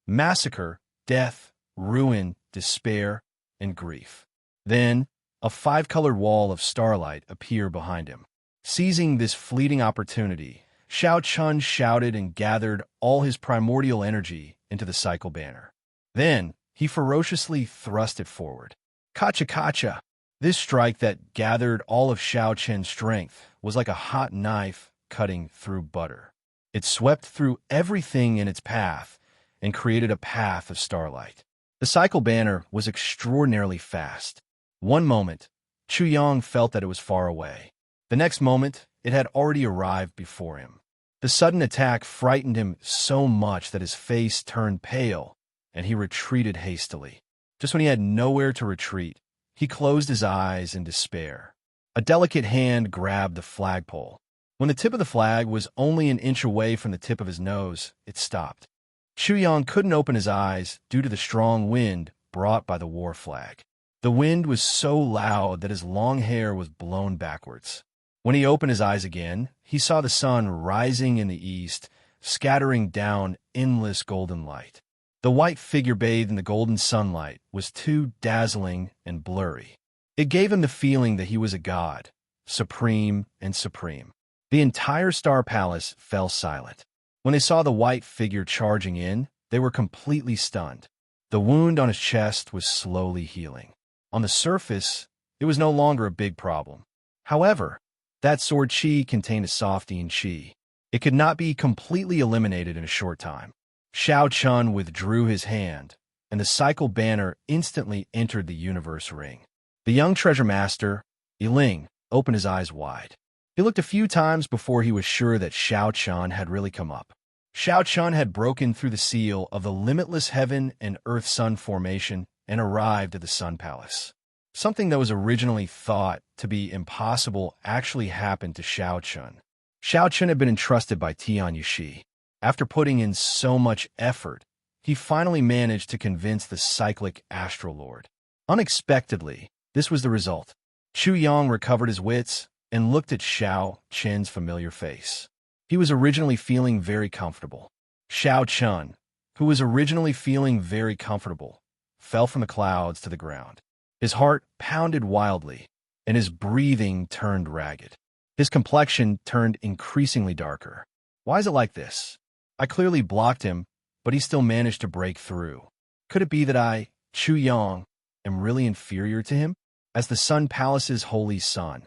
Massacre, death, ruin, despair, and grief. Then, a 5-colored wall of starlight appeared behind him. Seizing this fleeting opportunity, Xiao Chun shouted and gathered all his primordial energy into the cycle banner. Then, he ferociously thrust it forward. Kacha kacha! This strike that gathered all of Xiao Chun's strength was like a hot knife cutting through butter. It swept through everything in its path and created a path of starlight. The cycle banner was extraordinarily fast. One moment, Chuyang felt that it was far away. The next moment, it had already arrived before him. The sudden attack frightened him so much that his face turned pale, and he retreated hastily. Just when he had nowhere to retreat, he closed his eyes in despair. A delicate hand grabbed the flagpole. When the tip of the flag was only an inch away from the tip of his nose, it stopped. Chuyang couldn't open his eyes due to the strong wind brought by the war flag. The wind was so loud that his long hair was blown backwards. When he opened his eyes again, he saw the sun rising in the east, scattering down endless golden light. The white figure bathed in the golden sunlight was too dazzling and blurry. It gave him the feeling that he was a god, supreme and supreme. The entire Star Palace fell silent. When they saw the white figure charging in, they were completely stunned. The wound on his chest was slowly healing. On the surface, it was no longer a big problem. However, that sword chi contained a softening chi. It could not be completely eliminated in a short time. Xiao Chun withdrew his hand, and the cycle banner instantly entered the universe ring. The young treasure master, Yiling, opened his eyes wide. He looked a few times before he was sure that Xiao Chun had really come up. Xiao Chun had broken through the seal of the limitless heaven and earth sun formation and arrived at the Sun Palace. Something that was originally thought to be impossible actually happened to Xiao Chun. Xiao Chun had been entrusted by Tian Yushi. After putting in so much effort, he finally managed to convince the cyclic Astral Lord. Unexpectedly, this was the result. Chuyang recovered his wits and looked at Xiao Chun's familiar face. He was originally feeling very comfortable. Xiao Chun, who was originally feeling very comfortable, fell from the clouds to the ground. His heart pounded wildly, and his breathing turned ragged. His complexion turned increasingly darker. Why is it like this? I clearly blocked him, but he still managed to break through. Could it be that I, Chu Yang, am really inferior to him? As the Sun Palace's holy son,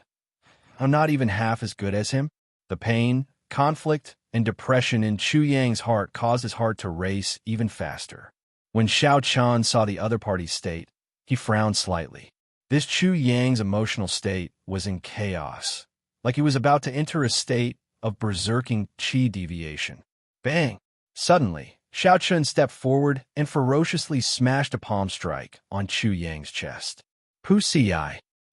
I'm not even half as good as him? The pain, conflict, and depression in Chu Yang's heart caused his heart to race even faster. When Xiao Chan saw the other party's state, he frowned slightly. This Chu Yang's emotional state was in chaos, like he was about to enter a state of berserking qi deviation. Bang! Suddenly, Xiao Chun stepped forward and ferociously smashed a palm strike on Chu Yang's chest. Pussy.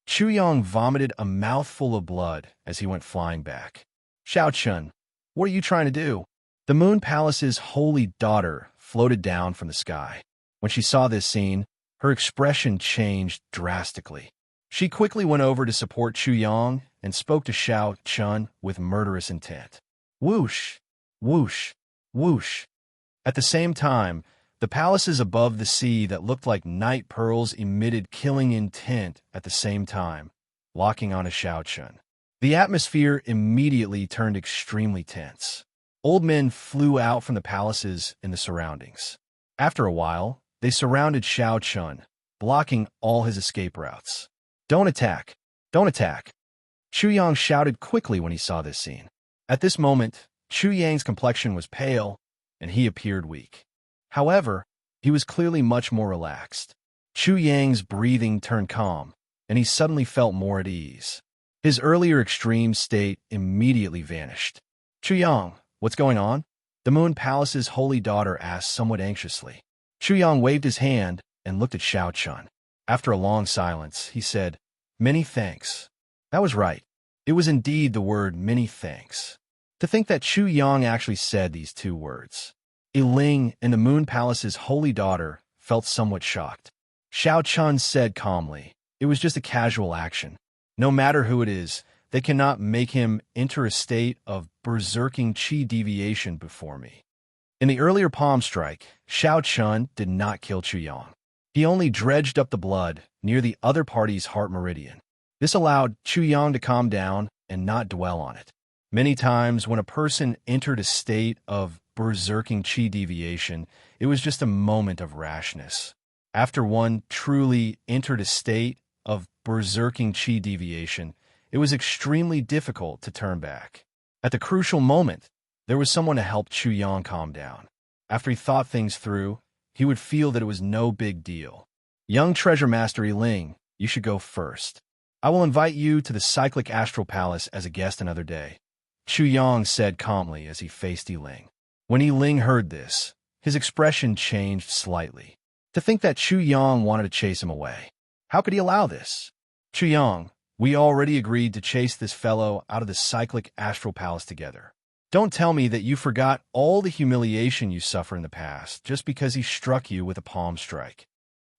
Chu Yang vomited a mouthful of blood as he went flying back. Xiao Chun, what are you trying to do? The Moon Palace's holy daughter floated down from the sky. When she saw this scene, her expression changed drastically. She quickly went over to support Chu Yang and spoke to Xiao Chun with murderous intent. Whoosh! Whoosh! Whoosh! At the same time, the palaces above the sea that looked like night pearls emitted killing intent at the same time, locking onto Xiao Chun. The atmosphere immediately turned extremely tense. Old men flew out from the palaces in the surroundings. After a while, they surrounded Xiao Chun, blocking all his escape routes. Don't attack! Don't attack! Chu Yang shouted quickly when he saw this scene. At this moment, Chu Yang's complexion was pale, and he appeared weak. However, he was clearly much more relaxed. Chu Yang's breathing turned calm, and he suddenly felt more at ease. His earlier extreme state immediately vanished. Chu Yang, what's going on? The Moon Palace's holy daughter asked somewhat anxiously. Chu Yang waved his hand and looked at Xiao Chun. After a long silence, he said, Many thanks. That was right. It was indeed the word many thanks. To think that Chu Yang actually said these two words. Yiling and the Moon Palace's holy daughter felt somewhat shocked. Xiao Chun said calmly, it was just a casual action. No matter who it is, they cannot make him enter a state of berserking qi deviation before me. In the earlier palm strike, Xiao Chun did not kill Chu Yang. He only dredged up the blood near the other party's heart meridian. This allowed Chu Yang to calm down and not dwell on it. Many times when a person entered a state of berserking qi deviation, it was just a moment of rashness. After one truly entered a state of berserking qi deviation, it was extremely difficult to turn back. At the crucial moment, there was someone to help Chu Yang calm down. After he thought things through, he would feel that it was no big deal. Young Treasure Master Yiling, you should go first. I will invite you to the Cyclic Astral Palace as a guest another day, Chu Yang said calmly as he faced Yiling. When Yiling heard this, his expression changed slightly. To think that Chu Yang wanted to chase him away. How could he allow this? Chu Yang, we already agreed to chase this fellow out of the Cyclic Astral Palace together. Don't tell me that you forgot all the humiliation you suffered in the past just because he struck you with a palm strike.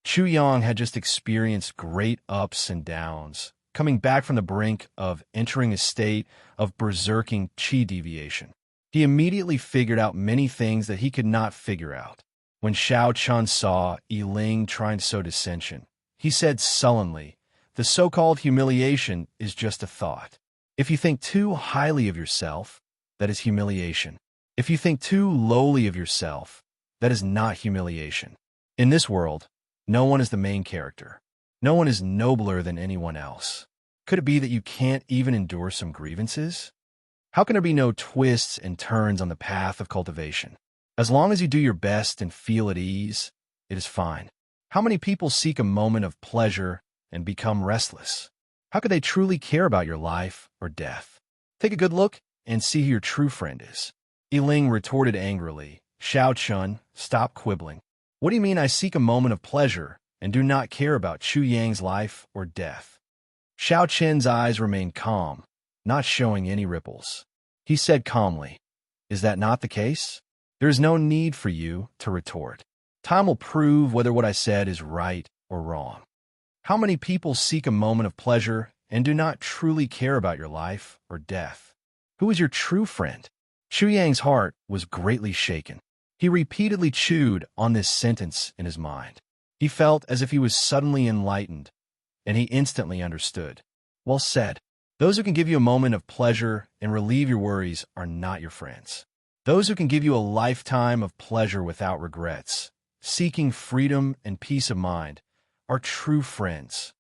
Chu Yang had just experienced great ups and downs, coming back from the brink of entering a state of berserking qi deviation. He immediately figured out many things that he could not figure out. When Xiao Chun saw Yiling trying to sow dissension, he said sullenly, the so-called humiliation is just a thought. If you think too highly of yourself, that is humiliation. If you think too lowly of yourself, that is not humiliation. In this world, no one is the main character. No one is nobler than anyone else. Could it be that you can't even endure some grievances? How can there be no twists and turns on the path of cultivation? As long as you do your best and feel at ease, it is fine. How many people seek a moment of pleasure and become restless? How could they truly care about your life or death? Take a good look and see who your true friend is. Yiling retorted angrily. Xiao Chun, stop quibbling. What do you mean I seek a moment of pleasure and do not care about Chu Yang's life or death? Xiao Chen's eyes remained calm, not showing any ripples. He said calmly, is that not the case? There is no need for you to retort. Time will prove whether what I said is right or wrong. How many people seek a moment of pleasure and do not truly care about your life or death? Who is your true friend? Chu Yang's heart was greatly shaken. He repeatedly chewed on this sentence in his mind. He felt as if he was suddenly enlightened, and he instantly understood. Well said. Those who can give you a moment of pleasure and relieve your worries are not your friends. Those who can give you a lifetime of pleasure without regrets, seeking freedom and peace of mind, are true friends.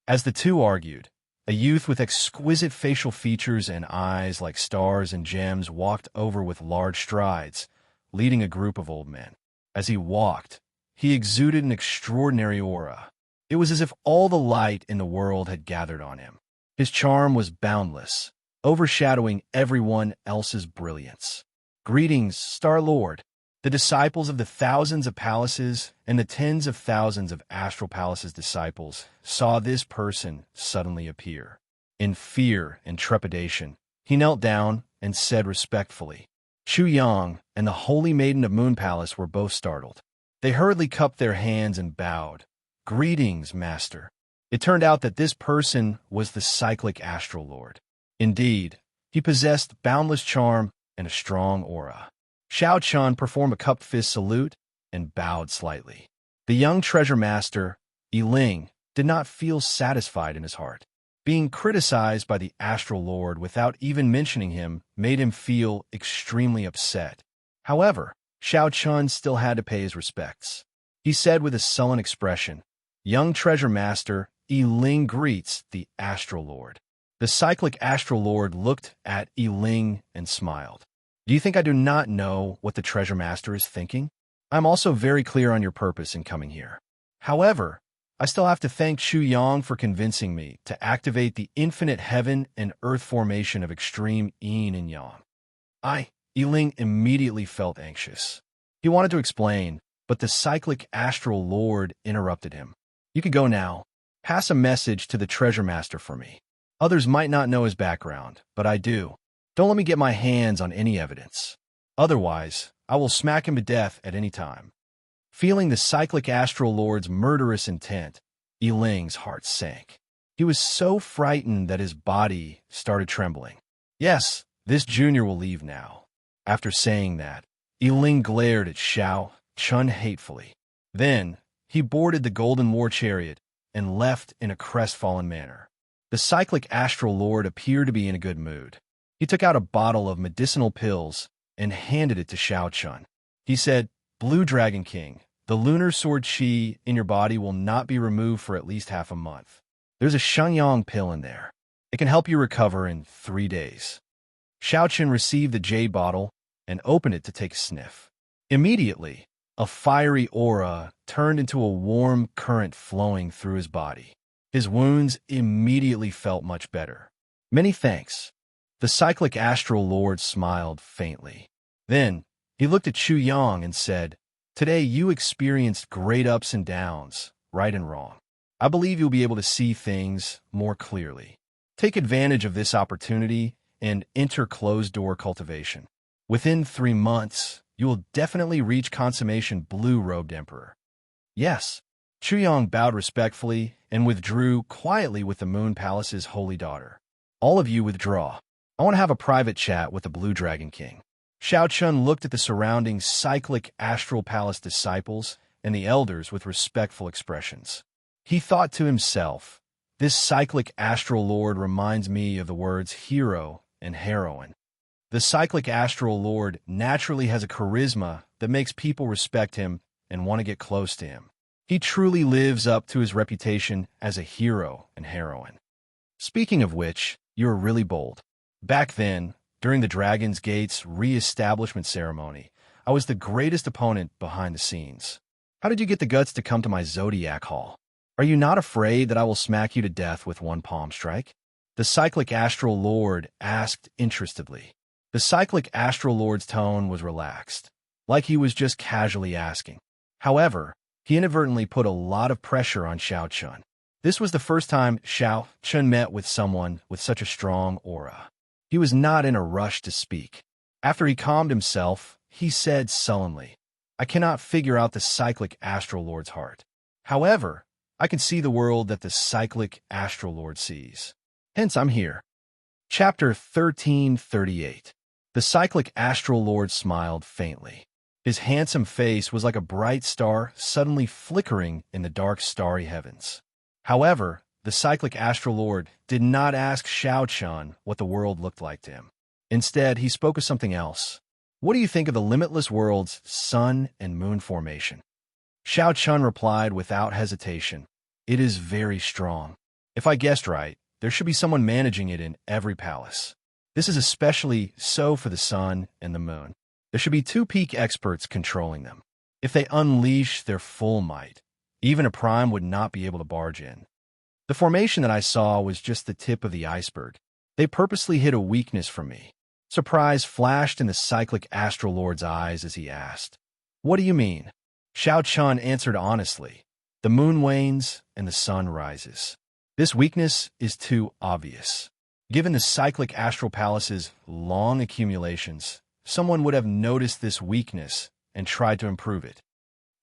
As the two argued, a youth with exquisite facial features and eyes like stars and gems walked over with large strides, leading a group of old men. As he walked, he exuded an extraordinary aura. It was as if all the light in the world had gathered on him. His charm was boundless, overshadowing everyone else's brilliance. Greetings, Star Lord. The disciples of the thousands of palaces and the tens of thousands of astral palaces' disciples saw this person suddenly appear. In fear and trepidation, he knelt down and said respectfully, Chu Yang and the Holy Maiden of Moon Palace were both startled. They hurriedly cupped their hands and bowed. Greetings, Master. It turned out that this person was the cyclic astral lord. Indeed, he possessed boundless charm and a strong aura. Xiao Chun performed a cupped fist salute and bowed slightly. The young treasure master, Yi Ling, did not feel satisfied in his heart. Being criticized by the astral lord without even mentioning him made him feel extremely upset. However, Xiao Chun still had to pay his respects. He said with a sullen expression, Young treasure master, Yi Ling greets the astral lord. The cyclic astral lord looked at Yi Ling and smiled. Do you think I do not know what the treasure master is thinking? I'm also very clear on your purpose in coming here. However, I still have to thank Chu Yang for convincing me to activate the infinite heaven and earth formation of extreme yin and yang. Yi Ling immediately felt anxious. He wanted to explain, but the cyclic astral lord interrupted him. You can go now. Pass a message to the treasure master for me. Others might not know his background, but I do. Don't let me get my hands on any evidence. Otherwise, I will smack him to death at any time. Feeling the cyclic astral lord's murderous intent, Yi Ling's heart sank. He was so frightened that his body started trembling. Yes, this junior will leave now. After saying that, Yi Ling glared at Xiao Chun hatefully. Then, he boarded the golden war chariot and left in a crestfallen manner. The cyclic astral lord appeared to be in a good mood. He took out a bottle of medicinal pills and handed it to Xiao Chun. He said, Blue Dragon King, the lunar sword chi in your body will not be removed for at least half a month. There's a Shenyang pill in there. It can help you recover in 3 days. Xiao Chun received the jade bottle and opened it to take a sniff. Immediately, a fiery aura turned into a warm current flowing through his body. His wounds immediately felt much better. Many thanks. The cyclic astral lord smiled faintly. Then, he looked at Chu Yang and said, Today you experienced great ups and downs, right and wrong. I believe you'll be able to see things more clearly. Take advantage of this opportunity and enter closed-door cultivation. Within 3 months, you will definitely reach consummation blue-robed emperor. Yes. Chu Yang bowed respectfully and withdrew quietly with the Moon Palace's holy daughter. All of you withdraw. I want to have a private chat with the Blue Dragon King. Xiao Chun looked at the surrounding cyclic astral palace disciples and the elders with respectful expressions. He thought to himself, this cyclic astral lord reminds me of the words hero and heroine. The cyclic astral lord naturally has a charisma that makes people respect him and want to get close to him. He truly lives up to his reputation as a hero and heroine. Speaking of which, you're really bold. Back then, during the Dragon's Gate's re-establishment ceremony, I was the greatest opponent behind the scenes. How did you get the guts to come to my Zodiac Hall? Are you not afraid that I will smack you to death with one palm strike? The cyclic astral lord asked interestedly. The cyclic astral lord's tone was relaxed, like he was just casually asking. However, he inadvertently put a lot of pressure on Xiao Chun. This was the first time Xiao Chun met with someone with such a strong aura. He was not in a rush to speak. After he calmed himself, he said sullenly, I cannot figure out the cyclic astral lord's heart. However, I can see the world that the cyclic astral lord sees. Hence, I'm here. Chapter 1338. The cyclic astral lord smiled faintly. His handsome face was like a bright star suddenly flickering in the dark starry heavens. However, the cyclic astral lord did not ask Xianxia what the world looked like to him. Instead, he spoke of something else. What do you think of the limitless world's sun and moon formation? Xianxia replied without hesitation, "It is very strong. If I guessed right, there should be someone managing it in every palace. This is especially so for the sun and the moon. There should be two peak experts controlling them. If they unleash their full might, even a prime would not be able to barge in. The formation that I saw was just the tip of the iceberg. They purposely hid a weakness from me." Surprise flashed in the cyclic astral lord's eyes as he asked, "What do you mean?" Xianxia answered honestly, "The moon wanes and the sun rises. This weakness is too obvious. Given the cyclic astral palace's long accumulations, someone would have noticed this weakness and tried to improve it."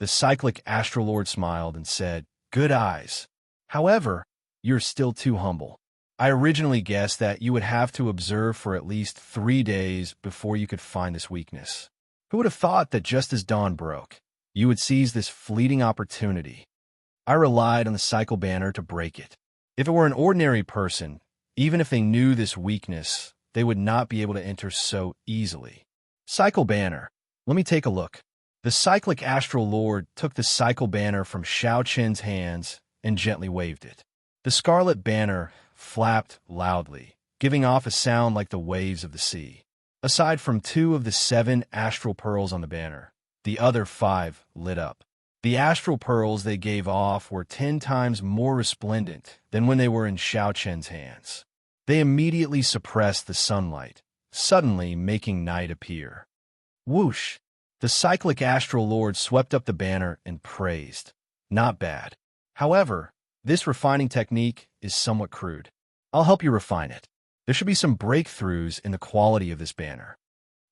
The cyclic astral lord smiled and said, "Good eyes. However, you're still too humble. I originally guessed that you would have to observe for at least 3 days before you could find this weakness. Who would have thought that just as dawn broke, you would seize this fleeting opportunity? I relied on the cycle banner to break it. If it were an ordinary person, even if they knew this weakness, they would not be able to enter so easily. Cycle banner. Let me take a look." The cyclic astral lord took the cycle banner from Xiaoqian's hands and gently waved it. The scarlet banner flapped loudly, giving off a sound like the waves of the sea. Aside from 2 of the 7 astral pearls on the banner, the other 5 lit up. The astral pearls they gave off were 10 times more resplendent than when they were in Xiaoqian's hands. They immediately suppressed the sunlight, suddenly making night appear. Whoosh! The cyclic astral lord swept up the banner and praised. "Not bad. However, this refining technique is somewhat crude. I'll help you refine it. There should be some breakthroughs in the quality of this banner."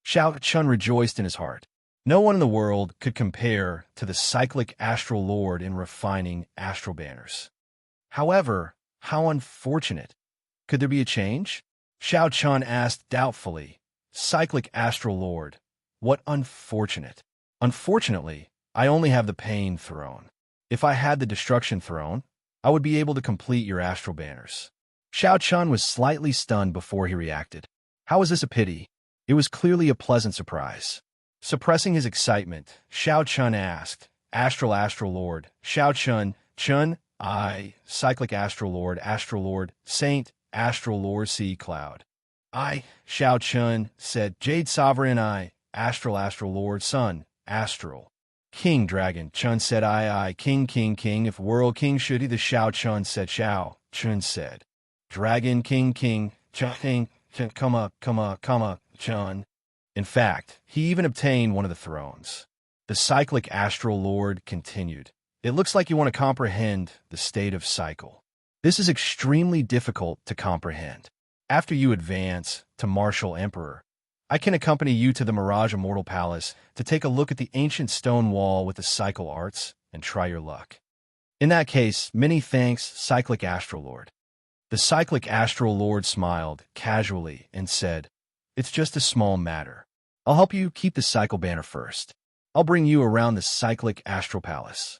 Xiaoqian rejoiced in his heart. No one in the world could compare to the cyclic astral lord in refining astral banners. However, how unfortunate. Could there be a change? Xiaoqian asked doubtfully. "Cyclic astral lord, what unfortunate? Unfortunately, I only have the pain throne. If I had the destruction throne, I would be able to complete your astral banners." Xiaoqian was slightly stunned before he reacted. How is this a pity? It was clearly a pleasant surprise. Suppressing his excitement, Xiaoqian asked, Astral Lord, Xiaoqian, Chun, I, Cyclic Astral Lord, Saint, Astral Lord Sea Cloud. I, Xiaoqian, said, Jade Sovereign I, Astral Lord, Sun, Astral. King Dragon, Chun said I, King, if World King should he, the Xiaoqian said Xiao, Chun said. Dragon, King, Chun, Chun. In fact, he even obtained one of the thrones. The Cyclic Astral Lord continued. It looks like you want to comprehend the state of cycle. This is extremely difficult to comprehend. After you advance to Martial Emperor, I can accompany you to the Mirage Immortal Palace to take a look at the ancient stone wall with the cycle arts and try your luck. In that case, many thanks, Cyclic Astral Lord. The Cyclic Astral Lord smiled casually and said, It's just a small matter. I'll help you keep the cycle banner first. I'll bring you around the Cyclic Astral Palace.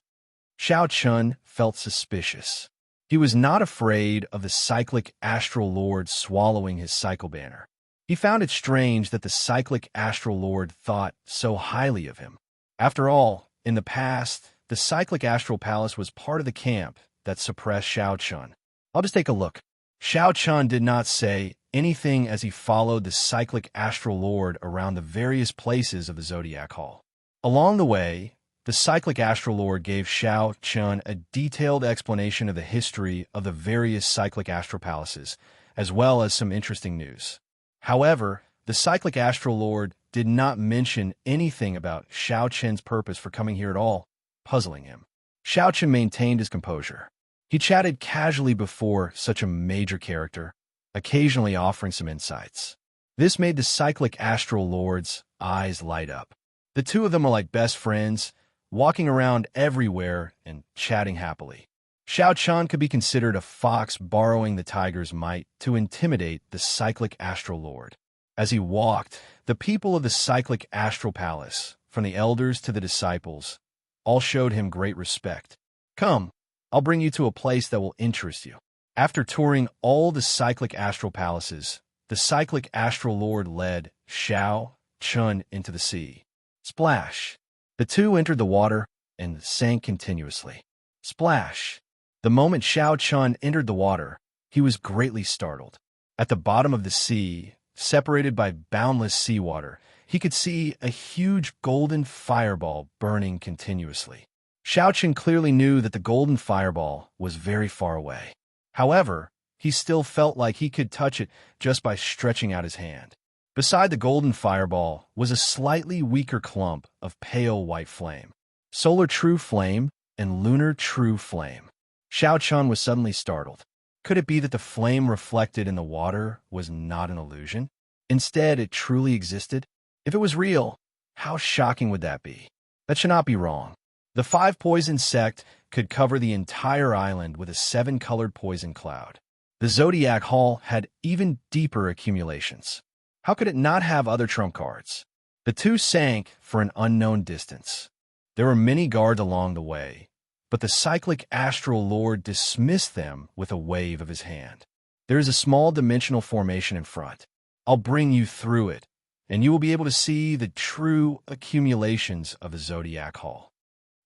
Xiao Chun felt suspicious. He was not afraid of the Cyclic Astral Lord swallowing his cycle banner. He found it strange that the Cyclic Astral Lord thought so highly of him. After all, in the past, the Cyclic Astral Palace was part of the camp that suppressed Xiao Chun. I'll just take a look. Xiao Chun did not say anything as he followed the Cyclic Astral Lord around the various places of the Zodiac Hall. Along the way, the Cyclic Astral Lord gave Xiao Chun a detailed explanation of the history of the various Cyclic Astral Palaces, as well as some interesting news. However, the Cyclic Astral Lord did not mention anything about Xiao Chun's purpose for coming here at all, puzzling him. Xiao Chun maintained his composure. He chatted casually before such a major character, occasionally offering some insights. This made the Cyclic Astral Lord's eyes light up. The two of them are like best friends, walking around everywhere and chatting happily. Xiao Chun could be considered a fox borrowing the tiger's might to intimidate the Cyclic Astral Lord. As he walked, the people of the Cyclic Astral Palace, from the elders to the disciples, all showed him great respect. Come, I'll bring you to a place that will interest you. After touring all the cyclic astral palaces, the cyclic astral lord led Xiao Chun into the sea. Splash! The two entered the water and sank continuously. Splash! The moment Xiao Chun entered the water, he was greatly startled. At the bottom of the sea, separated by boundless seawater, he could see a huge golden fireball burning continuously. Xiao Chun clearly knew that the golden fireball was very far away. However, he still felt like he could touch it just by stretching out his hand. Beside the golden fireball was a slightly weaker clump of pale white flame. Solar true flame and lunar true flame. Xiao Chun was suddenly startled. Could it be that the flame reflected in the water was not an illusion? Instead, it truly existed? If it was real, how shocking would that be? That should not be wrong. The 5-poison sect could cover the entire island with a 7-colored poison cloud. The Zodiac Hall had even deeper accumulations. How could it not have other trump cards? The two sank for an unknown distance. There were many guards along the way, but the cyclic astral lord dismissed them with a wave of his hand. There is a small dimensional formation in front. I'll bring you through it, and you will be able to see the true accumulations of the Zodiac Hall.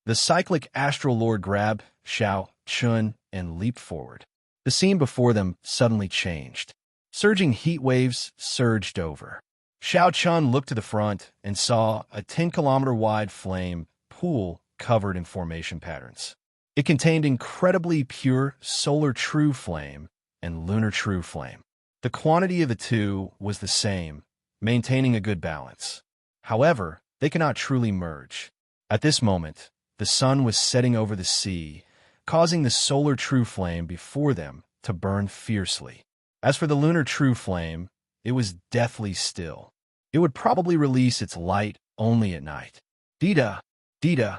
The cyclic astral lord grabbed Xiao Chun and leaped forward. The scene before them suddenly changed. Surging heat waves surged over. Xiao Chun looked to the front and saw a 10-kilometer-wide flame pool covered in formation patterns. It contained incredibly pure solar true flame and lunar true flame. The quantity of the two was the same, maintaining a good balance. However, they cannot truly merge. At this moment, the sun was setting over the sea, causing the solar true flame before them to burn fiercely. As for the lunar true flame, it was deathly still. It would probably release its light only at night. Dita! Dita!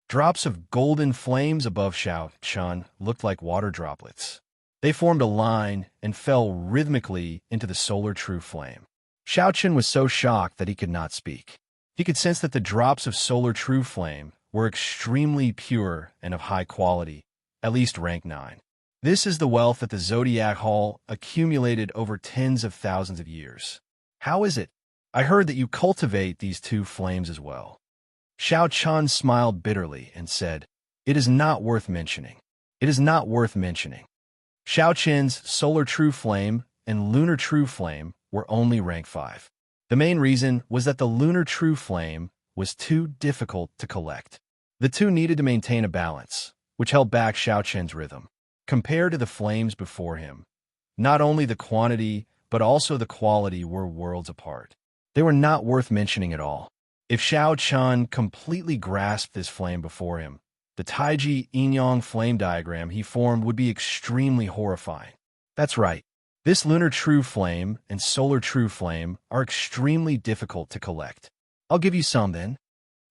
Drops of golden flames above Xiao Chun looked like water droplets. They formed a line and fell rhythmically into the solar true flame. Xiao Chun was so shocked that he could not speak. He could sense that the drops of solar true flame were extremely pure and of high quality, at least rank 9. This is the wealth that the Zodiac Hall accumulated over tens of thousands of years. How is it? I heard that you cultivate these two flames as well. Xiao Chun smiled bitterly and said, "It is not worth mentioning. It is not worth mentioning." Xiao Chun's solar true flame and lunar true flame were only rank 5. The main reason was that the lunar true flame was too difficult to collect. The two needed to maintain a balance, which held back Xiao Chun's rhythm. Compared to the flames before him, not only the quantity, but also the quality were worlds apart. They were not worth mentioning at all. If Xiao Chun completely grasped this flame before him, the Taiji Yin-Yang flame diagram he formed would be extremely horrifying. That's right. This lunar true flame and solar true flame are extremely difficult to collect. I'll give you some then.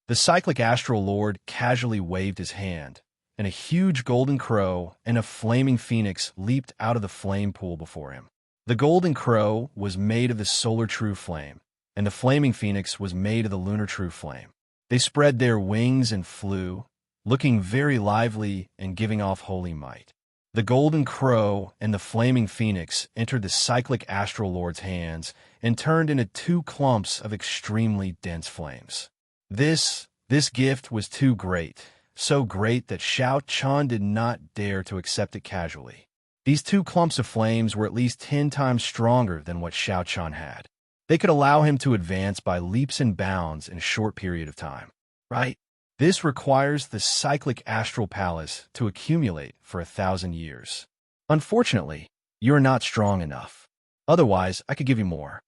The cyclic astral lord casually waved his hand, and a huge golden crow and a flaming phoenix leaped out of the flame pool before him. The golden crow was made of the solar true flame, and the flaming phoenix was made of the lunar true flame. They spread their wings and flew, looking very lively and giving off holy might. The golden crow and the flaming phoenix entered the cyclic astral lord's hands and turned into 2 clumps of extremely dense flames. This gift was too great, so great that Xiao Chun did not dare to accept it casually. These 2 clumps of flames were at least 10 times stronger than what Xiao Chun had. They could allow him to advance by leaps and bounds in a short period of time. Right? This requires the cyclic astral palace to accumulate for 1,000 years. Unfortunately, you are not strong enough. Otherwise, I could give you more.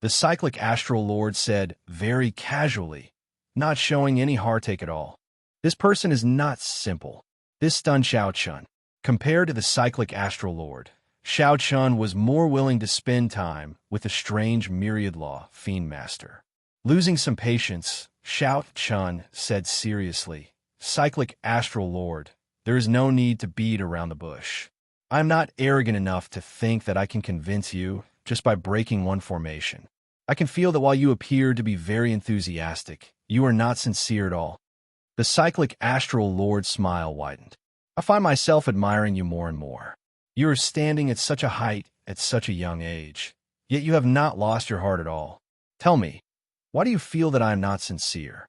The cyclic astral lord said very casually, not showing any heartache at all. This person is not simple. This stunned Xiao Chun. Compared to the cyclic astral lord, Xiao Chun was more willing to spend time with the strange myriad law fiend master. Losing some patience, Xiao Chun said seriously, "Cyclic astral lord, there is no need to beat around the bush. I am not arrogant enough to think that I can convince you just by breaking one formation. I can feel that while you appear to be very enthusiastic, you are not sincere at all." The cyclic astral lord's smile widened. "I find myself admiring you more and more. You are standing at such a height at such a young age, yet you have not lost your heart at all. Tell me, why do you feel that I am not sincere?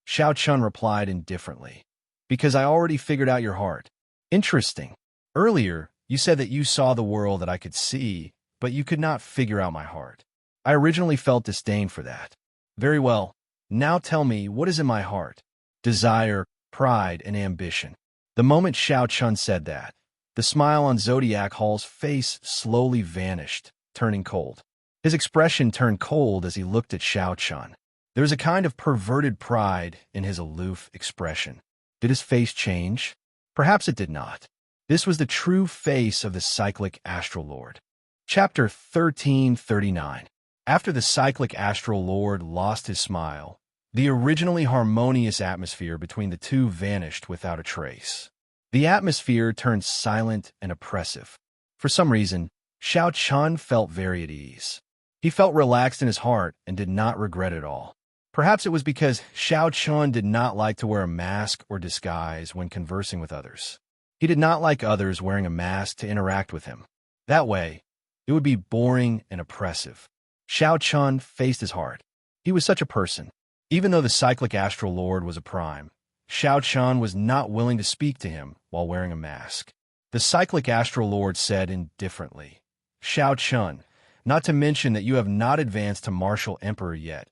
Xiao Chun replied indifferently. Because I already figured out your heart. Interesting. Earlier, you said that you saw the world that I could see, but you could not figure out my heart. I originally felt disdain for that. Very well. Now tell me, what is in my heart? Desire, pride, and ambition. The moment Xiao Chun said that, the smile on Zodiac Hall's face slowly vanished, turning cold. His expression turned cold as he looked at Xiao Chun. There was a kind of perverted pride in his aloof expression. Did his face change? Perhaps it did not. This was the true face of the cyclic astral lord. Chapter 1339. After the cyclic astral lord lost his smile, the originally harmonious atmosphere between the two vanished without a trace. The atmosphere turned silent and oppressive. For some reason, Xiao Chun felt very at ease. He felt relaxed in his heart and did not regret it all. Perhaps it was because Xiao Chun did not like to wear a mask or disguise when conversing with others. He did not like others wearing a mask to interact with him. That way, it would be boring and oppressive. Xiao Chun faced his heart. He was such a person. Even though the cyclic astral lord was a prime, Xiao Chun was not willing to speak to him while wearing a mask. The cyclic astral lord said indifferently, Xiao Chun, not to mention that you have not advanced to martial emperor yet.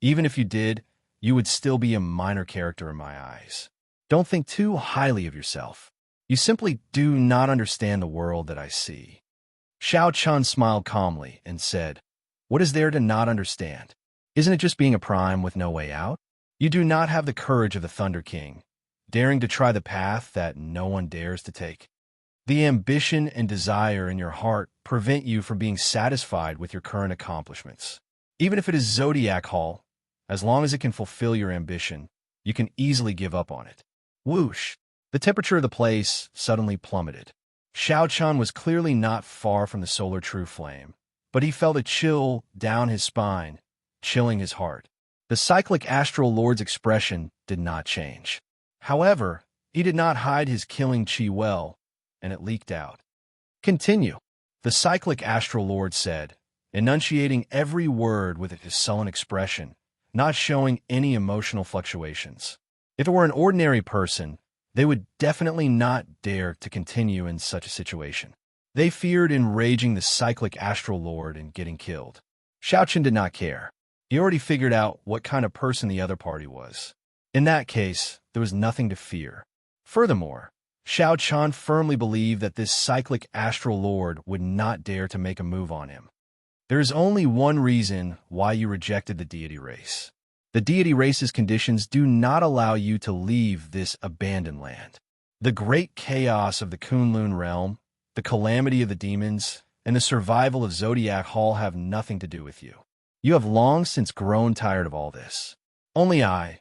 Even if you did, you would still be a minor character in my eyes. Don't think too highly of yourself. You simply do not understand the world that I see. Xiao Chun smiled calmly and said, What is there to not understand? Isn't it just being a prime with no way out? You do not have the courage of the Thunder King, daring to try the path that no one dares to take. The ambition and desire in your heart prevent you from being satisfied with your current accomplishments. Even if it is Zodiac Hall, as long as it can fulfill your ambition, you can easily give up on it. Whoosh! The temperature of the place suddenly plummeted. Xiao Chun was clearly not far from the solar true flame, but he felt a chill down his spine, chilling his heart. The cyclic astral lord's expression did not change. However, he did not hide his killing chi well, and it leaked out. Continue, the cyclic astral lord said, enunciating every word with his sullen expression, not showing any emotional fluctuations. If it were an ordinary person, they would definitely not dare to continue in such a situation. They feared enraging the cyclic astral lord and getting killed. Xiao Chun did not care. He already figured out what kind of person the other party was. In that case, there was nothing to fear. Furthermore, Xiao Chun firmly believed that this cyclic astral lord would not dare to make a move on him. There is only one reason why you rejected the deity race. The deity race's conditions do not allow you to leave this abandoned land. The great chaos of the Kunlun realm, the calamity of the demons, and the survival of Zodiac Hall have nothing to do with you. You have long since grown tired of all this. Only I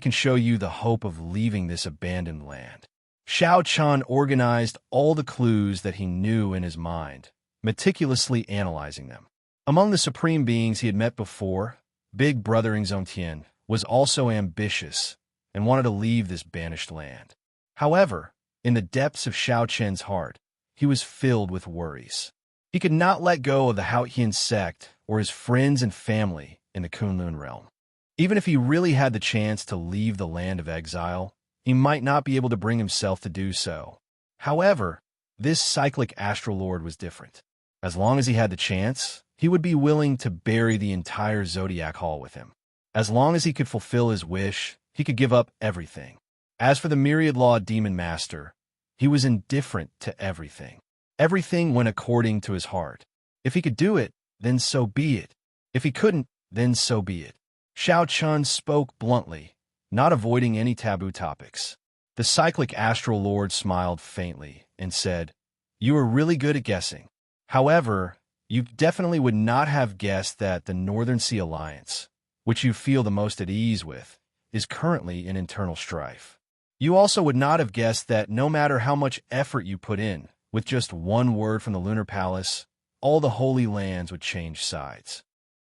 can show you the hope of leaving this abandoned land. Xiao Chun organized all the clues that he knew in his mind, meticulously analyzing them. Among the supreme beings he had met before, Big Brother Ingzongtian was also ambitious and wanted to leave this banished land. However, in the depths of Xiao Chen's heart, he was filled with worries. He could not let go of the Haotian sect or his friends and family in the Kunlun realm. Even if he really had the chance to leave the land of exile, he might not be able to bring himself to do so. However, this cyclic astral lord was different. As long as he had the chance, he would be willing to bury the entire Zodiac Hall with him. As long as he could fulfill his wish, he could give up everything. As for the Myriad Law Demon Master, he was indifferent to everything. Everything went according to his heart. If he could do it, then so be it. If he couldn't, then so be it. Xiao Chun spoke bluntly, not avoiding any taboo topics. The cyclic astral lord smiled faintly and said, You are really good at guessing. However, you definitely would not have guessed that the Northern Sea Alliance, which you feel the most at ease with, is currently in internal strife. You also would not have guessed that no matter how much effort you put in, with just one word from the Lunar Palace, all the Holy Lands would change sides.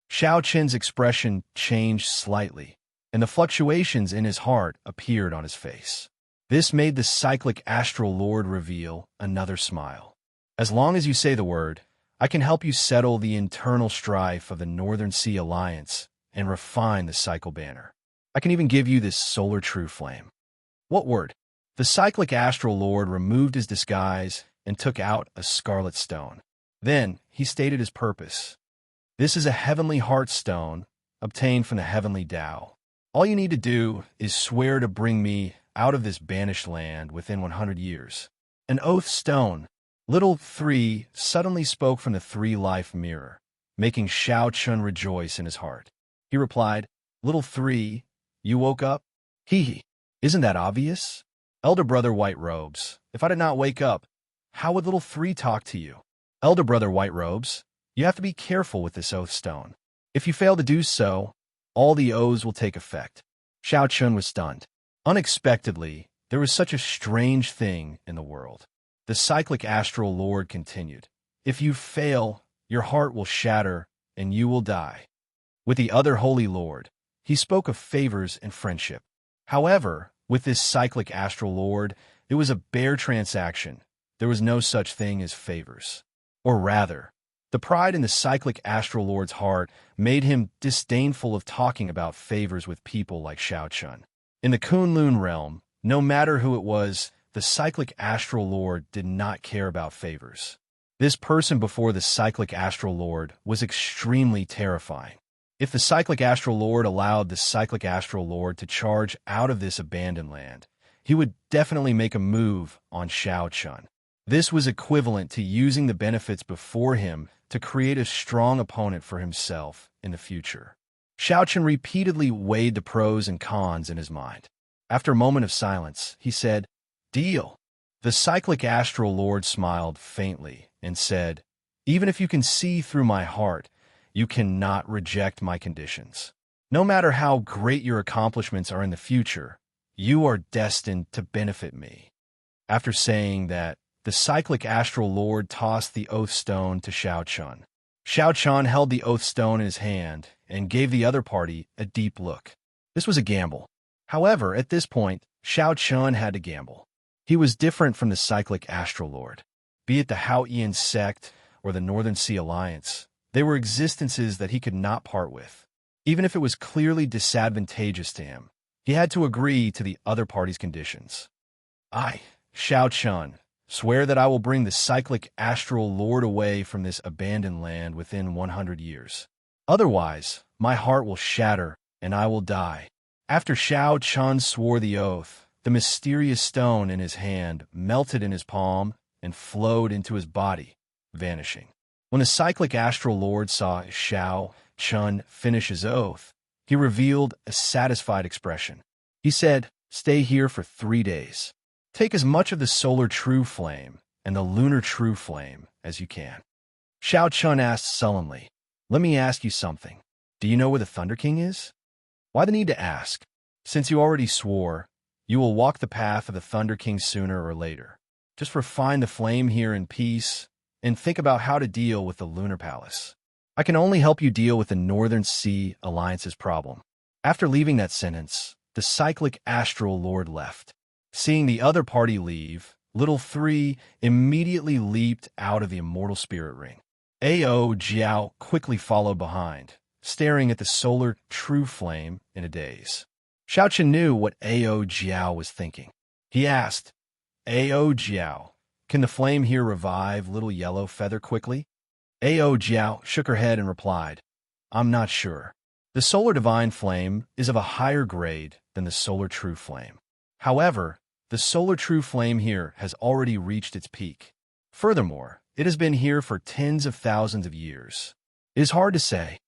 Xiao Chen's expression changed slightly, and the fluctuations in his heart appeared on his face. This made the cyclic astral lord reveal another smile. As long as you say the word, I can help you settle the internal strife of the Northern Sea Alliance and refine the cycle banner. I can even give you this solar true flame. What word? The cyclic astral lord removed his disguise and took out a scarlet stone. Then he stated his purpose. This is a heavenly heart stone obtained from the heavenly Tao. All you need to do is swear to bring me out of this banished land within 100 years. An oath stone. Little 3 suddenly spoke from the 3-life mirror, making Xiao Chun rejoice in his heart. He replied, Little 3, you woke up? Hee. Isn't that obvious? Elder brother White Robes, if I did not wake up, how would little 3 talk to you? Elder brother White Robes, you have to be careful with this oath stone. If you fail to do so, all the oaths will take effect. Xiao Chun was stunned. Unexpectedly, there was such a strange thing in the world. The cyclic astral lord continued, If you fail, your heart will shatter and you will die. With the other holy lord, he spoke of favors and friendship. However, with this cyclic astral lord, it was a bare transaction. There was no such thing as favors. Or rather, the pride in the cyclic astral lord's heart made him disdainful of talking about favors with people like Xiao Chun. In the Kunlun realm, no matter who it was, the cyclic astral lord did not care about favors. This person before the cyclic astral lord was extremely terrifying. If the cyclic astral lord allowed the cyclic astral lord to charge out of this abandoned land, he would definitely make a move on Xiao Chun. This was equivalent to using the benefits before him to create a strong opponent for himself in the future. Xiao Chun repeatedly weighed the pros and cons in his mind. After a moment of silence, he said, Deal. The cyclic astral lord smiled faintly and said, Even if you can see through my heart, you cannot reject my conditions. No matter how great your accomplishments are in the future, you are destined to benefit me. After saying that, the cyclic astral lord tossed the oath stone to Xiao Chun. Xiao Chun held the oath stone in his hand and gave the other party a deep look. This was a gamble. However, at this point, Xiao Chun had to gamble. He was different from the cyclic astral lord. Be it the Haoyan sect or the Northern Sea Alliance, they were existences that he could not part with. Even if it was clearly disadvantageous to him, he had to agree to the other party's conditions. I, Xiao Chun, swear that I will bring the cyclic astral lord away from this abandoned land within 100 years. Otherwise, my heart will shatter and I will die. After Xiao Chun swore the oath, the mysterious stone in his hand melted in his palm and flowed into his body, vanishing. When the cyclic astral lord saw Xiao Chun finish his oath, he revealed a satisfied expression. He said, Stay here for 3 days. Take as much of the solar true flame and the lunar true flame as you can. Xiao Chun asked sullenly, Let me ask you something. Do you know where the Thunder King is? Why the need to ask? Since you already swore, you will walk the path of the Thunder King sooner or later. Just refine the flame here in peace and think about how to deal with the Lunar Palace. I can only help you deal with the Northern Sea Alliance's problem. After leaving that sentence, the cyclic astral lord left. Seeing the other party leave, little 3 immediately leaped out of the immortal spirit ring. Ao Jiao quickly followed behind, staring at the solar true flame in a daze. Xiao Chun knew what Ao Jiao was thinking. He asked, Ao Jiao, can the flame here revive little yellow feather quickly? Ao Jiao shook her head and replied, I'm not sure. The solar divine flame is of a higher grade than the solar true flame. However, the solar true flame here has already reached its peak. Furthermore, it has been here for tens of thousands of years. It is hard to say.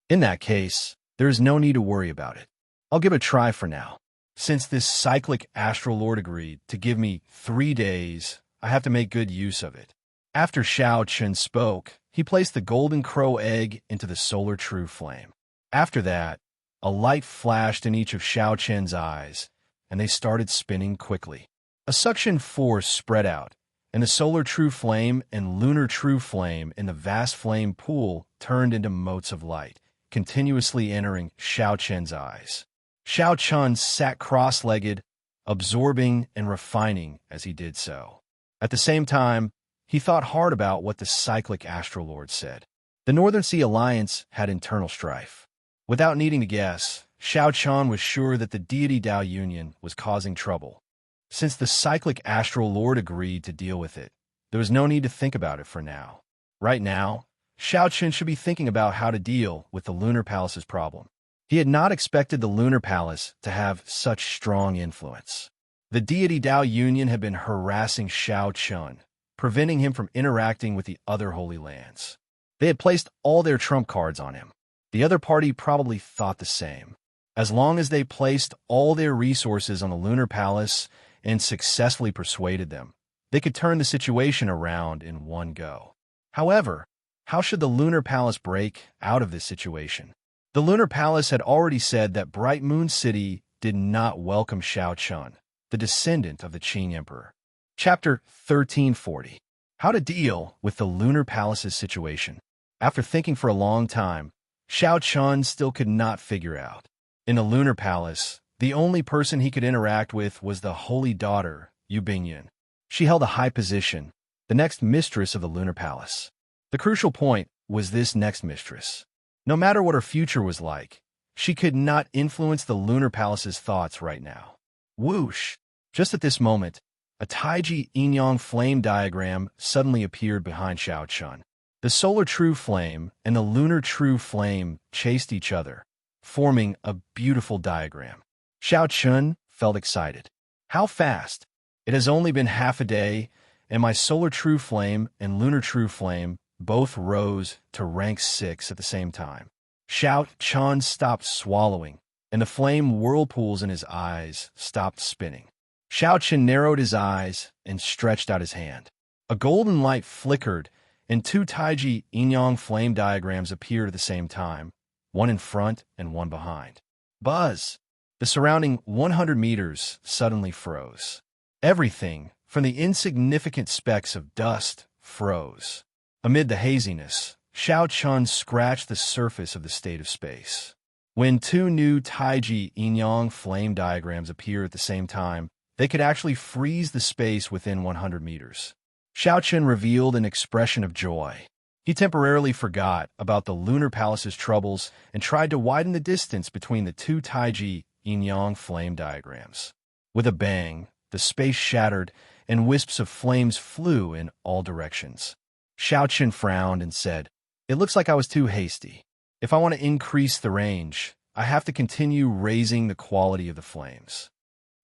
In that case, there is no need to worry about it. I'll give it a try for now. Since this cyclic astral lord agreed to give me 3 days, I have to make good use of it. After Xiao Chun spoke, he placed the golden crow egg into the solar true flame. After that, a light flashed in each of Xiao Chun's eyes, and they started spinning quickly. A suction force spread out, and the solar true flame and lunar true flame in the vast flame pool turned into motes of light, continuously entering Xiao Chun's eyes. Xiao Chun sat cross-legged, absorbing and refining as he did so. At the same time, He thought hard about what the cyclic astral lord said. The Northern Sea Alliance had internal strife. Without needing to guess, Xiao Qian was sure that the deity Dao Union was causing trouble. Since the cyclic astral lord agreed to deal with it, there was no need to think about it for now. Right now, Xiao Qian should be thinking about how to deal with the Lunar Palace's problem. He had not expected the Lunar Palace to have such strong influence. The deity Dao Union had been harassing Xiao Qian, preventing him from interacting with the other Holy Lands. They had placed all their trump cards on him. The other party probably thought the same. As long as they placed all their resources on the Lunar Palace and successfully persuaded them, they could turn the situation around in one go. However, how should the Lunar Palace break out of this situation? The Lunar Palace had already said that Bright Moon City did not welcome Xiao Qian, the descendant of the Qing Emperor. Chapter 1340. How to deal with the Lunar Palace's situation. After thinking for a long time, Xiao Qian still could not figure out. In the Lunar Palace, the only person he could interact with was the holy daughter, Yu Bingyan. She held a high position, the next mistress of the Lunar Palace. The crucial point was this next mistress. No matter what her future was like, she could not influence the Lunar Palace's thoughts right now. Whoosh! Just at this moment, a Taiji Yin-Yang flame diagram suddenly appeared behind Xiao Qian. The solar true flame and the lunar true flame chased each other, forming a beautiful diagram. Xiao Qian felt excited. How fast! It has only been half a day, and my solar true flame and lunar true flame both rose to rank 6 at the same time. Xiao Qian stopped swallowing, and the flame whirlpools in his eyes stopped spinning. Xiao Qian narrowed his eyes and stretched out his hand. A golden light flickered, and two Taiji Yin-Yang flame diagrams appeared at the same time, one in front and one behind. Buzz! The surrounding 100 meters suddenly froze. Everything, from the insignificant specks of dust, froze. Amid the haziness, Xiao Qian scratched the surface of the state of space. When two new Taiji Yin-Yang flame diagrams appear at the same time, they could actually freeze the space within 100 meters. Xiao Qian revealed an expression of joy. He temporarily forgot about the Lunar Palace's troubles and tried to widen the distance between the two Taiji Yin-Yang flame diagrams. With a bang, the space shattered, and wisps of flames flew in all directions. Xiao Qian frowned and said, "It looks like I was too hasty. If I want to increase the range, I have to continue raising the quality of the flames."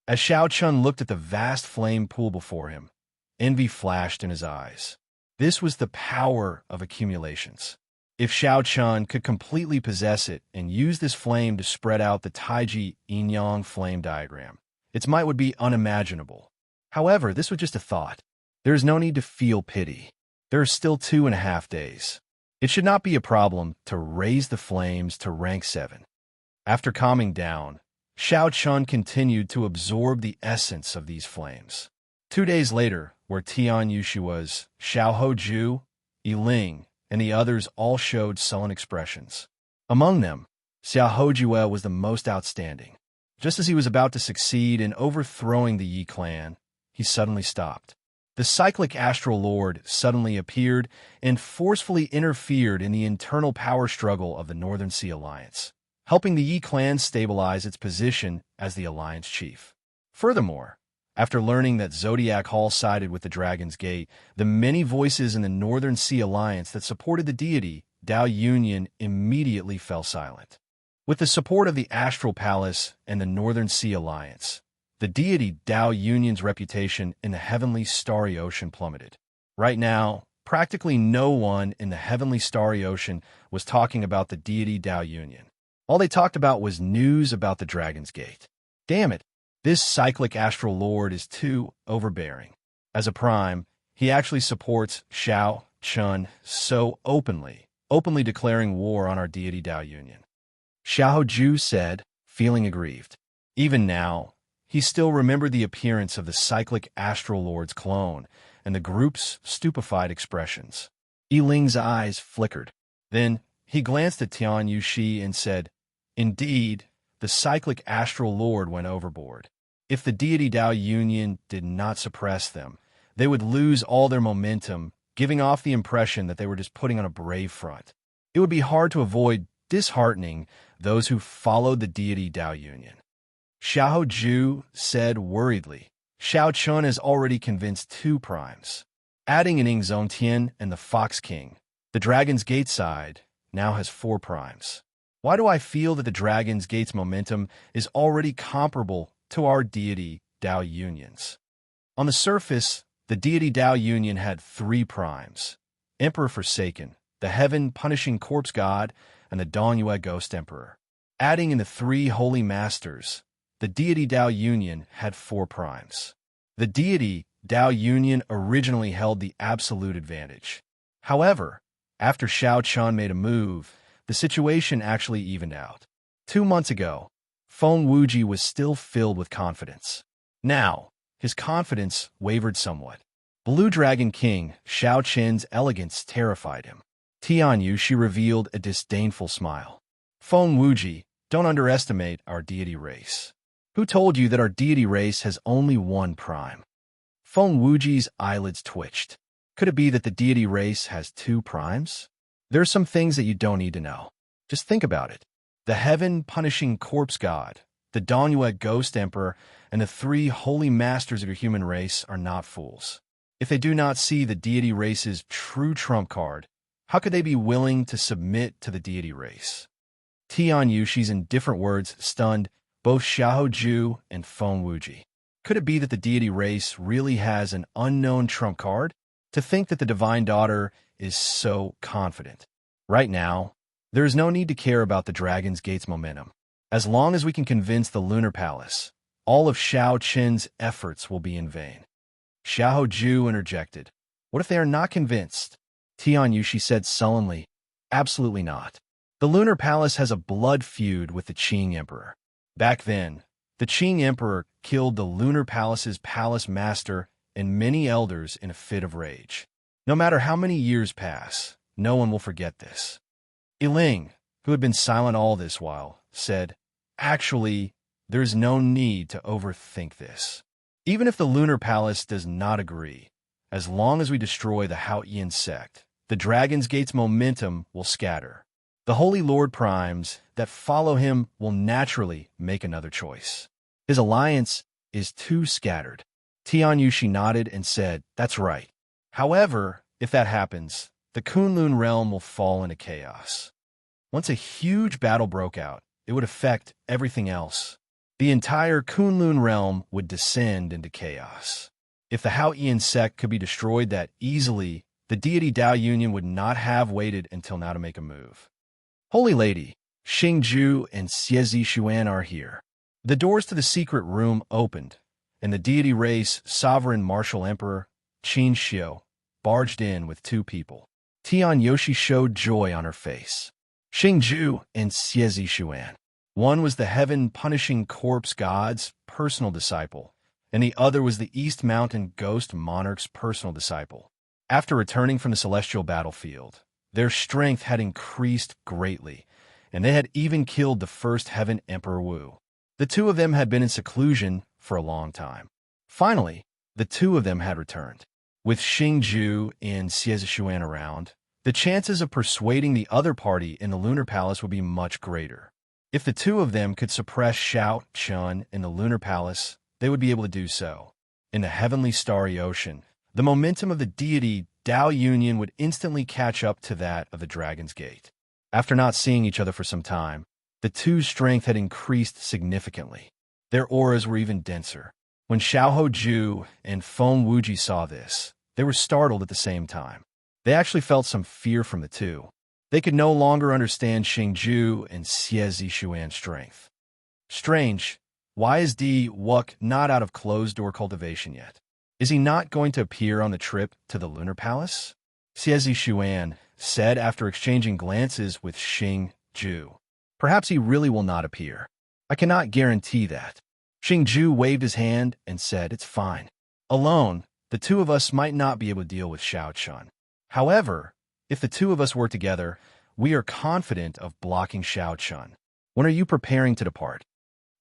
As Xiao Qian looked at the vast flame pool before him, envy flashed in his eyes. This was the power of accumulations. If Xiao Qian could completely possess it and use this flame to spread out the Taiji Yin-Yang flame diagram, its might would be unimaginable. However, this was just a thought. There is no need to feel pity. There are still 2.5 days. It should not be a problem to raise the flames to rank 7. After calming down, Xiao Qian continued to absorb the essence of these flames. 2 days later, where Tian Yushi was, Xiao Hoju, Yiling, and the others all showed sullen expressions. Among them, Xiao Hojue was the most outstanding. Just as he was about to succeed in overthrowing the Yi clan, he suddenly stopped. The cyclic astral lord suddenly appeared and forcefully interfered in the internal power struggle of the Northern Sea Alliance, helping the Yi clan stabilize its position as the alliance chief. Furthermore, after learning that Zodiac Hall sided with the Dragon's Gate, the many voices in the Northern Sea Alliance that supported the deity, Dao Union, immediately fell silent. With the support of the Astral Palace and the Northern Sea Alliance, the deity Dao Union's reputation in the heavenly starry ocean plummeted. Right now, practically no one in the heavenly starry ocean was talking about the deity Dao Union. All they talked about was news about the Dragon's Gate. Damn it! This cyclic astral lord is too overbearing. As a prime, he actually supports Xiao Qian so openly declaring war on our deity Dao Union. Xiao Ju said, feeling aggrieved. Even now, he still remembered the appearance of the cyclic astral lord's clone and the group's stupefied expressions. Yiling's eyes flickered. Then he glanced at Tian Yushi and said, "Indeed, the cyclic astral lord went overboard. If the deity Dao Union did not suppress them, they would lose all their momentum, giving off the impression that they were just putting on a brave front. It would be hard to avoid disheartening those who followed the deity Dao Union. Xiahou Ju said worriedly, Xiao Chun has already convinced 2 primes. Adding in Zongtian and the Fox King, the Dragon's Gate side now has 4 primes. Why do I feel that the Dragon's Gate's momentum is already comparable to our deity Dao Union's? On the surface, the deity Dao Union had 3 primes: Emperor Forsaken, the heaven-punishing corpse god, and the Dongyue Ghost Emperor. Adding in the 3 holy masters, the deity Dao Union had 4 primes. The deity Dao Union originally held the absolute advantage. However, after Xiao Chun made a move, the situation actually evened out. 2 months ago, Feng Wuji was still filled with confidence. Now, his confidence wavered somewhat. Blue Dragon King Xiao Qin's elegance terrified him. Tianyu, she revealed a disdainful smile. Feng Wuji, don't underestimate our deity race. Who told you that our deity race has only 1 prime? Feng Wuji's eyelids twitched. Could it be that the deity race has 2 primes? There are some things that you don't need to know. Just think about it. The heaven-punishing corpse god, the Dongyue Ghost Emperor, and the 3 holy masters of your human race are not fools. If they do not see the deity race's true trump card, how could they be willing to submit to the deity race? Tianyu, she's in different words, stunned both Xiahou Ju and Feng Wuji. Could it be that the deity race really has an unknown trump card? To think that the divine daughter is so confident. Right now, there is no need to care about the Dragon's Gate's momentum. As long as we can convince the Lunar Palace, all of Xiao Qin's efforts will be in vain. Xiahou Ju interjected. What if they are not convinced? Tianyu, she said sullenly. Absolutely not. The Lunar Palace has a blood feud with the Qing Emperor. Back then, the Qing Emperor killed the Lunar Palace's palace master and many elders in a fit of rage. No matter how many years pass, no one will forget this. Yiling, who had been silent all this while, said, Actually, there is no need to overthink this. Even if the Lunar Palace does not agree, as long as we destroy the Haotian sect, the Dragon's Gate's momentum will scatter. The Holy Lord Primes that follow him will naturally make another choice. His alliance is too scattered. Tianyu, she nodded and said, That's right. However, if that happens, the Kunlun realm will fall into chaos. Once a huge battle broke out, it would affect everything else. The entire Kunlun realm would descend into chaos. If the Haotian sect could be destroyed that easily, the deity Dao Union would not have waited until now to make a move. Holy Lady, Xingju and Xie Xuan are here. The doors to the secret room opened, and the deity race sovereign martial emperor, Qin Xiu, barged in with 2 people. Tianyu showed joy on her face. Xingju and Xie Xuan. One was the heaven-punishing corpse god's personal disciple, and the other was the East Mountain Ghost Monarch's personal disciple. After returning from the celestial battlefield, their strength had increased greatly, and they had even killed the first Heaven Emperor Wu. The 2 of them had been in seclusion for a long time. Finally, the 2 of them had returned. With Xingju and Xie Xuan around, the chances of persuading the other party in the Lunar Palace would be much greater. If the 2 of them could suppress Xiao Chun in the Lunar Palace, they would be able to do so. In the heavenly starry ocean, the momentum of the deity Dao Union would instantly catch up to that of the Dragon's Gate. After not seeing each other for some time, the 2's strength had increased significantly. Their auras were even denser. When Xiahou Ju and Feng Wuji saw this, they were startled at the same time. They actually felt some fear from the 2. They could no longer understand Xingju and Xie Xuan's strength. Strange, why is Di Wuk not out of closed-door cultivation yet? Is he not going to appear on the trip to the Lunar Palace? Xie Xuan said after exchanging glances with Xingju. Perhaps he really will not appear. I cannot guarantee that. Xingju waved his hand and said, It's fine. Alone, the 2 of us might not be able to deal with Xiao Chun. However, if the 2 of us work together, we are confident of blocking Xiao Chun. When are you preparing to depart?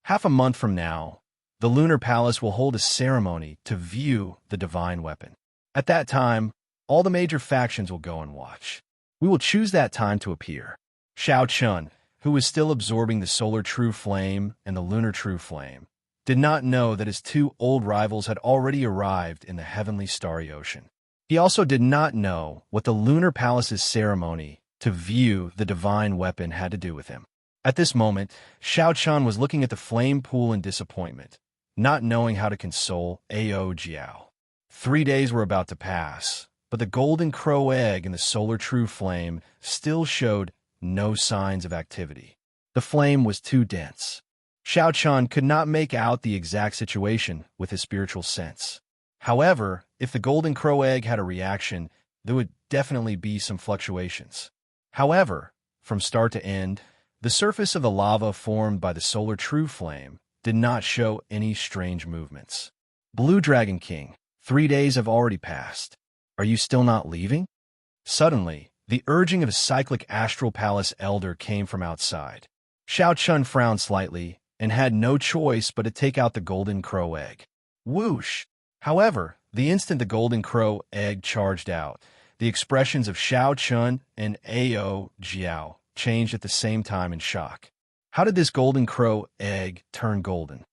Half a month from now, the Lunar Palace will hold a ceremony to view the divine weapon. At that time, all the major factions will go and watch. We will choose that time to appear. Xiao Chun, who was still absorbing the solar true flame and the lunar true flame, did not know that his two old rivals had already arrived in the heavenly starry ocean. He also did not know what the lunar palace's ceremony to view the divine weapon had to do with him. At this moment, Xiao Chun was looking at the flame pool in disappointment, not knowing how to console Ao Jiao. 3 days were about to pass, but the golden crow egg in the solar true flame still showed no signs of activity. The flame was too dense. Xiao Chun could not make out the exact situation with his spiritual sense. However, if the golden crow egg had a reaction, there would definitely be some fluctuations. However, from start to end, the surface of the lava formed by the solar true flame did not show any strange movements. Blue Dragon King, 3 days have already passed. Are you still not leaving? Suddenly, the urging of a cyclic astral palace elder came from outside. Xiao Chun frowned slightly and had no choice but to take out the golden crow egg. Whoosh! However, the instant the golden crow egg charged out, the expressions of Xiao Chun and Ao Jiao changed at the same time in shock. How did this golden crow egg turn golden?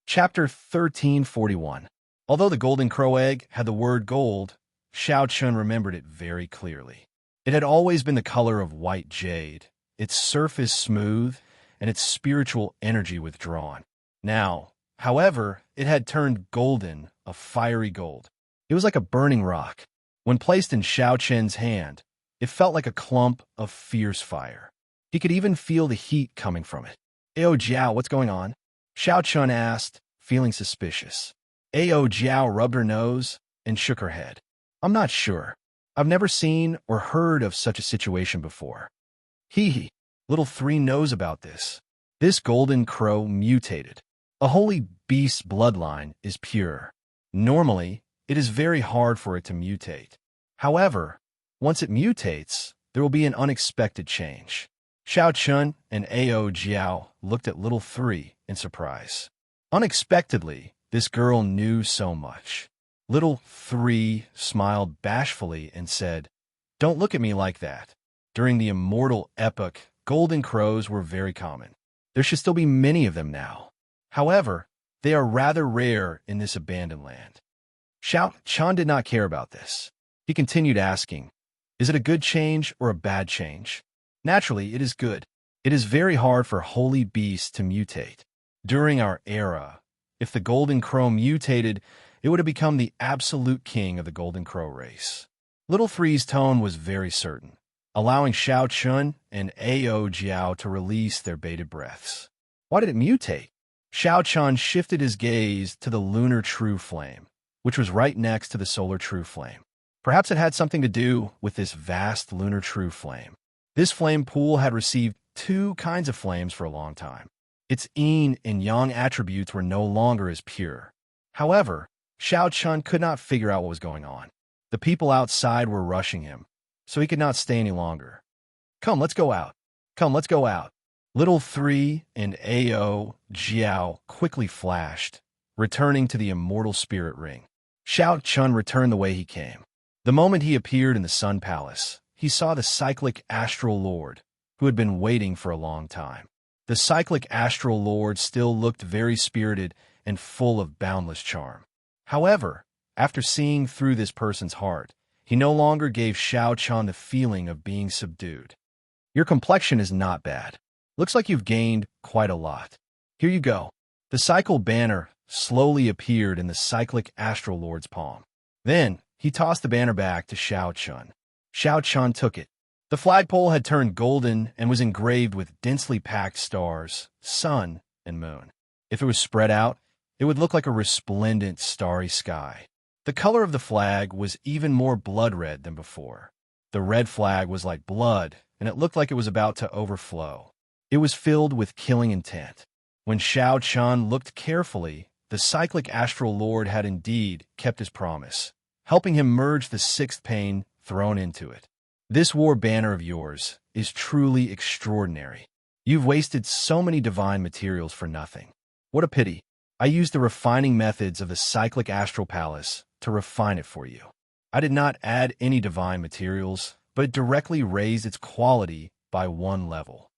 Chapter 1341. Although the golden crow egg had the word gold, Xiao Chun remembered it very clearly. It had always been the color of white jade, its surface smooth, and its spiritual energy withdrawn. Now, however, it had turned golden, a fiery gold. It was like a burning rock. When placed in Xiao Chun's hand, it felt like a clump of fierce fire. He could even feel the heat coming from it. Ao Jiao, what's going on? Xiao Chun asked, feeling suspicious. Ao Jiao rubbed her nose and shook her head. I'm not sure. I've never seen or heard of such a situation before. Hee. Little 3 knows about this. This golden crow mutated. A holy beast's bloodline is pure. Normally, it is very hard for it to mutate. However, once it mutates, there will be an unexpected change. Xiao Chun and Ao Jiao looked at little 3 in surprise. Unexpectedly, this girl knew so much. Little 3 smiled bashfully and said, "Don't look at me like that. During the immortal epoch, golden crows were very common. There should still be many of them now. However, they are rather rare in this abandoned land." Xiao Chun did not care about this. He continued asking, "Is it a good change or a bad change?" Naturally, it is good. It is very hard for holy beasts to mutate. During our era, if the golden crow mutated, it would have become the absolute king of the golden crow race. Little 3's tone was very certain, allowing Xiao Chun and Ao Jiao to release their bated breaths. Why did it mutate? Xiao Chun shifted his gaze to the lunar true flame, which was right next to the solar true flame. Perhaps it had something to do with this vast lunar true flame. This flame pool had received 2 kinds of flames for a long time. Its yin and yang attributes were no longer as pure. However, Xiao Chun could not figure out what was going on. The people outside were rushing him, so he could not stay any longer. Come, let's go out. Come, let's go out. Little 3 and Ao Jiao quickly flashed, returning to the immortal spirit ring. Xiao Chun returned the way he came. The moment he appeared in the Sun Palace, he saw the cyclic astral lord, who had been waiting for a long time. The cyclic astral lord still looked very spirited and full of boundless charm. However, after seeing through this person's heart, he no longer gave Xiao Chun the feeling of being subdued. Your complexion is not bad. Looks like you've gained quite a lot. Here you go. The cycle banner slowly appeared in the cyclic astral lord's palm. Then, he tossed the banner back to Xiao Chun. Xiao Chun took it. The flagpole had turned golden and was engraved with densely packed stars, sun, and moon. If it was spread out, it would look like a resplendent starry sky. The color of the flag was even more blood red than before. The red flag was like blood, and it looked like it was about to overflow. It was filled with killing intent. When Xiao Chun looked carefully, the cyclic astral lord had indeed kept his promise, helping him merge the 6th pane thrown into it. This war banner of yours is truly extraordinary. You've wasted so many divine materials for nothing. What a pity. I used the refining methods of the cyclic astral palace to refine it for you. I did not add any divine materials, but it directly raised its quality by one level.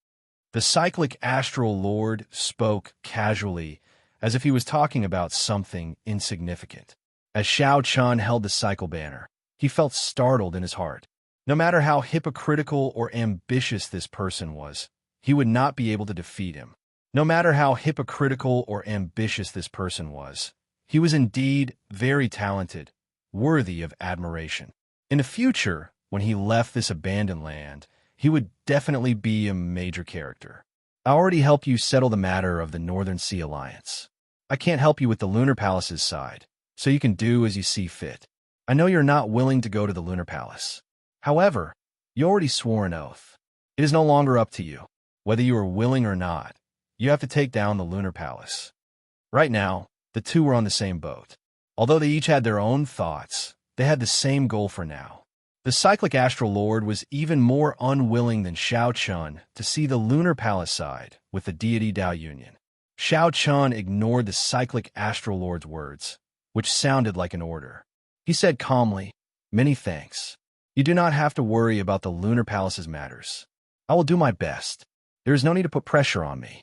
The cyclic astral lord spoke casually, as if he was talking about something insignificant. As Xiao Chun held the cycle banner, he felt startled in his heart. No matter how hypocritical or ambitious this person was, he would not be able to defeat him. No matter how hypocritical or ambitious this person was, he was indeed very talented, worthy of admiration. In the future, when he left this abandoned land, he would definitely be a major character. I already helped you settle the matter of the Northern Sea Alliance. I can't help you with the Lunar Palace's side, so you can do as you see fit. I know you're not willing to go to the Lunar Palace. However, you already swore an oath. It is no longer up to you. Whether you are willing or not, you have to take down the Lunar Palace. Right now, the two were on the same boat. Although they each had their own thoughts, they had the same goal for now. The cyclic astral lord was even more unwilling than Xiao Chun to see the Lunar Palace side with the deity Dao Union. Xiao Chun ignored the cyclic astral lord's words, which sounded like an order. He said calmly, "Many thanks. You do not have to worry about the Lunar Palace's matters. I will do my best. There is no need to put pressure on me.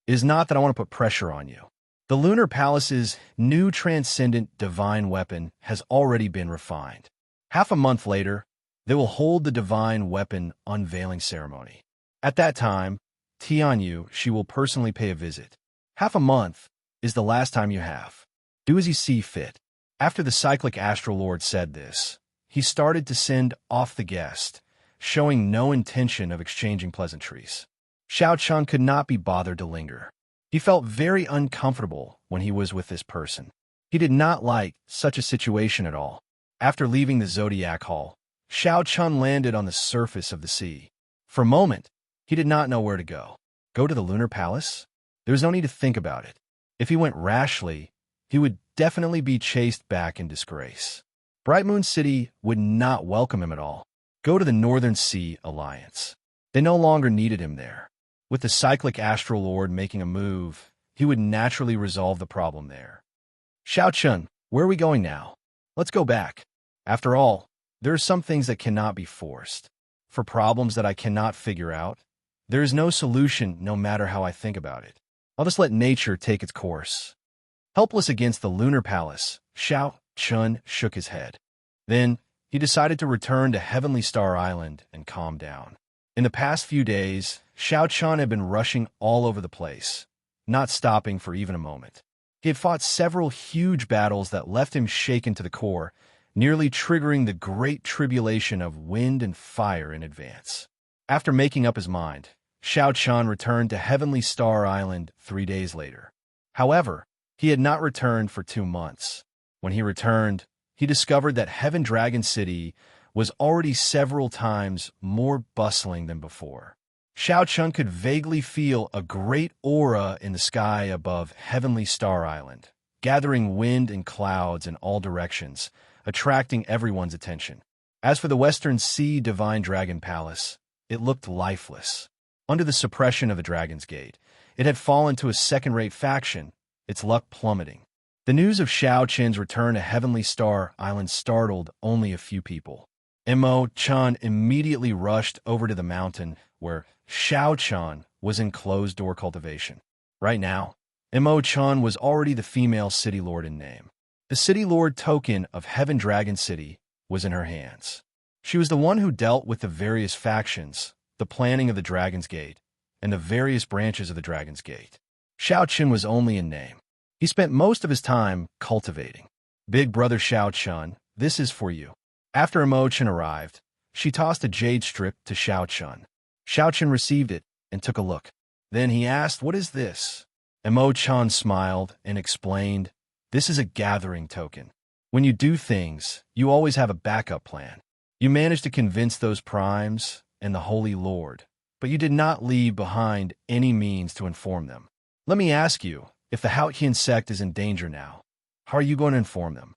It is not that I want to put pressure on you. The Lunar Palace's new transcendent divine weapon has already been refined. Half a month later, they will hold the divine weapon unveiling ceremony. At that time, Tianyu, she will personally pay a visit. Half a month is the last time you have. Do as you see fit." After the cyclic astral lord said this, he started to send off the guest, showing no intention of exchanging pleasantries. Xiao Chun could not be bothered to linger. He felt very uncomfortable when he was with this person. He did not like such a situation at all. After leaving the Zodiac Hall, Xiao Chun landed on the surface of the sea. For a moment, he did not know where to go. Go to the Lunar Palace? There was no need to think about it. If he went rashly, he would definitely be chased back in disgrace. Bright Moon City would not welcome him at all. Go to the Northern Sea Alliance. They no longer needed him there. With the cyclic astral lord making a move, he would naturally resolve the problem there. Xiao Chun, where are we going now? Let's go back. After all, there are some things that cannot be forced. For problems that I cannot figure out, there is no solution no matter how I think about it. I'll just let nature take its course. Helpless against the Lunar Palace, Xiao Chun shook his head. Then, he decided to return to Heavenly Star Island and calm down. In the past few days, Xiao Chun had been rushing all over the place, not stopping for even a moment. He had fought several huge battles that left him shaken to the core, nearly triggering the great tribulation of wind and fire in advance. After making up his mind, Xiao Chun returned to Heavenly Star Island 3 days later. However, he had not returned for 2 months. When he returned, he discovered that Heaven Dragon City was already several times more bustling than before. Xiao Chun could vaguely feel a great aura in the sky above Heavenly Star Island, gathering wind and clouds in all directions, attracting everyone's attention. As for the Western Sea Divine Dragon Palace, it looked lifeless. Under the suppression of the Dragon's Gate, it had fallen to a second-rate faction, its luck plummeting. The news of Xiao Chun's return to Heavenly Star Island startled only a few people. Mo Chun immediately rushed over to the mountain where Xiao Chun was in closed-door cultivation. Right now, Mo Chun was already the female city lord in name. The city lord token of Heaven Dragon City was in her hands. She was the one who dealt with the various factions, the planning of the Dragon's Gate, and the various branches of the Dragon's Gate. Xiao Chun was only in name. He spent most of his time cultivating. Big brother Xiao Chun, this is for you. After Mo Chun arrived, she tossed a jade strip to Xiao Chun. Xiao Chun received it and took a look. Then he asked, "What is this?" Mo Chun smiled and explained, "This is a gathering token. When you do things, you always have a backup plan. You managed to convince those primes and the Holy Lord, but you did not leave behind any means to inform them. Let me ask you, if the Haotian sect is in danger now, how are you going to inform them?"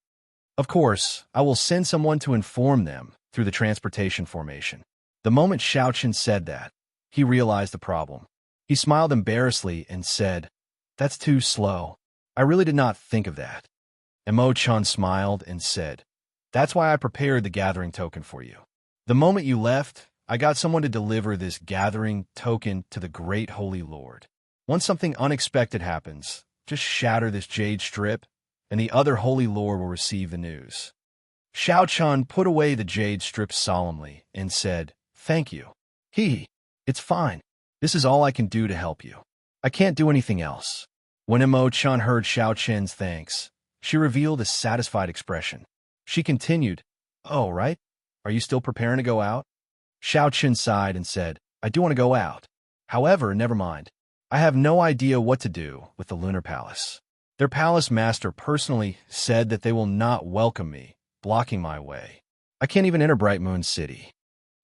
"Of course, I will send someone to inform them through the transportation formation." The moment Xiao Chun said that, he realized the problem. He smiled embarrassedly and said, "That's too slow. I really did not think of that." And Mo Chun smiled and said, That's why I prepared the gathering token for you. The moment you left, I got someone to deliver this gathering token to the great holy lord. Once something unexpected happens, just shatter this jade strip, and the other holy lord will receive the news. Xiao put away the jade strip solemnly and said, "Thank you." It's fine. This is all I can do to help you. I can't do anything else. When Imo-chan heard Xiaoqian's thanks, she revealed a satisfied expression. She continued, "Oh, right? Are you still preparing to go out?" Xiaoqian sighed and said, "I do want to go out. However, never mind. I have no idea what to do with the Lunar Palace. Their palace master personally said that they will not welcome me, blocking my way. I can't even enter Bright Moon City."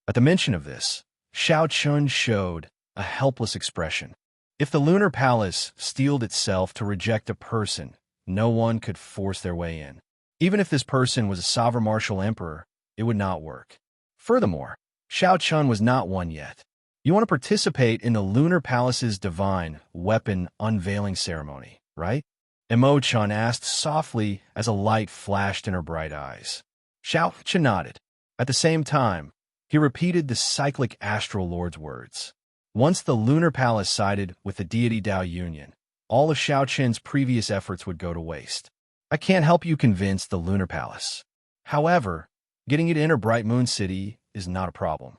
At the mention of this, Xiaoqian showed a helpless expression. If the Lunar Palace steeled itself to reject a person, no one could force their way in. Even if this person was a sovereign martial emperor, it would not work. Furthermore, Xiaoqian was not one yet. You want to participate in the Lunar Palace's divine weapon unveiling ceremony, right? Imo-chan asked softly as a light flashed in her bright eyes. Xiaoqian nodded. At the same time, he repeated the cyclic astral lord's words. Once the Lunar Palace sided with the deity Dao Union, all of Xiaoqian's previous efforts would go to waste. I can't help you convince the Lunar Palace. However, getting you to enter Bright Moon City is not a problem.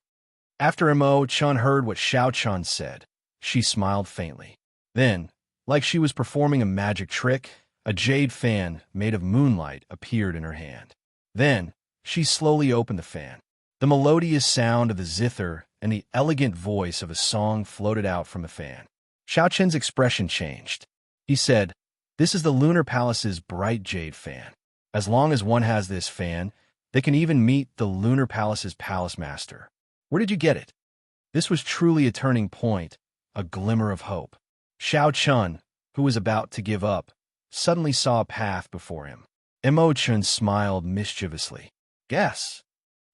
After Imo-chan heard what Xiaoqian said, she smiled faintly. Then, like she was performing a magic trick, a jade fan made of moonlight appeared in her hand. Then, she slowly opened the fan. The melodious sound of the zither and the elegant voice of a song floated out from the fan. Xiaoqian's expression changed. He said, "This is the Lunar Palace's bright jade fan. As long as one has this fan, they can even meet the Lunar Palace's palace master. Where did you get it?" This was truly a turning point, a glimmer of hope. Xiaoqian, who was about to give up, suddenly saw a path before him. Imo-chan smiled mischievously. "Guess."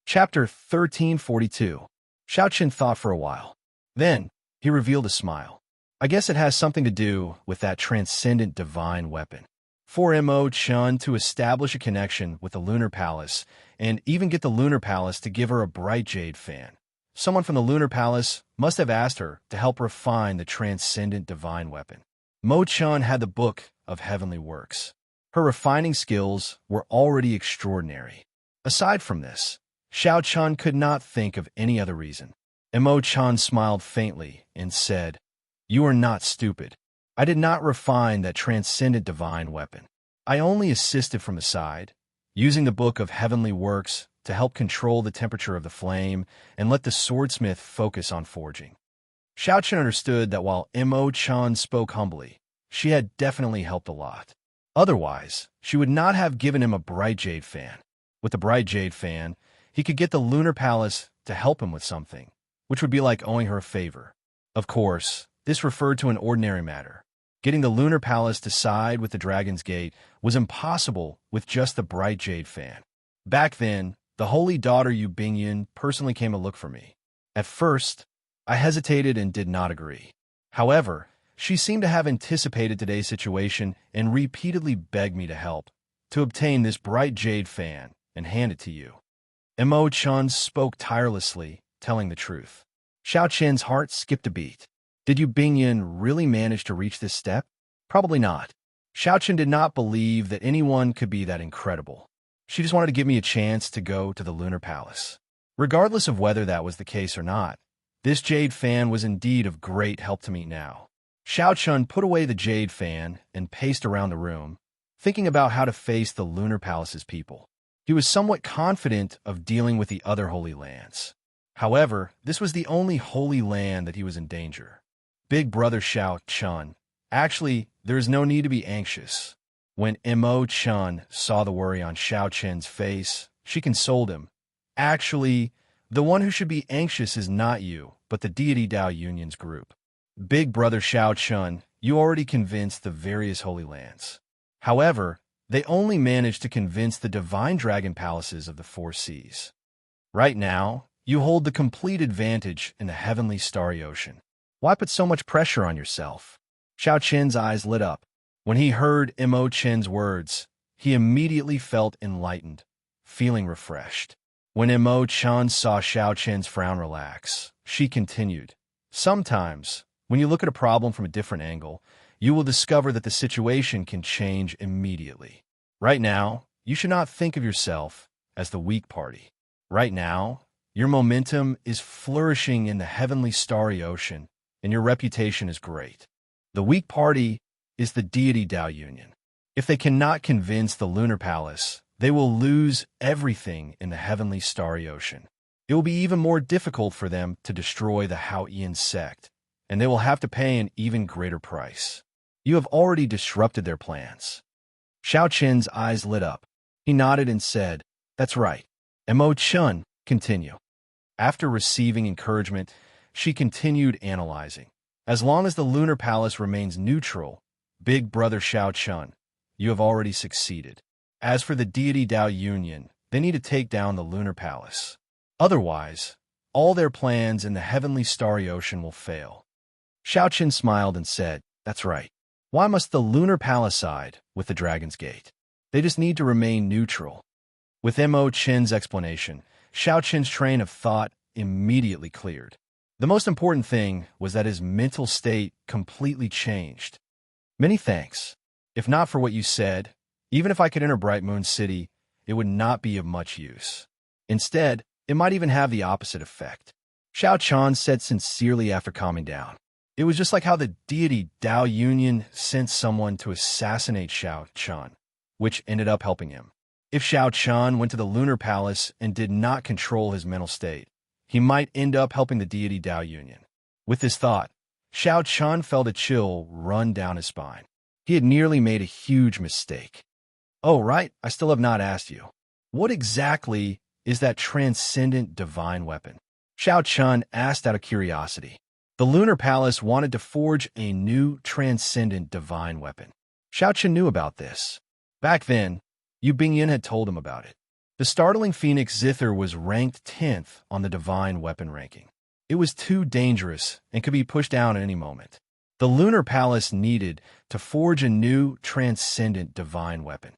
Chapter 1342. Xiaoqian thought for a while. Then, he revealed a smile. "I guess it has something to do with that transcendent divine weapon." For Imo-chan to establish a connection with the Lunar Palace and even get the Lunar Palace to give her a bright jade fan, someone from the Lunar Palace must have asked her to help refine the transcendent divine weapon. Mo-chan had the Book of Heavenly Works. Her refining skills were already extraordinary. Aside from this, Xiaoqian could not think of any other reason. Imo-chan smiled faintly and said, "You are not stupid. I did not refine that transcendent divine weapon. I only assisted from the side, using the Book of Heavenly Works to help control the temperature of the flame and let the swordsmith focus on forging." Xiaoqian understood that while Imo-chan spoke humbly, she had definitely helped a lot. Otherwise, she would not have given him a bright jade fan. With the bright jade fan, he could get the Lunar Palace to help him with something, which would be like owing her a favor. Of course, this referred to an ordinary matter. Getting the Lunar Palace to side with the Dragon's Gate was impossible with just the bright jade fan. Back then, the holy daughter Yu Bingyan personally came to look for me. At first, I hesitated and did not agree. However, she seemed to have anticipated today's situation and repeatedly begged me to help, to obtain this bright jade fan and hand it to you. Imo-chan spoke tirelessly, telling the truth. Xiaoqian's heart skipped a beat. Did Yu Bingyan really manage to reach this step? Probably not. Xiaoqian did not believe that anyone could be that incredible. She just wanted to give me a chance to go to the Lunar Palace. Regardless of whether that was the case or not, this jade fan was indeed of great help to me now. Xiaoqian put away the jade fan and paced around the room, thinking about how to face the Lunar Palace's people. He was somewhat confident of dealing with the other holy lands. However, this was the only holy land that he was in danger. Big brother Xiaoqian. Actually, there is no need to be anxious. When Imo-chan saw the worry on Xiaoqian's face, she consoled him. Actually, the one who should be anxious is not you, but the deity Dao Union's group. Big brother Xiaoqian, you already convinced the various holy lands. However, they only managed to convince the divine dragon palaces of the four seas. Right now, you hold the complete advantage in the heavenly starry ocean. Why put so much pressure on yourself? Xiaoqian's eyes lit up. When he heard Imo-chan's words, he immediately felt enlightened. feeling refreshed. When Imo-chan saw Xiaoqian's frown relax, she continued, "Sometimes, when you look at a problem from a different angle, you will discover that the situation can change immediately. Right now, you should not think of yourself as the weak party. Right now, your momentum is flourishing in the heavenly starry ocean, and your reputation is great. The weak party is the deity Dao Union. If they cannot convince the Lunar Palace, they will lose everything in the heavenly starry ocean. It will be even more difficult for them to destroy the Hao-Ian sect, and they will have to pay an even greater price. You have already disrupted their plans." Xiaoqian's eyes lit up. He nodded and said, "That's right. Imo-chan, continue." After receiving encouragement, she continued analyzing. "As long as the Lunar Palace remains neutral, Big Brother Xiaoqian, you have already succeeded. As for the deity Dao Union, they need to take down the Lunar Palace. Otherwise, all their plans in the heavenly starry ocean will fail." Xiaoqian smiled and said, "That's right. Why must the Lunar Palace side with the Dragon's Gate? They just need to remain neutral." With Imo-chan's explanation, Xiaoqian's train of thought immediately cleared. The most important thing was that his mental state completely changed. "Many thanks. If not for what you said, even if I could enter Bright Moon City, it would not be of much use. Instead, it might even have the opposite effect," Xiaoqian said sincerely after calming down. It was just like how the deity Dao Union sent someone to assassinate Xiaoqian, which ended up helping him. If Xiaoqian went to the Lunar Palace and did not control his mental state, he might end up helping the deity Dao Union. With this thought, Xiaoqian felt a chill run down his spine. He had nearly made a huge mistake. "Oh, right, I still have not asked you. What exactly is that transcendent divine weapon?" Xiaoqian asked out of curiosity. The Lunar Palace wanted to forge a new transcendent divine weapon. Xiaoqian knew about this. Back then, Yu Bingyan had told him about it. The startling Phoenix Zither was ranked 10th on the divine weapon ranking. It was too dangerous and could be pushed down at any moment. The Lunar Palace needed to forge a new transcendent divine weapon.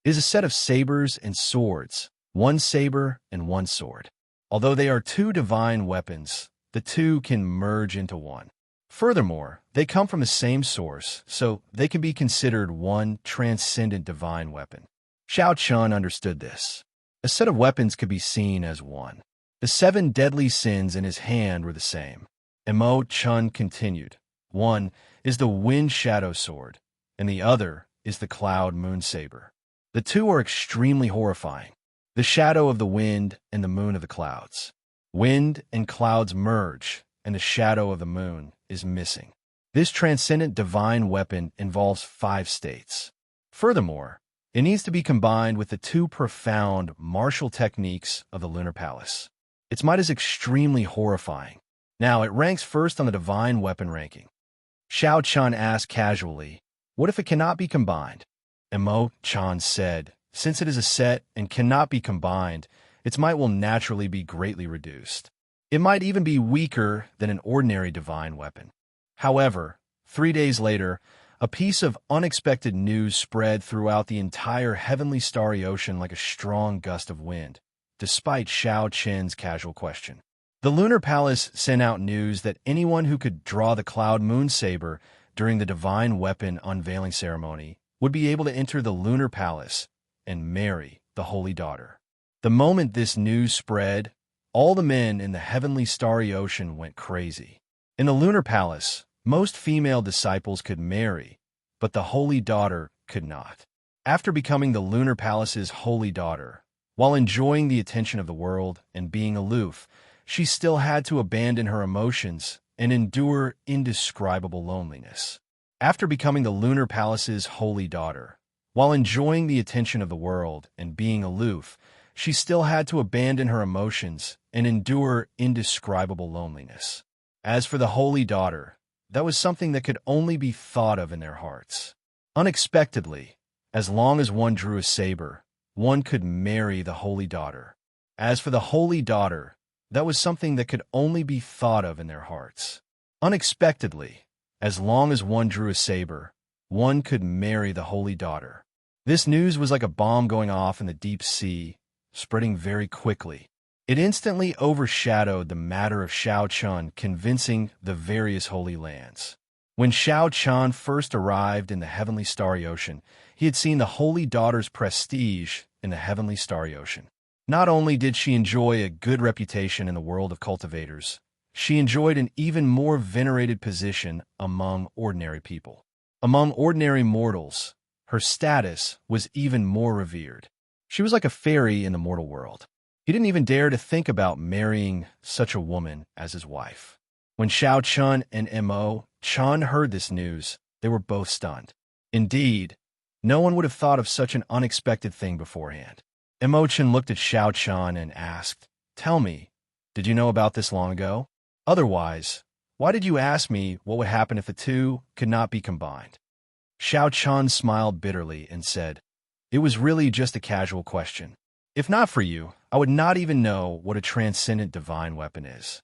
It is a set of sabers and swords, one saber and one sword. Although they are two divine weapons, the two can merge into one. Furthermore, they come from the same source, so they can be considered one transcendent divine weapon. Xiaoqian understood this. A set of weapons could be seen as one. The 7 deadly sins in his hand were the same. Imo-chan continued. One is the Wind Shadow Sword, and the other is the Cloud Moon Saber. The two are extremely horrifying. The shadow of the wind and the moon of the clouds. Wind and clouds merge, and the shadow of the moon is missing. This transcendent divine weapon involves 5 states. Furthermore, it needs to be combined with the 2 profound martial techniques of the Lunar Palace. Its might is extremely horrifying. Now, it ranks first on the divine weapon ranking. Xiaoqian asked casually, "What if it cannot be combined?" Imo-chan said, "Since it is a set and cannot be combined, its might will naturally be greatly reduced. It might even be weaker than an ordinary divine weapon." However, 3 days later, a piece of unexpected news spread throughout the entire heavenly starry ocean like a strong gust of wind, despite Xiaoqian's casual question. The Lunar Palace sent out news that anyone who could draw the Cloud Moon Saber during the divine weapon unveiling ceremony would be able to enter the Lunar Palace and marry the Holy Daughter. The moment this news spread, all the men in the heavenly starry ocean went crazy. In the Lunar Palace, most female disciples could marry, but the Holy Daughter could not. After becoming the Lunar Palace's Holy Daughter, while enjoying the attention of the world and being aloof, she still had to abandon her emotions and endure indescribable loneliness. After becoming the Lunar Palace's Holy Daughter, while enjoying the attention of the world and being aloof, she still had to abandon her emotions and endure indescribable loneliness. As for the Holy Daughter, that was something that could only be thought of in their hearts. Unexpectedly, as long as one drew a saber, one could marry the Holy Daughter. As for the Holy Daughter, that was something that could only be thought of in their hearts. Unexpectedly, as long as one drew a saber, one could marry the Holy Daughter. This news was like a bomb going off in the deep sea, spreading very quickly. It instantly overshadowed the matter of Xiao Chun convincing the various holy lands. When Xiao Chun first arrived in the heavenly starry ocean, he had seen the holy daughter's prestige in the heavenly starry ocean. Not only did she enjoy a good reputation in the world of cultivators, she enjoyed an even more venerated position among ordinary people. Among ordinary mortals, her status was even more revered. She was like a fairy in the mortal world. He didn't even dare to think about marrying such a woman as his wife. When Xiao Chun and Mo Chun heard this news, they were both stunned. Indeed, no one would have thought of such an unexpected thing beforehand. Mo Chun looked at Xiao Chun and asked, "Tell me, did you know about this long ago? Otherwise, why did you ask me what would happen if the two could not be combined?" Xiao Chun smiled bitterly and said, "It was really just a casual question. If not for you, I would not even know what a transcendent divine weapon is."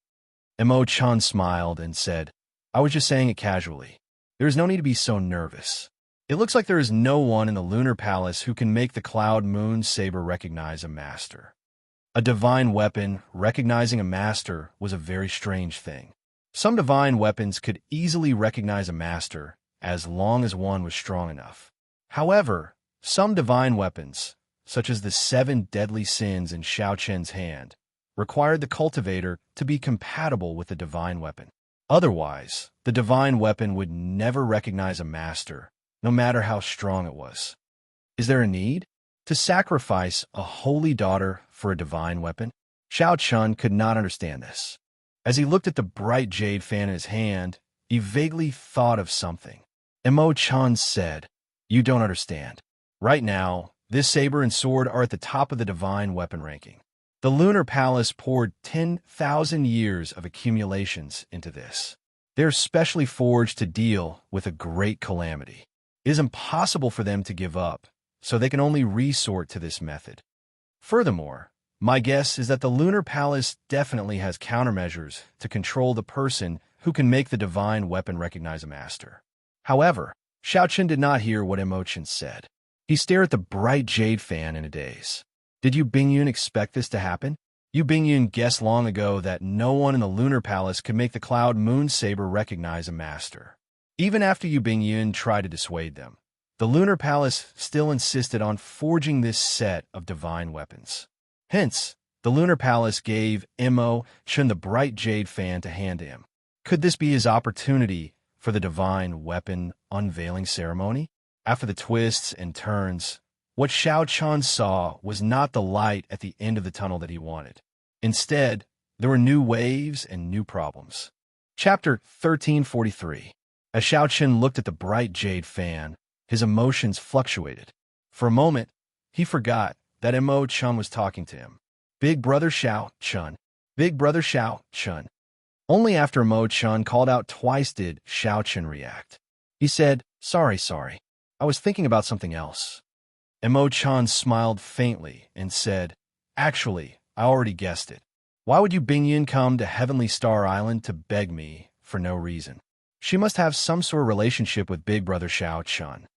Mo Chun smiled and said, "I was just saying it casually. There is no need to be so nervous. It looks like there is no one in the lunar palace who can make the cloud moon saber recognize a master." A divine weapon recognizing a master was a very strange thing. Some divine weapons could easily recognize a master as long as one was strong enough. However, some divine weapons, such as the 7 deadly sins in Xiao Chen's hand, required the cultivator to be compatible with the divine weapon. Otherwise, the divine weapon would never recognize a master, no matter how strong it was. Is there a need to sacrifice a holy daughter for a divine weapon? Xiao Chun could not understand this. As he looked at the bright jade fan in his hand, he vaguely thought of something. Mo Chun said, "You don't understand. Right now, this saber and sword are at the top of the divine weapon ranking. The lunar palace poured 10,000 years of accumulations into this. They're specially forged to deal with a great calamity. It is impossible for them to give up, so they can only resort to this method. Furthermore, my guess is that the lunar palace definitely has countermeasures to control the person who can make the divine weapon recognize a master." However, Xiao Chen did not hear what Mo Chen said. He stared at the bright jade fan in a daze. Did Yu Bingyun expect this to happen? Yu Bingyun guessed long ago that no one in the lunar palace could make the cloud moon saber recognize a master. Even after Yu Bingyun tried to dissuade them, the lunar palace still insisted on forging this set of divine weapons. Hence, the lunar palace gave Mo Chen the bright jade fan to hand to him. Could this be his opportunity for the divine weapon unveiling ceremony? After the twists and turns, what Xiao Chun saw was not the light at the end of the tunnel that he wanted. Instead, there were new waves and new problems. Chapter 1343. As Xiao Chen looked at the bright jade fan, his emotions fluctuated. For a moment, he forgot that Mo Chun was talking to him. "Big brother Xiao Chun. Big brother Xiao Chun." Only after Mo Chun called out twice did Xiao Chen react. He said, Sorry. I was thinking about something else." Mo Chun smiled faintly and said, "Actually, I already guessed it. Why would Yu Bingyun come to Heavenly Star Island to beg me for no reason? She must have some sort of relationship with Big Brother Xiao Chun."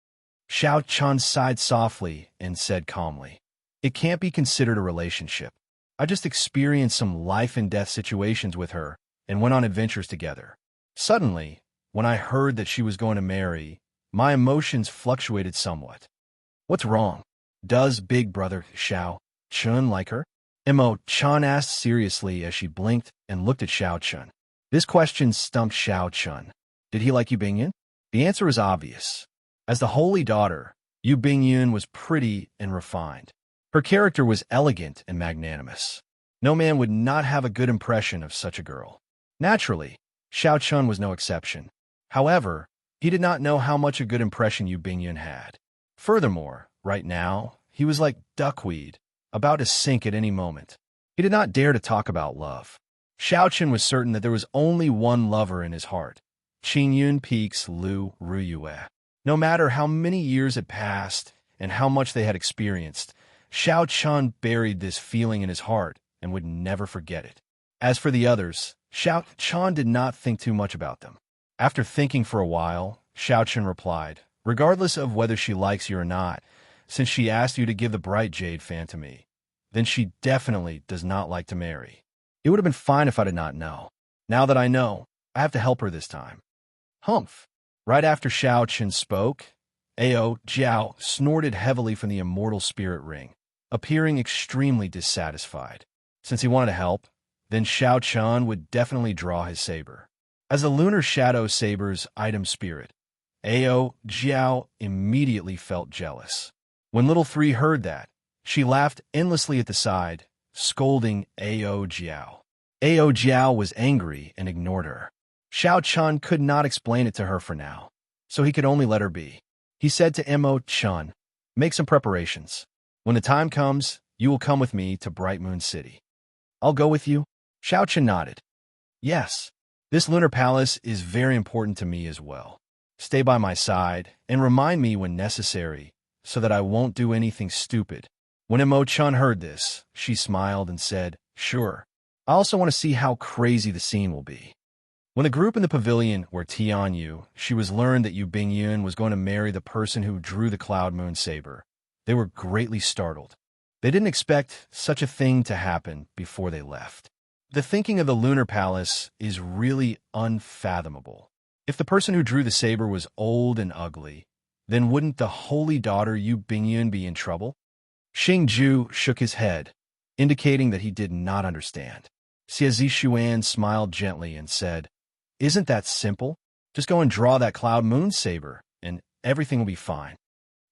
Xiao Chun sighed softly and said calmly, "It can't be considered a relationship. I just experienced some life-and-death situations with her and went on adventures together. Suddenly, when I heard that she was going to marry, my emotions fluctuated somewhat. What's wrong? Does Big Brother Xiao Chun like her?" Mo Chun asked seriously as she blinked and looked at Xiao Chun. This question stumped Xiao Chun. Did he like Yu Bingyun? The answer is obvious. As the holy daughter, Yu Bingyun was pretty and refined. Her character was elegant and magnanimous. No man would not have a good impression of such a girl. Naturally, Xiao Chun was no exception. However, he did not know how much a good impression Yu Bingyun had. Furthermore, right now, he was like duckweed, about to sink at any moment. He did not dare to talk about love. Xiao Chen was certain that there was only one lover in his heart, Qingyun Peak's Lu Ruyue. No matter how many years had passed and how much they had experienced, Xiao Chun buried this feeling in his heart and would never forget it. As for the others, Xiao Chun did not think too much about them. After thinking for a while, Xiao Chen replied, "Regardless of whether she likes you or not, since she asked you to give the bright jade fan to me, then she definitely does not like to marry. It would have been fine if I did not know. Now that I know, I have to help her this time. Humph. Right after Xiao Chen spoke, Ao Jiao snorted heavily from the immortal spirit ring, appearing extremely dissatisfied. Since he wanted to help, then Xiao Chen would definitely draw his saber. As the lunar shadow saber's item spirit, Ao Jiao immediately felt jealous. When Little Three heard that, she laughed endlessly at the side, scolding Ao Jiao. Ao Jiao was angry and ignored her. Xiao Chun could not explain it to her for now, so he could only let her be. He said to Mo Chun, "Make some preparations. When the time comes, you will come with me to Bright Moon City." "I'll go with you?" Xiao Chun nodded. "Yes, this lunar palace is very important to me as well. Stay by my side and remind me when necessary so that I won't do anything stupid." When Mo Chun heard this, she smiled and said, "Sure. I also want to see how crazy the scene will be." When the group in the pavilion were Tianyu, she was learned that Yu Bingyun was going to marry the person who drew the Cloud Moon Saber. They were greatly startled. They didn't expect such a thing to happen before they left. The thinking of the Lunar Palace is really unfathomable. If the person who drew the saber was old and ugly, then wouldn't the holy daughter Yu Bingyun be in trouble? Xingju shook his head, indicating that he did not understand. Xie Zishuan smiled gently and said, "Isn't that simple? Just go and draw that Cloud Moon Saber, and everything will be fine."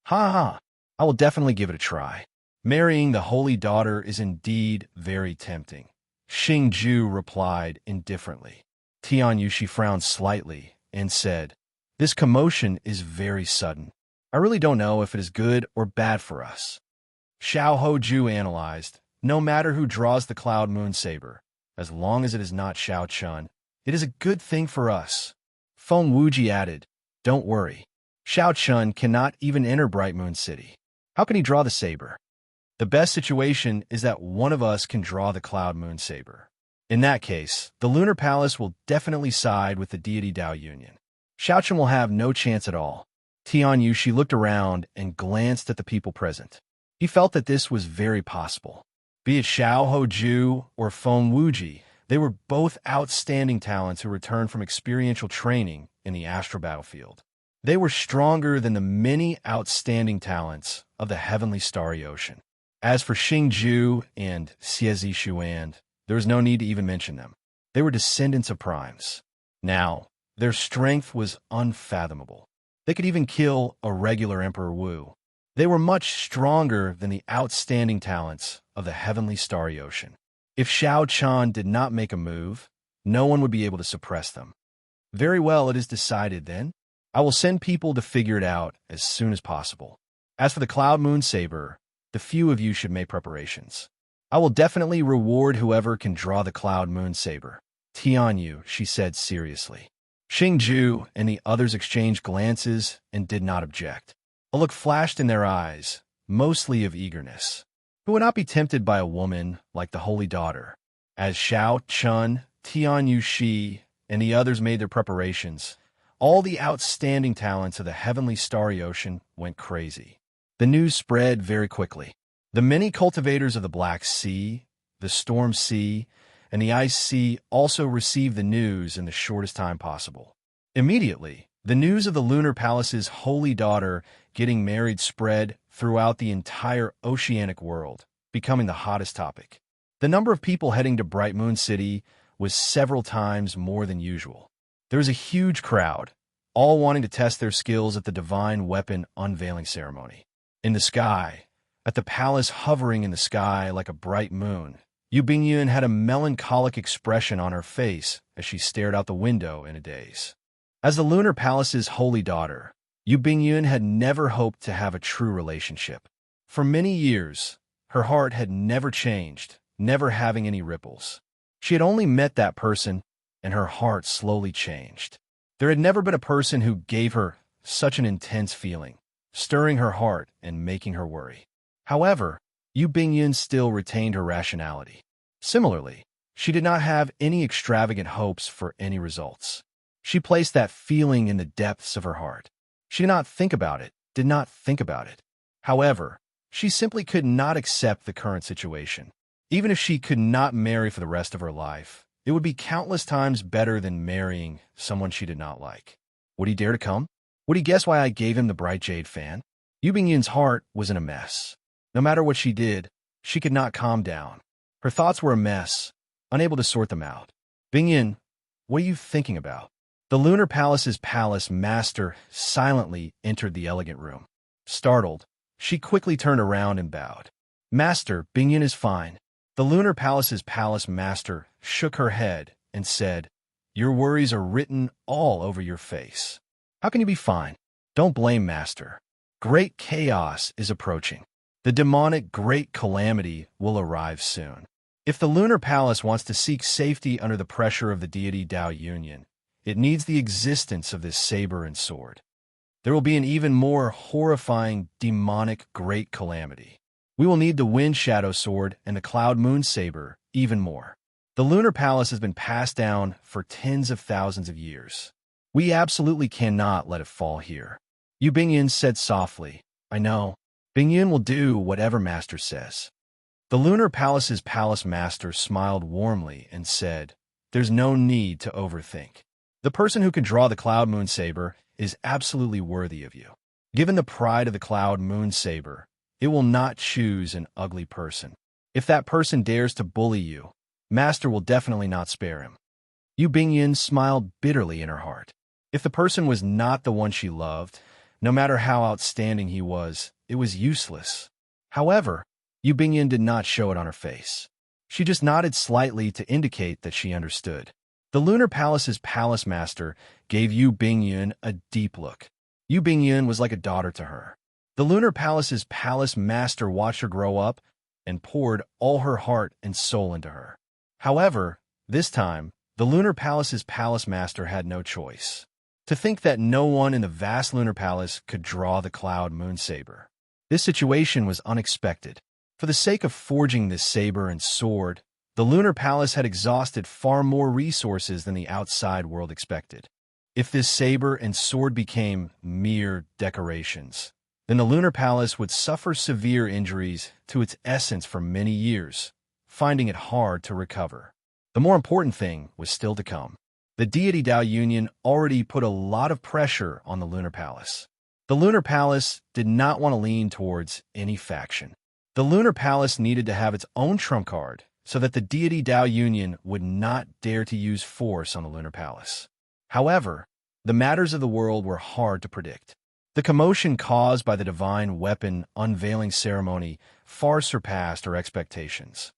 "Ha ha, I will definitely give it a try." Marrying the holy daughter is indeed very tempting, Xingju replied indifferently. Tian Yushi frowned slightly and said, "This commotion is very sudden. I really don't know if it is good or bad for us." Xiao Hoju analyzed, "No matter who draws the Cloud Moon Saber, as long as it is not Xiao Chun, it is a good thing for us." Feng Wuji added, "Don't worry. Xiao Chun cannot even enter Bright Moon City. How can he draw the saber? The best situation is that one of us can draw the Cloud Moon Saber. In that case, the Lunar Palace will definitely side with the deity Dao Union. Xiao Chun will have no chance at all." Tian Yushi looked around and glanced at the people present. He felt that this was very possible. Be it Xiao Hoju or Feng Wuji, they were both outstanding talents who returned from experiential training in the astral battlefield. They were stronger than the many outstanding talents of the heavenly starry ocean. As for Xingju and Xie Zishuan, there was no need to even mention them. They were descendants of primes. Now, their strength was unfathomable. They could even kill a regular Emperor Wu. They were much stronger than the outstanding talents of the heavenly starry ocean. If Xiao Chan did not make a move, no one would be able to suppress them. "Very well, it is decided then. I will send people to figure it out as soon as possible. As for the Cloud Moon Saber, the few of you should make preparations. I will definitely reward whoever can draw the Cloud Moon Saber." "Tianyu," she said seriously. Xingju and the others exchanged glances and did not object. A look flashed in their eyes, mostly of eagerness. Who would not be tempted by a woman like the Holy Daughter? As Xiao Chun, Tianyu Shi, and the others made their preparations, all the outstanding talents of the heavenly starry ocean went crazy. The news spread very quickly. The many cultivators of the Black Sea, the Storm Sea, and the Ice Sea also received the news in the shortest time possible. Immediately, the news of the Lunar Palace's holy daughter getting married spread throughout the entire oceanic world, becoming the hottest topic. The number of people heading to Bright Moon City was several times more than usual. There was a huge crowd, all wanting to test their skills at the divine weapon unveiling ceremony. In the sky, at the palace hovering in the sky like a bright moon, Yu Bingyun had a melancholic expression on her face as she stared out the window in a daze. As the Lunar Palace's holy daughter, Yu Bingyun had never hoped to have a true relationship. For many years, her heart had never changed, never having any ripples. She had only met that person, and her heart slowly changed. There had never been a person who gave her such an intense feeling, stirring her heart and making her worry. However, Yu Bingyun still retained her rationality. Similarly, she did not have any extravagant hopes for any results. She placed that feeling in the depths of her heart. She did not think about it, did not think about it. However, She simply could not accept the current situation. Even if she could not marry for the rest of her life, it would be countless times better than marrying someone she did not like. Would he dare to come? Would he guess why I gave him the bright jade fan? Yu Bingyun's heart was in a mess. No matter what she did, she could not calm down. Her thoughts were a mess, unable to sort them out. Bingyun, what are you thinking about? The Lunar Palace's palace master silently entered the elegant room. Startled, she quickly turned around and bowed. Master, Bingyun is fine. The Lunar Palace's palace master shook her head and said, Your worries are written all over your face. How can you be fine? Don't blame Master. Great chaos is approaching. The demonic Great Calamity will arrive soon. If the Lunar Palace wants to seek safety under the pressure of the deity Dao Union, it needs the existence of this saber and sword. There will be an even more horrifying demonic Great Calamity. We will need the Wind Shadow Sword and the Cloud Moon Saber even more. The Lunar Palace has been passed down for tens of thousands of years. We absolutely cannot let it fall here. Yu Bingyun said softly, I know. Bingyun will do whatever Master says. The Lunar Palace's palace master smiled warmly and said, There's no need to overthink. The person who can draw the Cloud Moon Saber is absolutely worthy of you. Given the pride of the Cloud Moon Saber, it will not choose an ugly person. If that person dares to bully you, Master will definitely not spare him. Yu Bingyun smiled bitterly in her heart. If the person was not the one she loved, no matter how outstanding he was, it was useless. However, Yu Bingyun did not show it on her face. She just nodded slightly to indicate that she understood. The Lunar Palace's palace master gave Yu Bingyun a deep look. Yu Bingyun was like a daughter to her. The Lunar Palace's palace master watched her grow up and poured all her heart and soul into her. However, this time, the Lunar Palace's palace master had no choice. To think that no one in the vast Lunar Palace could draw the Cloud Moon Saber. This situation was unexpected. For the sake of forging this saber and sword, the Lunar Palace had exhausted far more resources than the outside world expected. If this saber and sword became mere decorations, then the Lunar Palace would suffer severe injuries to its essence for many years, finding it hard to recover. The more important thing was still to come. The deity Dao Union already put a lot of pressure on the Lunar Palace. The Lunar Palace did not want to lean towards any faction. The Lunar Palace needed to have its own trump card so that the deity Dao Union would not dare to use force on the Lunar Palace. However, the matters of the world were hard to predict. The commotion caused by the divine weapon unveiling ceremony far surpassed our expectations.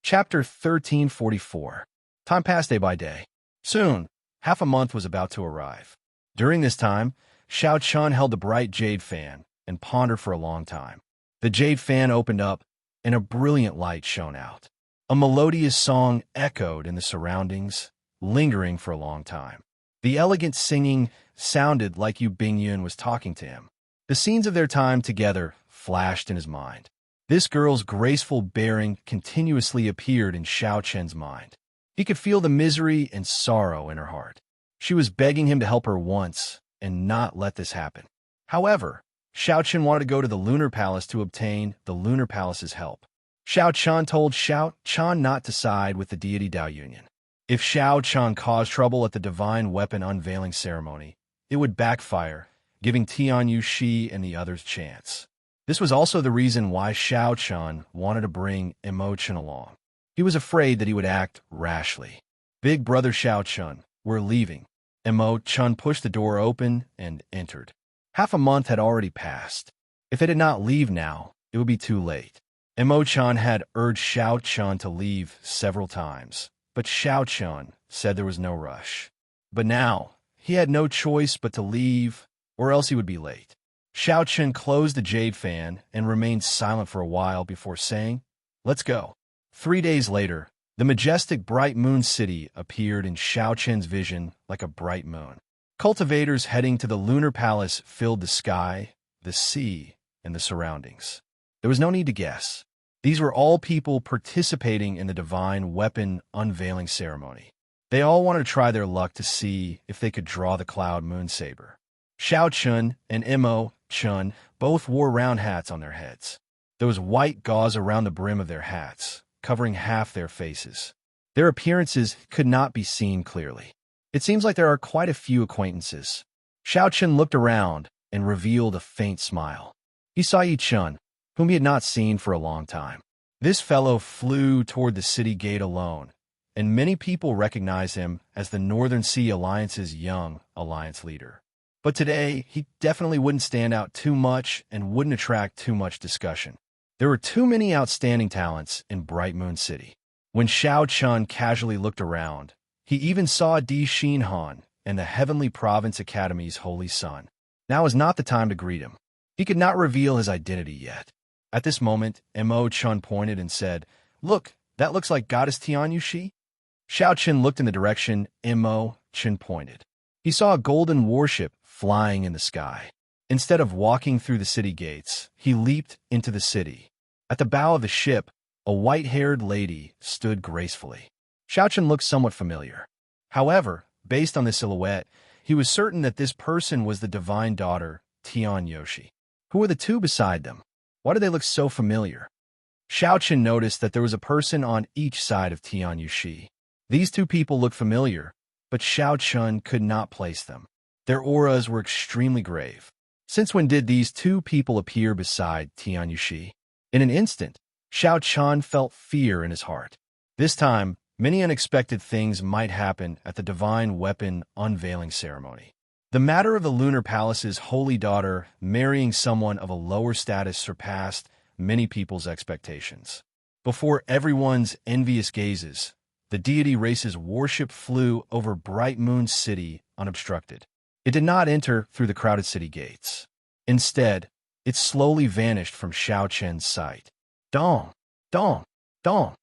Chapter 1344. Time passed day by day. Soon, half a month was about to arrive. During this time, Xiao Chun held the bright jade fan and pondered for a long time. The jade fan opened up, and a brilliant light shone out. A melodious song echoed in the surroundings, lingering for a long time. The elegant singing sounded like Yu Bingyun was talking to him. The scenes of their time together flashed in his mind. This girl's graceful bearing continuously appeared in Xiao Chen's mind. He could feel the misery and sorrow in her heart. She was begging him to help her once and not let this happen. However, Xiao Chen wanted to go to the Lunar Palace to obtain the Lunar Palace's help. Xiao Chen told Xiao Chen not to side with the deity Dao Union. If Xiao Chen caused trouble at the divine weapon unveiling ceremony, it would backfire, giving Tianyu Shi and the others chance. This was also the reason why Xiao Chen wanted to bring Imo Chen along. He was afraid that he would act rashly. Big brother Xiao Chen, we're leaving. Imo Chen pushed the door open and entered. Half a month had already passed. If they did not leave now, it would be too late. Imo Chen had urged Xiao Chen to leave several times, but Xiao Chen said there was no rush. But now, he had no choice but to leave, or else he would be late. Xiao Chen closed the jade fan and remained silent for a while before saying, Let's go. 3 days later, the majestic bright moon city appeared in Xiao Chen's vision like a bright moon. Cultivators heading to the Lunar Palace filled the sky, the sea, and the surroundings. There was no need to guess. These were all people participating in the divine weapon unveiling ceremony. They all wanted to try their luck to see if they could draw the Cloud Moon Saber. Xiao Chun and Imo Chun both wore round hats on their heads. There was white gauze around the brim of their hats, covering half their faces. Their appearances could not be seen clearly. It seems like there are quite a few acquaintances. Xiaochen looked around and revealed a faint smile. He saw Yi Chun, whom he had not seen for a long time. This fellow flew toward the city gate alone, and many people recognized him as the Northern Sea Alliance's young alliance leader. But today, he definitely wouldn't stand out too much and wouldn't attract too much discussion. There were too many outstanding talents in Bright Moon City. When Xiao Chun casually looked around, he even saw Di Xinhan and the Heavenly Province Academy's holy son. Now is not the time to greet him. He could not reveal his identity yet. At this moment, Mo Chun pointed and said, "Look, that looks like Goddess Tian Yuxi." Xiao Chen looked in the direction Mo Chun pointed. He saw a golden warship flying in the sky. Instead of walking through the city gates, he leaped into the city. At the bow of the ship, a white-haired lady stood gracefully. Xiao Chen looked somewhat familiar. However, based on the silhouette, he was certain that this person was the divine daughter, Tian Yoshi. Who were the two beside them? Why did they look so familiar? Xiao Chen noticed that there was a person on each side of Tian Yuxi. These two people looked familiar, but Xiao Chen could not place them. Their auras were extremely grave. Since when did these two people appear beside Tian Yuxi? In an instant, Xiao Chen felt fear in his heart. This time, many unexpected things might happen at the divine weapon unveiling ceremony. The matter of the Lunar Palace's holy daughter marrying someone of a lower status surpassed many people's expectations. Before everyone's envious gazes, the deity race's warship flew over Bright Moon City unobstructed. It did not enter through the crowded city gates. Instead, it slowly vanished from Xiao Chen's sight. Dong! Dong! Dong!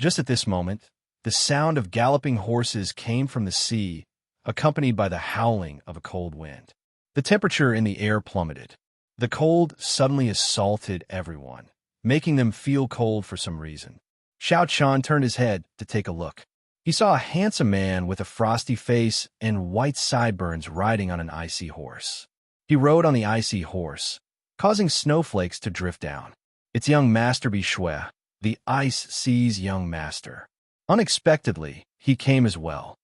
Just at this moment, the sound of galloping horses came from the sea, accompanied by the howling of a cold wind. The temperature in the air plummeted. The cold suddenly assaulted everyone, making them feel cold for some reason. Xiao Chen turned his head to take a look. He saw a handsome man with a frosty face and white sideburns riding on an icy horse. He rode on the icy horse, causing snowflakes to drift down. It's young Master Bishue, the Ice Sea's young master. Unexpectedly, he came as well.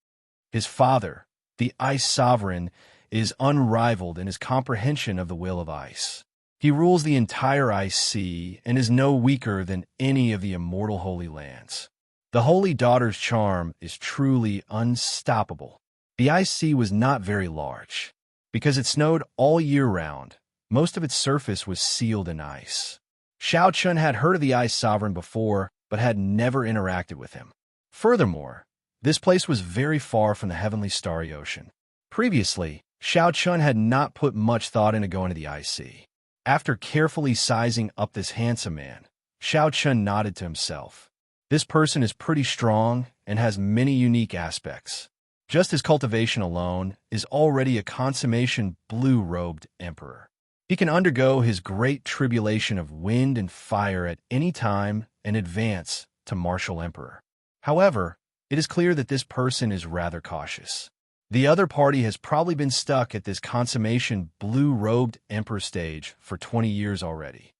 His father, the Ice Sovereign, is unrivaled in his comprehension of the will of ice. He rules the entire Ice Sea and is no weaker than any of the immortal Holy Lands. The Holy Daughter's charm is truly unstoppable. The Ice Sea was not very large. Because it snowed all year round, most of its surface was sealed in ice. Xiao Chun had heard of the Ice Sovereign before, but had never interacted with him. Furthermore, this place was very far from the heavenly starry ocean. Previously, Xiao Chun had not put much thought into going to the Ice Sea. After carefully sizing up this handsome man, Xiao Chun nodded to himself. This person is pretty strong and has many unique aspects. Just as cultivation alone is already a consummation blue-robed emperor. He can undergo his great tribulation of wind and fire at any time and advance to martial emperor. However, it is clear that this person is rather cautious. The other party has probably been stuck at this consummation blue-robed emperor stage for 20 years already.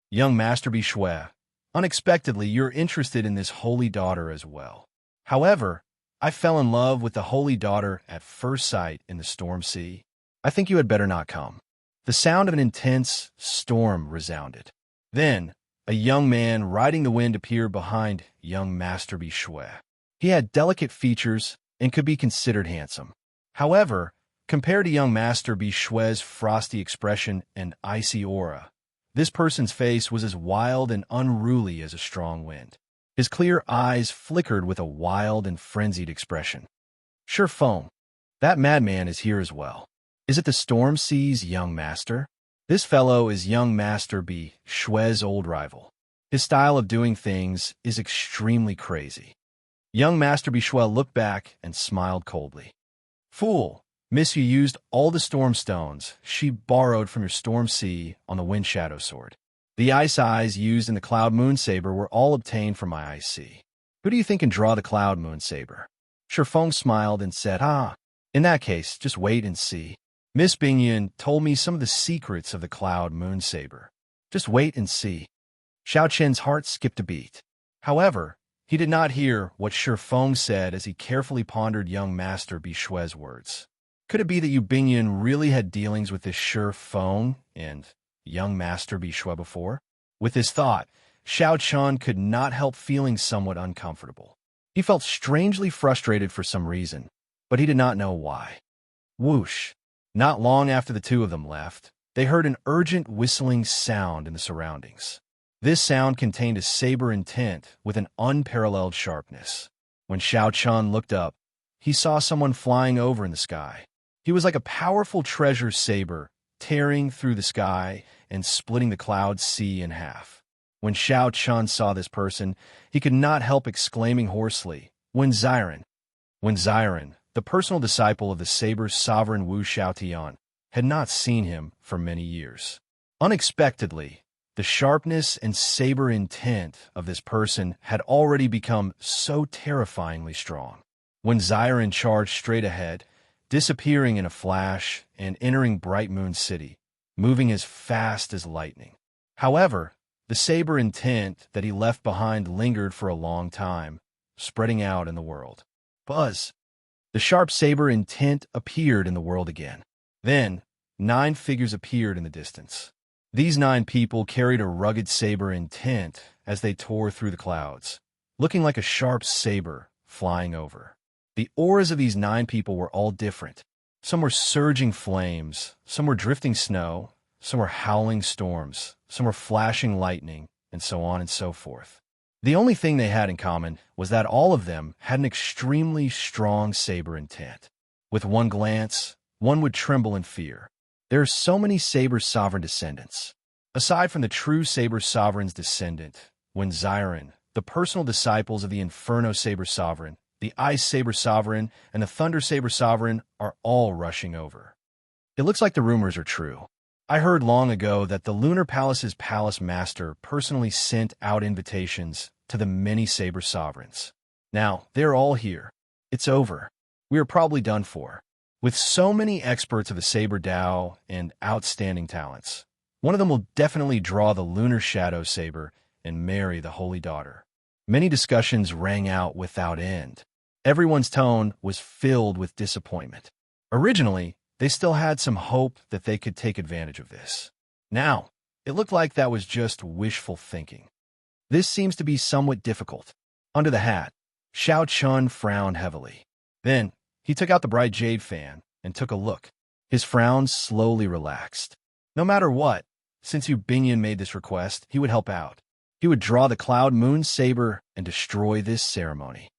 Young Master Bishue, unexpectedly you're interested in this holy daughter as well. However, I fell in love with the holy daughter at first sight in the storm sea. I think you had better not come. The sound of an intense storm resounded. Then, a young man riding the wind appeared behind young Master Bishue. He had delicate features and could be considered handsome. However, compared to young Master Bishue's frosty expression and icy aura, this person's face was as wild and unruly as a strong wind. His clear eyes flickered with a wild and frenzied expression. Sure, Foam, that madman is here as well. Is it the Storm Sea's young master? This fellow is young Master Bishue's old rival. His style of doing things is extremely crazy. Young Master Bishue looked back and smiled coldly. Fool, Miss, you used all the storm stones she borrowed from your Storm Sea on the Wind Shadow Sword. The ice eyes used in the Cloud Moon Saber were all obtained from my Ice Sea. Who do you think can draw the Cloud Moon Saber? Shifeng smiled and said, in that case, just wait and see. Miss Bingyan told me some of the secrets of the Cloud Moon Saber. Just wait and see. Xiao Qian's heart skipped a beat. However, he did not hear what Shi Feng said as he carefully pondered young Master Bishui's words. Could it be that Yu Bingyan really had dealings with this Shi Feng and young Master Bishui before? With this thought, Xiao Qian could not help feeling somewhat uncomfortable. He felt strangely frustrated for some reason, but he did not know why. Whoosh! Not long after the two of them left, they heard an urgent whistling sound in the surroundings. This sound contained a saber intent with an unparalleled sharpness. When Xiao Qian looked up, he saw someone flying over in the sky. He was like a powerful treasure saber, tearing through the sky and splitting the cloud sea in half. When Xiao Qian saw this person, he could not help exclaiming hoarsely, "Wen Ziren!" Wen Ziren, the personal disciple of the saber's sovereign Wu Xiaotian, had not seen him for many years. Unexpectedly, the sharpness and saber intent of this person had already become so terrifyingly strong. When Ziren charged straight ahead, disappearing in a flash and entering Bright Moon City, moving as fast as lightning. However, the saber intent that he left behind lingered for a long time, spreading out in the world. Buzz! The sharp saber intent appeared in the world again. Then, 9 figures appeared in the distance. These 9 people carried a rugged saber intent as they tore through the clouds, looking like a sharp saber flying over. The auras of these 9 people were all different. Some were surging flames, some were drifting snow, some were howling storms, some were flashing lightning, and so on and so forth. The only thing they had in common was that all of them had an extremely strong saber intent. With one glance, one would tremble in fear. There are so many Saber's sovereign descendants. Aside from the true Saber Sovereign's descendant, Wen Ziren, the personal disciples of the Inferno Saber Sovereign, the Ice Saber Sovereign, and the Thunder Saber Sovereign are all rushing over. It looks like the rumors are true. I heard long ago that the Lunar Palace's Palace Master personally sent out invitations to the many Saber Sovereigns. Now, they're all here. It's over. We are probably done for. With so many experts of the Saber Dao and outstanding talents, one of them will definitely draw the Lunar Shadow Saber and marry the Holy Daughter. Many discussions rang out without end. Everyone's tone was filled with disappointment. Originally, they still had some hope that they could take advantage of this. Now, it looked like that was just wishful thinking. This seems to be somewhat difficult. Under the hat, Xiao Qian frowned heavily. Then, he took out the bright jade fan and took a look. His frown slowly relaxed. No matter what, since Yu Bingyan made this request, he would help out. He would draw the Cloud Moon Saber and destroy this ceremony.